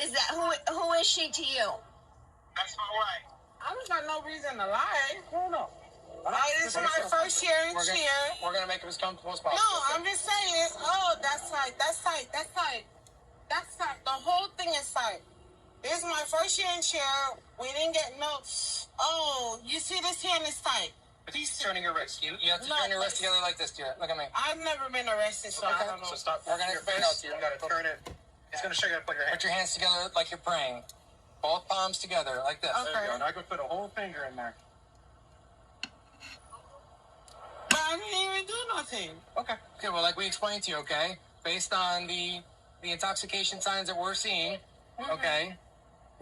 is that who is she to you? That's my wife. I was got no reason to lie. No. This is my first year in cheer. We're going to make it as comfortable as possible. No, I'm just saying. Oh, that's tight. That's tight. That's tight. That's tight. The whole thing is tight. This is my first year in cheer. We didn't get no. Oh, you see this hand is tight. He's turning your wrist. You have to turn your wrist together like this, dear. Look at me. I've never been arrested, so I don't know. So stop. We're going to explain out to you. You got to turn it. It's going to show you how to put your hands together like you're praying. Both palms together like this. Okay. There you go. And I could put a whole finger in there. But I didn't even do nothing. Okay. Okay, well, like we explained to you, okay? Based on the intoxication signs that we're seeing, okay?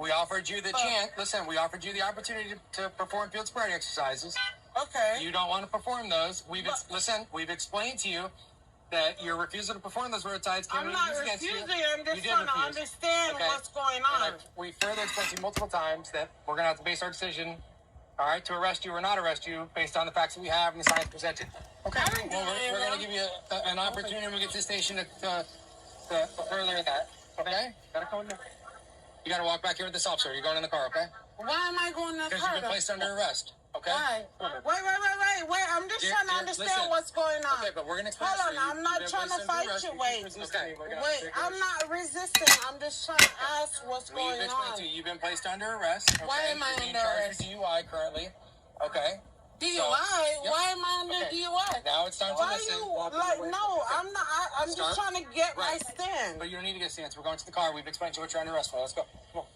We offered you the chance. Listen, we offered you the opportunity to perform field sobriety exercises. Okay. You don't want to perform those. Listen, we've explained to you that your refusal to perform those roadsides can I'm be not used against you. refusing. I'm just You did trying to refuse. understand Okay. what's going on. We further explained to you multiple times that we're going to have to base our decision, all right, to arrest you or not arrest you based on the facts that we have and the science presented. Okay. Well, we're going to give you an opportunity when we get to the station to further that. Okay? Gotta come in there. You got to walk back here with this officer. You're going in the car, okay? Why am I going to the Because car? you've been placed under arrest. Okay? Why? Wait. I'm just trying to understand what's going on. Okay, but we're going to explain. Hold on, I'm not trying to fight you. Wait, I'm not resisting. I'm just trying to ask what's going on. You've been placed under arrest. Okay? Why am I You're being under charged arrest? with DUI currently. Okay? DUI? Yep. Why am I under DUI? Now it's time to listen. No, I'm not. I'm just trying to get my stand. But you don't need to get a stance. We're going to the car. We've explained to you what you're under arrest for. Let's go. Come on.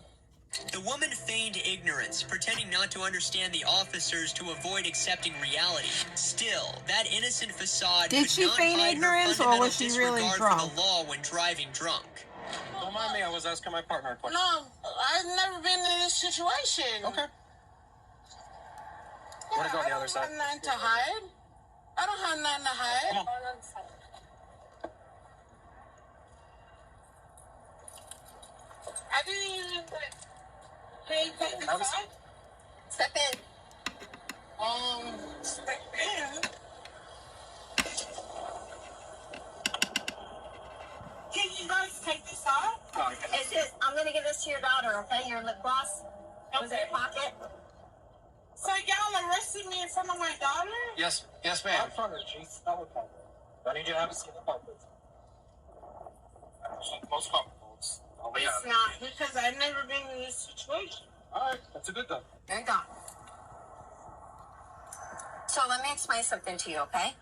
The woman feigned ignorance, pretending not to understand the officers to avoid accepting reality. Still, that innocent facade Did could she not feign hide her ignorance, or was she really fundamental disregard drunk? for the law when driving drunk. Don't mind me. I was asking my partner a question. No, I've never been in this situation. Okay. Want to go on the other side? I don't have nothing to hide. I don't have nothing to hide. Come on. I didn't even. Hey, take the side. Step in. Step in. Can you guys take this off? Is this? I'm gonna give this to your daughter. Okay, your lip gloss. Was in your pocket. So y'all arrested me in front of my daughter? Yes, ma'am. I'm trying to chase that with Paul. I need you to have a seat in the car, please. Most comfortable. It's not, because I've never been in this situation. All right, that's a good thing. There you go. So let me explain something to you, okay?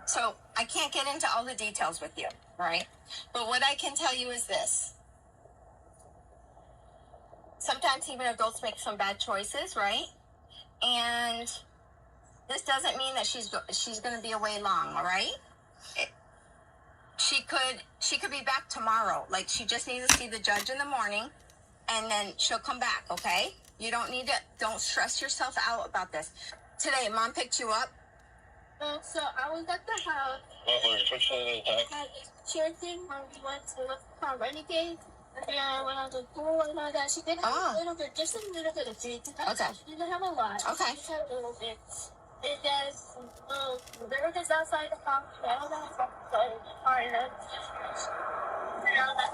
So I can't get into all the details with you, right? But what I can tell you is this. Sometimes even adults make some bad choices, right? And this doesn't mean that she's going to be away long, all right? She could be back tomorrow. Like, she just needs to see the judge in the morning, and then she'll come back, okay? You don't stress yourself out about this. Today, Mom picked you up. So I was at the house. What was the attack? Had a chair thing when we went to the car renegade. And when I was at school and all that, she did have a little bit, just a little bit of tea. Okay. She didn't have a lot. Okay. She just had a little bit. And then there was just outside the house. I don't know if it's hard enough. And all that.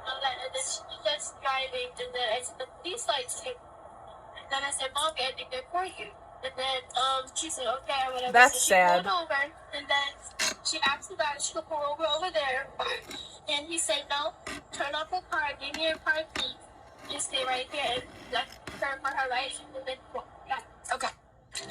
And then she was just driving, and then I said, the police lights came. And then I said, Mom, I think they're for you. And then she said, okay, or whatever. That's so she sad. pulled over, and then she asked the guy, she could pull over there. And he said, no, turn off the car, give me your car key. Just stay right there and let her for her license. And then, okay.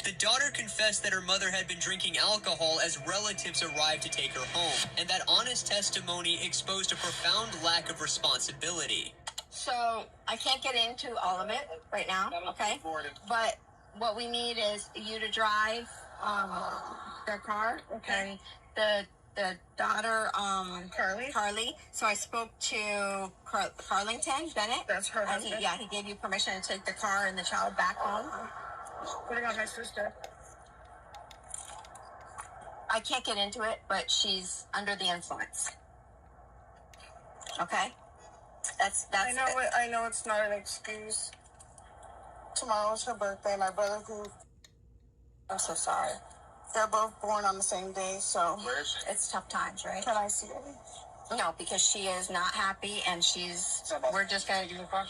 The daughter confessed that her mother had been drinking alcohol as relatives arrived to take her home, and that honest testimony exposed a profound lack of responsibility. So I can't get into all of it right now, okay? But what we need is you to drive their car, and the daughter, Carly. So I spoke to Carlington Bennett. That's her husband. He gave you permission to take the car and the child back home. Putting on my sister. I can't get into it, but she's under the influence. Okay? That's I know it's not an excuse. Tomorrow's her birthday. My brother, who I'm so sorry. They're both born on the same day, so Where is she? it's tough times, right? Can I see her? No, because she is not happy, and we're just gonna do the car.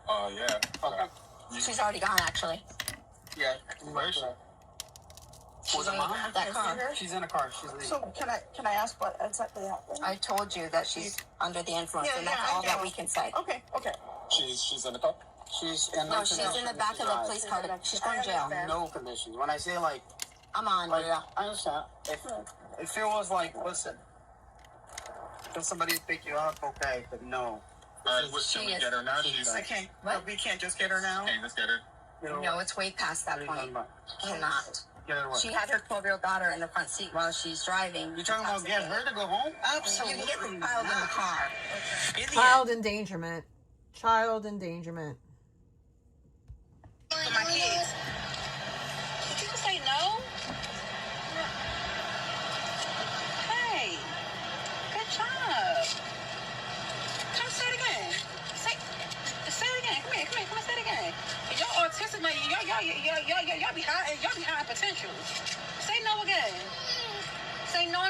Oh, yeah. Okay. She's already gone, actually. Yeah. Where is she? She's in that car. She's in a car. She's leaving. So can I ask what exactly happened? I told you that she's under the influence, and that's all that we can say. Okay. She's in the car? She's in No, she's in the back of the police car. She's going to jail. no conditions. When I say like, I'm on. I understand. If it was like, listen, can somebody pick you up? Okay, but no. Alright, can we get her now? I can't. We can't just get her now. Okay, let's get her. No, it's way past that point. Cannot. Get her what? She had her 12-year-old daughter in the front seat while she's driving. You talking about getting her to go home? Absolutely. You can get the child in the car. In the Child endangerment. Child endangerment. For my kids. Did you say no? Hey, good job. Come say it again. Say it again. Come here. Say it again. Y'all autistic, man. Y'all be high potential. Say no again. Say no.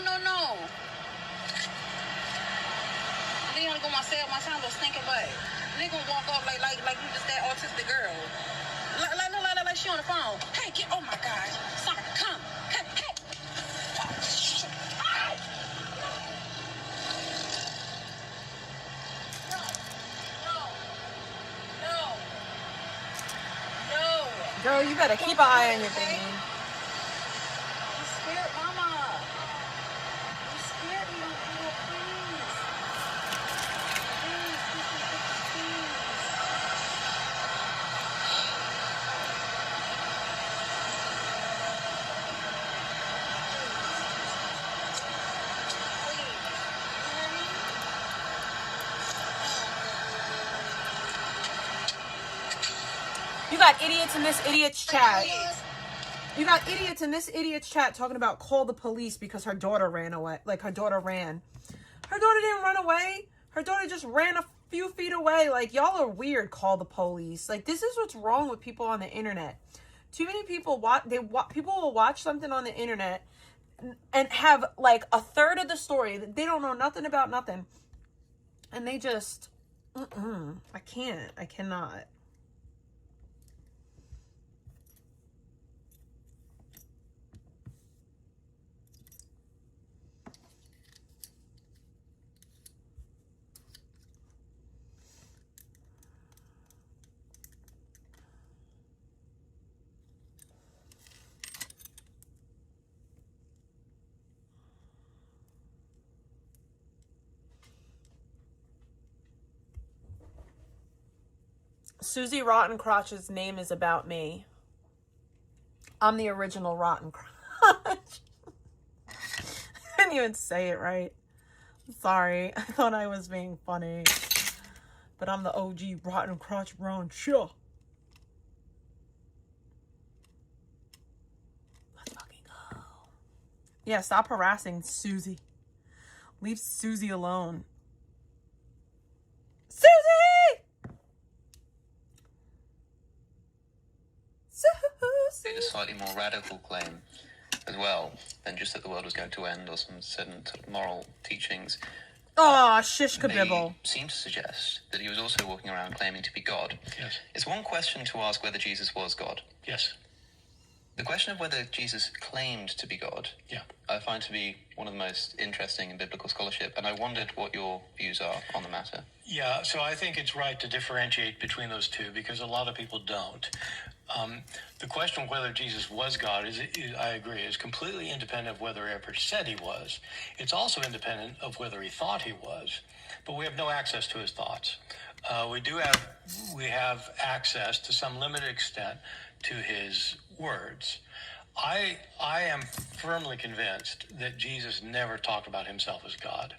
They only go myself, my time, little stinking butt. They gonna walk off like you just that autistic girl. Like she on the phone. Hey, oh my God. Sorry, come. Hey. No. Girl, you better keep an eye on your baby. You scared, mama. You scared me, please. You got idiots in this idiot's chat. You got idiots in this idiot's chat talking about call the police because her daughter ran away. Like, her daughter ran. Her daughter didn't run away. Her daughter just ran a few feet away. Like, y'all are weird. Call the police. Like, this is what's wrong with people on the internet. Too many people people will watch something on the internet and have like a third of the story. They don't know nothing about nothing. And they just, I cannot. Susie Rotten Crotch's name is about me. I'm the original Rotten Crotch. I didn't even say it right. Sorry. I thought I was being funny. But I'm the OG Rotten Crotch Brown. Sure. Let's fucking go. Yeah, stop harassing Susie. Leave Susie alone. Susie! A slightly more radical claim as well than just that the world was going to end or some certain sort of moral teachings. Oh, shish kabibble. They seem to suggest that he was also walking around claiming to be God. Yes. It's one question to ask whether Jesus was God. Yes. The question of whether Jesus claimed to be God, I find to be one of the most interesting in biblical scholarship, and I wondered what your views are on the matter. Yeah, so I think it's right to differentiate between those two because a lot of people don't. The question of whether Jesus was God is, I agree, is completely independent of whether he ever said he was. It's also independent of whether he thought he was, but we have no access to his thoughts. We have access to some limited extent to his words. I am firmly convinced that Jesus never talked about himself as God.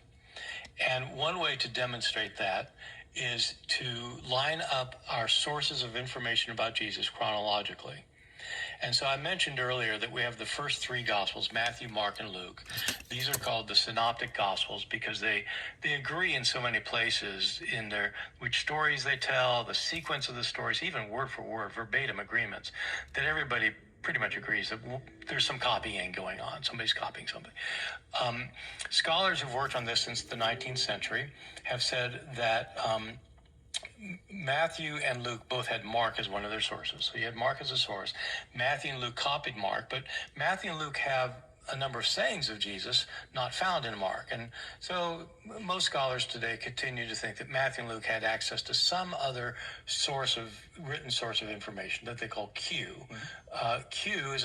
And one way to demonstrate that is to line up our sources of information about Jesus chronologically. And so I mentioned earlier that we have the first three Gospels, Matthew, Mark, and Luke. These are called the Synoptic Gospels because they agree in so many places in which stories they tell, the sequence of the stories, even word for word, verbatim agreements, that everybody pretty much agrees that there's some copying going on. Somebody's copying something. Scholars who've worked on this since the 19th century have said that Matthew and Luke both had Mark as one of their sources. So you had Mark as a source. Matthew and Luke copied Mark, but Matthew and Luke have a number of sayings of Jesus not found in Mark. And so most scholars today continue to think that Matthew and Luke had access to some other written source of information that they call Q. Q is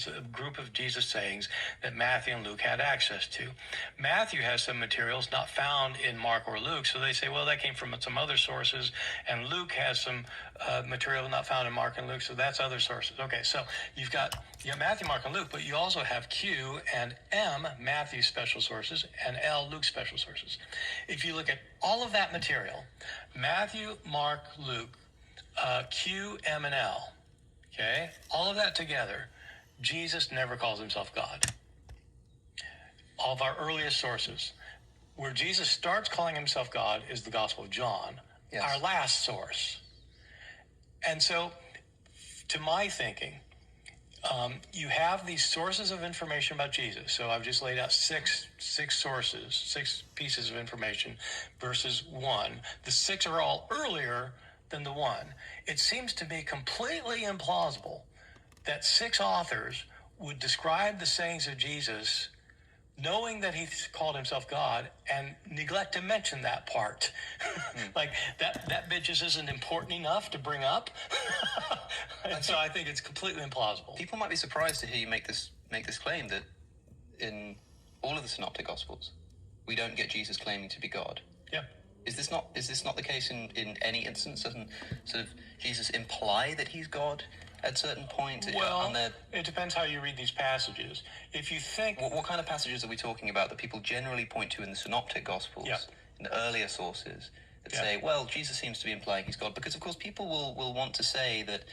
a group of Jesus sayings that Matthew and Luke had access to. Matthew has some materials not found in Mark or Luke, so they say, well, that came from some other sources, and Luke has some material not found in Mark and Luke, so that's other sources. Okay, so you've got Matthew, Mark, and Luke, but you also also have Q and M, Matthew's special sources, and L, Luke's special sources. If you look at all of that material, Matthew, Mark, Luke, Q, M, and L, okay, all of that together, Jesus never calls himself God. All of our earliest sources, where Jesus starts calling himself God is the Gospel of John, our last source. And so, to my thinking, you have these sources of information about Jesus. So I've just laid out six sources, 6 pieces of information versus 1. The 6 are all earlier than the 1. It seems to me completely implausible that 6 authors would describe the sayings of Jesus knowing that he called himself God and neglect to mention that part. Like that bit just isn't important enough to bring up. And so I think it's completely implausible. People might be surprised to hear you make this claim that in all of the synoptic gospels, we don't get Jesus claiming to be God. Yeah. Is this not the case in any instance? Doesn't sort of Jesus imply that he's God at certain points? Well, it depends how you read these passages. If you think... What kind of passages are we talking about that people generally point to in the synoptic gospels, in the earlier sources, that say, well, Jesus seems to be implying he's God? Because, of course, people will want to say that,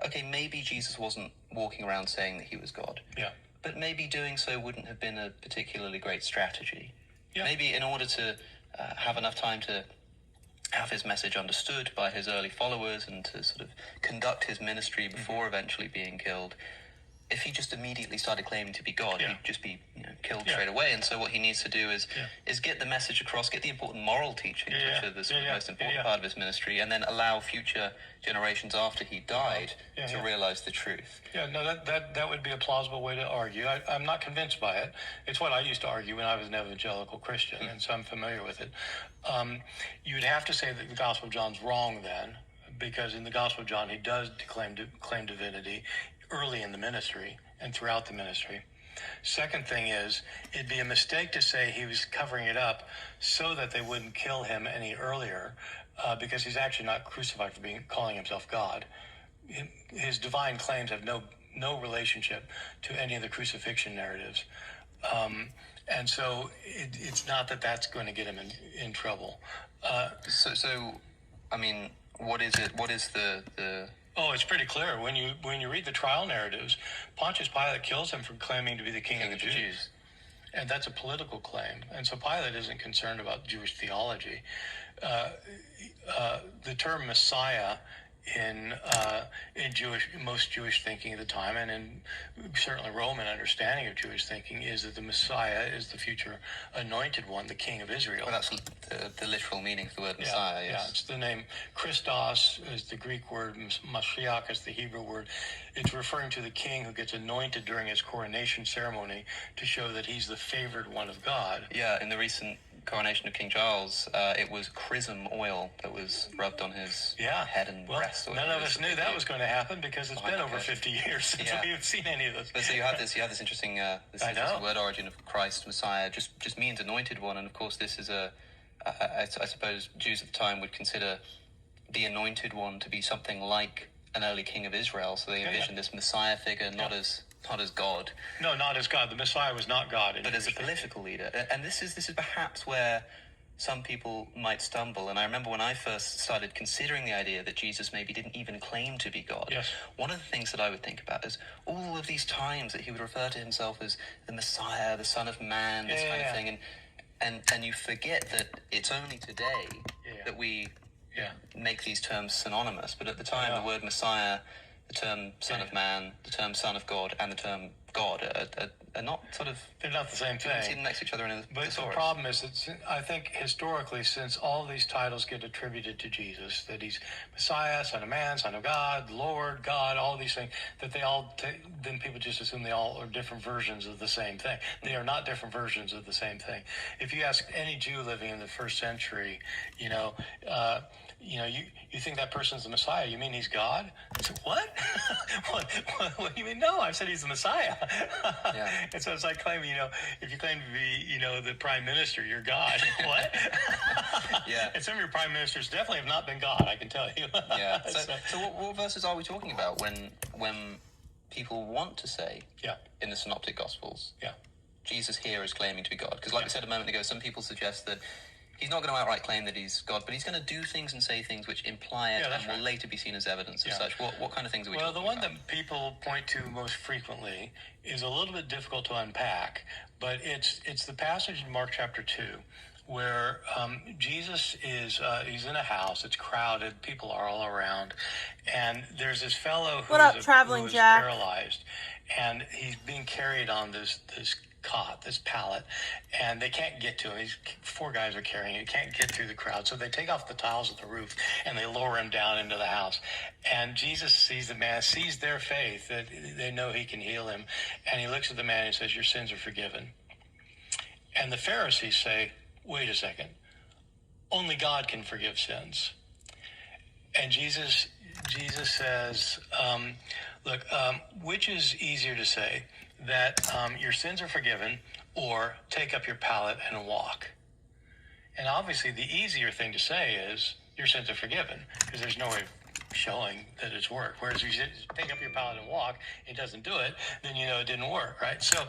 okay, maybe Jesus wasn't walking around saying that he was God. Yeah. But maybe doing so wouldn't have been a particularly great strategy. Yeah. Maybe in order to have enough time to have his message understood by his early followers and to sort of conduct his ministry before eventually being killed, if he just immediately started claiming to be God, he'd just be killed straight away. And so what he needs to do is get the message across, get the important moral teachings, which are the sort of most important part of his ministry, and then allow future generations after he died to realize the truth. Yeah, no, that would be a plausible way to argue. I'm not convinced by it. It's what I used to argue when I was an evangelical Christian, and so I'm familiar with it. You'd have to say that the Gospel of John's wrong then, because in the Gospel of John, he does claim divinity early in the ministry and throughout the ministry. Second thing is, it'd be a mistake to say he was covering it up so that they wouldn't kill him any earlier, because he's actually not crucified for calling himself God. His divine claims have no relationship to any of the crucifixion narratives. And so it's not that that's going to get him in trouble. So, I mean, what is it? What is the... Oh, it's pretty clear. When you read the trial narratives, Pontius Pilate kills him for claiming to be the king of the Jews. And that's a political claim. And so Pilate isn't concerned about Jewish theology. The term Messiah in most Jewish thinking at the time, and in certainly Roman understanding of Jewish thinking, is that the Messiah is the future anointed one, the King of Israel. Well, that's the literal meaning of the word Messiah. Yeah, it's the name. Christos is the Greek word, Mashiach is the Hebrew word. It's referring to the king who gets anointed during his coronation ceremony to show that he's the favored one of God. Yeah, in the recent coronation of King Charles, it was chrism oil that was rubbed on his head and breast. None of us knew that was going to happen because it's been over 50 years since we've seen any of this. But so you have this interesting word origin of Christ, Messiah, just means anointed one, and of course this is I suppose Jews at the time would consider the anointed one to be something like an early king of Israel, so they envisioned this Messiah figure not as God. No, not as God. The Messiah was not God. But as a political leader. And this is perhaps where some people might stumble. And I remember when I first started considering the idea that Jesus maybe didn't even claim to be God. Yes. One of the things that I would think about is all of these times that he would refer to himself as the Messiah, the Son of Man, this kind of thing. And you forget that it's only today that we make these terms synonymous. But at the time, the word Messiah, the term Son of Man, the term Son of God, and the term God are not sort of... They're not the same thing. You see them next to each other in a But the problem is, I think historically, since all these titles get attributed to Jesus, that he's Messiah, Son of Man, Son of God, Lord, God, all these things, that they all... then people just assume they all are different versions of the same thing. They are not different versions of the same thing. If you ask any Jew living in the first century, you think that person's the Messiah, you mean he's God? I said, what? What do you mean? No, I said he's the Messiah. And so it's like claiming, if you claim to be, the prime minister, you're God. What? And some of your prime ministers definitely have not been God, I can tell you. So what verses are we talking about when people want to say in the Synoptic Gospels. Jesus here is claiming to be God. Because like I said a moment ago, some people suggest that he's not going to outright claim that he's God, but he's going to do things and say things which imply it and will later be seen as evidence of such. What kind of things are we talking about? Well, the one that people point to most frequently is a little bit difficult to unpack, but it's the passage in Mark chapter 2 where Jesus is he's in a house, it's crowded, people are all around, and there's this fellow who is paralyzed, and he's being carried on this cot, this pallet, and they can't get to him. These 4 guys are carrying him. He can't get through the crowd, so they take off the tiles of the roof and they lower him down into the house. And Jesus sees the man, sees their faith, that they know he can heal him, and he looks at the man and says, "Your sins are forgiven." And the Pharisees say, "Wait a second, only God can forgive sins." And Jesus says, look, which is easier to say, that your sins are forgiven, or take up your pallet and walk? And obviously the easier thing to say is your sins are forgiven, because there's no way of showing that it's worked. Whereas if you take up your pallet and walk, it doesn't do it, then you know it didn't work, right? So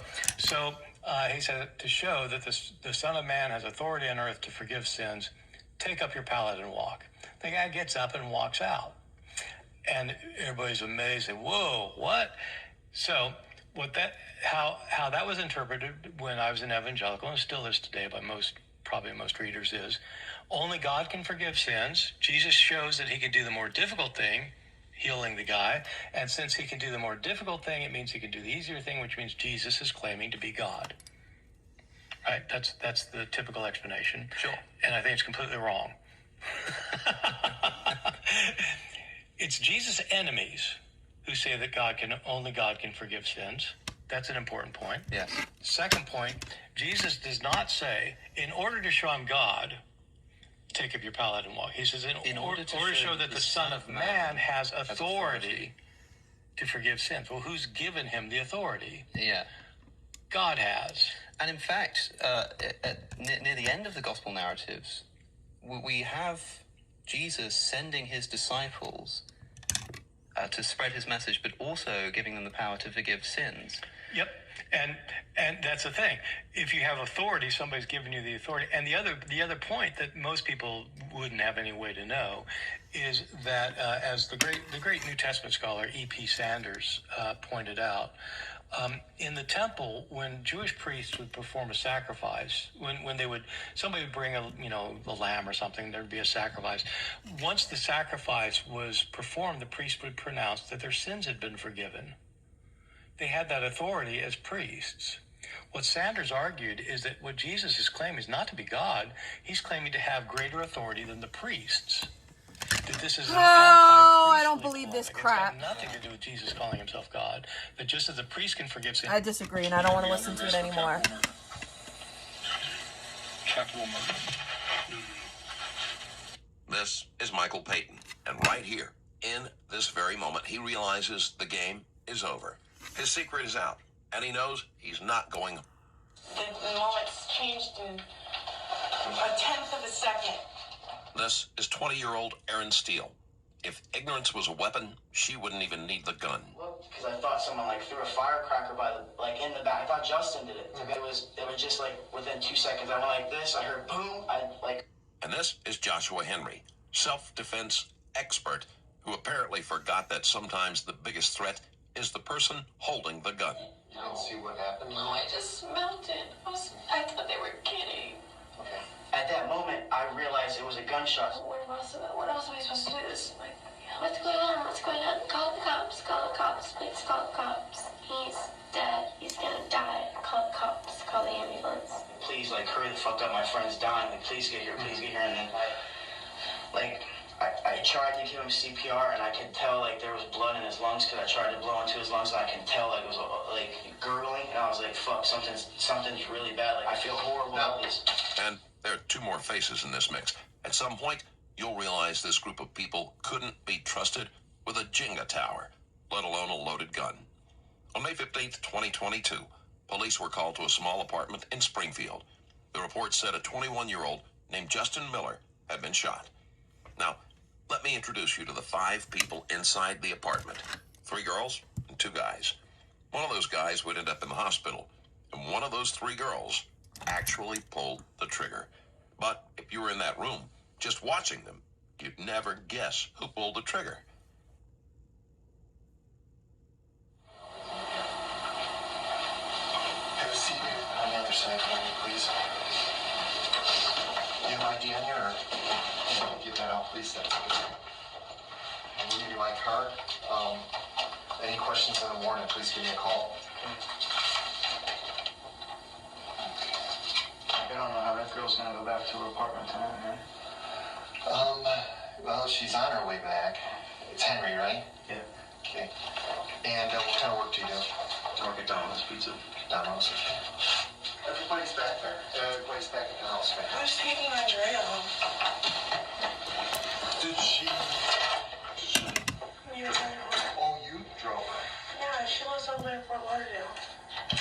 he said, to show that the Son of Man has authority on earth to forgive sins, take up your pallet and walk. The guy gets up and walks out. And everybody's amazed. They, whoa, what? So how that was interpreted when I was an evangelical, and still is today by probably most readers, is only God can forgive sins. Jesus shows that he can do the more difficult thing, healing the guy, and since he can do the more difficult thing, it means he can do the easier thing, which means Jesus is claiming to be God. Right? That's the typical explanation. Sure. And I think it's completely wrong. It's Jesus' enemies who say that only God can forgive sins. That's an important point. Yes. Second point, Jesus does not say, in order to show I'm God, take up your pallet and walk. He says, in order to show that the Son of Man has authority to forgive sins. Well, who's given him the authority? Yeah. God has. And in fact, near the end of the gospel narratives, we have Jesus sending his disciples to spread his message, but also giving them the power to forgive sins. Yep. And that's the thing. If you have authority, somebody's giving you the authority. And the other point that most people wouldn't have any way to know is that, as the great New Testament scholar E.P. Sanders pointed out, in the temple, when Jewish priests would perform a sacrifice, when somebody would bring a lamb or something, there'd be a sacrifice. Once the sacrifice was performed, the priest would pronounce that their sins had been forgiven. They had that authority as priests. What Sanders argued is that what Jesus is claiming is not to be God. He's claiming to have greater authority than the priests. That this is I don't believe this crap. It's got nothing to do with Jesus calling himself God. That just as a priest can forgive sin. I disagree, and I don't want to listen to it anymore. This is Michael Payton, and right here, in this very moment, he realizes the game is over. His secret is out, and he knows he's not going. The moment's changed in a tenth of a second. This is 20-year-old Erin Steele. If ignorance was a weapon, she wouldn't even need the gun. Well, because I thought someone threw a firecracker in the back. I thought Justin did it. It was just within 2 seconds. I went like this. I heard boom. And this is Joshua Henry, self-defense expert, who apparently forgot that sometimes the biggest threat is the person holding the gun. You didn't see what happened? No, I just melted. I thought they were kidding. Okay. At that moment, I realized it was a gunshot. What else am I supposed to do? What's going on? What's going on? Call the cops. Call the cops. Please call the cops. He's dead. He's gonna die. Call the cops. Call the ambulance. Please, hurry the fuck up. My friend's dying. Please get here. Please get here. And then, I tried to give him CPR, and I could tell, there was blood in his lungs because I tried to blow into his lungs, and I could tell, it was, gurgling, and I was like, fuck, something's really bad. I feel horrible about this. And there are 2 more faces in this mix. At some point, you'll realize this group of people couldn't be trusted with a Jenga tower, let alone a loaded gun. On May 15th, 2022, police were called to a small apartment in Springfield. The report said a 21-year-old named Justin Miller had been shot. Now, let me introduce you to the 5 people inside the apartment. 3 girls and 2 guys. One of those guys would end up in the hospital, and one of those 3 girls actually pulled the trigger. But if you were in that room, just watching them, you'd never guess who pulled the trigger. Have a seat on the other side for me, please. You have ID on you, or get that out, please? That's good. I'm gonna give you my card. Any questions in the morning, please give me a call. I don't know how that girl's gonna go back to her apartment tonight, man. Well, she's on her way back. It's Henry, right? Yeah. Okay. And what kind of work do you do? I work at Domino's Pizza. Domino's. Everybody's back there. Everybody's back at the house. Back I was taking Andrea home. Did she? Yeah. Oh, you drove her. Yeah, she lives over in Fort Lauderdale. I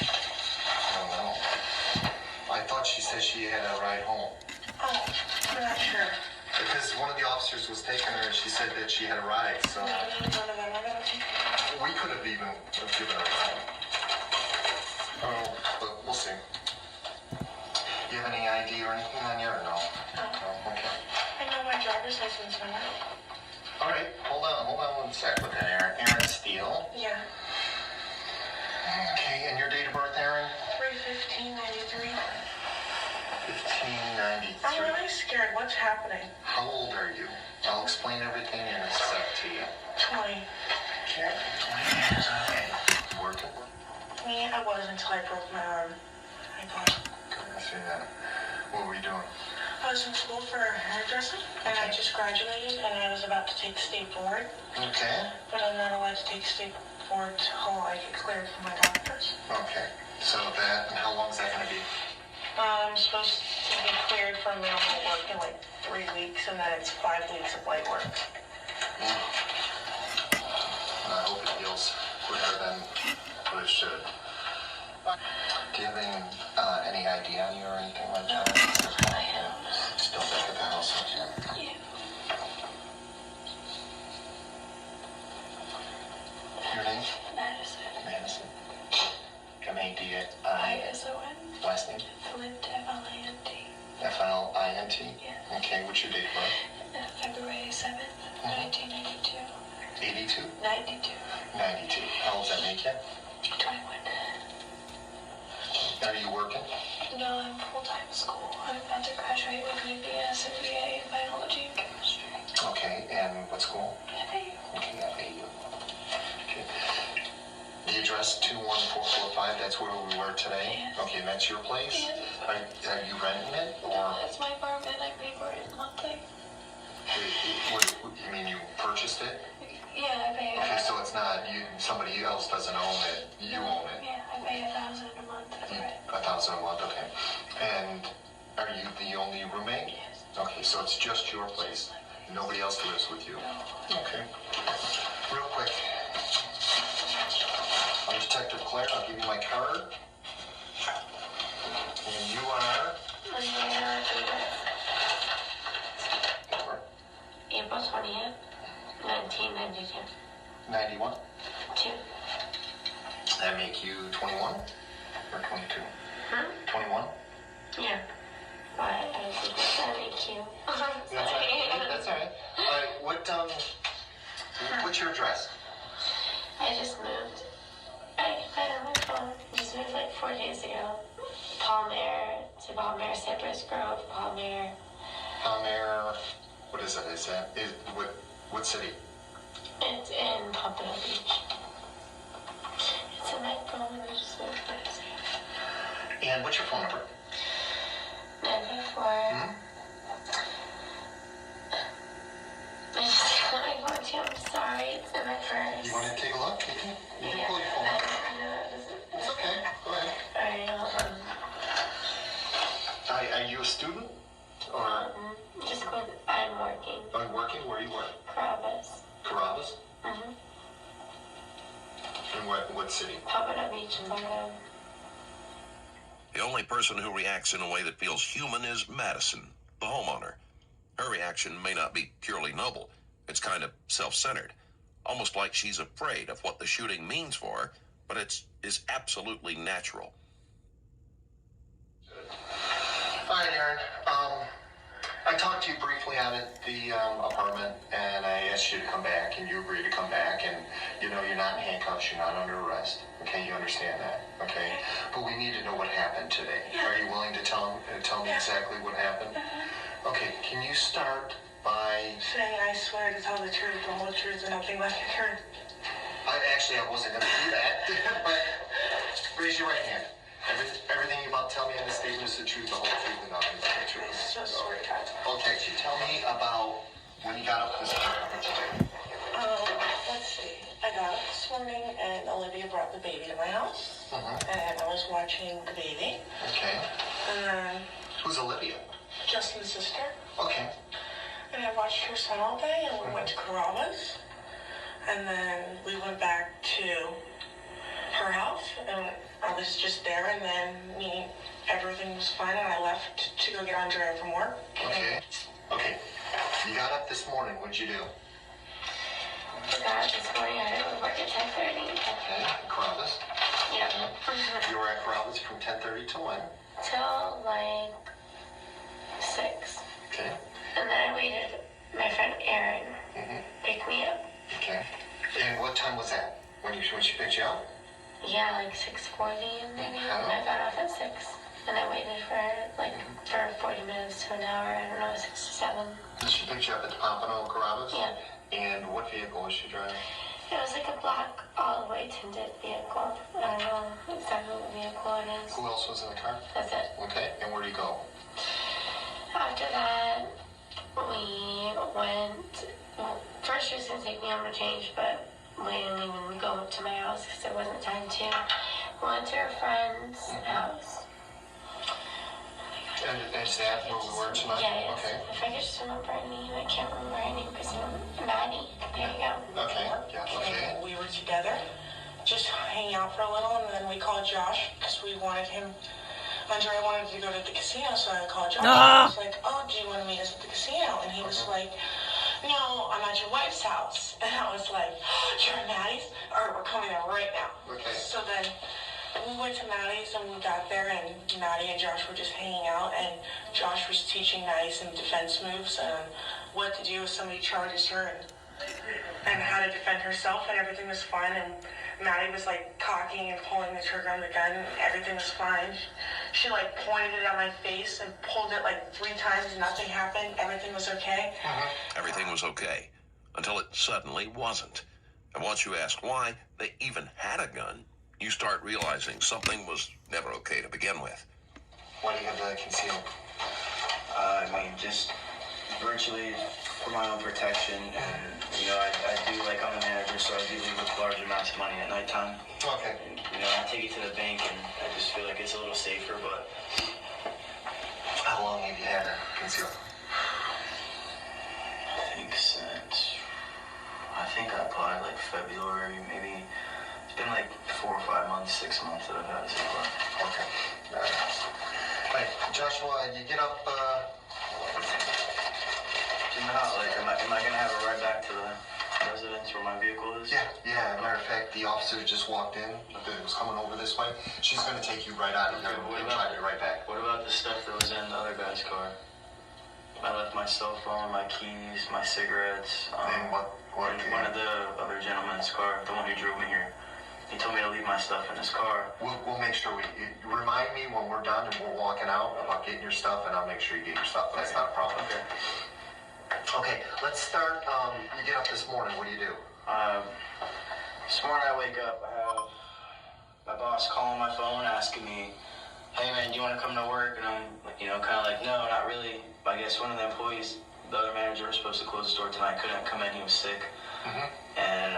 don't know. I thought she said she had a ride home. Oh, I'm not sure. Because one of the officers was taking her and she said that she had a ride, so we could have even given her a ride. Oh, but we'll see. Do you have any ID or anything on you or no? No. Oh, okay. I know my driver's license number. All right, hold on 1 sec with that, Aaron Steele. Yeah. Okay, and your date of birth, Aaron? 3/15/93. 1593. I'm really scared. What's happening? How old are you? I'll explain everything in a sec to you. 20. Okay. 20 years, okay. Working? Me, I was until I broke my arm. I thought. I see that. What were you doing? I was in school for hairdressing, and I just graduated, and I was about to take state board. Okay. But I'm not allowed to take state board till I get cleared from my doctors. Okay. So that, and how long is that going to be? I'm supposed to be cleared for minimal work in like 3 weeks, and then it's 5 weeks of light work. I hope it heals quicker than what it should. Do you have any ID on you or anything like that? I am. Still back at the house? Yeah. Your name? Madison. Madison. M-A-D-I. I-S-O-N. Last name? Flint, F-L-I-N-T. F-L-I-N-T? Yeah. Okay, what's your date of birth? February 7th, 1992. 82? 92. 92. How old does that make you? 21. Are you working? No, I'm full-time in school. I'm about to graduate with my BS and BA in biology and chemistry. Okay, and what school? FAU. Okay, FAU. Okay. The address 21445, that's where we were today? Yes. Okay, and that's your place? Yes. Are you renting it? Or? No, it's my apartment. I pay for it monthly. You mean you purchased it? Yeah, I pay. Okay, so it's not you. Somebody else doesn't own it. You own it. Yeah, I pay $1,000 a month for it. $1,000 a month. Okay. And are you the only roommate? Yes. Okay, so it's just your place. Nobody else lives with you. Okay. Real quick. I'm Detective Claire. I'll give you my card. And you are? April 20th, 1992. 91. 2. That make you 21 or 22? Huh? 21? Yeah. But I was that make you. That's all right. What's your address? I just moved. I don't know my phone. Just moved like 4 days ago. Palmer to Palmer, Cypress Grove, Palmer. Palmer, what is it? What city? It's in Pompano Beach. It's in my phone and I just moved this. And what's your phone number? 954. I just got my phone too. I'm sorry. It's in my purse. You want to take a look? You can pull your phone up. It's okay. Go ahead. Are you a student? Or? Just go. I'm working. Are you working? Where are you working? Carabas. Carabas? Mm-hmm. In what city? Pompano Beach, Florida. The only person who reacts in a way that feels human is Madison, the homeowner. Her reaction may not be purely noble. It's kind of self-centered. almost like she's afraid of what the shooting means for her, but it is absolutely natural. Hi, Aaron. I talked to you briefly out at the apartment, and I asked you to come back, and you agreed to come back, and you're not in handcuffs, you're not under arrest. Okay, you understand that, okay? But we need to know what happened today. Are you willing to tell me exactly what happened? Okay, can you start by saying I swear to tell the truth, the whole truth, and nothing but the truth? I wasn't going to do that, but raise your right hand. Everything you're about to tell me in this statement is the truth, the whole truth, and nothing but the truth. Just swear to God. Okay, so tell me about when you got up this morning. What you do? Let's see. I got up this morning, and Olivia brought the baby to my house, and I was watching the baby. Okay. And then Who's Olivia? Justin's sister. Okay. And I watched her son all day, and we went to Carrabba's, and then we went back to her house, and I was just there, and then everything was fine, and I left to go get Andrea from work. Okay. You got up this morning. What'd you do? I got up this morning. I had to work at 10:30. Okay. Carrabba's? Yeah. You were at Carrabba's from 10:30 till when? Till like 6. Okay. And then I waited my friend Aaron pick me up. Okay. And what time was that? When she picked you up? Yeah, like 6:40 maybe. And I got off at 6. And I waited for 40 minutes to an hour. I don't know, 6 to 7. She picked you up at the Pompano Carrabba's? Yeah. And what vehicle was she driving? It was like a black, all the way tinted vehicle. I don't know exactly what vehicle it is. Who else was in the car? That's it. Okay. And where do you go? After that, we went. First, she was going to take me home to change, but we didn't even go up to my house because there wasn't time to. We went to her friend's house. And is that where we were tonight? Yeah, Okay. If I could just remember her name, I can't remember her name because Maddie. There you go. Okay. Yeah. Okay. We were together, just hanging out for a little, and then we called Josh because we wanted him. Andrea wanted to go to the casino, so I called Josh. I was like, "Oh, do you want to meet us at the casino?" And he was like, "No, I'm at your wife's house." And I was like, "You're at Maddie's? Or we're coming there right now." Okay. So then we went to Maddie's, and we got there, and Maddie and Josh were just hanging out, and Josh was teaching Maddie some defense moves and what to do if somebody charges her and how to defend herself, and everything was fine. And Maddie was like cocking and pulling the trigger on the gun, and everything was fine. She like pointed it at my face and pulled it like 3 times, and nothing happened. Everything was okay. Everything was okay until it suddenly wasn't. And once you ask why they even had a gun, you start realizing something was never okay to begin with. Why do you have that concealed? I mean, just virtually for my own protection, and I do, like, I'm a manager, so I do leave with large amounts of money at nighttime. Okay. And, I take it to the bank, and I just feel like it's a little safer, but... How long have you had it concealed? I think I applied like February, maybe. It's been like 4 or 5 months, 6 months that I've had it so far. Okay. All right, Joshua, you get up, Am I gonna have a ride back to the residence where my vehicle is? Yeah. Matter of fact, the officer just walked in. It was coming over this way. She's going to take you right out of here and drive you right back. What about the stuff that was in the other guy's car? I left my cell phone, my keys, my cigarettes. And what in one of the other gentleman's car, the one who drove me here. He told me to leave my stuff in his car. We'll make sure you remind me when we're done and we're walking out about getting your stuff, and I'll make sure you get your stuff. That's not a problem. Okay, let's start. You get up this morning. What do you do? This morning I wake up. I have my boss calling my phone asking me, "Hey man, do you want to come to work?" And I'm like, kind of like, "No, not really." I guess one of the employees, the other manager, was supposed to close the store tonight. Couldn't come in. He was sick. And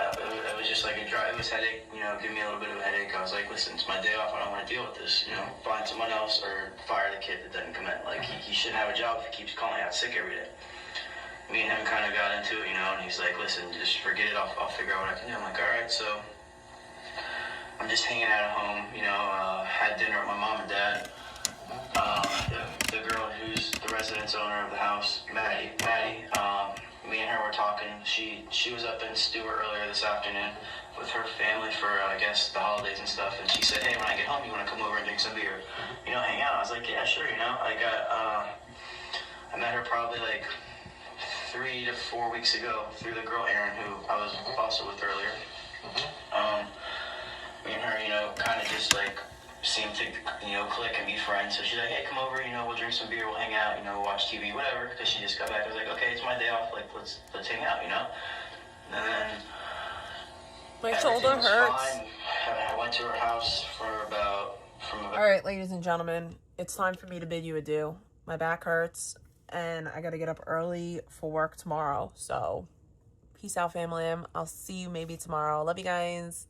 it was just like a drive. It was headache. Give me a little bit of a headache. I was like, "Listen, it's my day off. I don't want to deal with this. Find someone else or fire the kid that doesn't come in. Like he shouldn't have a job if he keeps calling out sick every day." Me and him kind of got into it, and he's like, "Listen, just forget it. I'll figure out what I can do." I'm like, "All right." So I'm just hanging out at home. Had dinner with my mom and dad. The girl who's the residence owner of the house, Maddie. Me and her were talking. She was up in Stewart earlier this afternoon with her family for, I guess, the holidays and stuff. And she said, hey, when I get home, you want to come over and drink some beer? You know, hang out. I was like, yeah, sure, you know. I met her probably like 3 to 4 weeks ago through the girl Erin, who I was also with earlier. Me and her, you know, kind of just like seemed to, you know, click and be friends. So she's like, hey, come over, you know, we'll drink some beer, we'll hang out, you know, watch TV, whatever. Because she just got back. I was like, okay, it's my day off. Like, let's hang out, you know. And then my shoulder hurts. Fine. I went to her house All right, ladies and gentlemen, it's time for me to bid you adieu. My back hurts, and I gotta get up early for work tomorrow. So, peace out, family. I'll see you maybe tomorrow. Love you guys.